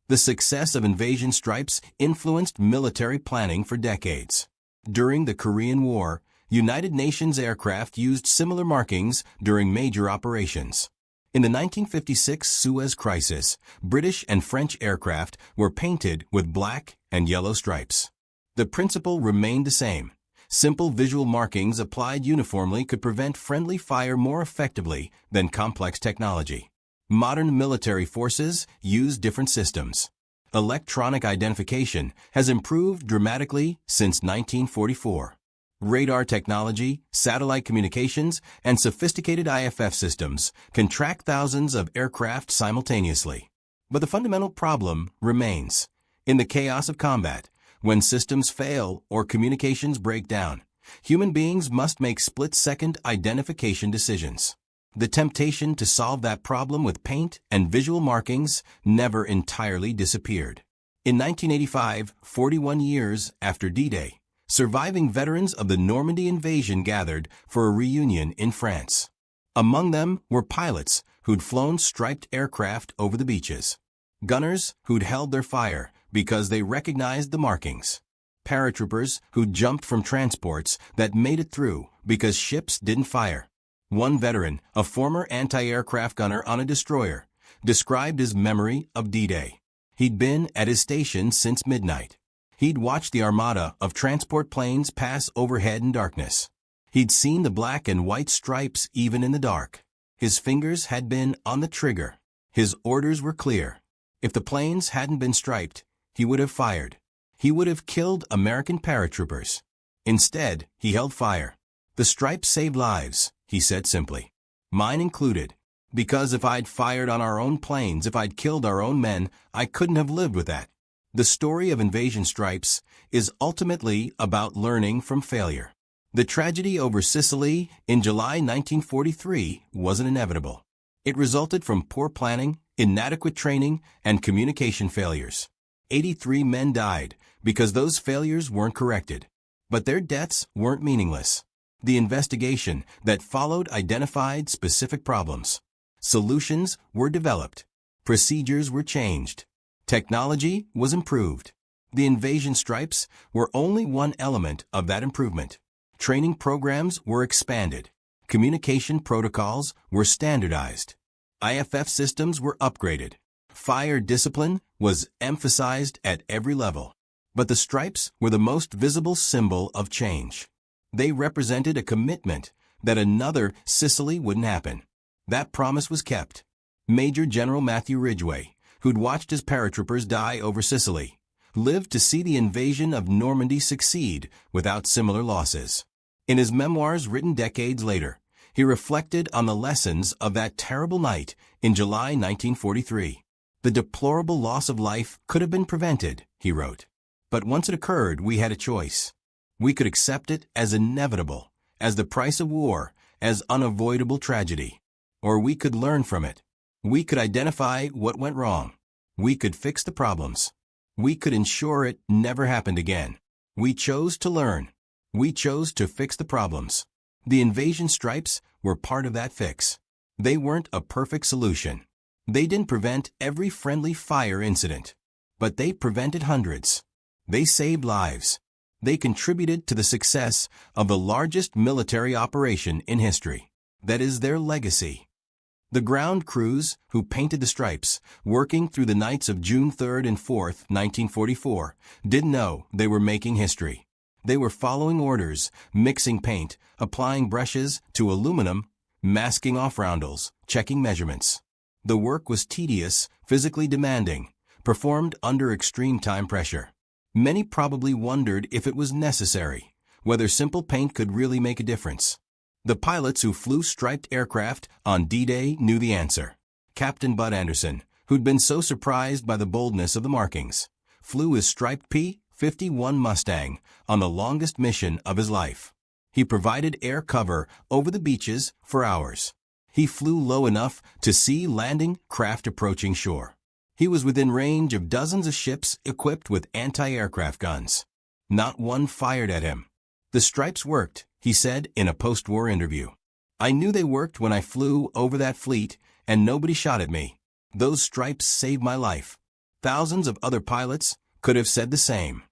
The success of invasion stripes influenced military planning for decades. During the Korean War, United Nations aircraft used similar markings during major operations. In the 1956 Suez Crisis, British and French aircraft were painted with black and yellow stripes. The principle remained the same. Simple visual markings applied uniformly could prevent friendly fire more effectively than complex technology. Modern military forces use different systems. Electronic identification has improved dramatically since 1944. Radar technology, satellite communications, and sophisticated IFF systems can track thousands of aircraft simultaneously. But the fundamental problem remains. In the chaos of combat, when systems fail or communications break down, human beings must make split-second identification decisions. The temptation to solve that problem with paint and visual markings never entirely disappeared. In 1985, 41 years after D-Day, surviving veterans of the Normandy invasion gathered for a reunion in France. Among them were pilots who'd flown striped aircraft over the beaches, gunners who'd held their fire because they recognized the markings, paratroopers who'd jumped from transports that made it through because ships didn't fire. One veteran, a former anti-aircraft gunner on a destroyer, described his memory of D-Day. He'd been at his station since midnight. He'd watched the armada of transport planes pass overhead in darkness. He'd seen the black and white stripes even in the dark. His fingers had been on the trigger. His orders were clear. If the planes hadn't been striped, he would have fired. He would have killed American paratroopers. Instead, he held fire. The stripes saved lives, he said simply. Mine included. Because if I'd fired on our own planes, if I'd killed our own men, I couldn't have lived with that. The story of invasion stripes is ultimately about learning from failure. The tragedy over Sicily in July 1943 wasn't inevitable. It resulted from poor planning, inadequate training, and communication failures. 83 men died because those failures weren't corrected. But their deaths weren't meaningless. The investigation that followed identified specific problems. Solutions were developed. Procedures were changed. Technology was improved. The invasion stripes were only one element of that improvement. Training programs were expanded. Communication protocols were standardized. IFF systems were upgraded. Fire discipline was emphasized at every level. But the stripes were the most visible symbol of change. They represented a commitment that another Sicily wouldn't happen. That promise was kept. Major General Matthew Ridgway, who'd watched his paratroopers die over Sicily, lived to see the invasion of Normandy succeed without similar losses. In his memoirs written decades later, he reflected on the lessons of that terrible night in July 1943. The deplorable loss of life could have been prevented, he wrote. But once it occurred, we had a choice. We could accept it as inevitable, as the price of war, as unavoidable tragedy. Or we could learn from it. We could identify what went wrong. We could fix the problems. We could ensure it never happened again. We chose to learn. We chose to fix the problems. The invasion stripes were part of that fix. They weren't a perfect solution. They didn't prevent every friendly fire incident. But they prevented hundreds. They saved lives. They contributed to the success of the largest military operation in history. That is their legacy. The ground crews who painted the stripes, working through the nights of June 3rd and 4th, 1944, didn't know they were making history. They were following orders, mixing paint, applying brushes to aluminum, masking off roundels, checking measurements. The work was tedious, physically demanding, performed under extreme time pressure. Many probably wondered if it was necessary, whether simple paint could really make a difference. The pilots who flew striped aircraft on D-Day knew the answer. Captain Bud Anderson, who'd been so surprised by the boldness of the markings, flew his striped P-51 Mustang on the longest mission of his life. He provided air cover over the beaches for hours. He flew low enough to see landing craft approaching shore. He was within range of dozens of ships equipped with anti-aircraft guns. Not one fired at him. The stripes worked, he said in a post-war interview. I knew they worked when I flew over that fleet and nobody shot at me. Those stripes saved my life. Thousands of other pilots could have said the same.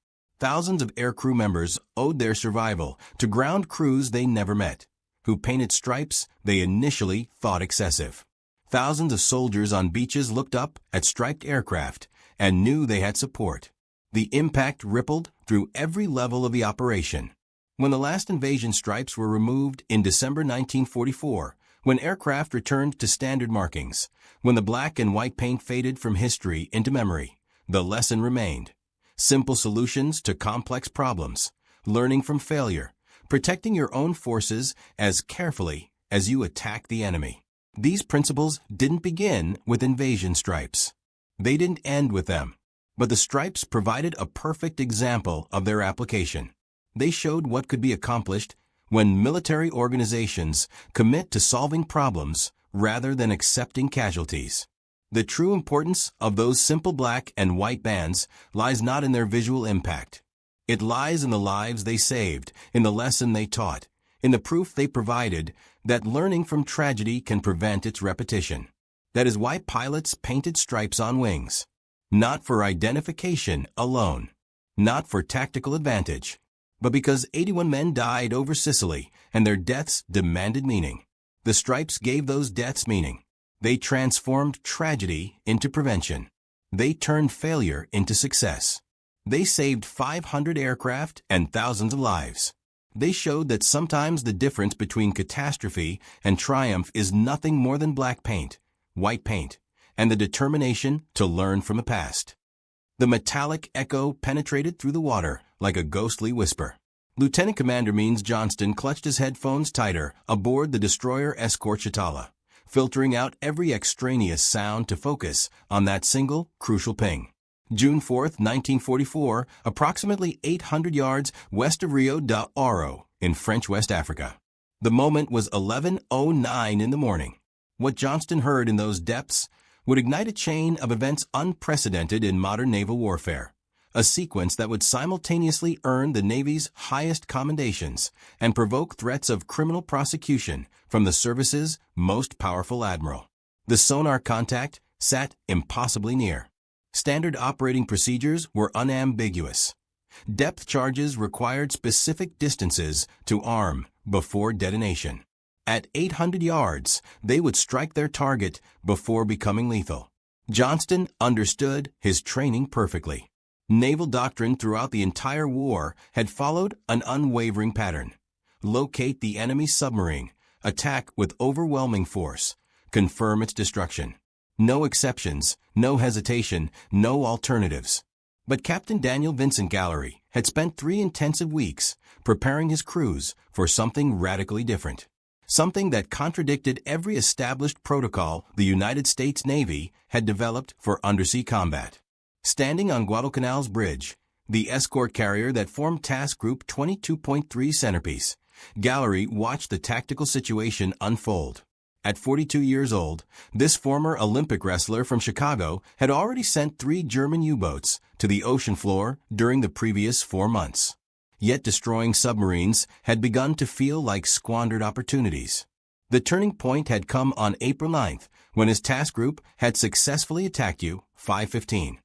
Thousands of aircrew members owed their survival to ground crews they never met, who painted stripes they initially thought excessive. Thousands of soldiers on beaches looked up at striped aircraft and knew they had support. The impact rippled through every level of the operation. When the last invasion stripes were removed in December 1944, when aircraft returned to standard markings, when the black and white paint faded from history into memory, the lesson remained. Simple solutions to complex problems, learning from failure, protecting your own forces as carefully as you attack the enemy. These principles didn't begin with invasion stripes. They didn't end with them. But the stripes provided a perfect example of their application. They showed what could be accomplished when military organizations commit to solving problems rather than accepting casualties. The true importance of those simple black and white bands lies not in their visual impact. It lies in the lives they saved, in the lesson they taught, in the proof they provided that learning from tragedy can prevent its repetition. That is why pilots painted stripes on wings. Not for identification alone, not for tactical advantage, but because 81 men died over Sicily and their deaths demanded meaning. The stripes gave those deaths meaning. They transformed tragedy into prevention. They turned failure into success. They saved 500 aircraft and thousands of lives. They showed that sometimes the difference between catastrophe and triumph is nothing more than black paint, white paint, and the determination to learn from the past. The metallic echo penetrated through the water like a ghostly whisper. Lieutenant Commander Means Johnston clutched his headphones tighter aboard the destroyer escort Shatala, filtering out every extraneous sound to focus on that single, crucial ping. June 4, 1944, approximately 800 yards west of Rio de Oro in French West Africa. The moment was 11:09 in the morning. What Johnston heard in those depths would ignite a chain of events unprecedented in modern naval warfare. a sequence that would simultaneously earn the Navy's highest commendations and provoke threats of criminal prosecution from the service's most powerful admiral. The sonar contact sat impossibly near. Standard operating procedures were unambiguous. Depth charges required specific distances to arm before detonation. At 800 yards, they would strike their target before becoming lethal. Johnston understood his training perfectly. Naval doctrine throughout the entire war had followed an unwavering pattern. Locate the enemy submarine, attack with overwhelming force, confirm its destruction. No exceptions, no hesitation, no alternatives. But Captain Daniel Vincent Gallery had spent 3 intensive weeks preparing his crews for something radically different. Something that contradicted every established protocol the United States Navy had developed for undersea combat. Standing on Guadalcanal's bridge, the escort carrier that formed Task Group 22.3 centerpiece, Gallery watched the tactical situation unfold. At 42 years old, this former Olympic wrestler from Chicago had already sent 3 German U-boats to the ocean floor during the previous 4 months. Yet destroying submarines had begun to feel like squandered opportunities. The turning point had come on April 9th when his task group had successfully attacked U-515.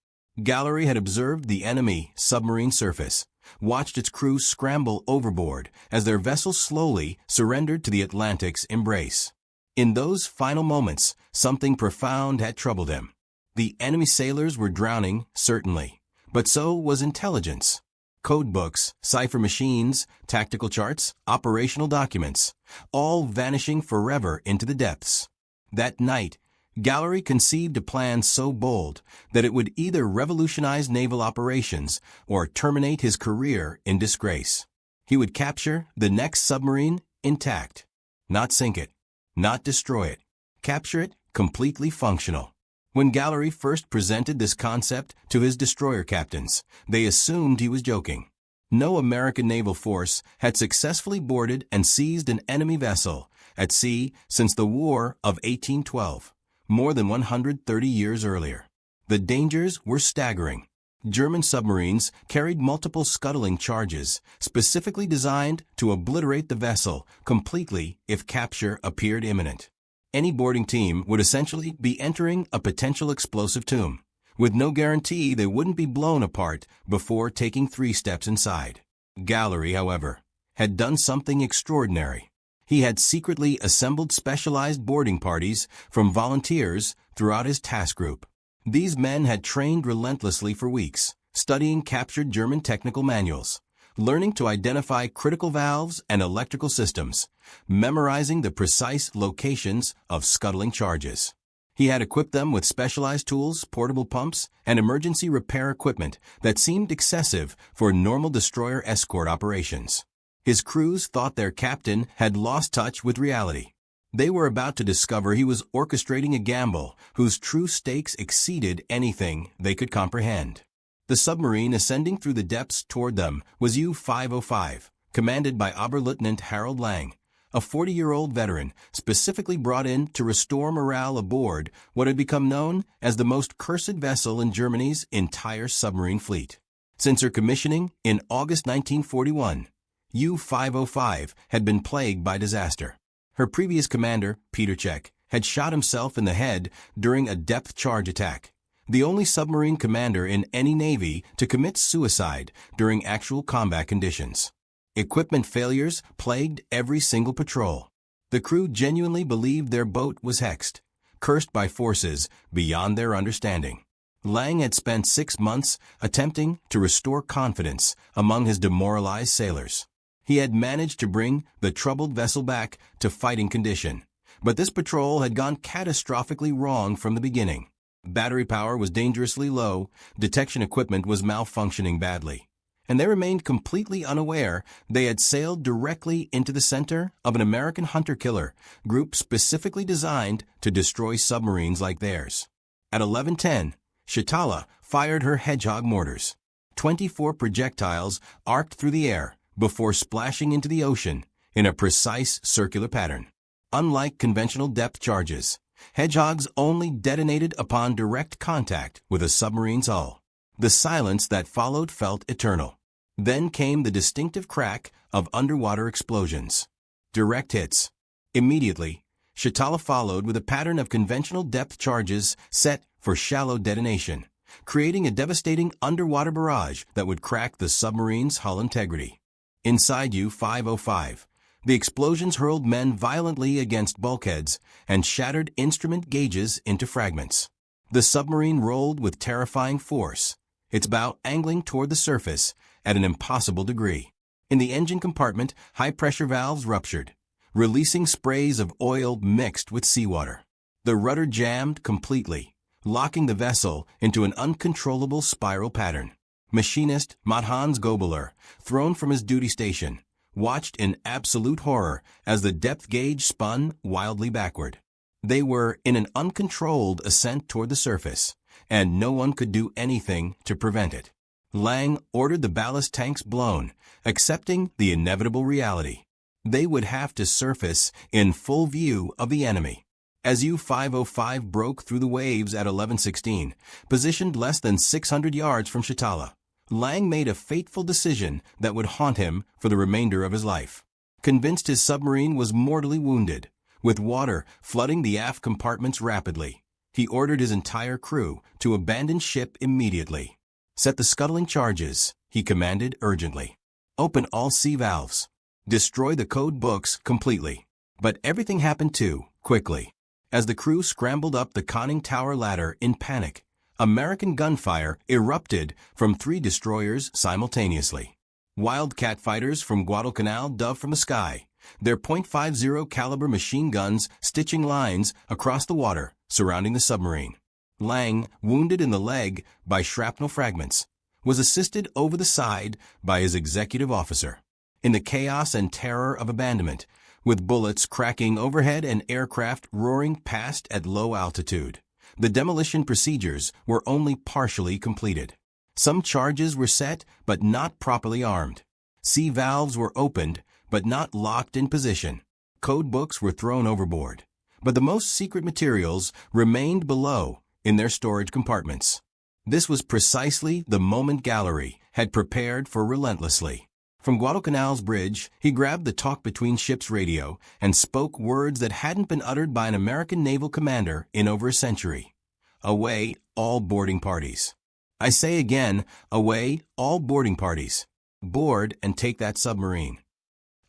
Gallery had observed the enemy submarine surface, watched its crew scramble overboard as their vessel slowly surrendered to the Atlantic's embrace. In those final moments, something profound had troubled him. The enemy sailors were drowning, certainly, but so was intelligence. Code books, cipher machines, tactical charts, operational documents, all vanishing forever into the depths. That night, Gallery conceived a plan so bold that it would either revolutionize naval operations or terminate his career in disgrace. He would capture the next submarine intact, not sink it, not destroy it, capture it completely functional. When Gallery first presented this concept to his destroyer captains, they assumed he was joking. No American naval force had successfully boarded and seized an enemy vessel at sea since the War of 1812, more than 130 years earlier. The dangers were staggering. German submarines carried multiple scuttling charges, specifically designed to obliterate the vessel completely if capture appeared imminent. Any boarding team would essentially be entering a potential explosive tomb, with no guarantee they wouldn't be blown apart before taking 3 steps inside. Gallery, however, had done something extraordinary. He had secretly assembled specialized boarding parties from volunteers throughout his task group. These men had trained relentlessly for weeks, studying captured German technical manuals, learning to identify critical valves and electrical systems, memorizing the precise locations of scuttling charges. He had equipped them with specialized tools, portable pumps, and emergency repair equipment that seemed excessive for normal destroyer escort operations. His crews thought their captain had lost touch with reality. They were about to discover he was orchestrating a gamble whose true stakes exceeded anything they could comprehend. The submarine ascending through the depths toward them was U-505, commanded by Oberleutnant Harold Lang, a 40-year-old veteran specifically brought in to restore morale aboard what had become known as the most cursed vessel in Germany's entire submarine fleet. Since her commissioning in August 1941, U-505 had been plagued by disaster. Her previous commander, Peter Czech, had shot himself in the head during a depth charge attack, the only submarine commander in any navy to commit suicide during actual combat conditions. Equipment failures plagued every single patrol. The crew genuinely believed their boat was hexed, cursed by forces beyond their understanding. Lang had spent 6 months attempting to restore confidence among his demoralized sailors. He had managed to bring the troubled vessel back to fighting condition, but this patrol had gone catastrophically wrong from the beginning. Battery power was dangerously low, detection equipment was malfunctioning badly, and they remained completely unaware they had sailed directly into the center of an American hunter-killer group specifically designed to destroy submarines like theirs. At 11:10, Shatala fired her Hedgehog mortars. 24 projectiles arced through the air before splashing into the ocean in a precise circular pattern. Unlike conventional depth charges, Hedgehogs only detonated upon direct contact with a submarine's hull. The silence that followed felt eternal. Then came the distinctive crack of underwater explosions. Direct hits. Immediately, Shatala followed with a pattern of conventional depth charges set for shallow detonation, creating a devastating underwater barrage that would crack the submarine's hull integrity. Inside U-505, the explosions hurled men violently against bulkheads and shattered instrument gauges into fragments. The submarine rolled with terrifying force, its bow angling toward the surface at an impossible degree. In the engine compartment, high-pressure valves ruptured, releasing sprays of oil mixed with seawater. The rudder jammed completely, locking the vessel into an uncontrollable spiral pattern. Machinist Mathans Gobeler, thrown from his duty station, watched in absolute horror as the depth gauge spun wildly backward. They were in an uncontrolled ascent toward the surface, and no one could do anything to prevent it. Lang ordered the ballast tanks blown, accepting the inevitable reality. They would have to surface in full view of the enemy. As U-505 broke through the waves at 11:16, positioned less than 600 yards from Shatala, Lang made a fateful decision that would haunt him for the remainder of his life. Convinced his submarine was mortally wounded, with water flooding the aft compartments rapidly, he ordered his entire crew to abandon ship immediately. "Set the scuttling charges," he commanded urgently. "Open all sea valves. Destroy the code books completely." But everything happened too quickly. As the crew scrambled up the conning tower ladder in panic, American gunfire erupted from 3 destroyers simultaneously. Wildcat fighters from Guadalcanal dove from the sky, their .50 caliber machine guns stitching lines across the water surrounding the submarine. Lang, wounded in the leg by shrapnel fragments, was assisted over the side by his executive officer. In the chaos and terror of abandonment, with bullets cracking overhead and aircraft roaring past at low altitude, the demolition procedures were only partially completed. Some charges were set, but not properly armed. Sea valves were opened, but not locked in position. Code books were thrown overboard, but the most secret materials remained below in their storage compartments. This was precisely the moment Gallery had prepared for relentlessly. From Guadalcanal's bridge, he grabbed the talk-between-ships radio and spoke words that hadn't been uttered by an American naval commander in over a century. "Away, all boarding parties. I say again, away, all boarding parties. Board and take that submarine."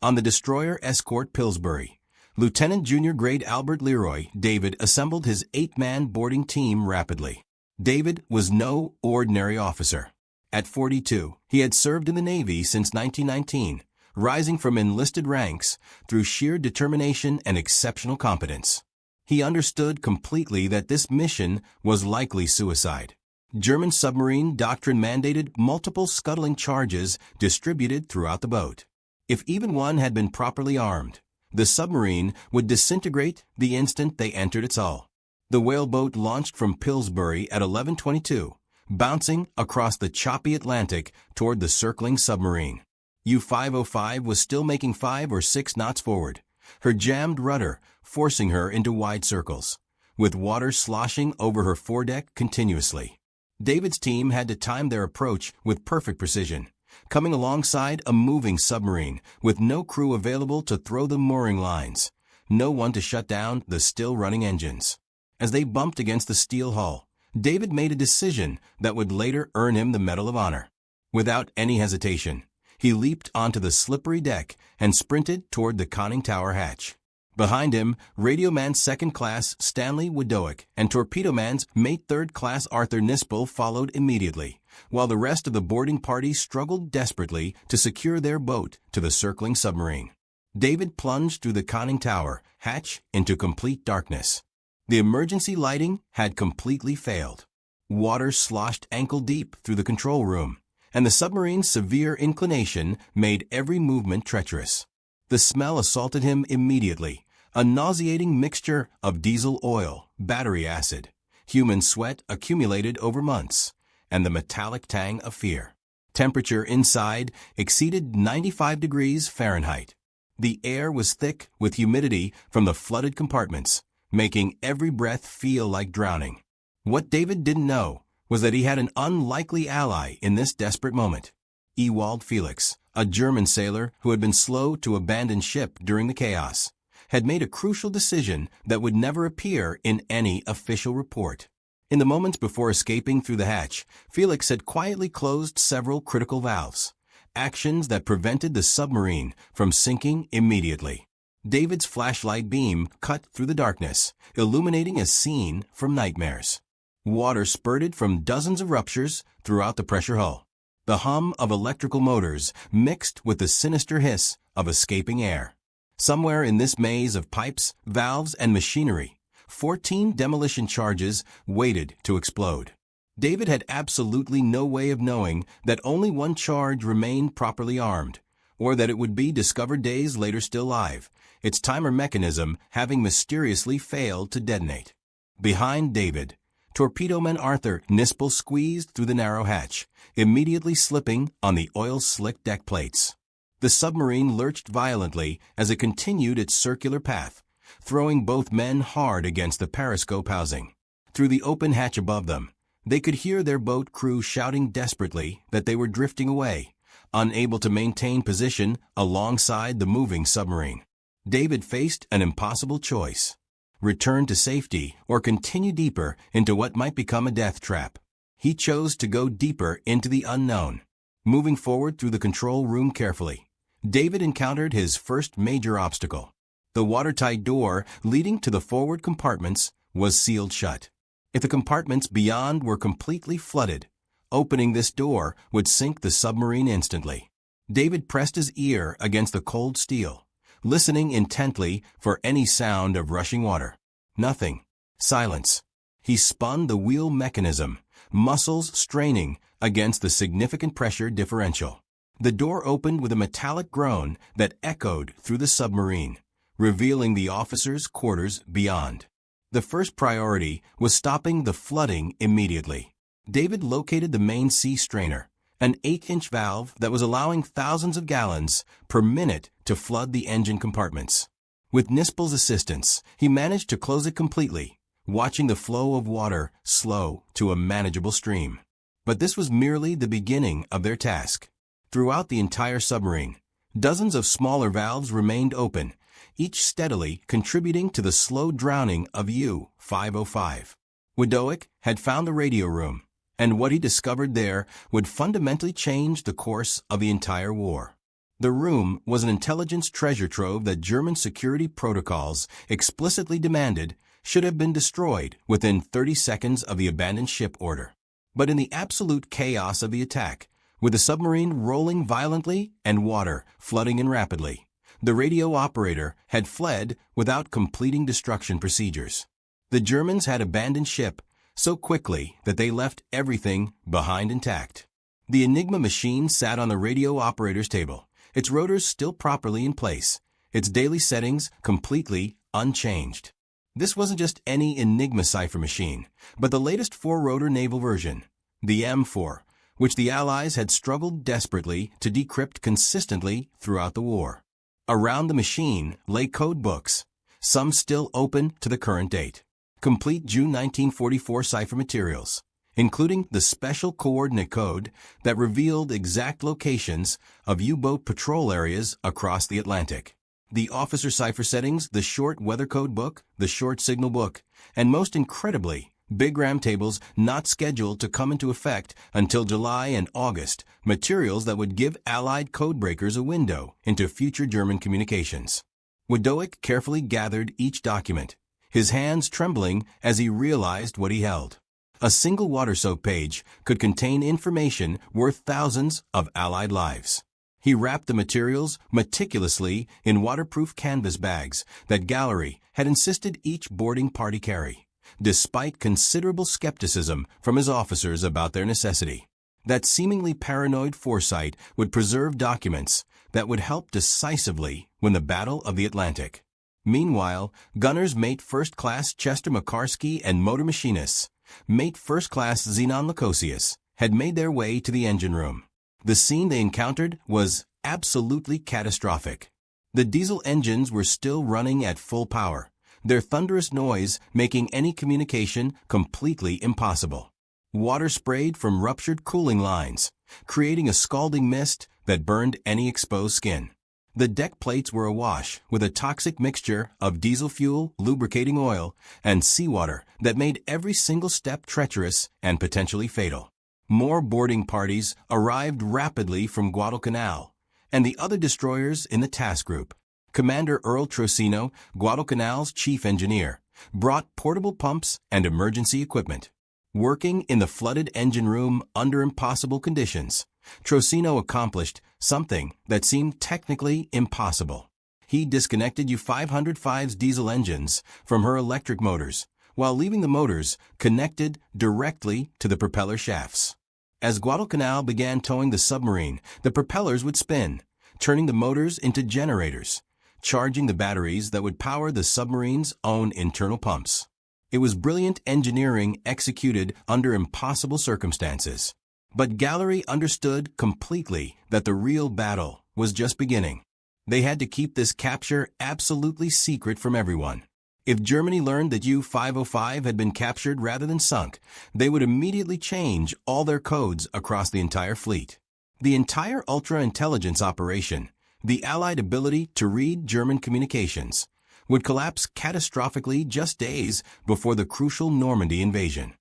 On the destroyer escort Pillsbury, Lieutenant Junior Grade Albert Leroy David assembled his 8-man boarding team rapidly. David was no ordinary officer. At 42, he had served in the Navy since 1919, rising from enlisted ranks through sheer determination and exceptional competence. He understood completely that this mission was likely suicide. German submarine doctrine mandated multiple scuttling charges distributed throughout the boat. If even one had been properly armed, the submarine would disintegrate the instant they entered its hull. The whaleboat launched from Pillsbury at 11:22. Bouncing across the choppy Atlantic toward the circling submarine. U-505 was still making 5 or 6 knots forward, her jammed rudder forcing her into wide circles, with water sloshing over her foredeck continuously. David's team had to time their approach with perfect precision, coming alongside a moving submarine with no crew available to throw the mooring lines, no one to shut down the still-running engines. As they bumped against the steel hull, David made a decision that would later earn him the Medal of Honor. Without any hesitation, he leaped onto the slippery deck and sprinted toward the conning tower hatch. Behind him, Radioman Second Class Stanley Wodowick and Torpedoman's Mate Third Class Arthur Nispel followed immediately, while the rest of the boarding party struggled desperately to secure their boat to the circling submarine. David plunged through the conning tower hatch into complete darkness. The emergency lighting had completely failed. Water sloshed ankle-deep through the control room, and the submarine's severe inclination made every movement treacherous. The smell assaulted him immediately, a nauseating mixture of diesel oil, battery acid, human sweat accumulated over months, and the metallic tang of fear. Temperature inside exceeded 95 degrees Fahrenheit. The air was thick with humidity from the flooded compartments, making every breath feel like drowning. What David didn't know was that he had an unlikely ally in this desperate moment. Ewald Felix, a German sailor who had been slow to abandon ship during the chaos, had made a crucial decision that would never appear in any official report. In the moments before escaping through the hatch, Felix had quietly closed several critical valves, actions that prevented the submarine from sinking immediately. David's flashlight beam cut through the darkness, illuminating a scene from nightmares. Water spurted from dozens of ruptures throughout the pressure hull. The hum of electrical motors mixed with the sinister hiss of escaping air. Somewhere in this maze of pipes, valves, and machinery, 14 demolition charges waited to explode. David had absolutely no way of knowing that only one charge remained properly armed, or that it would be discovered days later still live, its timer mechanism having mysteriously failed to detonate. Behind David, torpedoman Arthur Nispel squeezed through the narrow hatch, immediately slipping on the oil-slick deck plates. The submarine lurched violently as it continued its circular path, throwing both men hard against the periscope housing. Through the open hatch above them, they could hear their boat crew shouting desperately that they were drifting away, unable to maintain position alongside the moving submarine. David faced an impossible choice: return to safety or continue deeper into what might become a death trap. He chose to go deeper into the unknown. Moving forward through the control room carefully, David encountered his first major obstacle. The watertight door leading to the forward compartments was sealed shut. If the compartments beyond were completely flooded, opening this door would sink the submarine instantly. David pressed his ear against the cold steel, listening intently for any sound of rushing water. Nothing. Silence. He spun the wheel mechanism, muscles straining against the significant pressure differential. The door opened with a metallic groan that echoed through the submarine, revealing the officers' quarters beyond. The first priority was stopping the flooding immediately. David located the main sea strainer, an 8-inch valve that was allowing thousands of gallons per minute to flood the engine compartments. With Nispel's assistance, he managed to close it completely, watching the flow of water slow to a manageable stream. But this was merely the beginning of their task. Throughout the entire submarine, dozens of smaller valves remained open, each steadily contributing to the slow drowning of U-505. Widowick had found the radio room, and what he discovered there would fundamentally change the course of the entire war. The room was an intelligence treasure trove that German security protocols explicitly demanded should have been destroyed within 30 seconds of the abandoned ship order. But in the absolute chaos of the attack, with the submarine rolling violently and water flooding in rapidly, the radio operator had fled without completing destruction procedures. The Germans had abandoned ship so quickly that they left everything behind intact. The Enigma machine sat on the radio operator's table, its rotors still properly in place, its daily settings completely unchanged. This wasn't just any Enigma cipher machine, but the latest 4-rotor naval version, the M4, which the Allies had struggled desperately to decrypt consistently throughout the war. Around the machine lay code books, some still open to the current date. Complete June 1944 cipher materials, including the special coordinate code that revealed exact locations of U-boat patrol areas across the Atlantic. The officer cipher settings, the short weather code book, the short signal book, and most incredibly, big RAM tables not scheduled to come into effect until July and August, materials that would give Allied codebreakers a window into future German communications. Widowick carefully gathered each document, his hands trembling as he realized what he held. A single water-soaked page could contain information worth thousands of Allied lives. He wrapped the materials meticulously in waterproof canvas bags that Gallery had insisted each boarding party carry, despite considerable skepticism from his officers about their necessity. That seemingly paranoid foresight would preserve documents that would help decisively win the Battle of the Atlantic. Meanwhile, gunners Mate First Class Chester Makarsky and motor machinists, Mate First Class Zenon Lukosius, had made their way to the engine room. The scene they encountered was absolutely catastrophic. The diesel engines were still running at full power, their thunderous noise making any communication completely impossible. Water sprayed from ruptured cooling lines, creating a scalding mist that burned any exposed skin. The deck plates were awash with a toxic mixture of diesel fuel, lubricating oil, and seawater that made every single step treacherous and potentially fatal. More boarding parties arrived rapidly from Guadalcanal and the other destroyers in the task group. Commander Earl Trocino, Guadalcanal's chief engineer, brought portable pumps and emergency equipment. Working in the flooded engine room under impossible conditions, Trocino accomplished something that seemed technically impossible. He disconnected U-505's diesel engines from her electric motors, while leaving the motors connected directly to the propeller shafts. As Guadalcanal began towing the submarine, the propellers would spin, turning the motors into generators, charging the batteries that would power the submarine's own internal pumps. It was brilliant engineering executed under impossible circumstances. But Gallery understood completely that the real battle was just beginning. They had to keep this capture absolutely secret from everyone. If Germany learned that U-505 had been captured rather than sunk, they would immediately change all their codes across the entire fleet. The entire ultra-intelligence operation, the Allied ability to read German communications, would collapse catastrophically just days before the crucial Normandy invasion.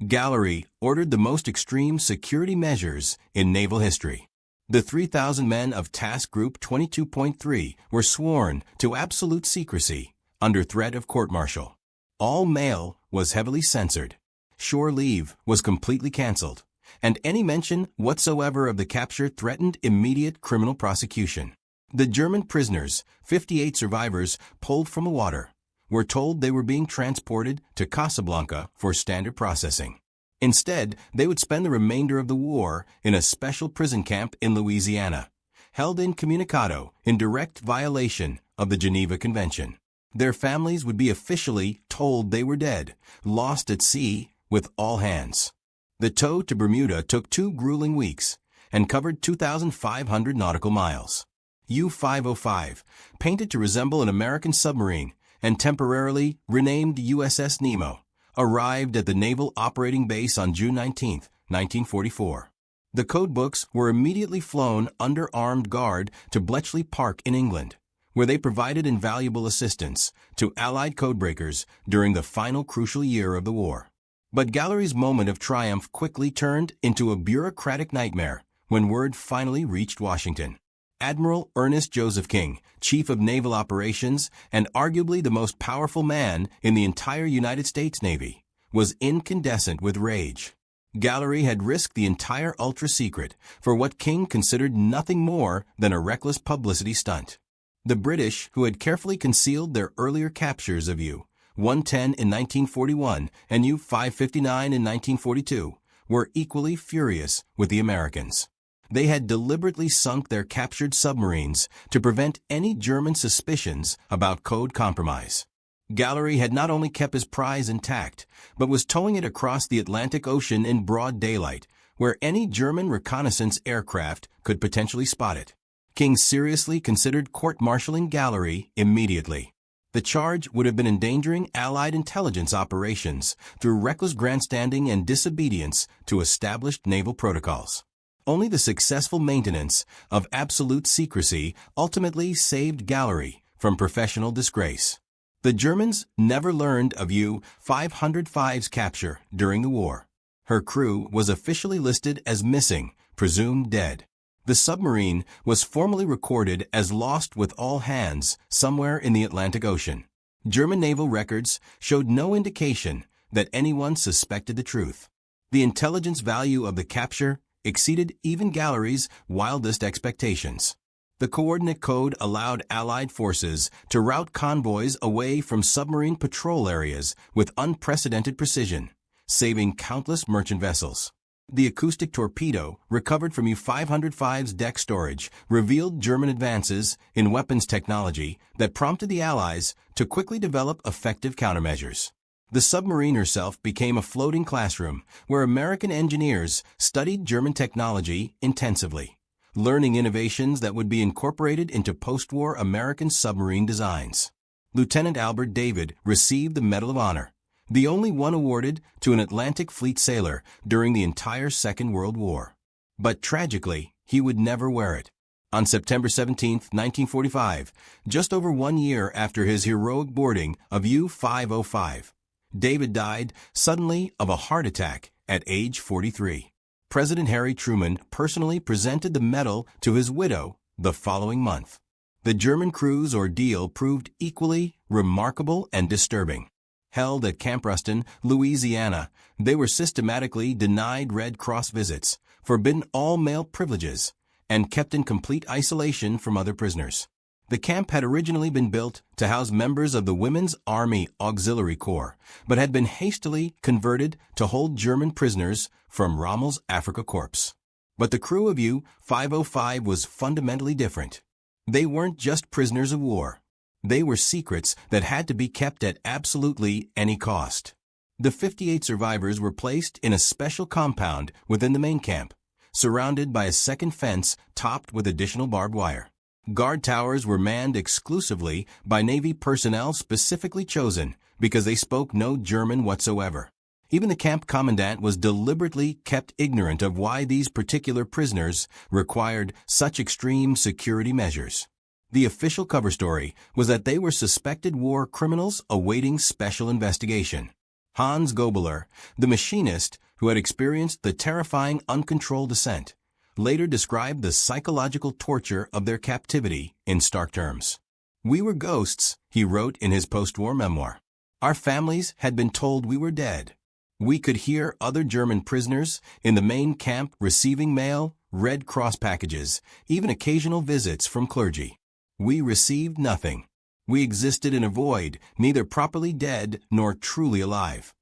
Gallery ordered the most extreme security measures in naval history. The 3,000 men of Task Group 22.3 were sworn to absolute secrecy under threat of court-martial. All mail was heavily censored. Shore leave was completely canceled, and any mention whatsoever of the capture threatened immediate criminal prosecution. The German prisoners, 58 survivors pulled from the water, were told they were being transported to Casablanca for standard processing. Instead, they would spend the remainder of the war in a special prison camp in Louisiana, held incommunicado in direct violation of the Geneva Convention. Their families would be officially told they were dead, lost at sea with all hands. The tow to Bermuda took 2 grueling weeks and covered 2,500 nautical miles. U-505, painted to resemble an American submarine and temporarily renamed USS Nemo, arrived at the Naval Operating Base on June 19, 1944. The codebooks were immediately flown under armed guard to Bletchley Park in England, where they provided invaluable assistance to Allied codebreakers during the final crucial year of the war. But Gallery's moment of triumph quickly turned into a bureaucratic nightmare when word finally reached Washington. Admiral Ernest Joseph King, Chief of Naval Operations and arguably the most powerful man in the entire United States Navy, was incandescent with rage. Gallery had risked the entire ultra-secret for what King considered nothing more than a reckless publicity stunt. The British, who had carefully concealed their earlier captures of U-110 in 1941 and U-559 in 1942, were equally furious with the Americans. They had deliberately sunk their captured submarines to prevent any German suspicions about code compromise. Gallery had not only kept his prize intact, but was towing it across the Atlantic Ocean in broad daylight, where any German reconnaissance aircraft could potentially spot it. King seriously considered court-martialing Gallery immediately. The charge would have been endangering Allied intelligence operations through reckless grandstanding and disobedience to established naval protocols. Only the successful maintenance of absolute secrecy ultimately saved Gallery from professional disgrace. The Germans never learned of U-505's capture during the war. Her crew was officially listed as missing, presumed dead. The submarine was formally recorded as lost with all hands somewhere in the Atlantic Ocean. German naval records showed no indication that anyone suspected the truth. The intelligence value of the capture exceeded even Gallery's wildest expectations. The coordinate code allowed Allied forces to route convoys away from submarine patrol areas with unprecedented precision, saving countless merchant vessels. The acoustic torpedo, recovered from U-505's deck storage, revealed German advances in weapons technology that prompted the Allies to quickly develop effective countermeasures. The submarine herself became a floating classroom where American engineers studied German technology intensively, learning innovations that would be incorporated into post-war American submarine designs. Lieutenant Albert David received the Medal of Honor, the only one awarded to an Atlantic Fleet sailor during the entire Second World War. But tragically, he would never wear it. On September 17, 1945, just over 1 year after his heroic boarding of U-505, David died suddenly of a heart attack at age 43. President Harry Truman personally presented the medal to his widow the following month. The German crew's ordeal proved equally remarkable and disturbing. Held at Camp Ruston, Louisiana, they were systematically denied Red Cross visits, forbidden all male privileges, and kept in complete isolation from other prisoners. The camp had originally been built to house members of the Women's Army Auxiliary Corps, but had been hastily converted to hold German prisoners from Rommel's Afrika Korps. But the crew of U-505 was fundamentally different. They weren't just prisoners of war. They were secrets that had to be kept at absolutely any cost. The 58 survivors were placed in a special compound within the main camp, surrounded by a second fence topped with additional barbed wire. Guard towers were manned exclusively by Navy personnel specifically chosen because they spoke no German whatsoever. Even the camp commandant was deliberately kept ignorant of why these particular prisoners required such extreme security measures. The official cover story was that they were suspected war criminals awaiting special investigation. Hans Gobeler, the machinist who had experienced the terrifying uncontrolled ascent, later described the psychological torture of their captivity in stark terms. "We were ghosts," he wrote in his post-war memoir. "Our families had been told we were dead. We could hear other German prisoners in the main camp receiving mail, Red Cross packages, even occasional visits from clergy. We received nothing. We existed in a void, neither properly dead nor truly alive."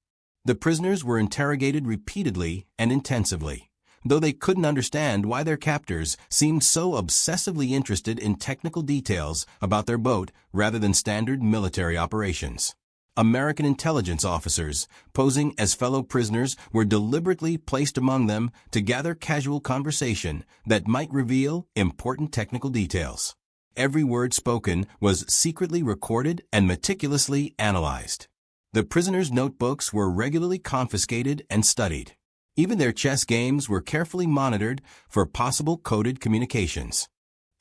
The prisoners were interrogated repeatedly and intensively, though they couldn't understand why their captors seemed so obsessively interested in technical details about their boat rather than standard military operations. American intelligence officers, posing as fellow prisoners, were deliberately placed among them to gather casual conversation that might reveal important technical details. Every word spoken was secretly recorded and meticulously analyzed. The prisoners' notebooks were regularly confiscated and studied. Even their chess games were carefully monitored for possible coded communications.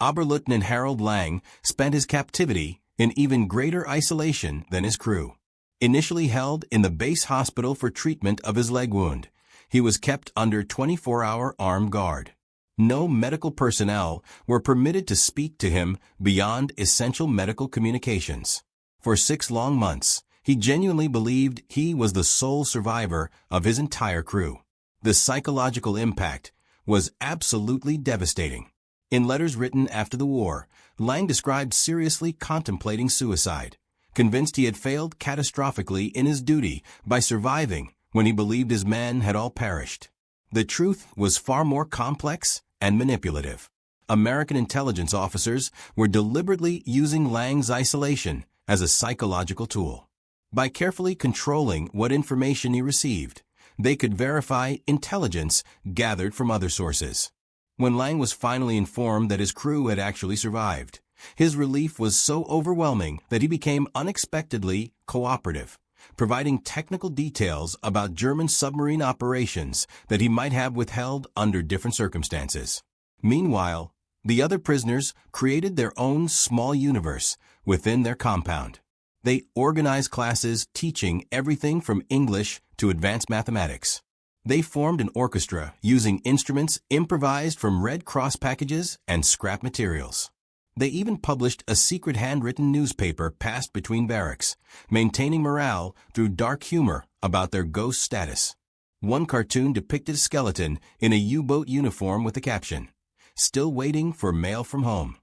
Oberleutnant Harold Lang spent his captivity in even greater isolation than his crew. Initially held in the base hospital for treatment of his leg wound, he was kept under 24-hour armed guard. No medical personnel were permitted to speak to him beyond essential medical communications. For 6 long months, he genuinely believed he was the sole survivor of his entire crew. The psychological impact was absolutely devastating. In letters written after the war, Lang described seriously contemplating suicide, convinced he had failed catastrophically in his duty by surviving when he believed his men had all perished. The truth was far more complex and manipulative. American intelligence officers were deliberately using Lang's isolation as a psychological tool. By carefully controlling what information he received, they could verify intelligence gathered from other sources. When Lang was finally informed that his crew had actually survived, his relief was so overwhelming that he became unexpectedly cooperative, providing technical details about German submarine operations that he might have withheld under different circumstances. Meanwhile, the other prisoners created their own small universe within their compound. They organized classes teaching everything from English to advanced mathematics. They formed an orchestra using instruments improvised from Red Cross packages and scrap materials. They even published a secret handwritten newspaper passed between barracks, maintaining morale through dark humor about their ghost status. One cartoon depicted a skeleton in a U-boat uniform with the caption, "Still waiting for mail from home."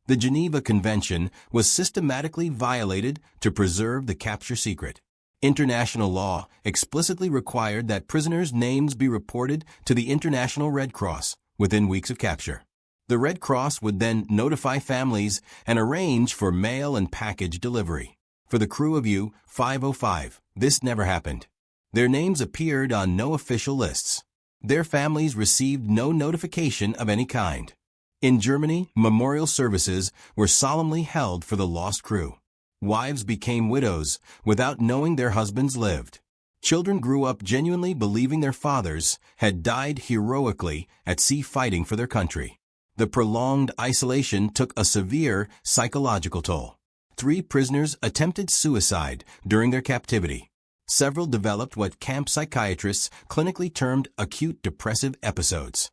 The Geneva Convention was systematically violated to preserve the capture secret. International law explicitly required that prisoners' names be reported to the International Red Cross within weeks of capture. The Red Cross would then notify families and arrange for mail and package delivery. For the crew of U-505, this never happened. Their names appeared on no official lists. Their families received no notification of any kind. In Germany, memorial services were solemnly held for the lost crew. Wives became widows without knowing their husbands lived. Children grew up genuinely believing their fathers had died heroically at sea fighting for their country. The prolonged isolation took a severe psychological toll. 3 prisoners attempted suicide during their captivity. Several developed what camp psychiatrists clinically termed acute depressive episodes.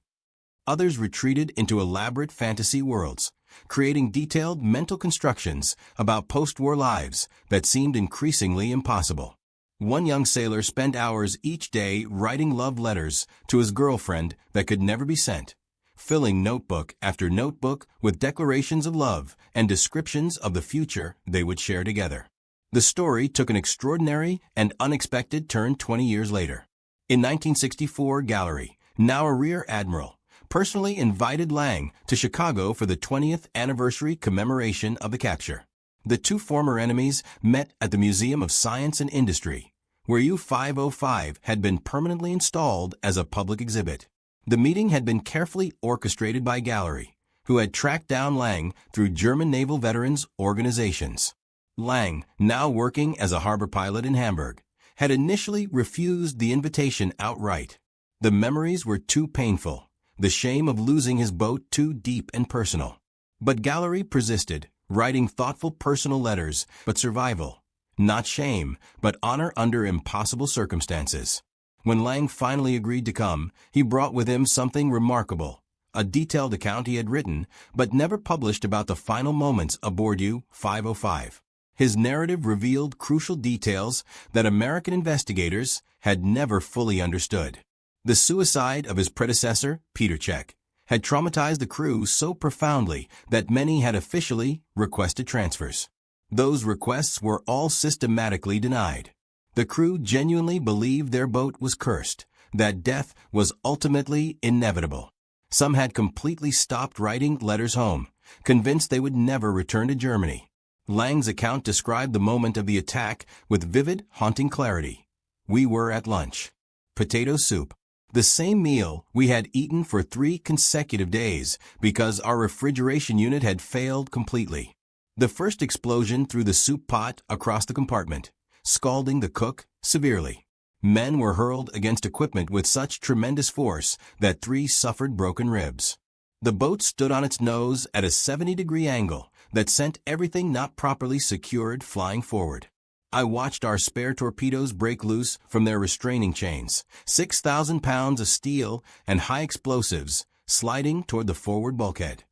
Others retreated into elaborate fantasy worlds, creating detailed mental constructions about post-war lives that seemed increasingly impossible. One young sailor spent hours each day writing love letters to his girlfriend that could never be sent, filling notebook after notebook with declarations of love and descriptions of the future they would share together. The story took an extraordinary and unexpected turn 20 years later. In 1964, Gallery, now a rear admiral, personally invited Lang to Chicago for the 20th anniversary commemoration of the capture. The 2 former enemies met at the Museum of Science and Industry, where U-505 had been permanently installed as a public exhibit. The meeting had been carefully orchestrated by Gallery, who had tracked down Lang through German naval veterans organizations. Lang, now working as a harbor pilot in Hamburg, had initially refused the invitation outright. The memories were too painful, the shame of losing his boat too deep and personal. But Gallery persisted, writing thoughtful personal letters, but survival, not shame, but honor under impossible circumstances. When Lang finally agreed to come, he brought with him something remarkable, a detailed account he had written, but never published about the final moments aboard U-505. His narrative revealed crucial details that American investigators had never fully understood. The suicide of his predecessor, Peter Czech, had traumatized the crew so profoundly that many had officially requested transfers. Those requests were all systematically denied. The crew genuinely believed their boat was cursed, that death was ultimately inevitable. Some had completely stopped writing letters home, convinced they would never return to Germany. Lang's account described the moment of the attack with vivid, haunting clarity. We were at lunch. Potato soup. The same meal we had eaten for 3 consecutive days because our refrigeration unit had failed completely. The first explosion threw the soup pot across the compartment, scalding the cook severely. Men were hurled against equipment with such tremendous force that 3 suffered broken ribs. The boat stood on its nose at a 70-degree angle that sent everything not properly secured flying forward. I watched our spare torpedoes break loose from their restraining chains, 6,000 pounds of steel and high explosives sliding toward the forward bulkhead.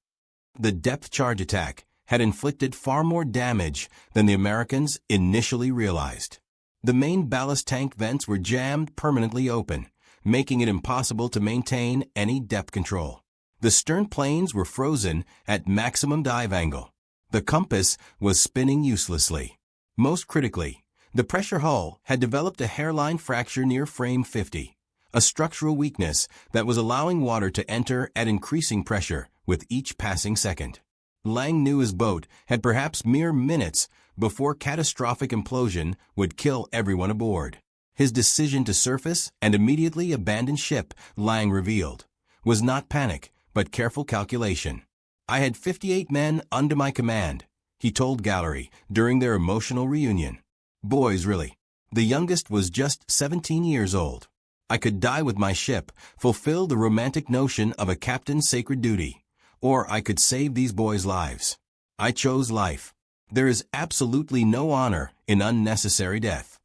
The depth charge attack had inflicted far more damage than the Americans initially realized. The main ballast tank vents were jammed permanently open, making it impossible to maintain any depth control. The stern planes were frozen at maximum dive angle. The compass was spinning uselessly. Most critically, the pressure hull had developed a hairline fracture near frame 50, a structural weakness that was allowing water to enter at increasing pressure with each passing second. Lang knew his boat had perhaps mere minutes before catastrophic implosion would kill everyone aboard. His decision to surface and immediately abandon ship, Lang revealed, was not panic, but careful calculation. I had 58 men under my command, he told Gallery during their emotional reunion. Boys, really. The youngest was just 17 years old. I could die with my ship, fulfill the romantic notion of a captain's sacred duty, or I could save these boys' lives. I chose life. There is absolutely no honor in unnecessary death.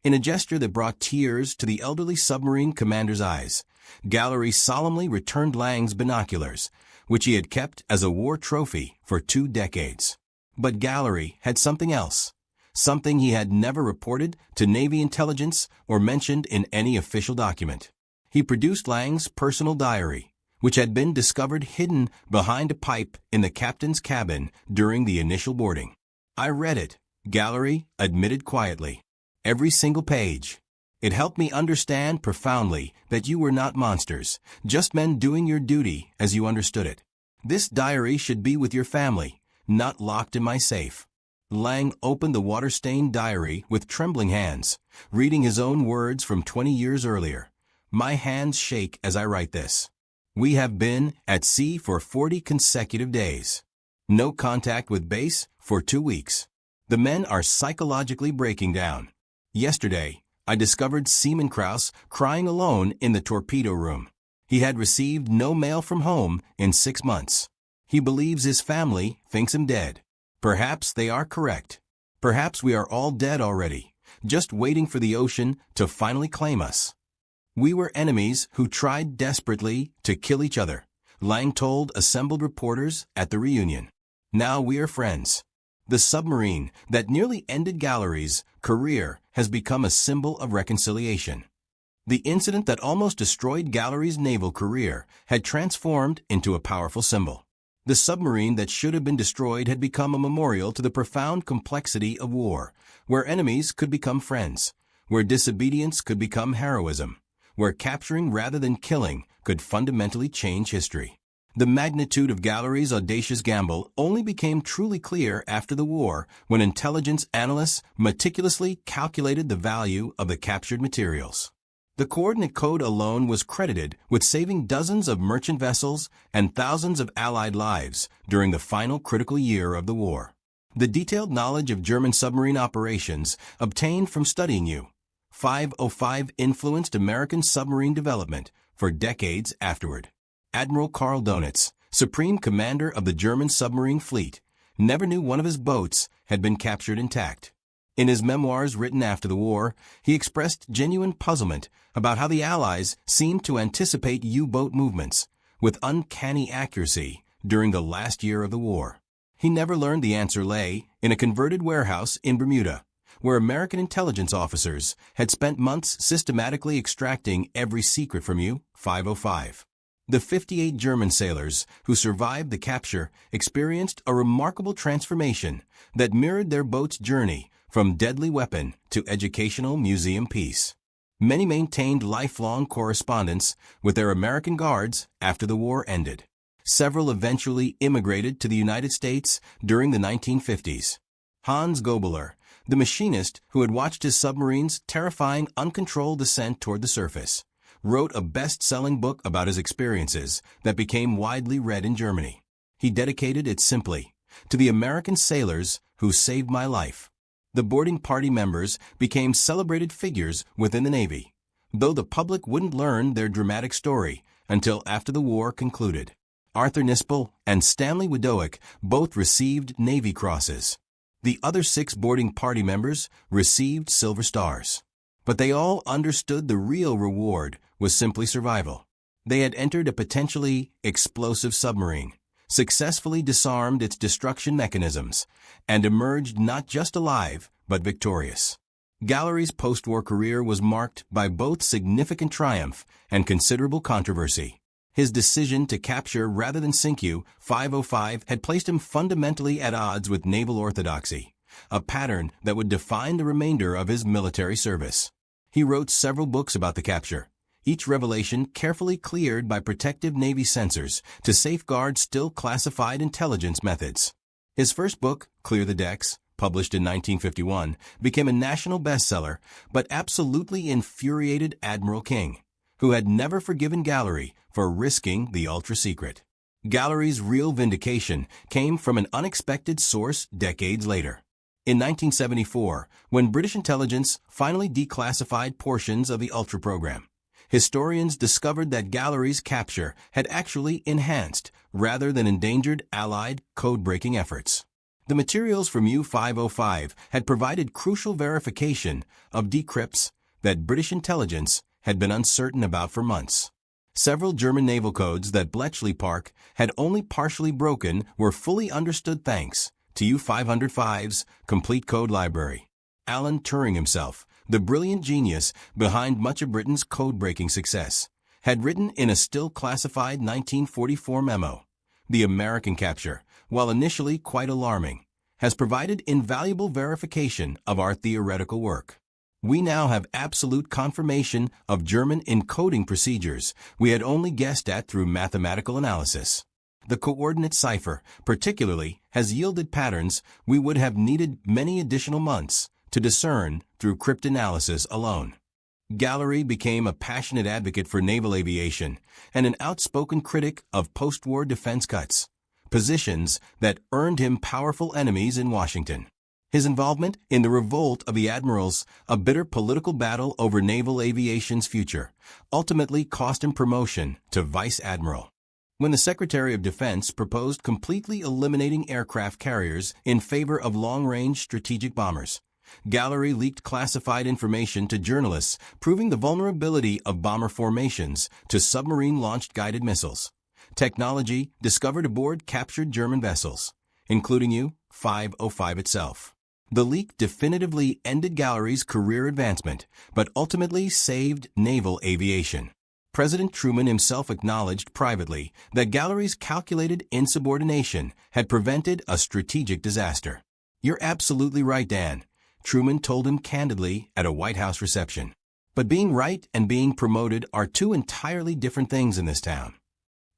In a gesture that brought tears to the elderly submarine commander's eyes, Gallery solemnly returned Lang's binoculars, which he had kept as a war trophy for 2 decades. But Gallery had something else, something he had never reported to Navy intelligence or mentioned in any official document. He produced Lang's personal diary, which had been discovered hidden behind a pipe in the captain's cabin during the initial boarding. I read it, Gallery admitted quietly. Every single page. It helped me understand profoundly that you were not monsters, just men doing your duty as you understood it. This diary should be with your family, not locked in my safe. Lang opened the water-stained diary with trembling hands, reading his own words from 20 years earlier. My hands shake as I write this. We have been at sea for 40 consecutive days. No contact with base for 2 weeks. The men are psychologically breaking down. Yesterday, I discovered Seaman Krause crying alone in the torpedo room. He had received no mail from home in 6 months. He believes his family thinks him dead. Perhaps they are correct. Perhaps we are all dead already, just waiting for the ocean to finally claim us. We were enemies who tried desperately to kill each other, Lang told assembled reporters at the reunion. Now we are friends. The submarine that nearly ended Gallery's career has become a symbol of reconciliation. The incident that almost destroyed Gallery's naval career had transformed into a powerful symbol. The submarine that should have been destroyed had become a memorial to the profound complexity of war, where enemies could become friends, where disobedience could become heroism, where capturing rather than killing could fundamentally change history. The magnitude of Gallery's audacious gamble only became truly clear after the war when intelligence analysts meticulously calculated the value of the captured materials. The coordinate code alone was credited with saving dozens of merchant vessels and thousands of Allied lives during the final critical year of the war. The detailed knowledge of German submarine operations obtained from studying U-505 influenced American submarine development for decades afterward. Admiral Karl Donitz, supreme commander of the German submarine fleet, never knew one of his boats had been captured intact. In his memoirs written after the war, he expressed genuine puzzlement about how the Allies seemed to anticipate U-boat movements with uncanny accuracy during the last year of the war. He never learned the answer lay in a converted warehouse in Bermuda, where American intelligence officers had spent months systematically extracting every secret from U-505. The 58 German sailors who survived the capture experienced a remarkable transformation that mirrored their boat's journey from deadly weapon to educational museum piece. Many maintained lifelong correspondence with their American guards after the war ended. Several eventually immigrated to the United States during the 1950s. Hans Gobler, the machinist who had watched his submarine's terrifying uncontrolled descent toward the surface, wrote a best-selling book about his experiences that became widely read in Germany. He dedicated it simply to the American sailors who saved my life. The boarding party members became celebrated figures within the Navy, though the public wouldn't learn their dramatic story until after the war concluded. Arthur Nispel and Stanley Widowick both received Navy Crosses. The other 6 boarding party members received Silver Stars. But they all understood the real reward was simply survival. They had entered a potentially explosive submarine, successfully disarmed its destruction mechanisms, and emerged not just alive, but victorious. Gallery's post-war career was marked by both significant triumph and considerable controversy. His decision to capture rather than sink U-505 had placed him fundamentally at odds with naval orthodoxy, a pattern that would define the remainder of his military service. He wrote several books about the capture, each revelation carefully cleared by protective Navy censors to safeguard still classified intelligence methods. His first book, Clear the Decks, published in 1951, became a national bestseller, but absolutely infuriated Admiral King, who had never forgiven Gallery for risking the ultra-secret. Gallery's real vindication came from an unexpected source decades later. In 1974, when British intelligence finally declassified portions of the Ultra program, historians discovered that Gallery's capture had actually enhanced, rather than endangered, Allied code-breaking efforts. The materials from U-505 had provided crucial verification of decrypts that British intelligence had been uncertain about for months. Several German naval codes that Bletchley Park had only partially broken were fully understood thanks to U-505's complete code library. Alan Turing himself, the brilliant genius behind much of Britain's code-breaking success, had written in a still classified 1944 memo, "The American capture, while initially quite alarming, has provided invaluable verification of our theoretical work. We now have absolute confirmation of German encoding procedures we had only guessed at through mathematical analysis. The coordinate cipher, particularly, has yielded patterns we would have needed many additional months to discern through cryptanalysis alone." Gallery became a passionate advocate for naval aviation and an outspoken critic of post-war defense cuts, positions that earned him powerful enemies in Washington. His involvement in the Revolt of the Admirals, a bitter political battle over naval aviation's future, ultimately cost him promotion to Vice Admiral. When the Secretary of Defense proposed completely eliminating aircraft carriers in favor of long-range strategic bombers, Gallery leaked classified information to journalists proving the vulnerability of bomber formations to submarine-launched guided missiles, technology discovered aboard captured German vessels, including U-505 itself. The leak definitively ended Gallery's career advancement, but ultimately saved naval aviation. President Truman himself acknowledged privately that Gallery's calculated insubordination had prevented a strategic disaster. "You're absolutely right, Dan," Truman told him candidly at a White House reception. "But being right and being promoted are two entirely different things in this town."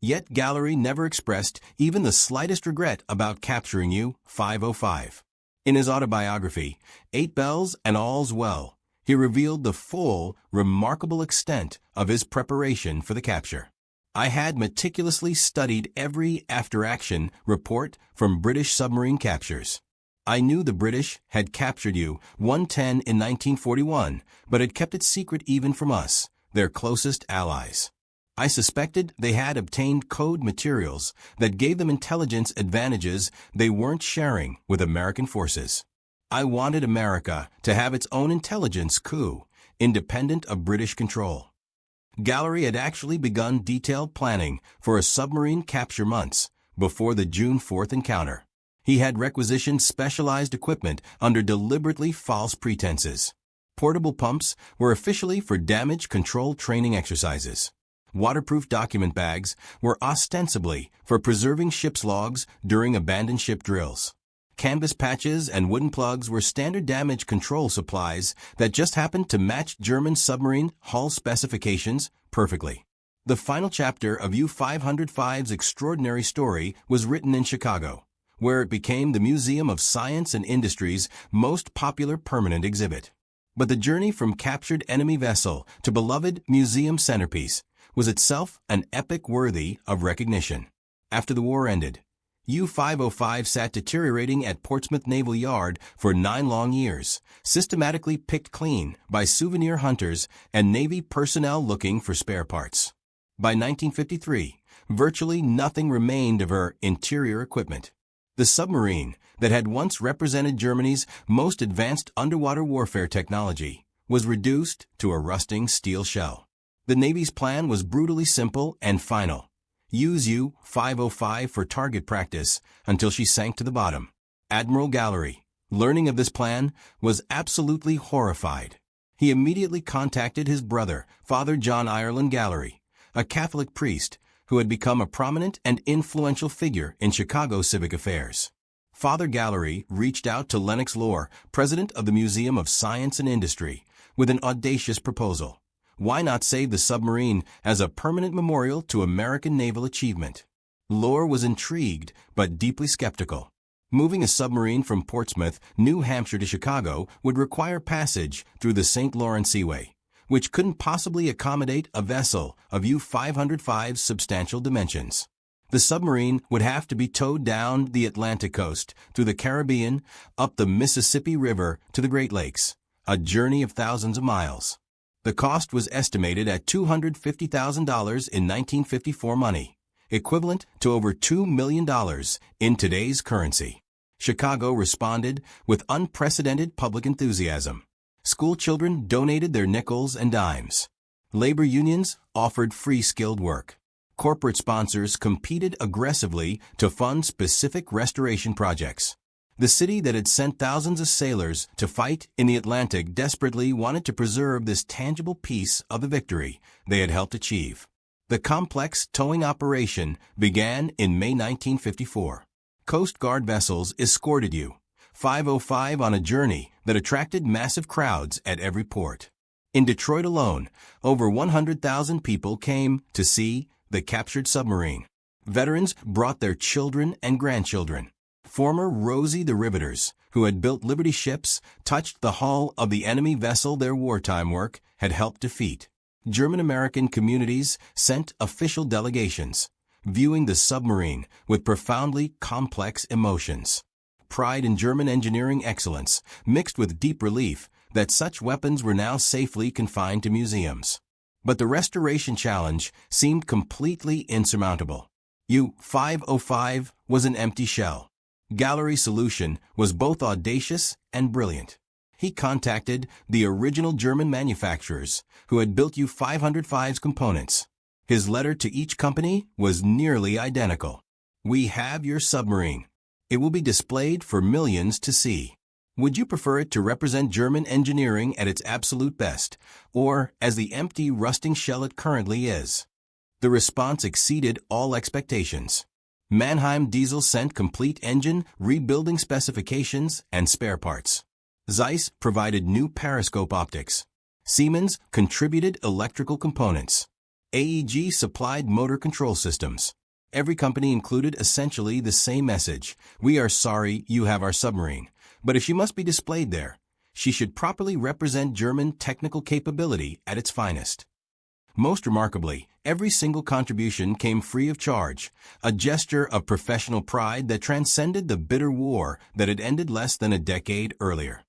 Yet Gallery never expressed even the slightest regret about capturing U-505. In his autobiography, 8 Bells and All's Well, he revealed the full, remarkable extent of his preparation for the capture. "I had meticulously studied every after-action report from British submarine captures. I knew the British had captured U-110 in 1941, but had kept it secret even from us, their closest allies. I suspected they had obtained code materials that gave them intelligence advantages they weren't sharing with American forces. I wanted America to have its own intelligence coup, independent of British control." Gallery had actually begun detailed planning for a submarine capture months before the June 4th encounter. He had requisitioned specialized equipment under deliberately false pretenses. Portable pumps were officially for damage control training exercises. Waterproof document bags were ostensibly for preserving ship's logs during abandoned ship drills. Canvas patches and wooden plugs were standard damage control supplies that just happened to match German submarine hull specifications perfectly. The final chapter of U-505's extraordinary story was written in Chicago, where it became the Museum of Science and Industry's most popular permanent exhibit. But the journey from captured enemy vessel to beloved museum centerpiece was itself an epic worthy of recognition. After the war ended, U-505 sat deteriorating at Portsmouth Naval Yard for 9 long years, systematically picked clean by souvenir hunters and Navy personnel looking for spare parts. By 1953, virtually nothing remained of her interior equipment. The submarine that had once represented Germany's most advanced underwater warfare technology was reduced to a rusting steel shell. The Navy's plan was brutally simple and final. Use U-505 for target practice until she sank to the bottom. Admiral Gallery, learning of this plan, was absolutely horrified. He immediately contacted his brother, Father John Ireland Gallery, a Catholic priest who had become a prominent and influential figure in Chicago civic affairs. Father Gallery reached out to Lennox Lohr, president of the Museum of Science and Industry, with an audacious proposal. Why not save the submarine as a permanent memorial to American naval achievement? Lohr was intrigued, but deeply skeptical. Moving a submarine from Portsmouth, New Hampshire to Chicago would require passage through the St. Lawrence Seaway, which couldn't possibly accommodate a vessel of U-505's substantial dimensions. The submarine would have to be towed down the Atlantic coast, through the Caribbean, up the Mississippi River to the Great Lakes, a journey of thousands of miles. The cost was estimated at $250,000 in 1954 money, equivalent to over $2 million in today's currency. Chicago responded with unprecedented public enthusiasm. School children donated their nickels and dimes. Labor unions offered free skilled work. Corporate sponsors competed aggressively to fund specific restoration projects. The city that had sent thousands of sailors to fight in the Atlantic desperately wanted to preserve this tangible piece of the victory they had helped achieve. The complex towing operation began in May 1954. Coast Guard vessels escorted U-505 on a journey that attracted massive crowds at every port. In Detroit alone, over 100,000 people came to see the captured submarine. Veterans brought their children and grandchildren. Former Rosie the Riveters, who had built Liberty ships, touched the hull of the enemy vessel their wartime work had helped defeat. German-American communities sent official delegations, viewing the submarine with profoundly complex emotions. pride in German engineering excellence, mixed with deep relief that such weapons were now safely confined to museums. But the restoration challenge seemed completely insurmountable. U-505 was an empty shell. Gallery's solution was both audacious and brilliant. He contacted the original German manufacturers who had built U-505's components. His letter to each company was nearly identical. "We have your submarine. It will be displayed for millions to see. Would you prefer it to represent German engineering at its absolute best, or as the empty, rusting shell it currently is?" The response exceeded all expectations. Mannheim Diesel sent complete engine rebuilding specifications and spare parts. Zeiss provided new periscope optics. Siemens contributed electrical components. AEG supplied motor control systems. Every company included essentially the same message: "We are sorry you have our submarine, but if she must be displayed there, she should properly represent German technical capability at its finest." Most remarkably, every single contribution came free of charge, a gesture of professional pride that transcended the bitter war that had ended less than a decade earlier.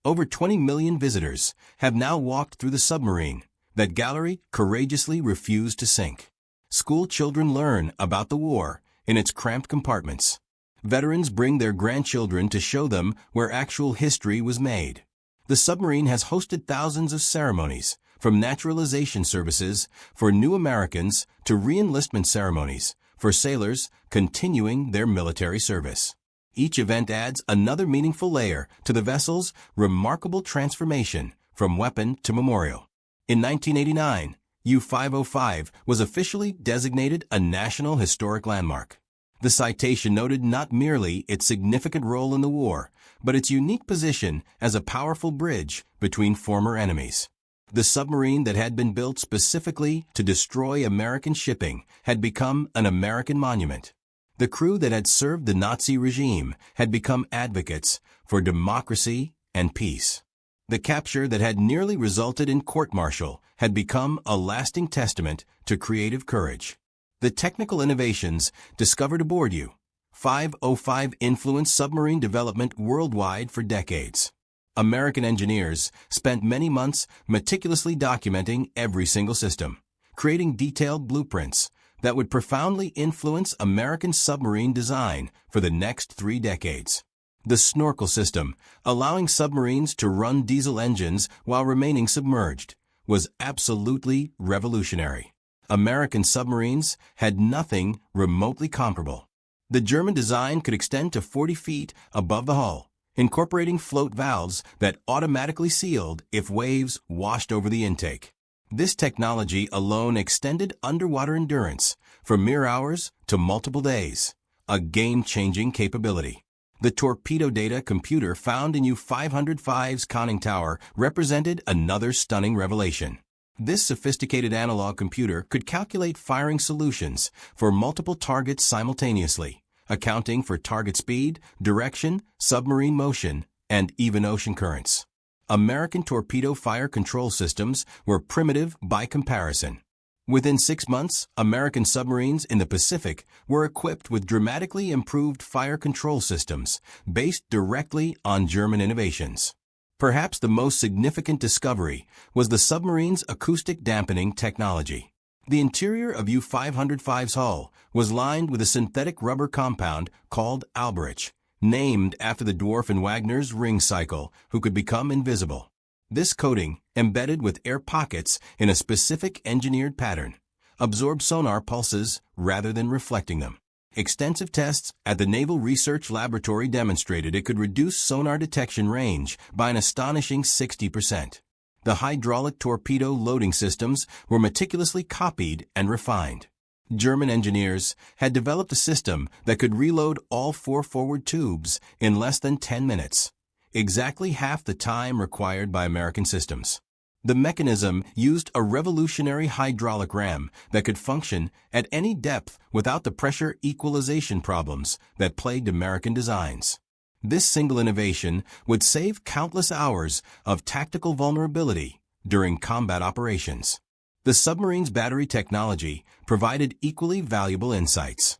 Over 20 million visitors have now walked through the submarine that Gallery courageously refused to sink. School children learn about the war in its cramped compartments. Veterans bring their grandchildren to show them where actual history was made. The submarine has hosted thousands of ceremonies, from naturalization services for new Americans to re-enlistment ceremonies for sailors continuing their military service. Each event adds another meaningful layer to the vessel's remarkable transformation from weapon to memorial. In 1989, U-505 was officially designated a National Historic Landmark. The citation noted not merely its significant role in the war, but its unique position as a powerful bridge between former enemies. The submarine that had been built specifically to destroy American shipping had become an American monument. The crew that had served the Nazi regime had become advocates for democracy and peace. The capture that had nearly resulted in court-martial had become a lasting testament to creative courage. The technical innovations discovered aboard U-505 influenced submarine development worldwide for decades. American engineers spent many months meticulously documenting every single system, creating detailed blueprints that would profoundly influence American submarine design for the next 3 decades. The snorkel system, allowing submarines to run diesel engines while remaining submerged, was absolutely revolutionary. American submarines had nothing remotely comparable. The German design could extend to 40 feet above the hull, incorporating float valves that automatically sealed if waves washed over the intake. This technology alone extended underwater endurance from mere hours to multiple days, a game-changing capability. The torpedo data computer found in U-505's conning tower represented another stunning revelation. This sophisticated analog computer could calculate firing solutions for multiple targets simultaneously, accounting for target speed, direction, submarine motion, and even ocean currents. American torpedo fire control systems were primitive by comparison. Within 6 months, American submarines in the Pacific were equipped with dramatically improved fire control systems based directly on German innovations. Perhaps the most significant discovery was the submarine's acoustic dampening technology. The interior of U-505's hull was lined with a synthetic rubber compound called alberich, named after the dwarf in Wagner's Ring Cycle who could become invisible. This coating, embedded with air pockets in a specific engineered pattern, absorbed sonar pulses rather than reflecting them. Extensive tests at the Naval Research Laboratory demonstrated it could reduce sonar detection range by an astonishing 60%. The hydraulic torpedo loading systems were meticulously copied and refined. German engineers had developed a system that could reload all 4 forward tubes in less than 10 minutes, exactly half the time required by American systems. The mechanism used a revolutionary hydraulic ram that could function at any depth without the pressure equalization problems that plagued American designs. This single innovation would save countless hours of tactical vulnerability during combat operations. The submarine's battery technology provided equally valuable insights.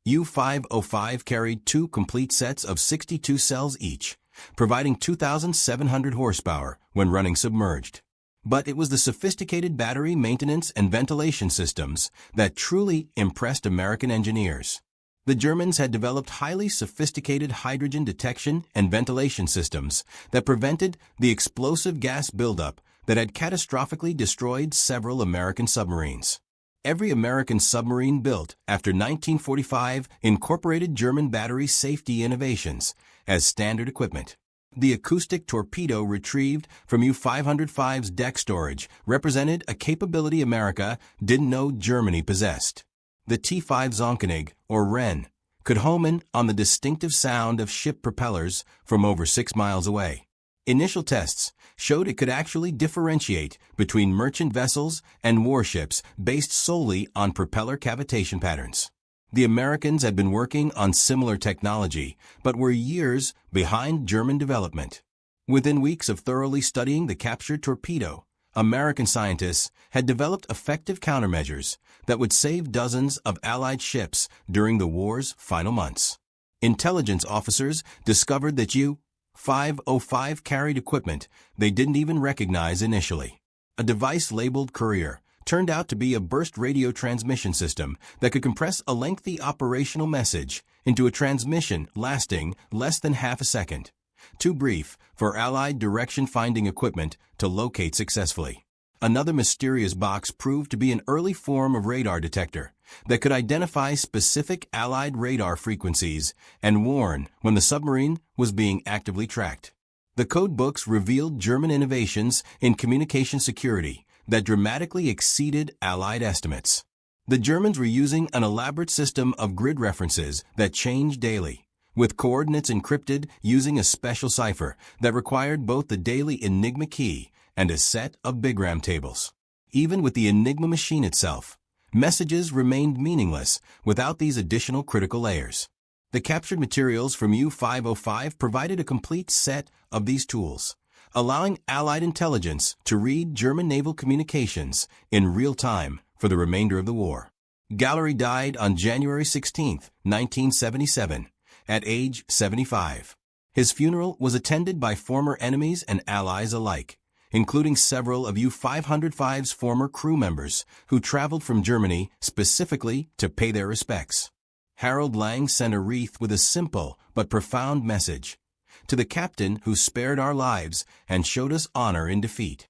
U-505 carried two complete sets of 62 cells each, providing 2,700 horsepower when running submerged. But it was the sophisticated battery maintenance and ventilation systems that truly impressed American engineers. The Germans had developed highly sophisticated hydrogen detection and ventilation systems that prevented the explosive gas buildup that had catastrophically destroyed several American submarines. Every American submarine built after 1945 incorporated German battery safety innovations as standard equipment. The acoustic torpedo retrieved from U-505's deck storage represented a capability America didn't know Germany possessed. The T-5 Zonkenig, or Wren, could home in on the distinctive sound of ship propellers from over 6 miles away. Initial tests showed it could actually differentiate between merchant vessels and warships based solely on propeller cavitation patterns. The Americans had been working on similar technology, but were years behind German development. Within weeks of thoroughly studying the captured torpedo, American scientists had developed effective countermeasures that would save dozens of Allied ships during the war's final months. Intelligence officers discovered that U-505 carried equipment they didn't even recognize initially. A device labeled Courier turned out to be a burst radio transmission system that could compress a lengthy operational message into a transmission lasting less than half a second, too brief for Allied direction-finding equipment to locate successfully. Another mysterious box proved to be an early form of radar detector that could identify specific Allied radar frequencies and warn when the submarine was being actively tracked. The code books revealed German innovations in communication security that dramatically exceeded Allied estimates. The Germans were using an elaborate system of grid references that changed daily, with coordinates encrypted using a special cipher that required both the daily Enigma key and a set of bigram tables. Even with the Enigma machine itself, messages remained meaningless without these additional critical layers. The captured materials from U-505 provided a complete set of these tools, allowing Allied intelligence to read German naval communications in real time for the remainder of the war. Gallery died on January 16, 1977, at age 75. His funeral was attended by former enemies and allies alike, including several of U-505's former crew members who traveled from Germany specifically to pay their respects. Harold Lang sent a wreath with a simple but profound message: to the captain who spared our lives and showed us honor in defeat.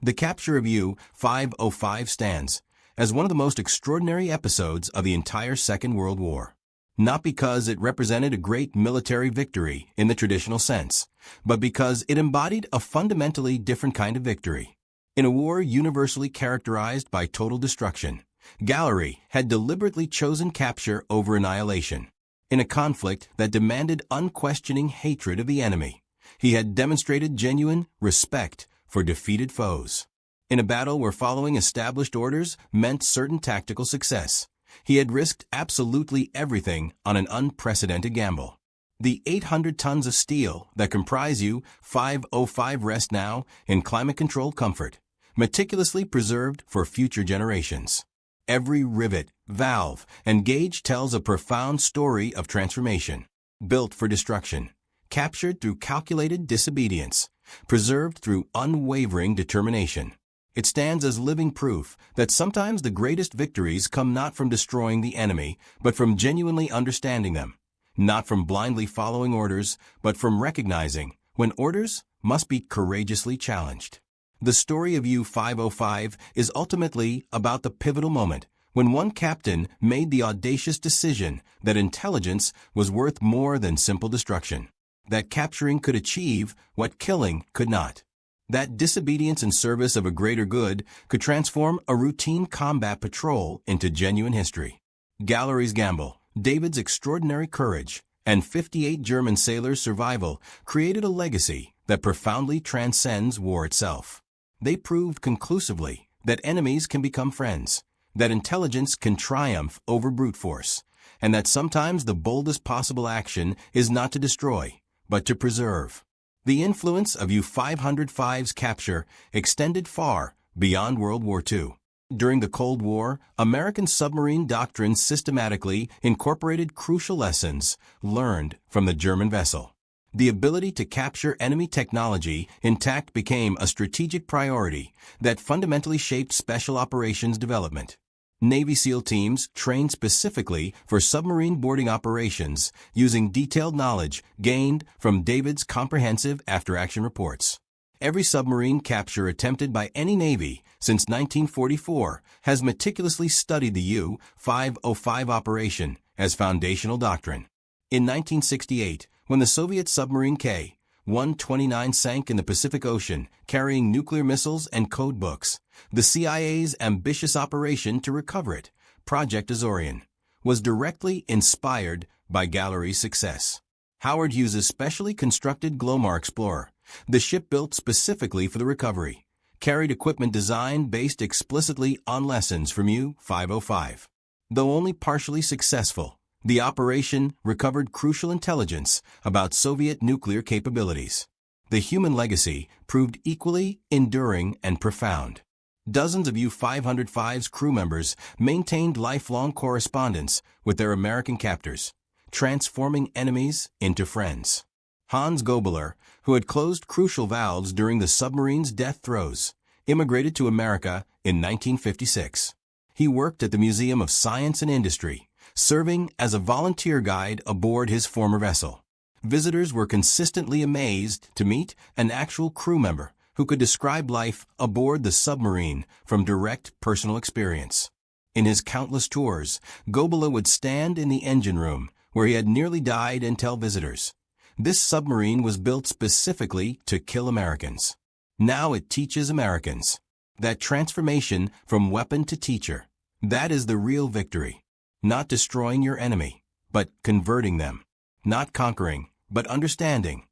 The capture of U-505 stands as one of the most extraordinary episodes of the entire Second World War. Not because it represented a great military victory in the traditional sense, but because it embodied a fundamentally different kind of victory. In a war universally characterized by total destruction, Gallery had deliberately chosen capture over annihilation. In a conflict that demanded unquestioning hatred of the enemy, he had demonstrated genuine respect for defeated foes. In a battle where following established orders meant certain tactical success, he had risked absolutely everything on an unprecedented gamble. The 800 tons of steel that comprise U-505 rest now in climate-controlled comfort, meticulously preserved for future generations. Every rivet, valve, and gauge tells a profound story of transformation. Built for destruction, captured through calculated disobedience, preserved through unwavering determination. It stands as living proof that sometimes the greatest victories come not from destroying the enemy, but from genuinely understanding them. Not from blindly following orders, but from recognizing when orders must be courageously challenged. The story of U-505 is ultimately about the pivotal moment when one captain made the audacious decision that intelligence was worth more than simple destruction, that capturing could achieve what killing could not, that disobedience in service of a greater good could transform a routine combat patrol into genuine history. Gallery's gamble, David's extraordinary courage, and 58 German sailors' survival created a legacy that profoundly transcends war itself. They proved conclusively that enemies can become friends, that intelligence can triumph over brute force, and that sometimes the boldest possible action is not to destroy, but to preserve. The influence of U-505's capture extended far beyond World War II. During the Cold War, American submarine doctrine systematically incorporated crucial lessons learned from the German vessel. The ability to capture enemy technology intact became a strategic priority that fundamentally shaped special operations development. Navy SEAL teams trained specifically for submarine boarding operations using detailed knowledge gained from David's comprehensive after-action reports. Every submarine capture attempted by any Navy since 1944 has meticulously studied the U-505 operation as foundational doctrine. In 1968, when the Soviet submarine K-129 sank in the Pacific Ocean carrying nuclear missiles and code books, the CIA's ambitious operation to recover it, Project Azorian, was directly inspired by Gallery's success. Howard Hughes's specially constructed Glomar Explorer, the ship built specifically for the recovery, carried equipment design based explicitly on lessons from U-505. Though only partially successful, the operation recovered crucial intelligence about Soviet nuclear capabilities. The human legacy proved equally enduring and profound. Dozens of U-505's crew members maintained lifelong correspondence with their American captors, transforming enemies into friends. Hans Gobeler, who had closed crucial valves during the submarine's death throes, immigrated to America in 1956. He worked at the Museum of Science and Industry, serving as a volunteer guide aboard his former vessel. Visitors were consistently amazed to meet an actual crew member who could describe life aboard the submarine from direct personal experience. In his countless tours, Gobeler would stand in the engine room, where he had nearly died, and tell visitors, "This submarine was built specifically to kill Americans. Now it teaches Americans." That transformation from weapon to teacher, that is the real victory. Not destroying your enemy, but converting them. Not conquering, but understanding.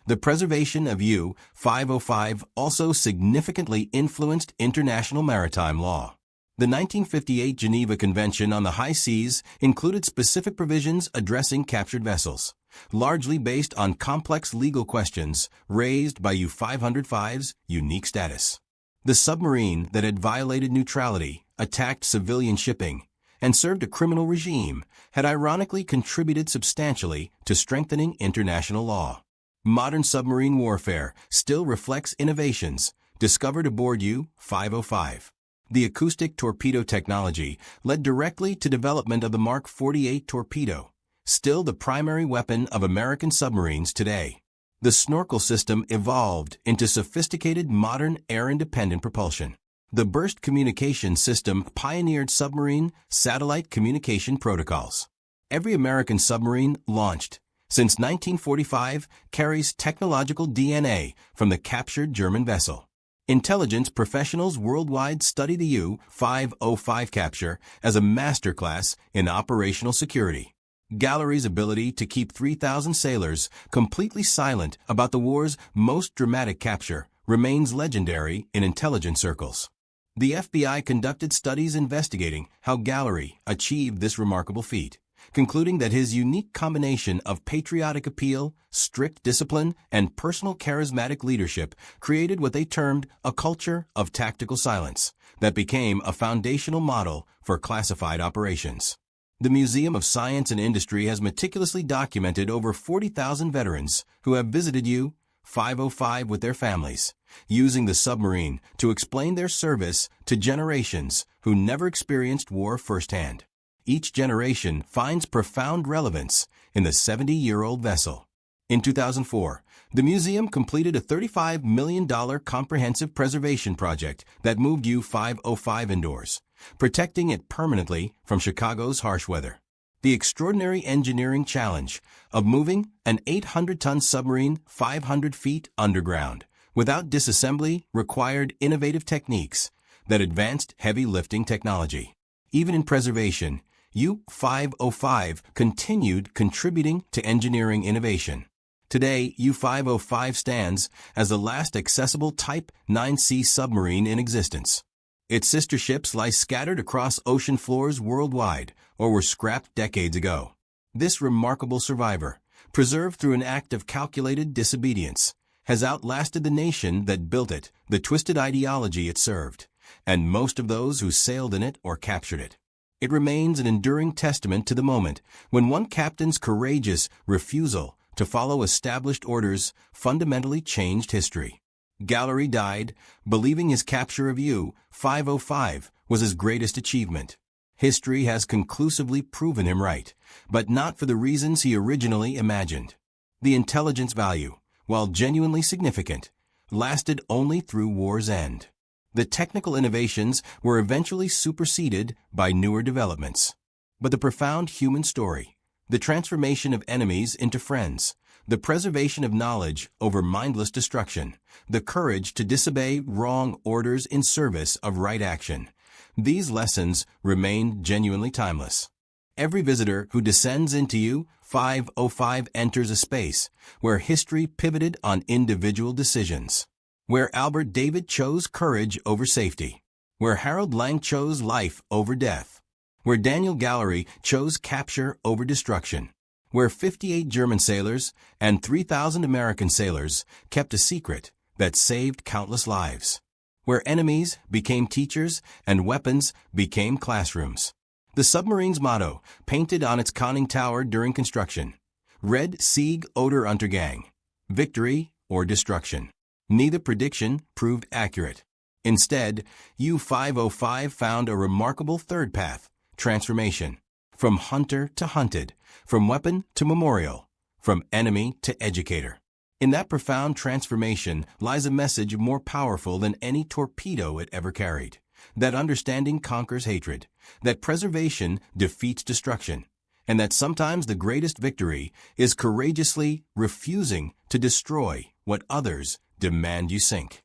The preservation of U-505 also significantly influenced international maritime law. The 1958 Geneva Convention on the High Seas included specific provisions addressing captured vessels, largely based on complex legal questions raised by U-505's unique status. The submarine that had violated neutrality, attacked civilian shipping, and served a criminal regime had ironically contributed substantially to strengthening international law. Modern submarine warfare still reflects innovations discovered aboard U-505. The acoustic torpedo technology led directly to development of the Mark 48 torpedo, still the primary weapon of American submarines today. The snorkel system evolved into sophisticated modern air-independent propulsion. The burst communication system pioneered submarine satellite communication protocols. Every American submarine launched since 1945 carries technological DNA from the captured German vessel. Intelligence professionals worldwide study the U-505 capture as a masterclass in operational security. Gallery's ability to keep 3,000 sailors completely silent about the war's most dramatic capture remains legendary in intelligence circles. The FBI conducted studies investigating how Gallery achieved this remarkable feat, concluding that his unique combination of patriotic appeal, strict discipline, and personal charismatic leadership created what they termed a culture of tactical silence that became a foundational model for classified operations. The Museum of Science and Industry has meticulously documented over 40,000 veterans who have visited U-505 with their families, using the submarine to explain their service to generations who never experienced war firsthand. Each generation finds profound relevance in the 70-year-old vessel. In 2004, the museum completed a $35 million comprehensive preservation project that moved U-505 indoors, protecting it permanently from Chicago's harsh weather. The extraordinary engineering challenge of moving an 800-ton submarine 500 feet underground without disassembly required innovative techniques that advanced heavy lifting technology. Even in preservation, U-505 continued contributing to engineering innovation. Today, U-505 stands as the last accessible Type 9C submarine in existence. Its sister ships lie scattered across ocean floors worldwide or were scrapped decades ago. This remarkable survivor, preserved through an act of calculated disobedience, has outlasted the nation that built it, the twisted ideology it served, and most of those who sailed in it or captured it. It remains an enduring testament to the moment when one captain's courageous refusal to follow established orders fundamentally changed history. Gallery died, believing his capture of U-505 was his greatest achievement. History has conclusively proven him right, but not for the reasons he originally imagined. The intelligence value, while genuinely significant, lasted only through war's end. The technical innovations were eventually superseded by newer developments. But the profound human story, the transformation of enemies into friends, the preservation of knowledge over mindless destruction, the courage to disobey wrong orders in service of right action, these lessons remain genuinely timeless. Every visitor who descends into U-505 enters a space where history pivoted on individual decisions, where Albert David chose courage over safety, where Harold Lang chose life over death, where Daniel Gallery chose capture over destruction, where 58 German sailors and 3,000 American sailors kept a secret that saved countless lives, where enemies became teachers and weapons became classrooms. The submarine's motto, painted on its conning tower during construction, read Sieg oder Untergang, victory or destruction. Neither prediction proved accurate. Instead, U-505 found a remarkable third path, transformation, from hunter to hunted, from weapon to memorial, from enemy to educator. In that profound transformation lies a message more powerful than any torpedo it ever carried, that understanding conquers hatred, that preservation defeats destruction, and that sometimes the greatest victory is courageously refusing to destroy what others demand you sink.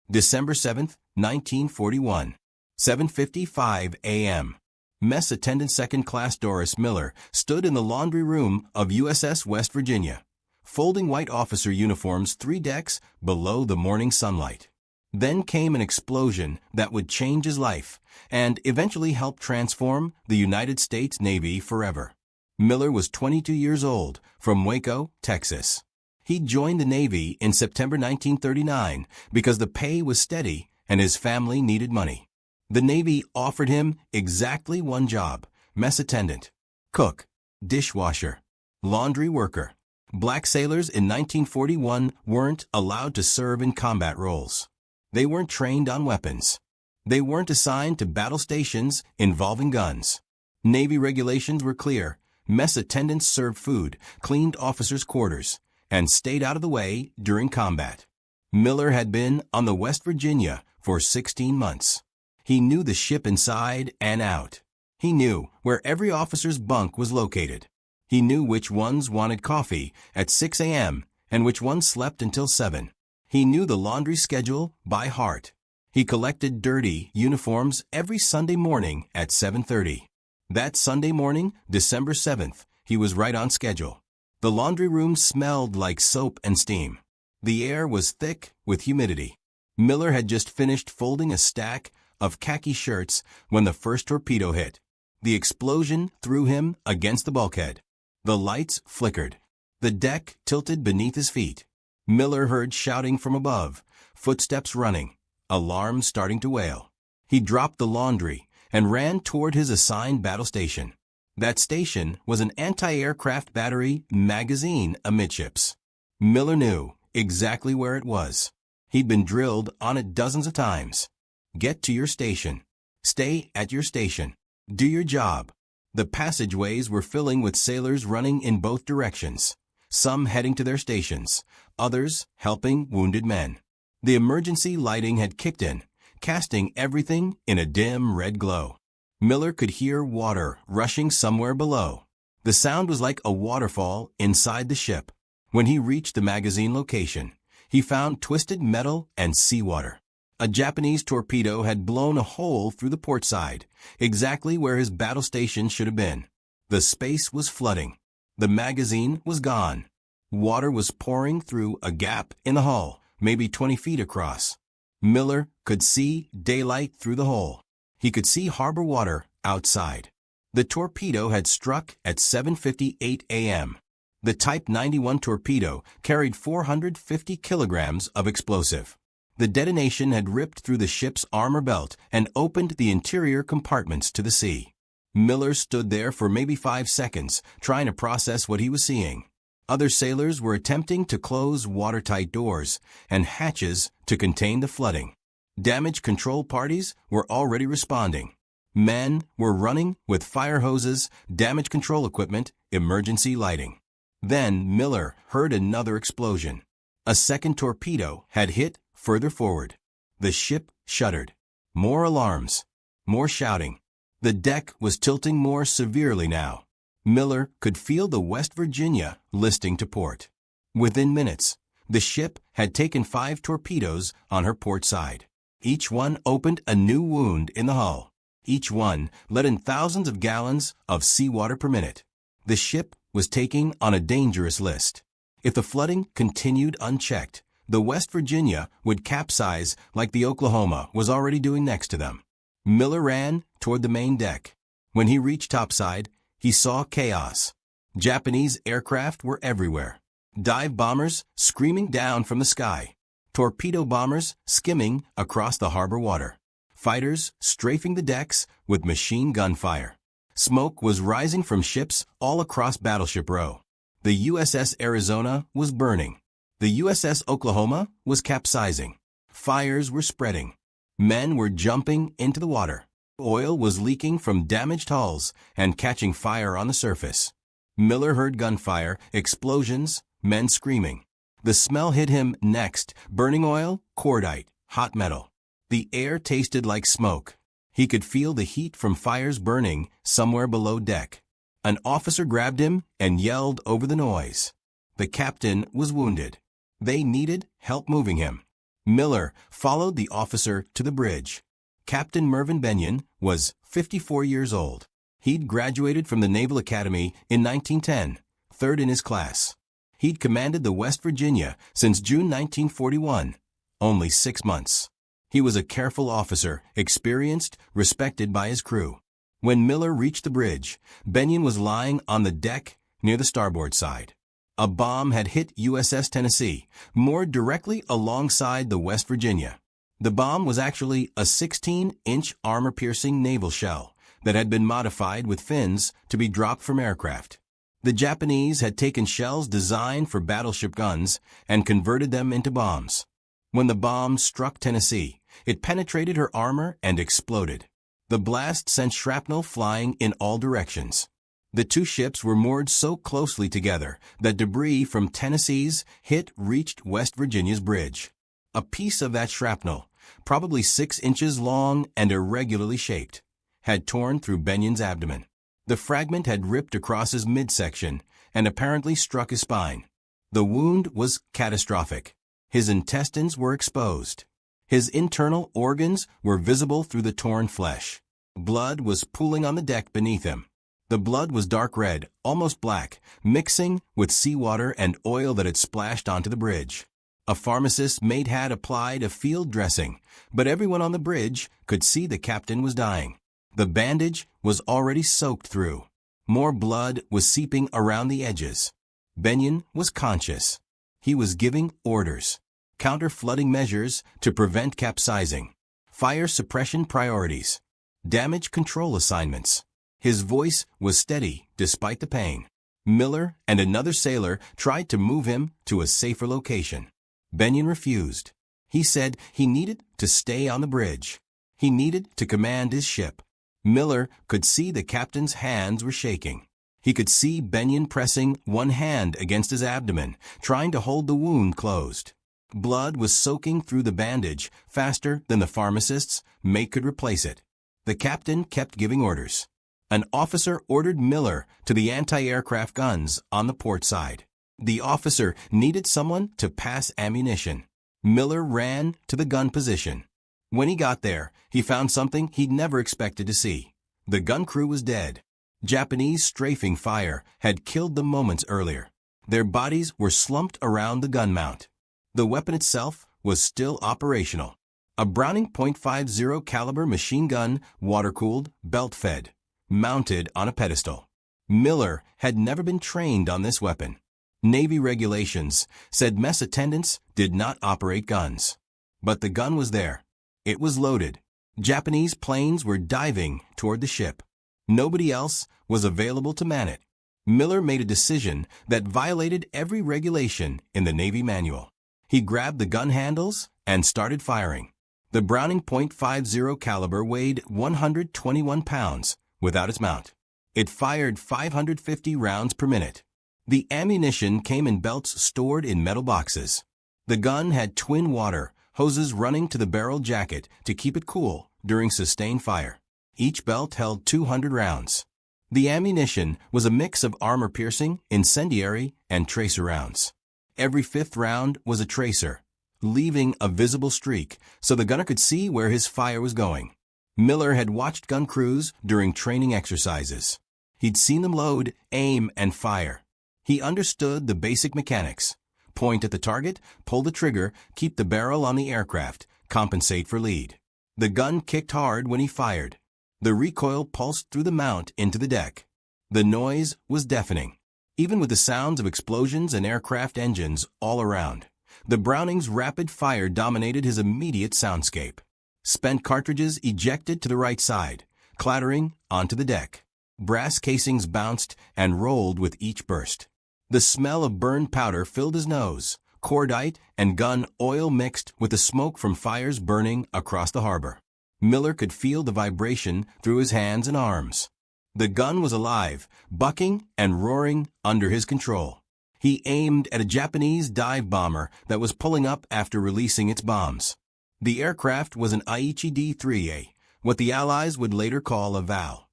December 7, 1941, 7:55 a.m. Mess Attendant Second Class Doris Miller stood in the laundry room of USS West Virginia, folding white officer uniforms 3 decks below the morning sunlight. Then came an explosion that would change his life and eventually help transform the United States Navy forever. Miller was 22 years old, from Waco, Texas. He joined the Navy in September 1939 because the pay was steady and his family needed money. The Navy offered him exactly one job: mess attendant, cook, dishwasher, laundry worker. Black sailors in 1941 weren't allowed to serve in combat roles. They weren't trained on weapons. They weren't assigned to battle stations involving guns. Navy regulations were clear. Mess attendants served food, cleaned officers' quarters, and stayed out of the way during combat. Miller had been on the West Virginia for 16 months. He knew the ship inside and out. He knew where every officer's bunk was located. He knew which ones wanted coffee at 6 a.m. and which ones slept until 7. He knew the laundry schedule by heart. He collected dirty uniforms every Sunday morning at 7:30. That Sunday morning, December 7th, he was right on schedule. The laundry room smelled like soap and steam. The air was thick with humidity. Miller had just finished folding a stack of khaki shirts when the first torpedo hit. The explosion threw him against the bulkhead. The lights flickered. The deck tilted beneath his feet. Miller heard shouting from above, footsteps running, alarms starting to wail. He dropped the laundry and ran toward his assigned battle station. That station was an anti-aircraft battery magazine amidships. Miller knew exactly where it was. He'd been drilled on it dozens of times. Get to your station. Stay at your station. Do your job. The passageways were filling with sailors running in both directions, some heading to their stations, others helping wounded men. The emergency lighting had kicked in, casting everything in a dim red glow. Miller could hear water rushing somewhere below. The sound was like a waterfall inside the ship. When he reached the magazine location, he found twisted metal and seawater. A Japanese torpedo had blown a hole through the port side, exactly where his battle station should have been. The space was flooding. The magazine was gone. Water was pouring through a gap in the hull, maybe 20 feet across. Miller could see daylight through the hole. He could see harbor water outside. The torpedo had struck at 7:58 a.m. The Type 91 torpedo carried 450 kilograms of explosive. The detonation had ripped through the ship's armor belt and opened the interior compartments to the sea. Miller stood there for maybe 5 seconds, trying to process what he was seeing. Other sailors were attempting to close watertight doors and hatches to contain the flooding. Damage control parties were already responding. Men were running with fire hoses, damage control equipment, emergency lighting. Then Miller heard another explosion. A second torpedo had hit further forward. The ship shuddered. More alarms. More shouting. The deck was tilting more severely now. Miller could feel the West Virginia listing to port. Within minutes, the ship had taken 5 torpedoes on her port side. Each one opened a new wound in the hull. Each one let in thousands of gallons of seawater per minute. The ship was taking on a dangerous list. If the flooding continued unchecked, the West Virginia would capsize like the Oklahoma was already doing next to them. Miller ran toward the main deck. When he reached topside, he saw chaos. Japanese aircraft were everywhere. Dive bombers screaming down from the sky. Torpedo bombers skimming across the harbor water. Fighters strafing the decks with machine gun fire. Smoke was rising from ships all across Battleship Row. The USS Arizona was burning. The USS Oklahoma was capsizing. Fires were spreading. Men were jumping into the water. Oil was leaking from damaged hulls and catching fire on the surface. Miller heard gunfire, explosions, men screaming. The smell hit him next: burning oil, cordite, hot metal. The air tasted like smoke. He could feel the heat from fires burning somewhere below deck. An officer grabbed him and yelled over the noise. The captain was wounded. They needed help moving him. Miller followed the officer to the bridge. Captain Mervyn Benyon was 54 years old. He'd graduated from the Naval Academy in 1910, third in his class. He'd commanded the West Virginia since June 1941, only 6 months. He was a careful officer, experienced, respected by his crew. When Miller reached the bridge, Benyon was lying on the deck near the starboard side. A bomb had hit USS Tennessee, moored directly alongside the West Virginia. The bomb was actually a 16-inch armor-piercing naval shell that had been modified with fins to be dropped from aircraft. The Japanese had taken shells designed for battleship guns and converted them into bombs. When the bomb struck Tennessee, it penetrated her armor and exploded. The blast sent shrapnel flying in all directions. The two ships were moored so closely together that debris from Tennessee's hit reached West Virginia's bridge. A piece of that shrapnel, probably 6 inches long and irregularly shaped, had torn through Benyon's abdomen. The fragment had ripped across his midsection and apparently struck his spine. The wound was catastrophic. His intestines were exposed. His internal organs were visible through the torn flesh. Blood was pooling on the deck beneath him. The blood was dark red, almost black, mixing with seawater and oil that had splashed onto the bridge. A pharmacist's mate had applied a field dressing, but everyone on the bridge could see the captain was dying. The bandage was already soaked through. More blood was seeping around the edges. Benyon was conscious. He was giving orders. Counter-flooding measures to prevent capsizing. Fire suppression priorities. Damage control assignments. His voice was steady despite the pain. Miller and another sailor tried to move him to a safer location. Benyon refused. He said he needed to stay on the bridge. He needed to command his ship. Miller could see the captain's hands were shaking. He could see Benyon pressing one hand against his abdomen, trying to hold the wound closed. Blood was soaking through the bandage faster than the pharmacist's mate could replace it. The captain kept giving orders. An officer ordered Miller to the anti-aircraft guns on the port side. The officer needed someone to pass ammunition. Miller ran to the gun position. When he got there, he found something he'd never expected to see. The gun crew was dead. Japanese strafing fire had killed them moments earlier. Their bodies were slumped around the gun mount. The weapon itself was still operational. A Browning .50 caliber machine gun, water-cooled, belt-fed, mounted on a pedestal. Miller had never been trained on this weapon. Navy regulations said mess attendants did not operate guns. But the gun was there. It was loaded. Japanese planes were diving toward the ship. Nobody else was available to man it. Miller made a decision that violated every regulation in the Navy manual. He grabbed the gun handles and started firing. The Browning .50 caliber weighed 121 pounds without its mount. It fired 550 rounds per minute. The ammunition came in belts stored in metal boxes. The gun had twin water hoses running to the barrel jacket to keep it cool during sustained fire. Each belt held 200 rounds. The ammunition was a mix of armor-piercing, incendiary, and tracer rounds. Every fifth round was a tracer, leaving a visible streak so the gunner could see where his fire was going. Miller had watched gun crews during training exercises. He'd seen them load, aim, and fire. He understood the basic mechanics. Point at the target, pull the trigger, keep the barrel on the aircraft, compensate for lead. The gun kicked hard when he fired. The recoil pulsed through the mount into the deck. The noise was deafening, even with the sounds of explosions and aircraft engines all around. The Browning's rapid fire dominated his immediate soundscape. Spent cartridges ejected to the right side, clattering onto the deck. Brass casings bounced and rolled with each burst. The smell of burned powder filled his nose. Cordite and gun oil mixed with the smoke from fires burning across the harbor. Miller could feel the vibration through his hands and arms. The gun was alive, bucking and roaring under his control. He aimed at a Japanese dive bomber that was pulling up after releasing its bombs. The aircraft was an Aichi D-3A, what the Allies would later call a VAL.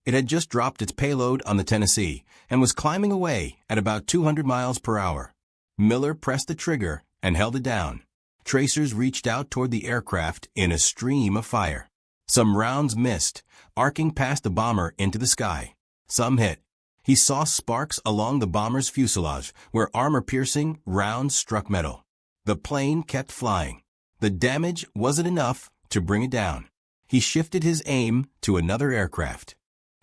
It had just dropped its payload on the Tennessee and was climbing away at about 200 miles per hour. Miller pressed the trigger and held it down. Tracers reached out toward the aircraft in a stream of fire. Some rounds missed, arcing past the bomber into the sky. Some hit. He saw sparks along the bomber's fuselage where armor-piercing rounds struck metal. The plane kept flying. The damage wasn't enough to bring it down. He shifted his aim to another aircraft.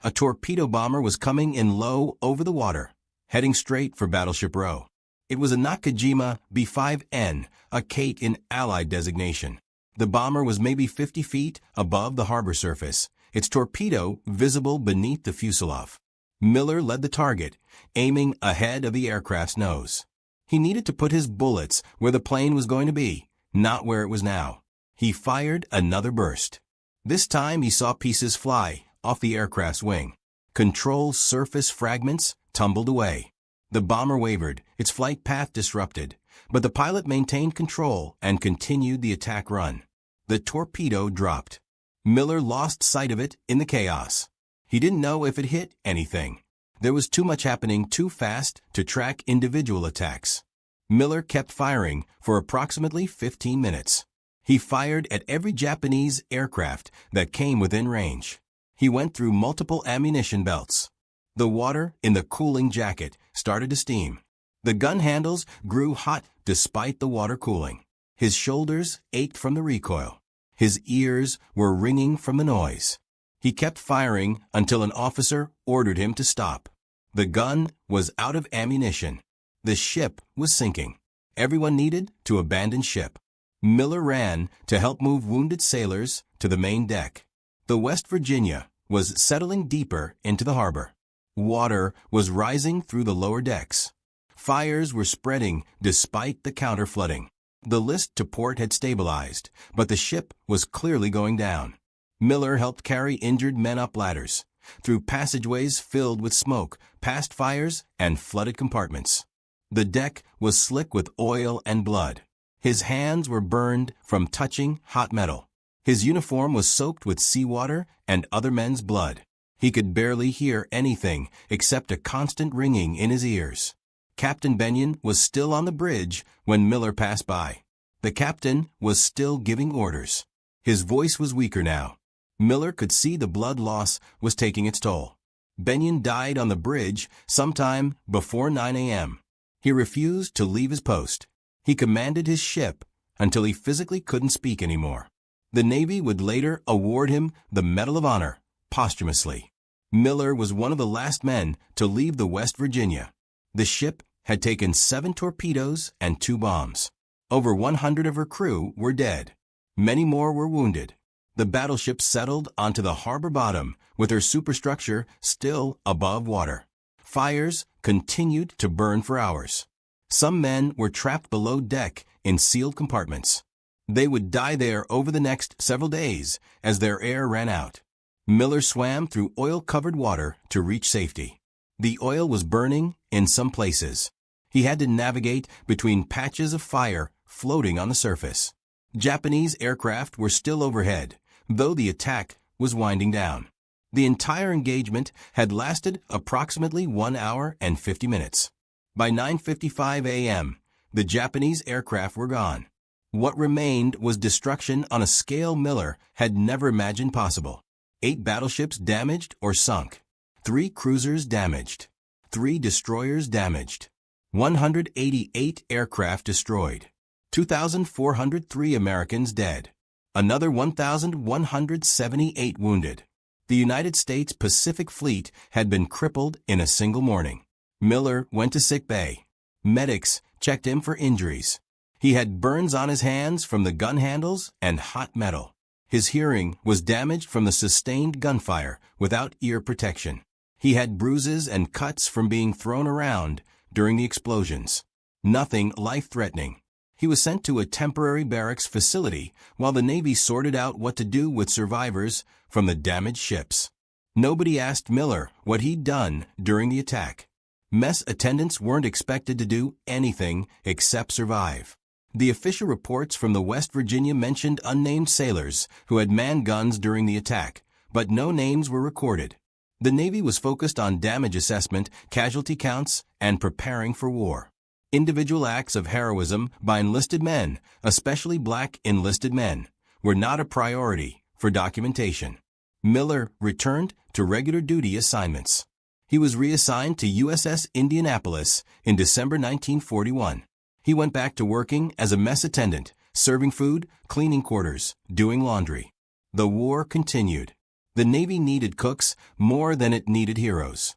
A torpedo bomber was coming in low over the water, heading straight for Battleship Row. It was a Nakajima B-5N, a Kate in Allied designation. The bomber was maybe 50 feet above the harbor surface, its torpedo visible beneath the fuselage. Miller led the target, aiming ahead of the aircraft's nose. He needed to put his bullets where the plane was going to be, not where it was now. He fired another burst. This time he saw pieces fly off the aircraft's wing. Control surface fragments tumbled away. The bomber wavered, its flight path disrupted, but the pilot maintained control and continued the attack run. The torpedo dropped. Miller lost sight of it in the chaos. He didn't know if it hit anything. There was too much happening too fast to track individual attacks. Miller kept firing for approximately 15 minutes. He fired at every Japanese aircraft that came within range. He went through multiple ammunition belts. The water in the cooling jacket started to steam. The gun handles grew hot despite the water cooling. His shoulders ached from the recoil. His ears were ringing from the noise. He kept firing until an officer ordered him to stop. The gun was out of ammunition. The ship was sinking. Everyone needed to abandon ship. Miller ran to help move wounded sailors to the main deck. The West Virginia was settling deeper into the harbor. Water was rising through the lower decks. Fires were spreading despite the counter-flooding. The list to port had stabilized, but the ship was clearly going down. Miller helped carry injured men up ladders, through passageways filled with smoke, past fires, and flooded compartments. The deck was slick with oil and blood. His hands were burned from touching hot metal. His uniform was soaked with seawater and other men's blood. He could barely hear anything except a constant ringing in his ears. Captain Benyon was still on the bridge when Miller passed by. The captain was still giving orders. His voice was weaker now. Miller could see the blood loss was taking its toll. Benyon died on the bridge sometime before 9 a.m. He refused to leave his post. He commanded his ship until he physically couldn't speak anymore. The Navy would later award him the Medal of Honor, posthumously. Miller was one of the last men to leave the West Virginia. The ship had taken 7 torpedoes and 2 bombs. Over 100 of her crew were dead. Many more were wounded. The battleship settled onto the harbor bottom with her superstructure still above water. Fires continued to burn for hours. Some men were trapped below deck in sealed compartments. They would die there over the next several days as their air ran out. Miller swam through oil-covered water to reach safety. The oil was burning in some places. He had to navigate between patches of fire floating on the surface. Japanese aircraft were still overhead, though the attack was winding down. The entire engagement had lasted approximately 1 hour and 50 minutes. By 9:55 a.m., the Japanese aircraft were gone. What remained was destruction on a scale Miller had never imagined possible. 8 battleships damaged or sunk. 3 cruisers damaged. 3 destroyers damaged. 188 aircraft destroyed. 2,403 Americans dead. Another 1,178 wounded. The United States Pacific Fleet had been crippled in a single morning. Miller went to sick bay. Medics checked him for injuries. He had burns on his hands from the gun handles and hot metal. His hearing was damaged from the sustained gunfire without ear protection. He had bruises and cuts from being thrown around during the explosions. Nothing life-threatening. He was sent to a temporary barracks facility while the Navy sorted out what to do with survivors from the damaged ships. Nobody asked Miller what he'd done during the attack. Mess attendants weren't expected to do anything except survive. The official reports from the West Virginia mentioned unnamed sailors who had manned guns during the attack, but no names were recorded. The Navy was focused on damage assessment, casualty counts, and preparing for war. Individual acts of heroism by enlisted men, especially black enlisted men, were not a priority for documentation. Miller returned to regular duty assignments. He was reassigned to USS Indianapolis in December 1941. He went back to working as a mess attendant, serving food, cleaning quarters, doing laundry. The war continued. The Navy needed cooks more than it needed heroes.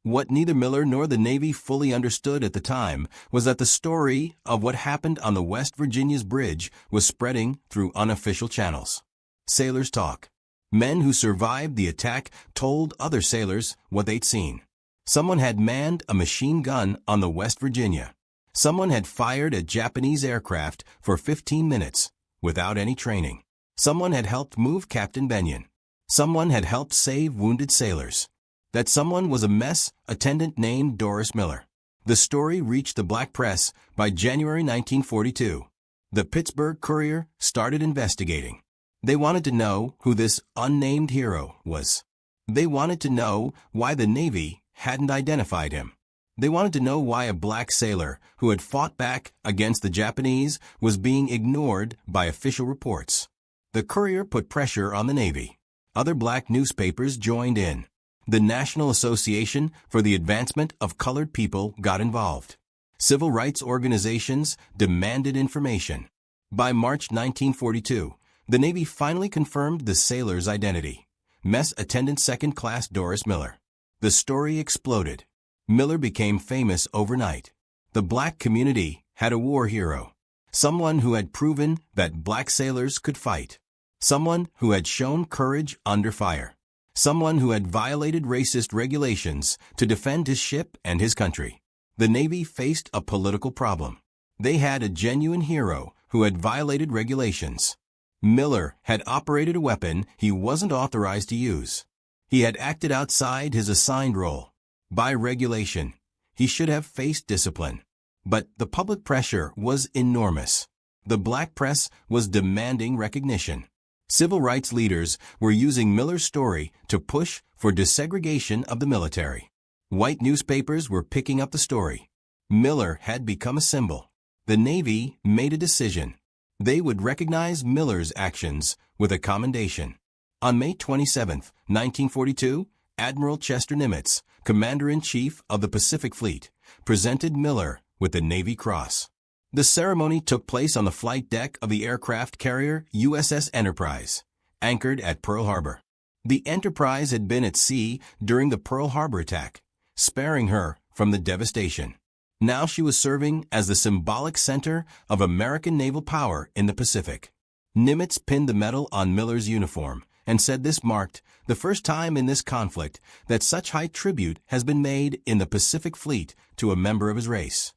What neither Miller nor the Navy fully understood at the time was that the story of what happened on the West Virginia's bridge was spreading through unofficial channels. Sailors talk. Men who survived the attack told other sailors what they'd seen. Someone had manned a machine gun on the West Virginia. Someone had fired a Japanese aircraft for 15 minutes without any training. Someone had helped move Captain Benyon. Someone had helped save wounded sailors. That someone was a mess attendant named Doris Miller. The story reached the black press by January 1942. The Pittsburgh Courier started investigating. They wanted to know who this unnamed hero was. They wanted to know why the Navy hadn't identified him. They wanted to know why a black sailor who had fought back against the Japanese was being ignored by official reports. The Courier put pressure on the Navy. Other black newspapers joined in. The National Association for the Advancement of Colored People got involved. Civil rights organizations demanded information. By March 1942, the Navy finally confirmed the sailor's identity. Mess Attendant Second Class Doris Miller. The story exploded. Miller became famous overnight. The black community had a war hero. Someone who had proven that black sailors could fight. Someone who had shown courage under fire. Someone who had violated racist regulations to defend his ship and his country. The Navy faced a political problem. They had a genuine hero who had violated regulations. Miller had operated a weapon he wasn't authorized to use. He had acted outside his assigned role. By regulation, he should have faced discipline. But the public pressure was enormous. The black press was demanding recognition. Civil rights leaders were using Miller's story to push for desegregation of the military. White newspapers were picking up the story. Miller had become a symbol. The Navy made a decision. They would recognize Miller's actions with a commendation. On May 27, 1942, Admiral Chester Nimitz, Commander-in-Chief of the Pacific Fleet, presented Miller with the Navy Cross. The ceremony took place on the flight deck of the aircraft carrier USS Enterprise, anchored at Pearl Harbor. The Enterprise had been at sea during the Pearl Harbor attack, sparing her from the devastation. Now she was serving as the symbolic center of American naval power in the Pacific. Nimitz pinned the medal on Miller's uniform and said this marked the first time in this conflict that such high tribute has been made in the Pacific Fleet to a member of his race.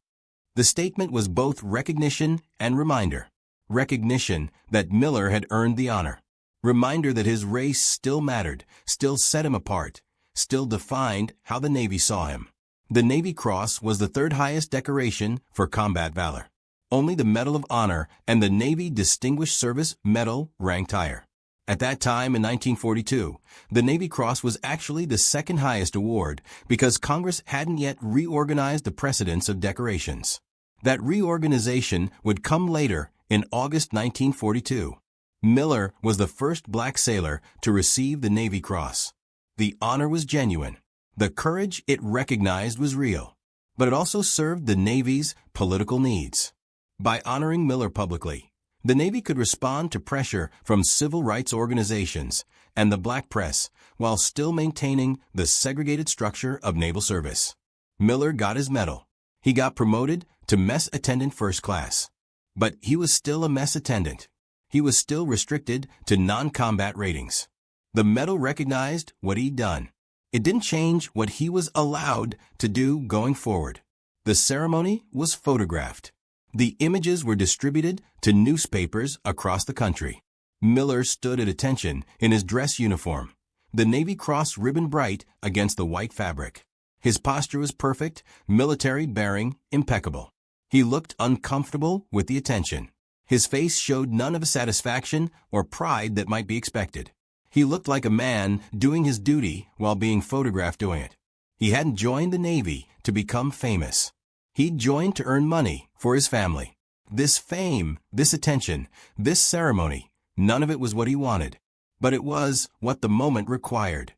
The statement was both recognition and reminder. Recognition that Miller had earned the honor. Reminder that his race still mattered, still set him apart, still defined how the Navy saw him. The Navy Cross was the third highest decoration for combat valor. Only the Medal of Honor and the Navy Distinguished Service Medal ranked higher. At that time in 1942, the Navy Cross was actually the second highest award because Congress hadn't yet reorganized the precedence of decorations. That reorganization would come later in August 1942. Miller was the first black sailor to receive the Navy Cross. The honor was genuine. The courage it recognized was real. But it also served the Navy's political needs. By honoring Miller publicly, the Navy could respond to pressure from civil rights organizations and the black press while still maintaining the segregated structure of naval service. Miller got his medal. He got promoted to mess attendant first class. But he was still a mess attendant. He was still restricted to non-combat ratings. The medal recognized what he'd done. It didn't change what he was allowed to do going forward. The ceremony was photographed. The images were distributed to newspapers across the country. Miller stood at attention in his dress uniform, the Navy Cross ribbon bright against the white fabric. His posture was perfect, military bearing impeccable. He looked uncomfortable with the attention. His face showed none of the satisfaction or pride that might be expected. He looked like a man doing his duty while being photographed doing it. He hadn't joined the Navy to become famous. He'd joined to earn money for his family. This fame, this attention, this ceremony, none of it was what he wanted. But it was what the moment required.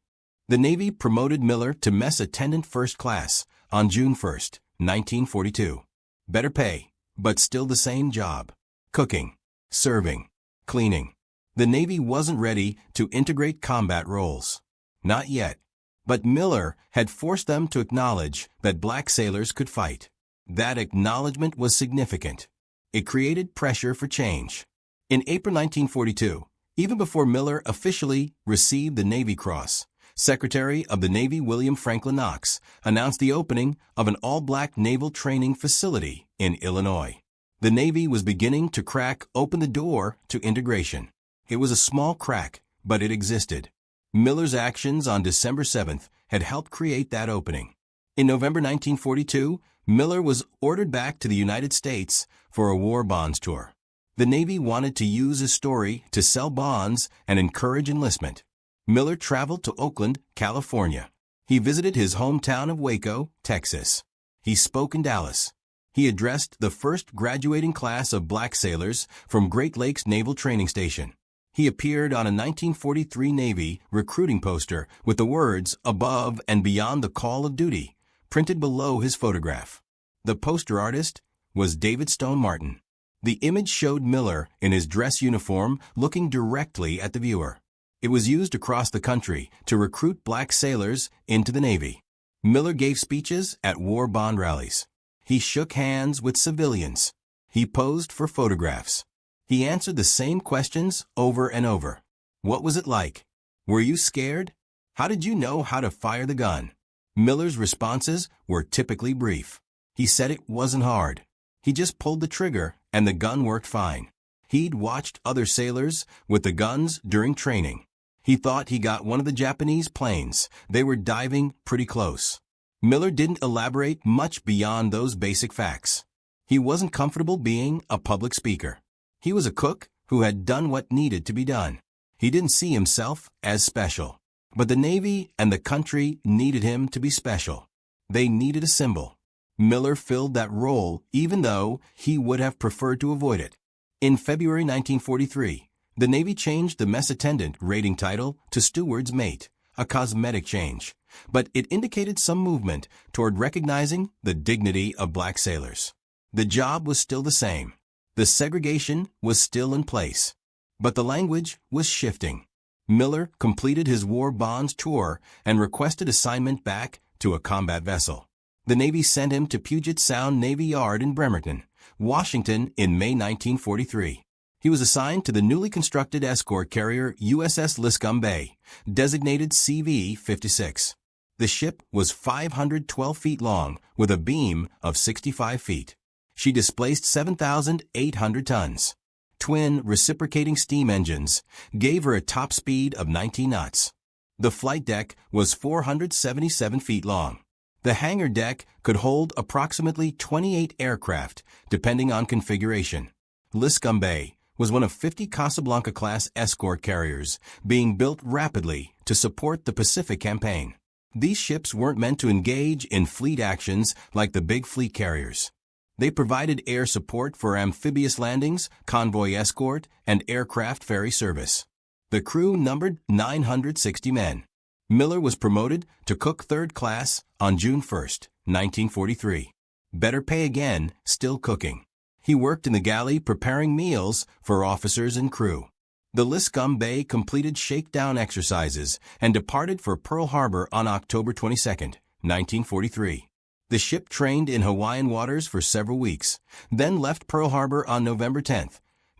The Navy promoted Miller to mess attendant first class on June 1, 1942. Better pay, but still the same job. Cooking, serving, cleaning. The Navy wasn't ready to integrate combat roles. Not yet. But Miller had forced them to acknowledge that black sailors could fight. That acknowledgement was significant. It created pressure for change. In April 1942, even before Miller officially received the Navy Cross, Secretary of the Navy William Franklin Knox announced the opening of an all-black naval training facility in Illinois. The Navy was beginning to crack open the door to integration. It was a small crack, but it existed. Miller's actions on December 7th had helped create that opening. In November 1942, Miller was ordered back to the United States for a war bonds tour. The Navy wanted to use his story to sell bonds and encourage enlistment. Miller traveled to Oakland, California. He visited his hometown of Waco, Texas. He spoke in Dallas. He addressed the first graduating class of black sailors from Great Lakes Naval Training Station. He appeared on a 1943 Navy recruiting poster with the words "Above and Beyond the Call of Duty" printed below his photograph. The poster artist was David Stone Martin. The image showed Miller in his dress uniform looking directly at the viewer. It was used across the country to recruit black sailors into the Navy. Miller gave speeches at war bond rallies. He shook hands with civilians. He posed for photographs. He answered the same questions over and over. What was it like? Were you scared? How did you know how to fire the gun? Miller's responses were typically brief. He said it wasn't hard. He just pulled the trigger and the gun worked fine. He'd watched other sailors with the guns during training. He thought he got one of the Japanese planes. They were diving pretty close. Miller didn't elaborate much beyond those basic facts. He wasn't comfortable being a public speaker. He was a cook who had done what needed to be done. He didn't see himself as special. But the Navy and the country needed him to be special. They needed a symbol. Miller filled that role even though he would have preferred to avoid it. In February 1943, the Navy changed the mess attendant rating title to steward's mate, a cosmetic change, but it indicated some movement toward recognizing the dignity of black sailors. The job was still the same. The segregation was still in place, but the language was shifting. Miller completed his war bonds tour and requested assignment back to a combat vessel. The Navy sent him to Puget Sound Navy Yard in Bremerton, Washington in May 1943. He was assigned to the newly constructed escort carrier USS Liscum Bay, designated CV-56. The ship was 512 feet long with a beam of 65 feet. She displaced 7,800 tons. Twin reciprocating steam engines gave her a top speed of 19 knots. The flight deck was 477 feet long. The hangar deck could hold approximately 28 aircraft, depending on configuration. Liscum Bay was one of 50 Casablanca-class escort carriers being built rapidly to support the Pacific Campaign. These ships weren't meant to engage in fleet actions like the big fleet carriers. They provided air support for amphibious landings, convoy escort, and aircraft ferry service. The crew numbered 960 men. Miller was promoted to cook third class on June 1, 1943. Better pay again, still cooking. He worked in the galley preparing meals for officers and crew. The Liscum Bay completed shakedown exercises and departed for Pearl Harbor on October 22, 1943. The ship trained in Hawaiian waters for several weeks, then left Pearl Harbor on November 10,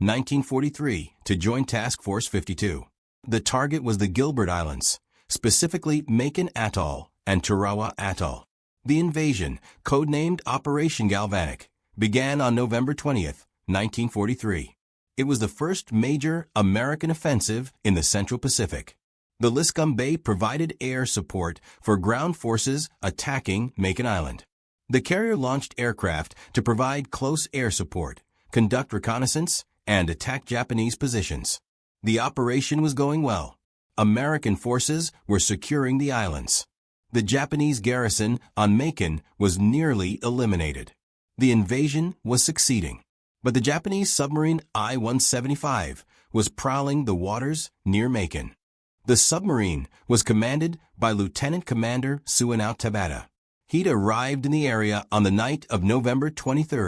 1943, to join Task Force 52. The target was the Gilbert Islands, specifically Macon Atoll and Tarawa Atoll. The invasion, codenamed Operation Galvanic, began on November 20, 1943. It was the first major American offensive in the Central Pacific. The Liscum Bay provided air support for ground forces attacking Macon Island. The carrier launched aircraft to provide close air support, conduct reconnaissance, and attack Japanese positions. The operation was going well. American forces were securing the islands. The Japanese garrison on Macon was nearly eliminated. The invasion was succeeding, but the Japanese submarine I-175 was prowling the waters near Macon. The submarine was commanded by Lieutenant Commander Suenao Tabata. He'd arrived in the area on the night of November 23,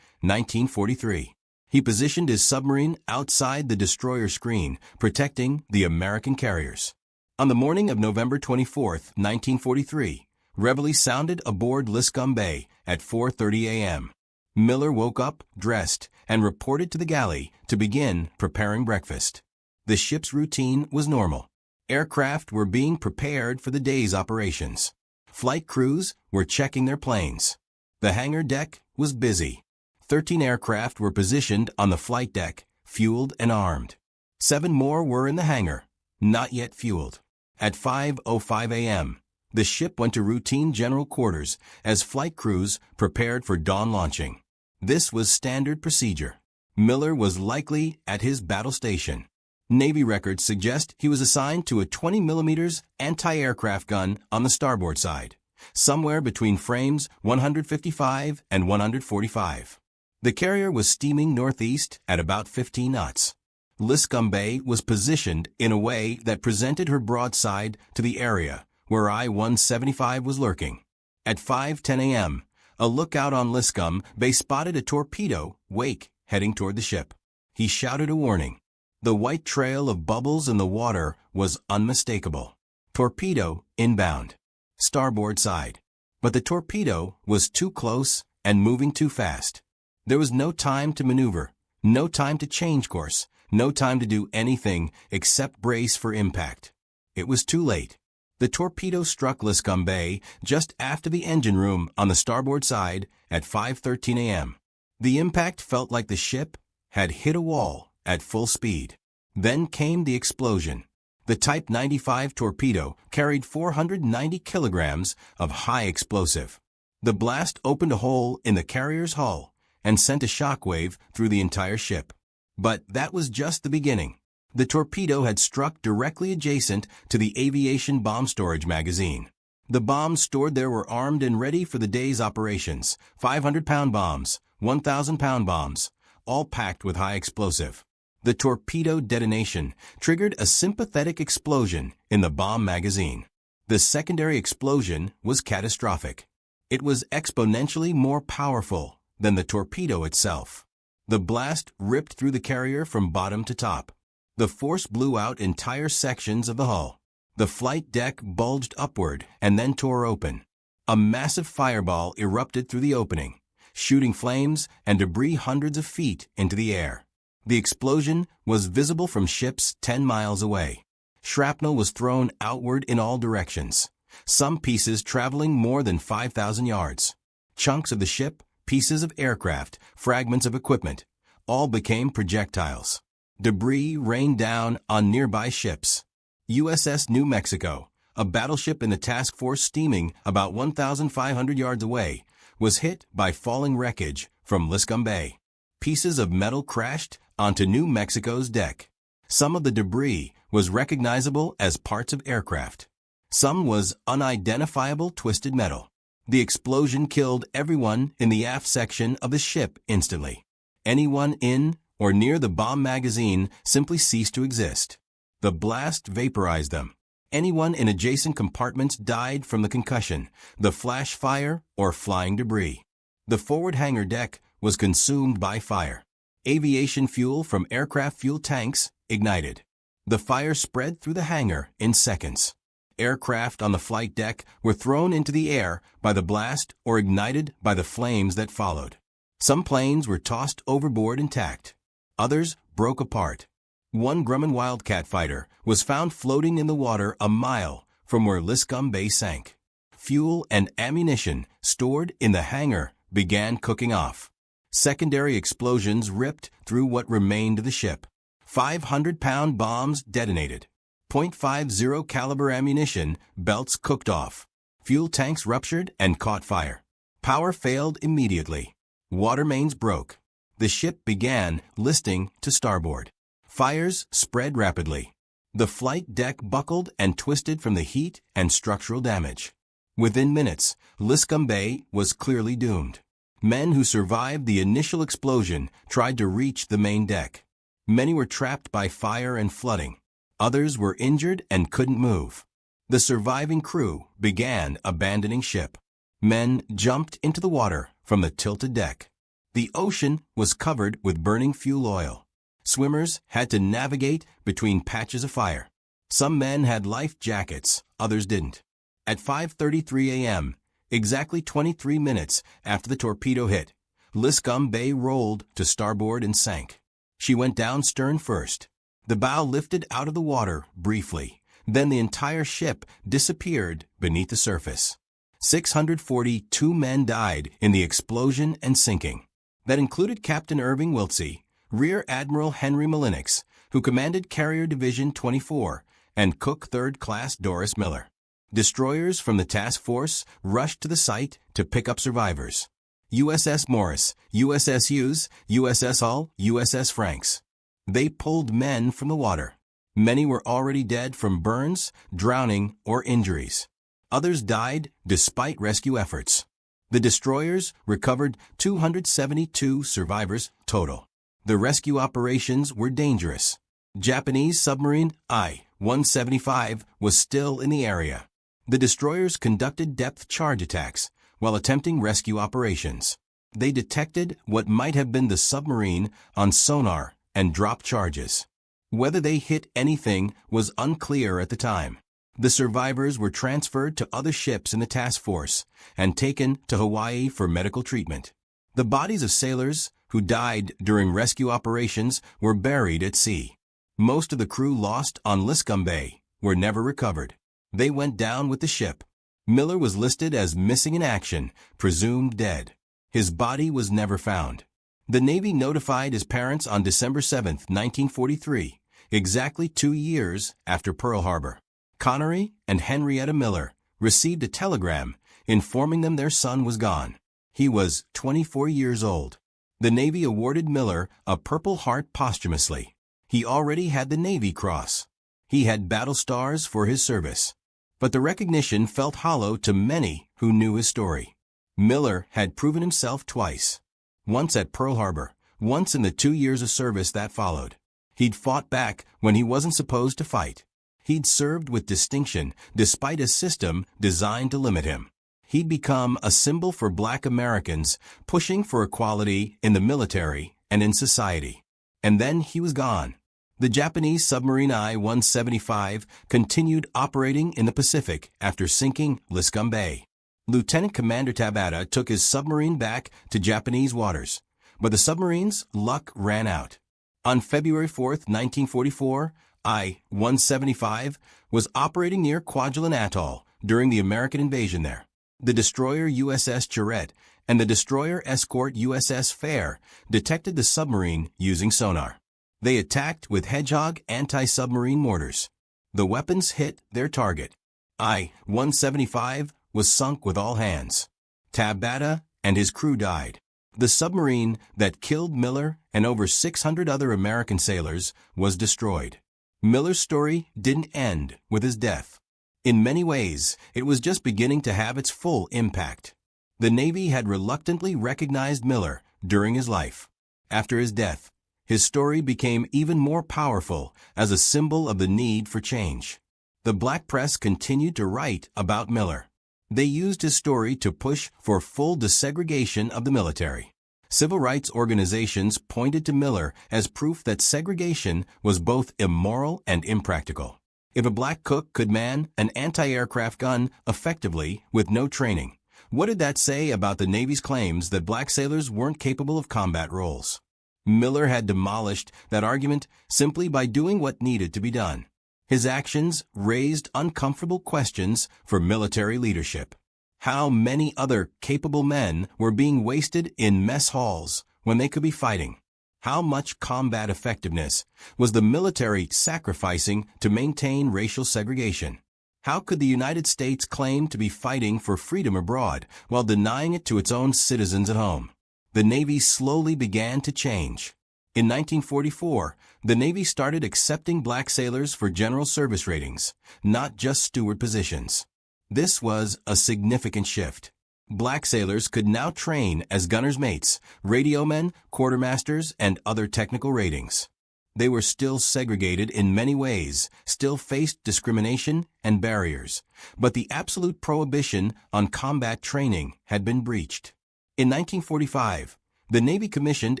1943. He positioned his submarine outside the destroyer screen, protecting the American carriers. On the morning of November 24, 1943, reveille sounded aboard Liscum Bay at 4:30 a.m. Miller woke up, dressed, and reported to the galley to begin preparing breakfast. The ship's routine was normal. Aircraft were being prepared for the day's operations. Flight crews were checking their planes. The hangar deck was busy. 13 aircraft were positioned on the flight deck, fueled and armed. 7 more were in the hangar, not yet fueled. At 5:05 a.m., the ship went to routine general quarters as flight crews prepared for dawn launching. This was standard procedure. Miller was likely at his battle station. Navy records suggest he was assigned to a 20 mm anti-aircraft gun on the starboard side, somewhere between frames 155 and 145. The carrier was steaming northeast at about 15 knots. Liscum Bay was positioned in a way that presented her broadside to the area where I-175 was lurking. At 5:10 a.m., a lookout on Liscum Bay spotted a torpedo wake heading toward the ship. He shouted a warning. The white trail of bubbles in the water was unmistakable. Torpedo inbound. Starboard side. But the torpedo was too close and moving too fast. There was no time to maneuver, no time to change course, no time to do anything except brace for impact. It was too late. The torpedo struck Liscum Bay just after the engine room on the starboard side at 5:13 a.m. The impact felt like the ship had hit a wall at full speed. Then came the explosion. The Type 95 torpedo carried 490 kilograms of high explosive. The blast opened a hole in the carrier's hull and sent a shockwave through the entire ship. But that was just the beginning. The torpedo had struck directly adjacent to the aviation bomb storage magazine. The bombs stored there were armed and ready for the day's operations, 500-pound bombs, 1,000-pound bombs, all packed with high explosive. The torpedo detonation triggered a sympathetic explosion in the bomb magazine. The secondary explosion was catastrophic. It was exponentially more powerful than the torpedo itself. The blast ripped through the carrier from bottom to top. The force blew out entire sections of the hull. The flight deck bulged upward and then tore open. A massive fireball erupted through the opening, shooting flames and debris hundreds of feet into the air. The explosion was visible from ships 10 miles away. Shrapnel was thrown outward in all directions, some pieces traveling more than 5,000 yards. Chunks of the ship, pieces of aircraft, fragments of equipment, all became projectiles. Debris rained down on nearby ships. USS New Mexico, a battleship in the task force steaming about 1,500 yards away, was hit by falling wreckage from Liscum Bay. Pieces of metal crashed onto New Mexico's deck. Some of the debris was recognizable as parts of aircraft. Some was unidentifiable twisted metal. The explosion killed everyone in the aft section of the ship instantly. Anyone in or near the bomb magazine simply ceased to exist. The blast vaporized them. Anyone in adjacent compartments died from the concussion, the flash fire, or flying debris. The forward hangar deck was consumed by fire. Aviation fuel from aircraft fuel tanks ignited. The fire spread through the hangar in seconds. Aircraft on the flight deck were thrown into the air by the blast or ignited by the flames that followed. Some planes were tossed overboard intact. Others broke apart. One Grumman Wildcat fighter was found floating in the water a mile from where Liscum Bay sank. Fuel and ammunition stored in the hangar began cooking off. Secondary explosions ripped through what remained of the ship. 500-pound bombs detonated. .50 caliber ammunition belts cooked off. Fuel tanks ruptured and caught fire. Power failed immediately. Water mains broke. The ship began listing to starboard. Fires spread rapidly. The flight deck buckled and twisted from the heat and structural damage. Within minutes, Liscum Bay was clearly doomed. Men who survived the initial explosion tried to reach the main deck. Many were trapped by fire and flooding. Others were injured and couldn't move. The surviving crew began abandoning ship. Men jumped into the water from the tilted deck. The ocean was covered with burning fuel oil. Swimmers had to navigate between patches of fire. Some men had life jackets, others didn't. At 5:33 a.m., exactly 23 minutes after the torpedo hit, Liscum Bay rolled to starboard and sank. She went down stern first. The bow lifted out of the water briefly. Then the entire ship disappeared beneath the surface. 642 men died in the explosion and sinking. That included Captain Irving Wiltsey, Rear Admiral Henry Malinix, who commanded Carrier Division 24, and Cook Third Class Doris Miller. Destroyers from the task force rushed to the site to pick up survivors. USS Morris, USS Hughes, USS Hull, USS Franks. They pulled men from the water. Many were already dead from burns, drowning, or injuries. Others died despite rescue efforts. The destroyers recovered 272 survivors total. The rescue operations were dangerous. Japanese submarine I-175 was still in the area. The destroyers conducted depth charge attacks while attempting rescue operations. They detected what might have been the submarine on sonar and dropped charges. Whether they hit anything was unclear at the time. The survivors were transferred to other ships in the task force and taken to Hawaii for medical treatment. The bodies of sailors who died during rescue operations were buried at sea. Most of the crew lost on Liscum Bay were never recovered. They went down with the ship. Miller was listed as missing in action, presumed dead. His body was never found. The Navy notified his parents on December 7, 1943, exactly 2 years after Pearl Harbor. Connery and Henrietta Miller received a telegram informing them their son was gone. He was 24 years old. The Navy awarded Miller a Purple Heart posthumously. He already had the Navy Cross. He had battle stars for his service. But the recognition felt hollow to many who knew his story. Miller had proven himself twice. Once at Pearl Harbor, once in the 2 years of service that followed. He'd fought back when he wasn't supposed to fight. He'd served with distinction despite a system designed to limit him. He'd become a symbol for Black Americans pushing for equality in the military and in society. And then he was gone. The Japanese submarine I-175 continued operating in the Pacific after sinking Liscum Bay. Lieutenant Commander Tabata took his submarine back to Japanese waters, but the submarine's luck ran out. On February 4, 1944, I-175 was operating near Kwajalein Atoll during the American invasion there. The destroyer USS Charette and the destroyer escort USS Fair detected the submarine using sonar. They attacked with Hedgehog anti-submarine mortars. The weapons hit their target. I-175 was sunk with all hands. Tabata and his crew died. The submarine that killed Miller and over 600 other American sailors was destroyed. Miller's story didn't end with his death. In many ways, it was just beginning to have its full impact. The Navy had reluctantly recognized Miller during his life. After his death, his story became even more powerful as a symbol of the need for change. The black press continued to write about Miller. They used his story to push for full desegregation of the military. Civil rights organizations pointed to Miller as proof that segregation was both immoral and impractical. If a black cook could man an anti-aircraft gun effectively with no training, what did that say about the Navy's claims that black sailors weren't capable of combat roles? Miller had demolished that argument simply by doing what needed to be done. His actions raised uncomfortable questions for military leadership. How many other capable men were being wasted in mess halls when they could be fighting? How much combat effectiveness was the military sacrificing to maintain racial segregation? How could the United States claim to be fighting for freedom abroad while denying it to its own citizens at home? The Navy slowly began to change. In 1944, the Navy started accepting black sailors for general service ratings, not just steward positions. This was a significant shift. Black sailors could now train as gunner's mates, radio men, quartermasters, and other technical ratings. They were still segregated in many ways, still faced discrimination and barriers, but the absolute prohibition on combat training had been breached. In 1945, the Navy commissioned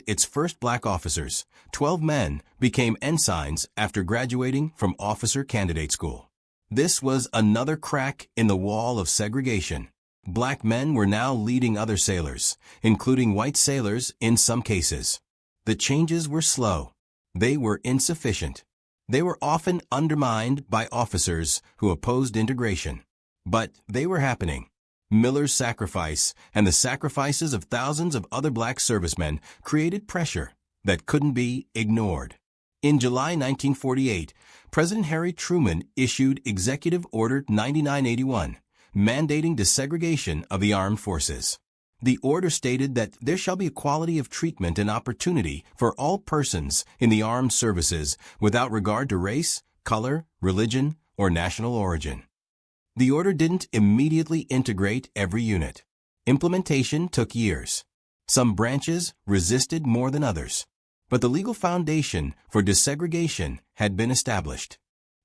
its first black officers. 12 men became ensigns after graduating from Officer Candidate School. This was another crack in the wall of segregation. Black men were now leading other sailors, including white sailors in some cases. The changes were slow. They were insufficient. They were often undermined by officers who opposed integration. But they were happening. Miller's sacrifice and the sacrifices of thousands of other black servicemen created pressure that couldn't be ignored. In July 1948, President Harry Truman issued Executive Order 9981, mandating desegregation of the armed forces. The order stated that there shall be equality of treatment and opportunity for all persons in the armed services without regard to race, color, religion, or national origin. The order didn't immediately integrate every unit. Implementation took years. Some branches resisted more than others. But the legal foundation for desegregation had been established.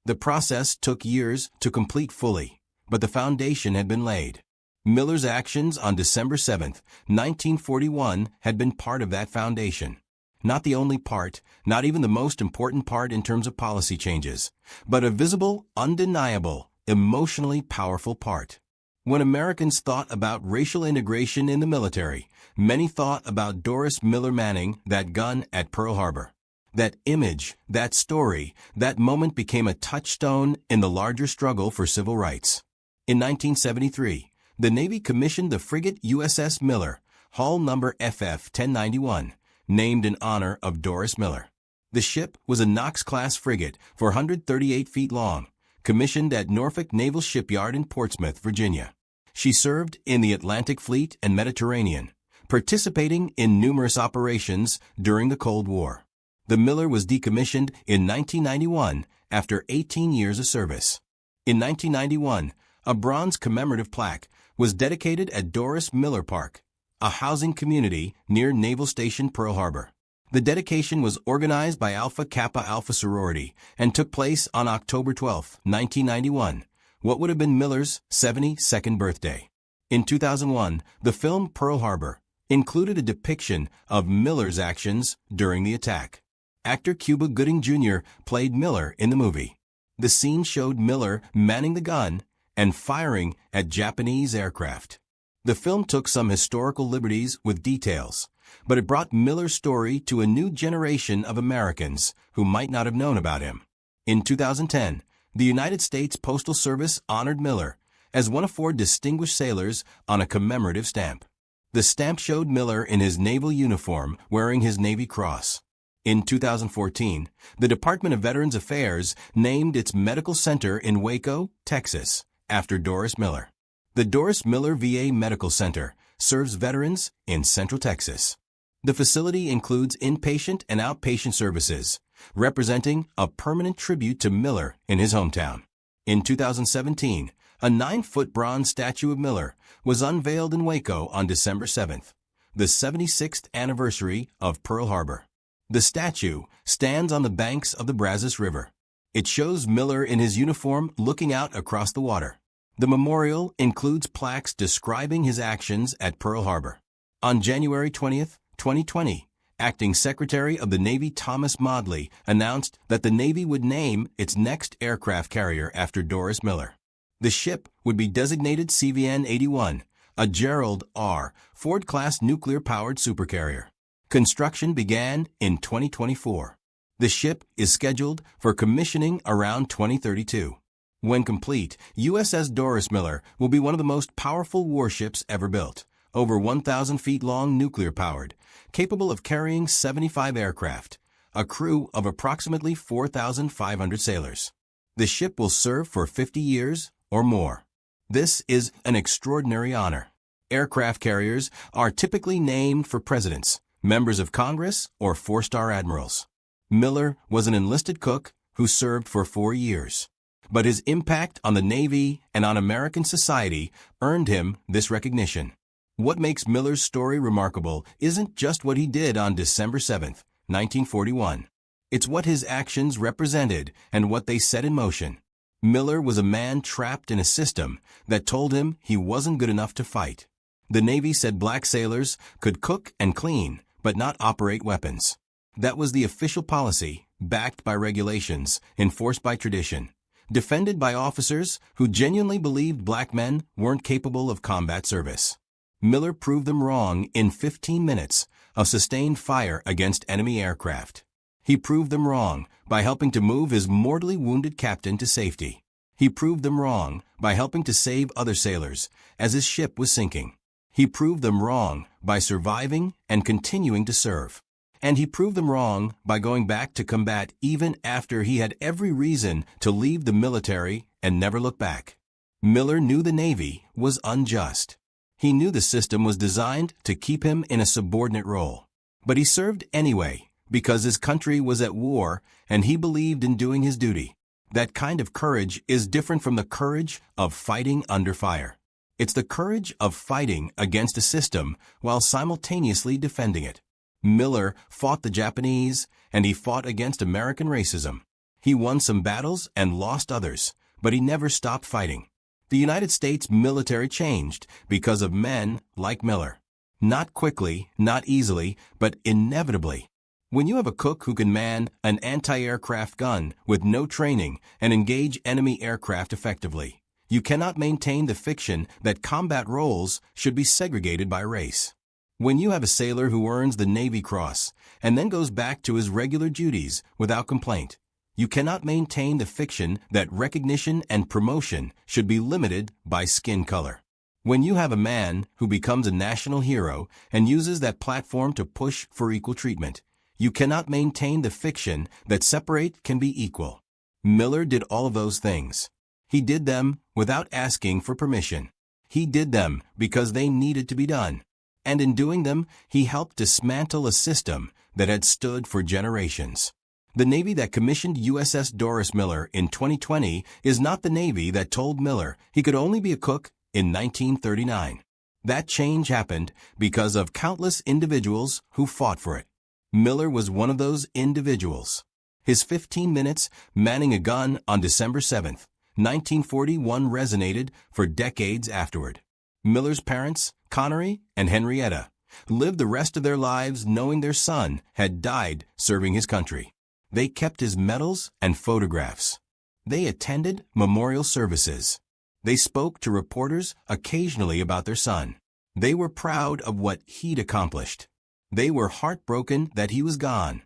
The process took years to complete fully, but the foundation had been laid. Miller's actions on December 7, 1941 had been part of that foundation. Not the only part, not even the most important part in terms of policy changes, but a visible, undeniable, emotionally powerful part. When Americans thought about racial integration in the military, many thought about Doris Miller manning that gun at Pearl Harbor. That image, that story, that moment became a touchstone in the larger struggle for civil rights. In 1973, the Navy commissioned the frigate USS Miller, hull number FF-1091, named in honor of Doris Miller. The ship was a Knox-class frigate, 438 feet long, commissioned at Norfolk Naval Shipyard in Portsmouth, Virginia. She served in the Atlantic Fleet and Mediterranean, participating in numerous operations during the Cold War. The Miller was decommissioned in 1991 after 18 years of service. In 1991, a bronze commemorative plaque was dedicated at Doris Miller Park, a housing community near Naval Station Pearl Harbor. The dedication was organized by Alpha Kappa Alpha sorority and took place on October 12, 1991, what would have been Miller's 72nd birthday. In 2001, the film Pearl Harbor included a depiction of Miller's actions during the attack. Actor Cuba Gooding Jr. played Miller in the movie. The scene showed Miller manning the gun and firing at Japanese aircraft. The film took some historical liberties with details, but it brought Miller's story to a new generation of Americans who might not have known about him. In 2010, the United States Postal Service honored Miller as one of 4 distinguished sailors on a commemorative stamp. The stamp showed Miller in his naval uniform wearing his Navy Cross. In 2014, the Department of Veterans Affairs named its medical center in Waco, Texas, after Doris Miller. The Doris Miller VA Medical Center serves veterans in Central Texas. The facility includes inpatient and outpatient services, representing a permanent tribute to Miller in his hometown. In 2017, a 9-foot bronze statue of Miller was unveiled in Waco on December 7th, the 76th anniversary of Pearl Harbor. The statue stands on the banks of the Brazos River. It shows Miller in his uniform looking out across the water. The memorial includes plaques describing his actions at Pearl Harbor. On January 20, 2020, Acting Secretary of the Navy Thomas Modly announced that the Navy would name its next aircraft carrier after Doris Miller. The ship would be designated CVN-81, a Gerald R. Ford-class nuclear-powered supercarrier. Construction began in 2024. The ship is scheduled for commissioning around 2032. When complete, USS Doris Miller will be one of the most powerful warships ever built, over 1,000 feet long, nuclear-powered, capable of carrying 75 aircraft, a crew of approximately 4,500 sailors. The ship will serve for 50 years or more. This is an extraordinary honor. Aircraft carriers are typically named for presidents, members of Congress, or 4-star admirals. Miller was an enlisted cook who served for 4 years. But his impact on the Navy and on American society earned him this recognition. What makes Miller's story remarkable isn't just what he did on December 7, 1941. It's what his actions represented and what they set in motion. Miller was a man trapped in a system that told him he wasn't good enough to fight. The Navy said black sailors could cook and clean, but not operate weapons. That was the official policy, backed by regulations, enforced by tradition, defended by officers who genuinely believed black men weren't capable of combat service. Miller proved them wrong in 15 minutes of sustained fire against enemy aircraft. He proved them wrong by helping to move his mortally wounded captain to safety. He proved them wrong by helping to save other sailors as his ship was sinking. He proved them wrong by surviving and continuing to serve. And he proved them wrong by going back to combat even after he had every reason to leave the military and never look back. Miller knew the Navy was unjust. He knew the system was designed to keep him in a subordinate role. But he served anyway because his country was at war and he believed in doing his duty. That kind of courage is different from the courage of fighting under fire. It's the courage of fighting against a system while simultaneously defending it. Miller fought the Japanese, and he fought against American racism. He won some battles and lost others, but he never stopped fighting. The United States military changed because of men like Miller. Not quickly, not easily, but inevitably. When you have a cook who can man an anti-aircraft gun with no training and engage enemy aircraft effectively, you cannot maintain the fiction that combat roles should be segregated by race. When you have a sailor who earns the Navy Cross and then goes back to his regular duties without complaint, you cannot maintain the fiction that recognition and promotion should be limited by skin color. When you have a man who becomes a national hero and uses that platform to push for equal treatment, you cannot maintain the fiction that separate can be equal. Miller did all of those things. He did them without asking for permission. He did them because they needed to be done. And in doing them, he helped dismantle a system that had stood for generations. The Navy that commissioned USS Doris Miller in 2020 is not the Navy that told Miller he could only be a cook in 1939. That change happened because of countless individuals who fought for it. Miller was one of those individuals. His 15 minutes manning a gun on December 7th, 1941 resonated for decades afterward. Miller's parents, Connery and Henrietta, lived the rest of their lives knowing their son had died serving his country. They kept his medals and photographs. They attended memorial services. They spoke to reporters occasionally about their son. They were proud of what he'd accomplished. They were heartbroken that he was gone.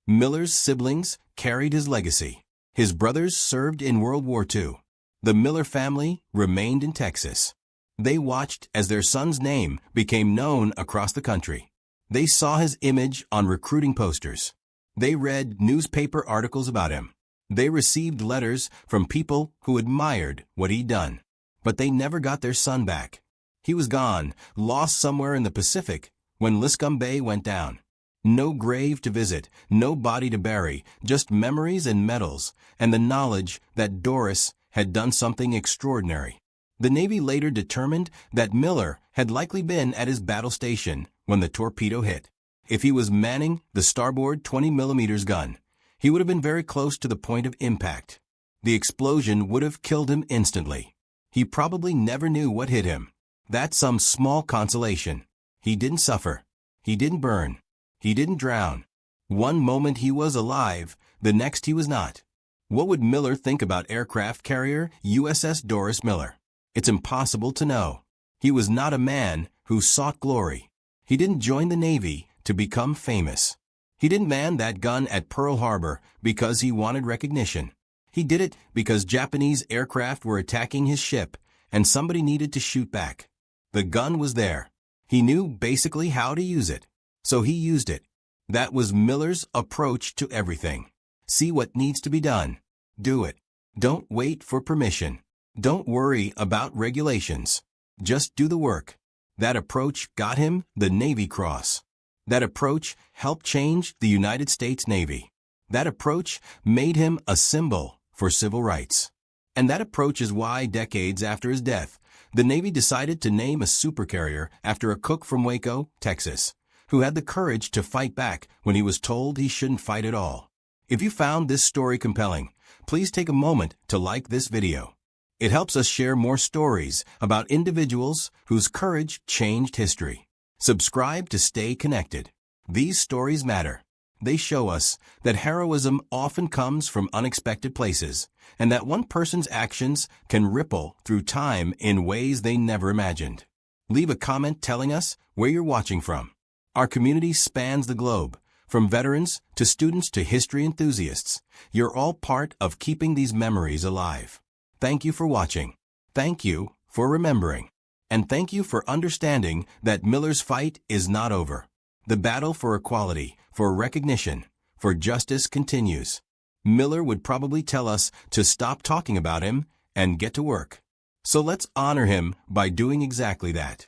Miller's siblings carried his legacy. His brothers served in World War II. The Miller family remained in Texas. They watched as their son's name became known across the country. They saw his image on recruiting posters. They read newspaper articles about him. They received letters from people who admired what he'd done. But they never got their son back. He was gone, lost somewhere in the Pacific, when Liscum Bay went down. No grave to visit, no body to bury, just memories and medals, and the knowledge that Doris had done something extraordinary. The Navy later determined that Miller had likely been at his battle station when the torpedo hit. If he was manning the starboard 20mm gun, he would have been very close to the point of impact. The explosion would have killed him instantly. He probably never knew what hit him. That's some small consolation. He didn't suffer. He didn't burn. He didn't drown. One moment he was alive, the next he was not. What would Miller think about aircraft carrier USS Doris Miller? It's impossible to know. He was not a man who sought glory. He didn't join the Navy to become famous. He didn't man that gun at Pearl Harbor because he wanted recognition. He did it because Japanese aircraft were attacking his ship and somebody needed to shoot back. The gun was there. He knew basically how to use it. So he used it. That was Miller's approach to everything. See what needs to be done. Do it. Don't wait for permission. Don't worry about regulations. Just do the work. That approach got him the Navy Cross. That approach helped change the United States Navy. That approach made him a symbol for civil rights. And that approach is why, decades after his death, the Navy decided to name a supercarrier after a cook from Waco, Texas, who had the courage to fight back when he was told he shouldn't fight at all. If you found this story compelling, please take a moment to like this video. It helps us share more stories about individuals whose courage changed history. Subscribe to stay connected. These stories matter. They show us that heroism often comes from unexpected places, and that one person's actions can ripple through time in ways they never imagined. Leave a comment telling us where you're watching from. Our community spans the globe, from veterans to students to history enthusiasts. You're all part of keeping these memories alive. Thank you for watching. Thank you for remembering. And thank you for understanding that Miller's fight is not over. The battle for equality, for recognition, for justice continues. Miller would probably tell us to stop talking about him and get to work. So let's honor him by doing exactly that.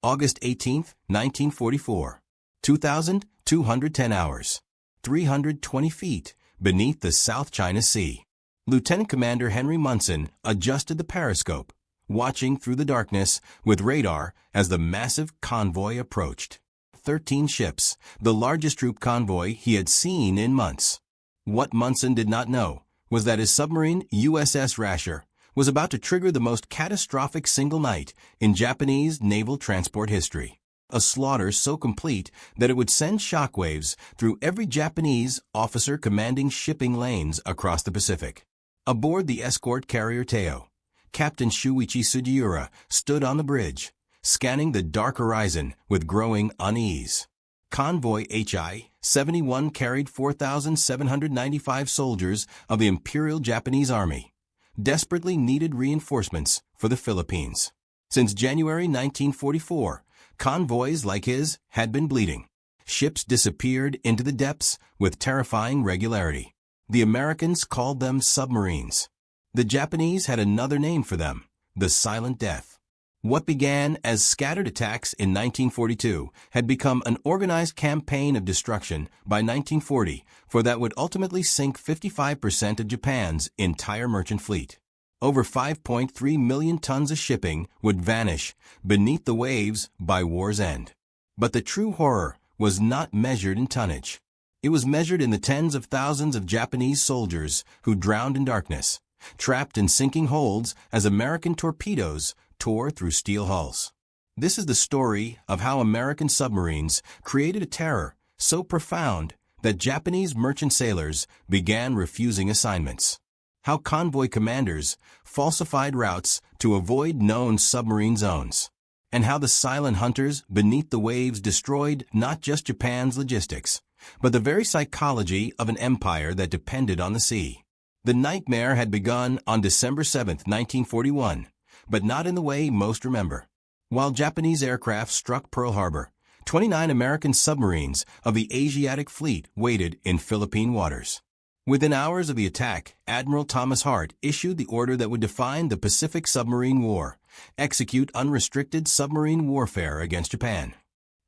August 18, 1944. 2,210 hours. 320 feet beneath the South China Sea. Lieutenant Commander Henry Munson adjusted the periscope, watching through the darkness with radar as the massive convoy approached. 13 ships, the largest troop convoy he had seen in months. What Munson did not know was that his submarine USS Rasher was about to trigger the most catastrophic single night in Japanese naval transport history. A slaughter so complete that it would send shockwaves through every Japanese officer commanding shipping lanes across the Pacific. Aboard the escort carrier Teo, Captain Shuichi Sugiura stood on the bridge, scanning the dark horizon with growing unease. Convoy HI-71 carried 4,795 soldiers of the Imperial Japanese Army, desperately needed reinforcements for the Philippines. Since January 1944, convoys like his had been bleeding. Ships disappeared into the depths with terrifying regularity. The Americans called them submarines. The Japanese had another name for them, the Silent Death. What began as scattered attacks in 1942 had become an organized campaign of destruction by 1940, for that would ultimately sink 55% of Japan's entire merchant fleet. Over 5.3 million tons of shipping would vanish beneath the waves by war's end. But the true horror was not measured in tonnage. It was measured in the tens of thousands of Japanese soldiers who drowned in darkness, trapped in sinking holds as American torpedoes tore through steel hulls. This is the story of how American submarines created a terror so profound that Japanese merchant sailors began refusing assignments. How convoy commanders falsified routes to avoid known submarine zones. and how the silent hunters beneath the waves destroyed not just Japan's logistics, but the very psychology of an empire that depended on the sea. The nightmare had begun on December 7, 1941, but not in the way most remember. While Japanese aircraft struck Pearl Harbor, 29 American submarines of the Asiatic Fleet waited in Philippine waters. Within hours of the attack, Admiral Thomas Hart issued the order that would define the Pacific Submarine War: execute unrestricted submarine warfare against Japan.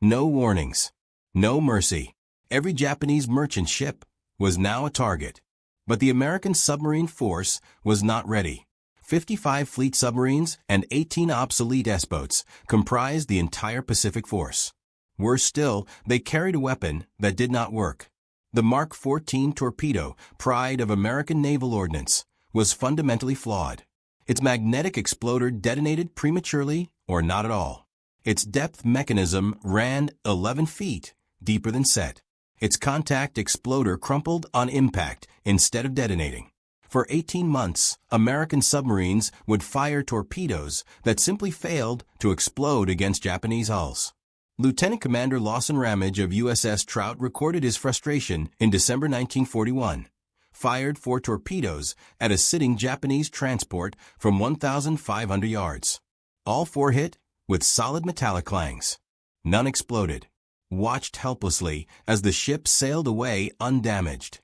No warnings. No mercy. Every Japanese merchant ship was now a target. But the American submarine force was not ready. 55 fleet submarines and 18 obsolete S-boats comprised the entire Pacific force. Worse still, they carried a weapon that did not work. The Mark 14 torpedo, pride of American naval ordnance, was fundamentally flawed. Its magnetic exploder detonated prematurely or not at all. Its depth mechanism ran 11 feet deeper than set. Its contact exploder crumpled on impact instead of detonating. For 18 months, American submarines would fire torpedoes that simply failed to explode against Japanese hulls. Lieutenant Commander Lawson Ramage of USS Trout recorded his frustration in December 1941. Fired 4 torpedoes at a sitting Japanese transport from 1,500 yards. All 4 hit with solid metallic clangs. None exploded. Watched helplessly as the ship sailed away undamaged.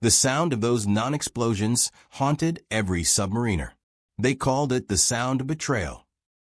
The sound of those non-explosions haunted every submariner. They called it the sound of betrayal.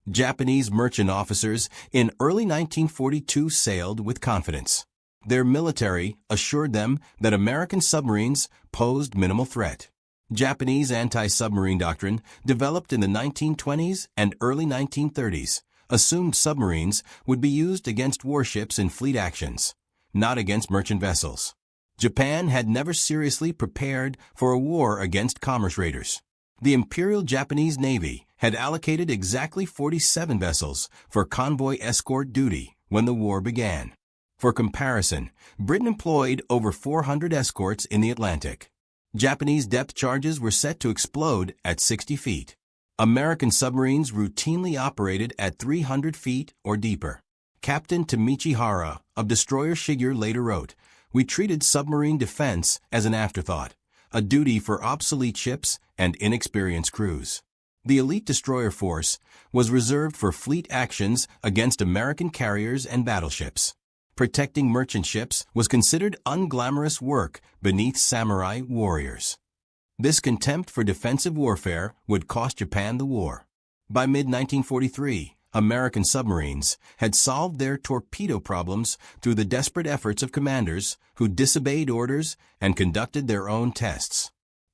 Japanese merchant officers in early 1942 sailed with confidence. Their military assured them that American submarines posed minimal threat. Japanese anti-submarine doctrine, developed in the 1920s and early 1930s, assumed submarines would be used against warships in fleet actions, not against merchant vessels. Japan had never seriously prepared for a war against commerce raiders. The Imperial Japanese Navy had allocated exactly 47 vessels for convoy escort duty when the war began. For comparison, Britain employed over 400 escorts in the Atlantic. Japanese depth charges were set to explode at 60 feet. American submarines routinely operated at 300 feet or deeper. Captain Tamichi Hara of destroyer Shiger later wrote, "We treated submarine defense as an afterthought, a duty for obsolete ships and inexperienced crews." The elite destroyer force was reserved for fleet actions against American carriers and battleships. Protecting merchant ships was considered unglamorous work beneath samurai warriors. This contempt for defensive warfare would cost Japan the war. By mid-1943, American submarines had solved their torpedo problems through the desperate efforts of commanders who disobeyed orders and conducted their own tests.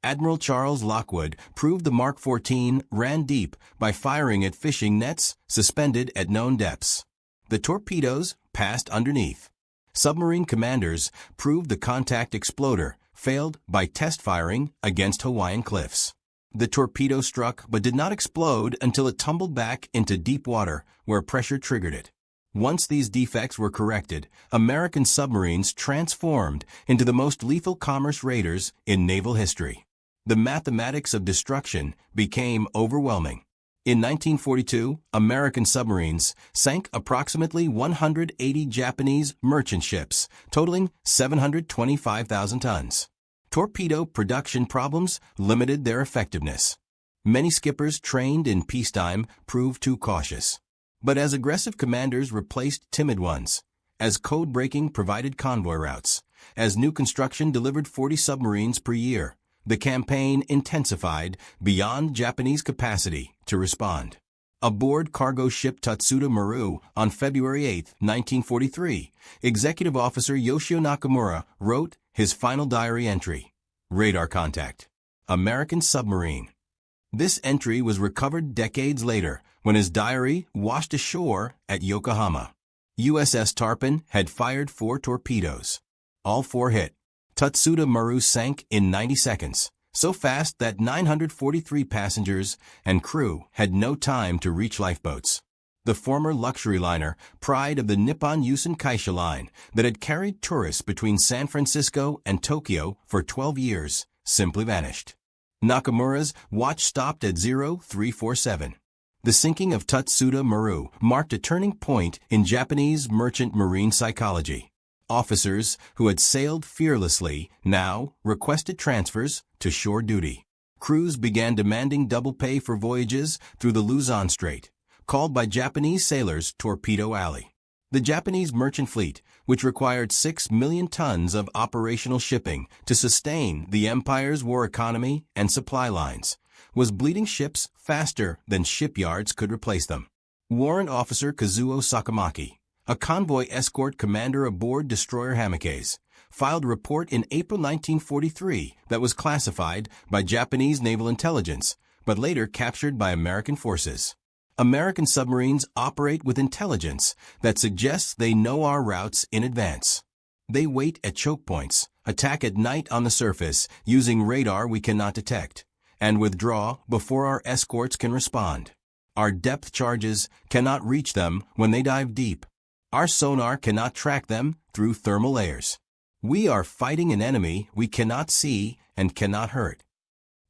Admiral Charles Lockwood proved the Mark 14 ran deep by firing at fishing nets suspended at known depths. The torpedoes passed underneath. Submarine commanders proved the contact exploder failed by test firing against Hawaiian cliffs. The torpedo struck but did not explode until it tumbled back into deep water where pressure triggered it. Once these defects were corrected, American submarines transformed into the most lethal commerce raiders in naval history. The mathematics of destruction became overwhelming. In 1942, American submarines sank approximately 180 Japanese merchant ships, totaling 725,000 tons. Torpedo production problems limited their effectiveness. Many skippers trained in peacetime proved too cautious. But as aggressive commanders replaced timid ones, as code-breaking provided convoy routes, as new construction delivered 40 submarines per year, the campaign intensified beyond Japanese capacity to respond. Aboard cargo ship Tatsuda Maru on February 8, 1943, Executive Officer Yoshio Nakamura wrote his final diary entry: "Radar contact. American submarine." This entry was recovered decades later when his diary washed ashore at Yokohama. USS Tarpon had fired 4 torpedoes. All 4 hit. Tatsuda Maru sank in 90 seconds, so fast that 943 passengers and crew had no time to reach lifeboats. The former luxury liner, pride of the Nippon Yusen Kaisha line that had carried tourists between San Francisco and Tokyo for 12 years, simply vanished. Nakamura's watch stopped at 0347. The sinking of Tutsuta Maru marked a turning point in Japanese merchant marine psychology. Officers who had sailed fearlessly now requested transfers to shore duty. Crews began demanding double pay for voyages through the Luzon Strait, called by Japanese sailors Torpedo Alley. The Japanese merchant fleet, which required 6 million tons of operational shipping to sustain the empire's war economy and supply lines, was bleeding ships faster than shipyards could replace them. Warrant Officer Kazuo Sakamaki, a convoy escort commander aboard destroyer Hamikes, filed a report in April 1943 that was classified by Japanese naval intelligence, but later captured by American forces. American submarines operate with intelligence that suggests they know our routes in advance. They wait at choke points, attack at night on the surface using radar we cannot detect, and withdraw before our escorts can respond. Our depth charges cannot reach them when they dive deep. Our sonar cannot track them through thermal layers. We are fighting an enemy we cannot see and cannot hurt.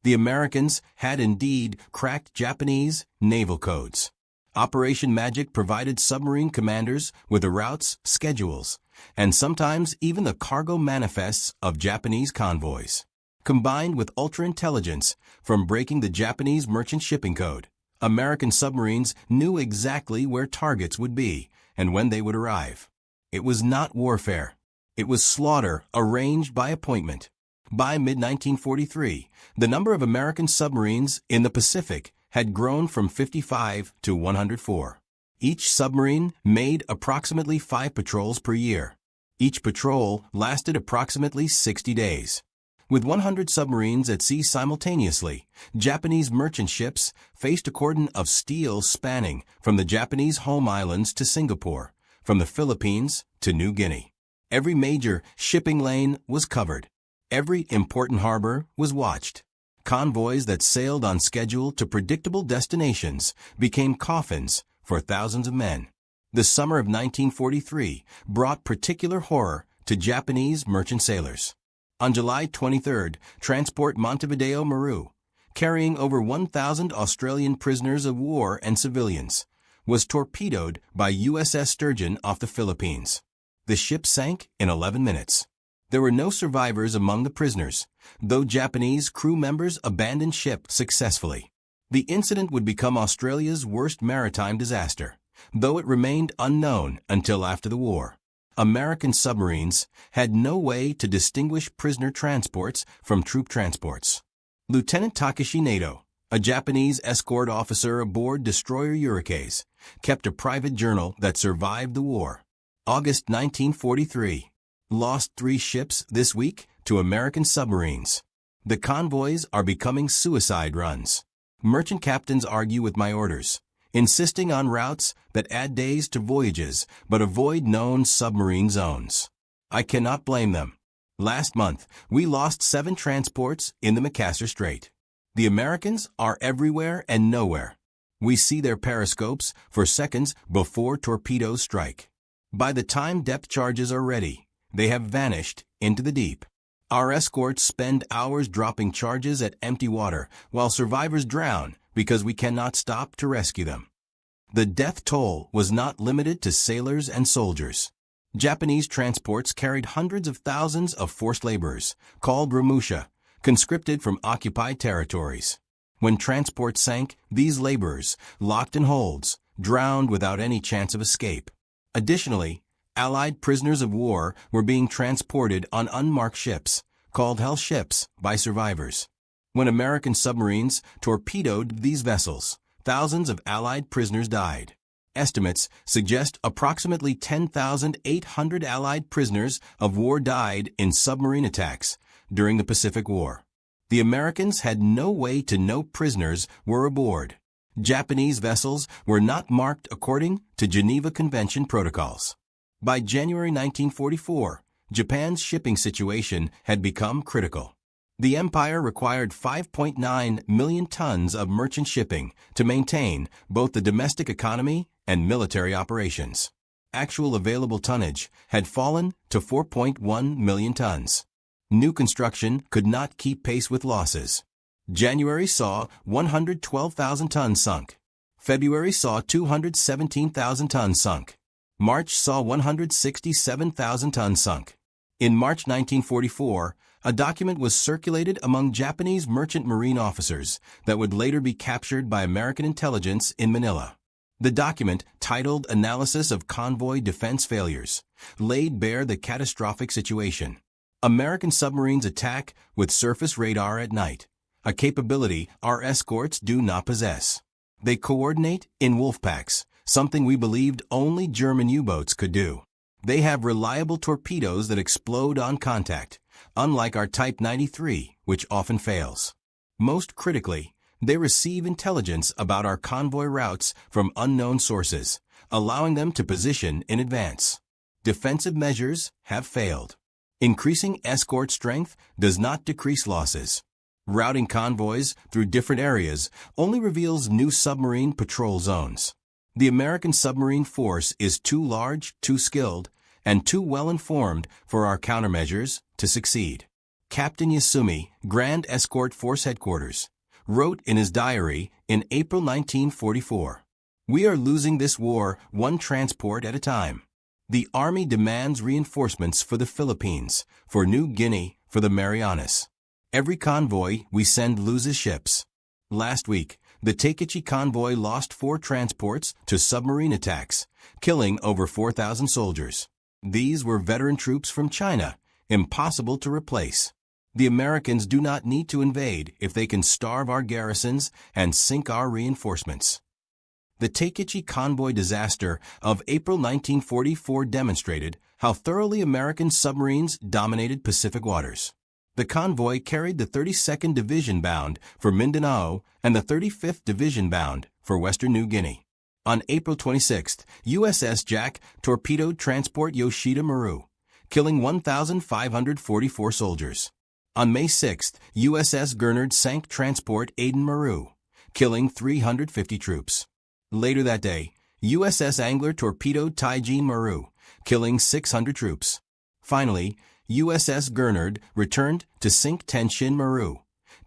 The Americans had indeed cracked Japanese naval codes. Operation Magic provided submarine commanders with the routes, schedules, and sometimes even the cargo manifests of Japanese convoys. Combined with ultra-intelligence from breaking the Japanese merchant shipping code, American submarines knew exactly where targets would be and when they would arrive. It was not warfare. It was slaughter arranged by appointment. By mid-1943, the number of American submarines in the Pacific had grown from 55 to 104. Each submarine made approximately 5 patrols per year. Each patrol lasted approximately 60 days. With 100 submarines at sea simultaneously, Japanese merchant ships faced a cordon of steel spanning from the Japanese home islands to Singapore, from the Philippines to New Guinea. Every major shipping lane was covered. Every important harbor was watched. Convoys that sailed on schedule to predictable destinations became coffins for thousands of men. The summer of 1943 brought particular horror to Japanese merchant sailors. On July 23, transport Montevideo Maru, carrying over 1,000 Australian prisoners of war and civilians, was torpedoed by USS Sturgeon off the Philippines. The ship sank in 11 minutes. There were no survivors among the prisoners, though Japanese crew members abandoned ship successfully. The incident would become Australia's worst maritime disaster, though it remained unknown until after the war. American submarines had no way to distinguish prisoner transports from troop transports. Lieutenant Takeshi Nato, a Japanese escort officer aboard destroyer Urikes, kept a private journal that survived the war. August 1943. Lost 3 ships this week to American submarines. The convoys are becoming suicide runs. Merchant captains argue with my orders, insisting on routes that add days to voyages but avoid known submarine zones. I cannot blame them. Last month, we lost 7 transports in the Makassar Strait. The Americans are everywhere and nowhere. We see their periscopes for seconds before torpedoes strike. By the time depth charges are ready, they have vanished into the deep. Our escorts spend hours dropping charges at empty water while survivors drown because we cannot stop to rescue them. The death toll was not limited to sailors and soldiers. Japanese transports carried hundreds of thousands of forced laborers, called Ramusha, conscripted from occupied territories. When transports sank, these laborers, locked in holds, drowned without any chance of escape. Additionally, Allied prisoners of war were being transported on unmarked ships, called Hell ships, by survivors. When American submarines torpedoed these vessels, thousands of Allied prisoners died. Estimates suggest approximately 10,800 Allied prisoners of war died in submarine attacks during the Pacific War. The Americans had no way to know prisoners were aboard. Japanese vessels were not marked according to Geneva Convention protocols. By January 1944, Japan's shipping situation had become critical. The empire required 5.9 million tons of merchant shipping to maintain both the domestic economy and military operations. Actual available tonnage had fallen to 4.1 million tons. New construction could not keep pace with losses. January saw 112,000 tons sunk. February saw 217,000 tons sunk. March saw 167,000 tons sunk. In March 1944, a document was circulated among Japanese merchant marine officers that would later be captured by American intelligence in Manila. The document, titled Analysis of Convoy Defense Failures, laid bare the catastrophic situation. American submarines attack with surface radar at night, a capability our escorts do not possess. They coordinate in wolf packs, something we believed only German U-boats could do. They have reliable torpedoes that explode on contact, unlike our Type 93, which often fails. Most critically, they receive intelligence about our convoy routes from unknown sources, allowing them to position in advance. Defensive measures have failed. Increasing escort strength does not decrease losses. Routing convoys through different areas only reveals new submarine patrol zones. The American submarine force is too large, too skilled, and too well-informed for our countermeasures to succeed. Captain Yasumi, Grand Escort Force Headquarters, wrote in his diary in April 1944, "We are losing this war one transport at a time. The Army demands reinforcements for the Philippines, for New Guinea, for the Marianas. Every convoy we send loses ships. Last week, the Takechi convoy lost 4 transports to submarine attacks, killing over 4,000 soldiers. These were veteran troops from China, impossible to replace. The Americans do not need to invade if they can starve our garrisons and sink our reinforcements." The Takechi convoy disaster of April 1944 demonstrated how thoroughly American submarines dominated Pacific waters. The convoy carried the 32nd Division bound for Mindanao and the 35th Division bound for Western New Guinea. On April 26, USS Jack torpedoed transport Yoshida Maru, killing 1,544 soldiers. On May 6, USS Gurnard sank transport Aden Maru, killing 350 troops. Later that day, USS Angler torpedoed Taijin Maru, killing 600 troops. Finally, USS Gurnard returned to sink Tenshin Maru,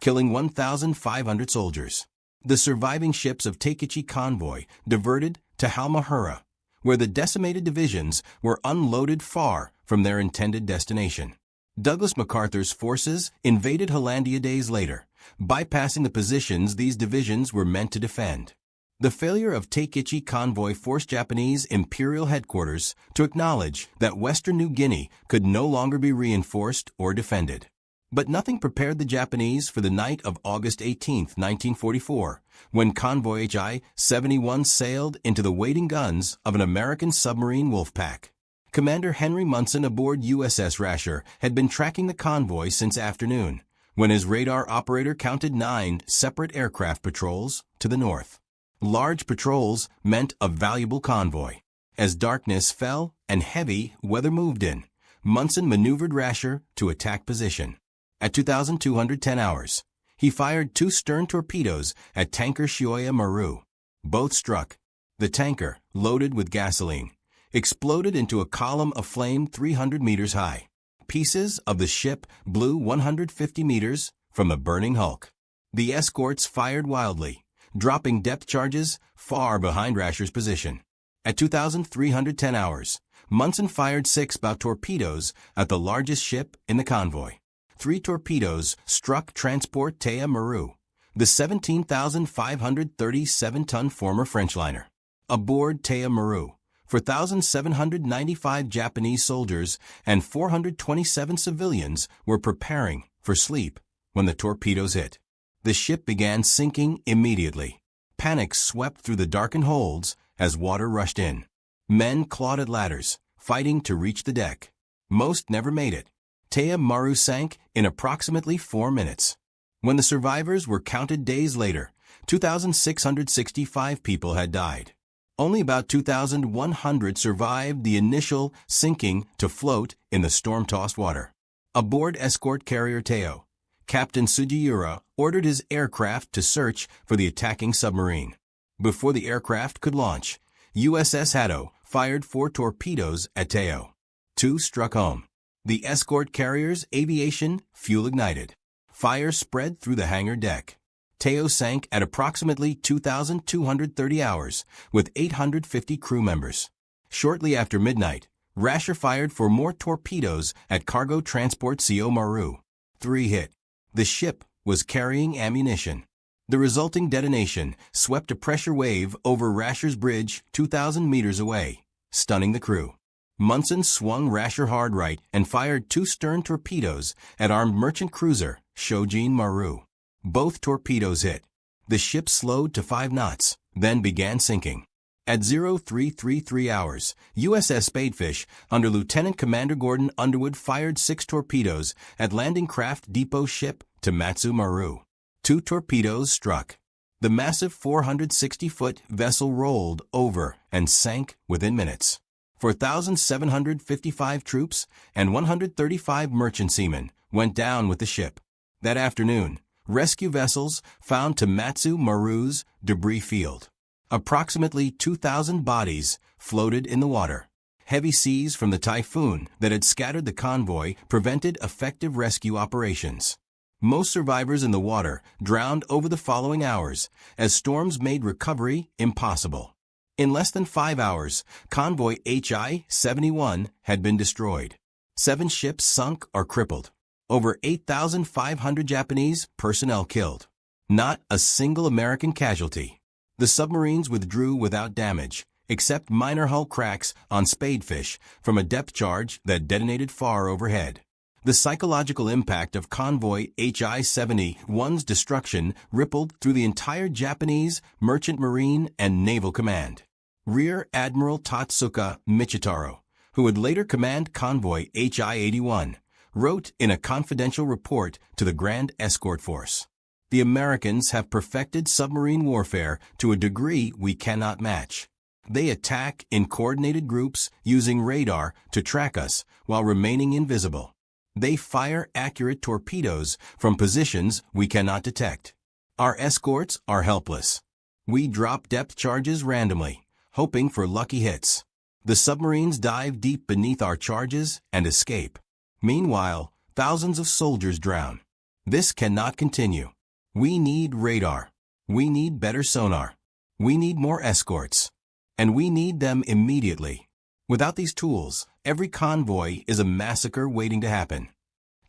killing 1,500 soldiers. The surviving ships of Takechi convoy diverted to Halmahera, where the decimated divisions were unloaded far from their intended destination. Douglas MacArthur's forces invaded Hollandia days later, bypassing the positions these divisions were meant to defend. The failure of Takechi convoy forced Japanese imperial headquarters to acknowledge that Western New Guinea could no longer be reinforced or defended. But nothing prepared the Japanese for the night of August 18, 1944, when convoy HI-71 sailed into the waiting guns of an American submarine wolf pack. Commander Henry Munson aboard USS Rasher had been tracking the convoy since afternoon, when his radar operator counted 9 separate aircraft patrols to the north. Large patrols meant a valuable convoy. As darkness fell and heavy weather moved in, Munson maneuvered Rasher to attack position. At 2,210 hours, he fired 2 stern torpedoes at tanker Shioya Maru. Both struck. The tanker, loaded with gasoline, exploded into a column of flame 300 meters high. Pieces of the ship blew 150 meters from the burning hulk. The escorts fired wildly, dropping depth charges far behind Rasher's position. At 2,310 hours, Munson fired 6 bow torpedoes at the largest ship in the convoy. 3 torpedoes struck transport Théa Maru, the 17,537-ton former French liner. Aboard Théa Maru, 4,795 Japanese soldiers and 427 civilians were preparing for sleep when the torpedoes hit. The ship began sinking immediately. Panic swept through the darkened holds as water rushed in. Men clawed at ladders, fighting to reach the deck. Most never made it. Théa Maru sank in approximately 4 minutes. When the survivors were counted days later, 2,665 people had died. Only about 2,100 survived the initial sinking to float in the storm-tossed water. Aboard escort carrier Teo, Captain Sugiura ordered his aircraft to search for the attacking submarine. Before the aircraft could launch, USS Hato fired 4 torpedoes at Teo. 2 struck home. The escort carrier's aviation fuel ignited. Fire spread through the hangar deck. Teo sank at approximately 2,230 hours, with 850 crew members. Shortly after midnight, Rasher fired for more torpedoes at cargo transport CO Maru. 3 hit. The ship was carrying ammunition. The resulting detonation swept a pressure wave over Rasher's bridge 2,000 meters away, stunning the crew. Munson swung Rasher hard right and fired 2 stern torpedoes at armed merchant cruiser Shojin Maru. Both torpedoes hit. The ship slowed to 5 knots, then began sinking. At 0333 hours, USS Spadefish, under Lieutenant Commander Gordon Underwood, fired 6 torpedoes at landing craft depot ship Matsu Maru. 2 torpedoes struck. The massive 460-foot vessel rolled over and sank within minutes. 4,755 troops and 135 merchant seamen went down with the ship. That afternoon, rescue vessels found Matsu Maru's debris field. Approximately 2,000 bodies floated in the water. Heavy seas from the typhoon that had scattered the convoy prevented effective rescue operations. Most survivors in the water drowned over the following hours, as storms made recovery impossible. In less than 5 hours, convoy HI-71 had been destroyed. 7 ships sunk or crippled. Over 8,500 Japanese personnel killed. Not a single American casualty. The submarines withdrew without damage, except minor hull cracks on Spadefish from a depth charge that detonated far overhead. The psychological impact of convoy HI-71's destruction rippled through the entire Japanese merchant marine and naval command. Rear Admiral Tatsuka Michitaro, who would later command convoy HI-81, wrote in a confidential report to the Grand Escort Force, "The Americans have perfected submarine warfare to a degree we cannot match. They attack in coordinated groups using radar to track us while remaining invisible. They fire accurate torpedoes from positions we cannot detect. Our escorts are helpless. We drop depth charges randomly, hoping for lucky hits. The submarines dive deep beneath our charges and escape. Meanwhile, thousands of soldiers drown. This cannot continue. We need radar. We need better sonar. We need more escorts. And we need them immediately. Without these tools, every convoy is a massacre waiting to happen."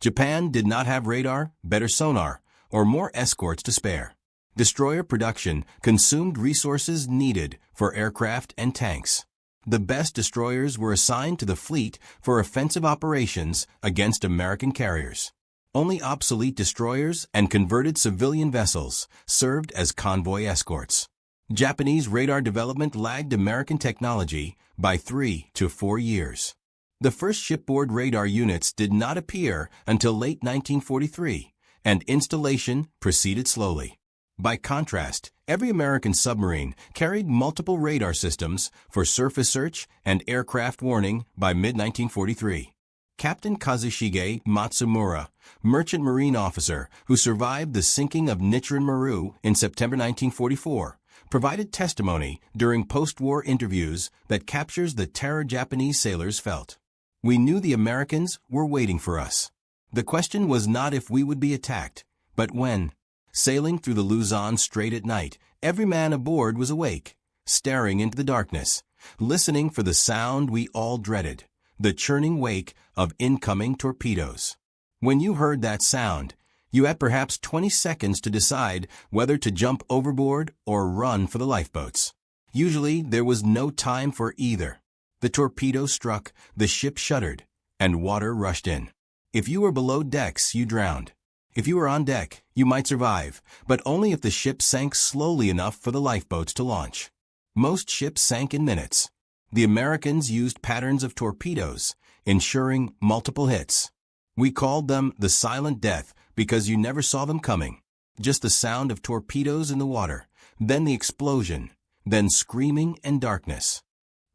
Japan did not have radar, better sonar, or more escorts to spare. Destroyer production consumed resources needed for aircraft and tanks. The best destroyers were assigned to the fleet for offensive operations against American carriers. Only obsolete destroyers and converted civilian vessels served as convoy escorts. Japanese radar development lagged American technology by 3 to 4 years. The first shipboard radar units did not appear until late 1943, and installation proceeded slowly. By contrast, every American submarine carried multiple radar systems for surface search and aircraft warning by mid-1943. Captain Kazushige Matsumura, merchant marine officer who survived the sinking of Nichiren Maru in September 1944, provided testimony during post-war interviews that captures the terror Japanese sailors felt. "We knew the Americans were waiting for us. The question was not if we would be attacked, but when. Sailing through the Luzon Strait at night, every man aboard was awake, staring into the darkness, listening for the sound we all dreaded, the churning wake of incoming torpedoes. When you heard that sound, you had perhaps 20 seconds to decide whether to jump overboard or run for the lifeboats. Usually there was no time for either. The torpedo struck, the ship shuddered, and water rushed in. If you were below decks, you drowned. If you were on deck, you might survive, but only if the ship sank slowly enough for the lifeboats to launch. Most ships sank in minutes. The Americans used patterns of torpedoes, ensuring multiple hits. We called them the silent death because you never saw them coming. Just the sound of torpedoes in the water, then the explosion, then screaming and darkness.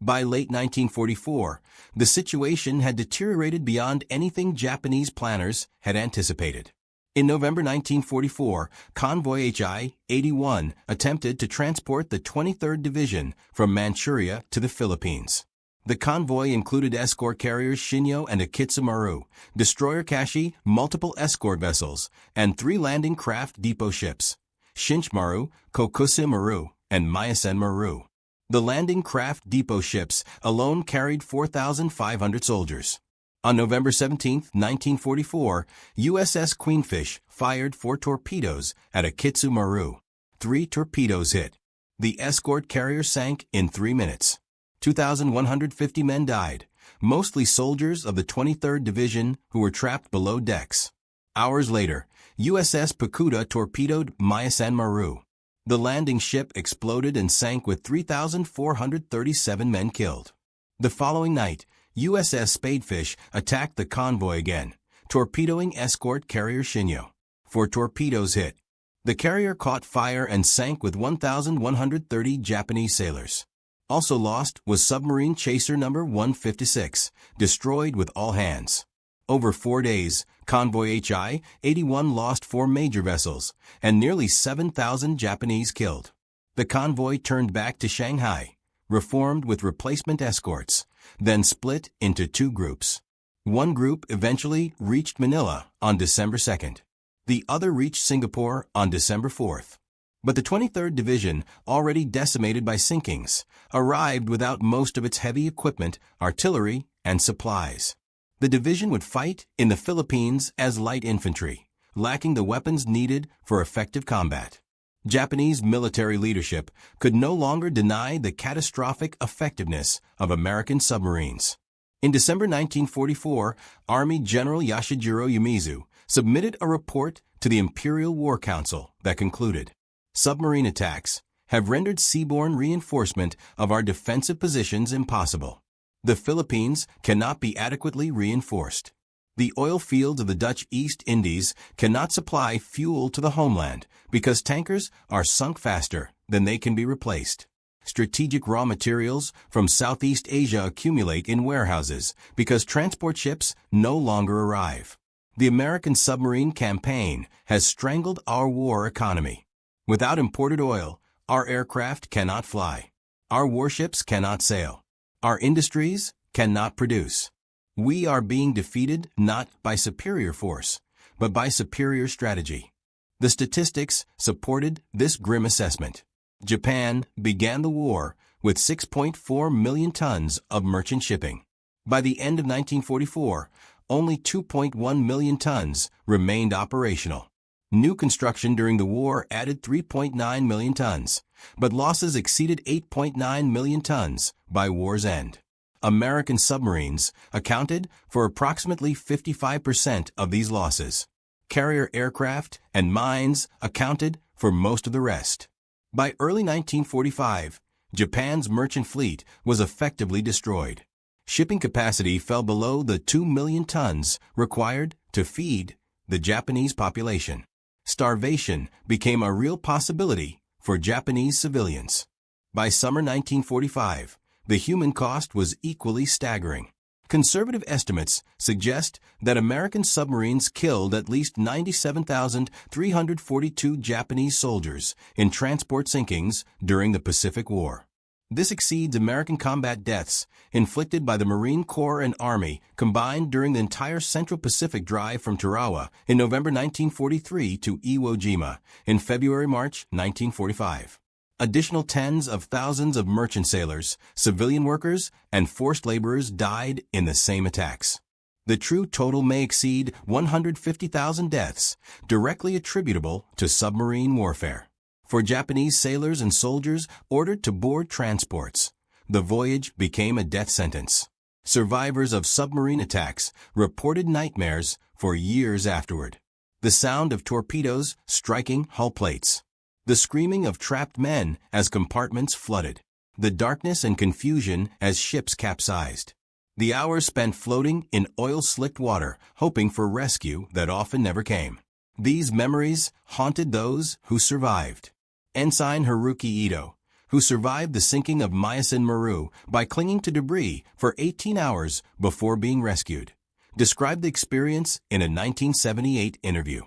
By late 1944, the situation had deteriorated beyond anything Japanese planners had anticipated. In November 1944, Convoy HI-81 attempted to transport the 23rd Division from Manchuria to the Philippines. The convoy included escort carriers Shinyo and Akitsu Maru, destroyer Kashi, multiple escort vessels, and 3 landing craft depot ships. Shinchmaru, Kokusimaru, and Myasen-maru. The landing craft depot ships alone carried 4,500 soldiers. On November 17, 1944, USS Queenfish fired 4 torpedoes at Akitsu Maru. 3 torpedoes hit. The escort carrier sank in 3 minutes. 2,150 men died, mostly soldiers of the 23rd Division who were trapped below decks. Hours later, USS Pakuta torpedoed Myasen-maru. The landing ship exploded and sank with 3,437 men killed. The following night, USS Spadefish attacked the convoy again, torpedoing escort carrier Shinyo. 4 torpedoes hit. The carrier caught fire and sank with 1,130 Japanese sailors. Also lost was submarine chaser number 156, destroyed with all hands. Over 4 days, convoy HI-81 lost 4 major vessels, and nearly 7,000 Japanese killed. The convoy turned back to Shanghai, reformed with replacement escorts, then split into 2 groups. One group eventually reached Manila on December 2nd. The other reached Singapore on December 4th. But the 23rd Division, already decimated by sinkings, arrived without most of its heavy equipment, artillery, and supplies. The division would fight in the Philippines as light infantry, lacking the weapons needed for effective combat. Japanese military leadership could no longer deny the catastrophic effectiveness of American submarines. In December 1944, Army General Yoshijiro Yamazu submitted a report to the Imperial War Council that concluded, "Submarine attacks have rendered seaborne reinforcement of our defensive positions impossible. The Philippines cannot be adequately reinforced. The oil fields of the Dutch East Indies cannot supply fuel to the homeland because tankers are sunk faster than they can be replaced. Strategic raw materials from Southeast Asia accumulate in warehouses because transport ships no longer arrive. The American submarine campaign has strangled our war economy. Without imported oil, our aircraft cannot fly. Our warships cannot sail. Our industries cannot produce. We are being defeated not by superior force, but by superior strategy." The statistics supported this grim assessment. Japan began the war with 6.4 million tons of merchant shipping. By the end of 1944, only 2.1 million tons remained operational. New construction during the war added 3.9 million tons, but losses exceeded 8.9 million tons by war's end. American submarines accounted for approximately 55% of these losses. Carrier aircraft and mines accounted for most of the rest. By early 1945, Japan's merchant fleet was effectively destroyed. Shipping capacity fell below the 2 million tons required to feed the Japanese population. Starvation became a real possibility for Japanese civilians. By summer 1945, the human cost was equally staggering. Conservative estimates suggest that American submarines killed at least 97,342 Japanese soldiers in transport sinkings during the Pacific War. This exceeds American combat deaths inflicted by the Marine Corps and Army combined during the entire Central Pacific drive from Tarawa in November 1943 to Iwo Jima in February-March 1945. Additional tens of thousands of merchant sailors, civilian workers, and forced laborers died in the same attacks. The true total may exceed 150,000 deaths, directly attributable to submarine warfare. For Japanese sailors and soldiers ordered to board transports, the voyage became a death sentence. Survivors of submarine attacks reported nightmares for years afterward. The sound of torpedoes striking hull plates. The screaming of trapped men as compartments flooded. The darkness and confusion as ships capsized. The hours spent floating in oil-slicked water, hoping for rescue that often never came. These memories haunted those who survived. Ensign Haruki Ito, who survived the sinking of Myasen-maru by clinging to debris for 18 hours before being rescued, described the experience in a 1978 interview.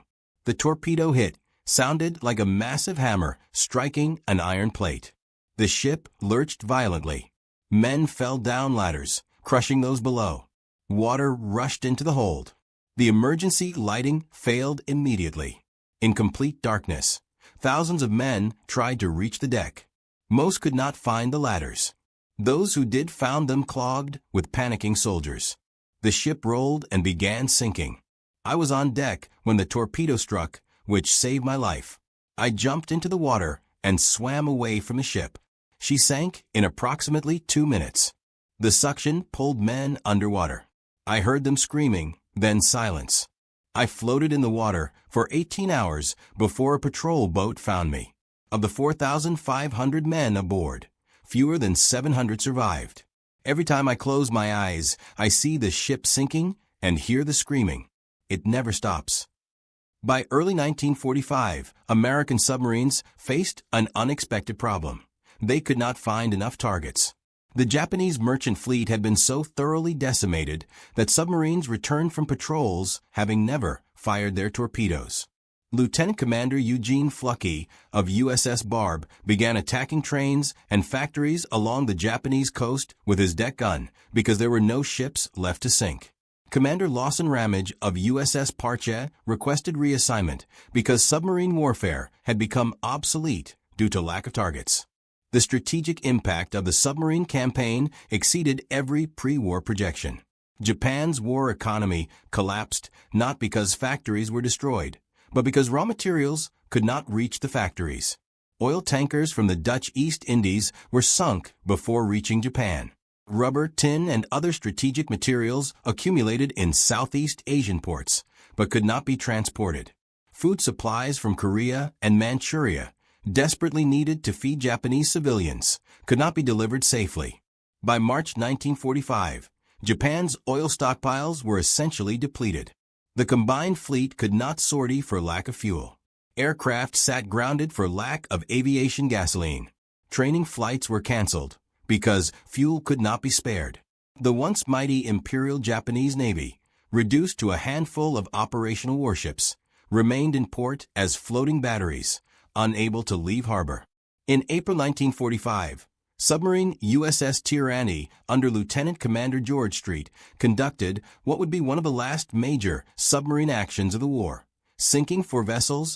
The torpedo hit sounded like a massive hammer striking an iron plate. The ship lurched violently. Men fell down ladders, crushing those below. Water rushed into the hold. The emergency lighting failed immediately. In complete darkness, thousands of men tried to reach the deck. Most could not find the ladders. Those who did found them clogged with panicking soldiers. The ship rolled and began sinking. I was on deck when the torpedo struck, which saved my life. I jumped into the water and swam away from the ship. She sank in approximately 2 minutes. The suction pulled men underwater. I heard them screaming, then silence. I floated in the water for 18 hours before a patrol boat found me. Of the 4,500 men aboard, fewer than 700 survived. Every time I close my eyes, I see the ship sinking and hear the screaming. It never stops. By early 1945, American submarines faced an unexpected problem. They could not find enough targets. The Japanese merchant fleet had been so thoroughly decimated that submarines returned from patrols having never fired their torpedoes. Lieutenant Commander Eugene Fluckey of USS Barb began attacking trains and factories along the Japanese coast with his deck gun because there were no ships left to sink. Commander Lawson Ramage of USS Parche requested reassignment because submarine warfare had become obsolete due to lack of targets. The strategic impact of the submarine campaign exceeded every pre-war projection. Japan's war economy collapsed not because factories were destroyed, but because raw materials could not reach the factories. Oil tankers from the Dutch East Indies were sunk before reaching Japan. Rubber, tin, and other strategic materials accumulated in Southeast Asian ports, but could not be transported. Food supplies from Korea and Manchuria, desperately needed to feed Japanese civilians, could not be delivered safely. By March 1945, Japan's oil stockpiles were essentially depleted. The combined fleet could not sortie for lack of fuel. Aircraft sat grounded for lack of aviation gasoline. Training flights were canceled because fuel could not be spared. The once mighty Imperial Japanese Navy, reduced to a handful of operational warships, remained in port as floating batteries, unable to leave harbor. In April 1945, submarine USS Tyranny under Lieutenant Commander George Street conducted what would be one of the last major submarine actions of the war, sinking 4 vessels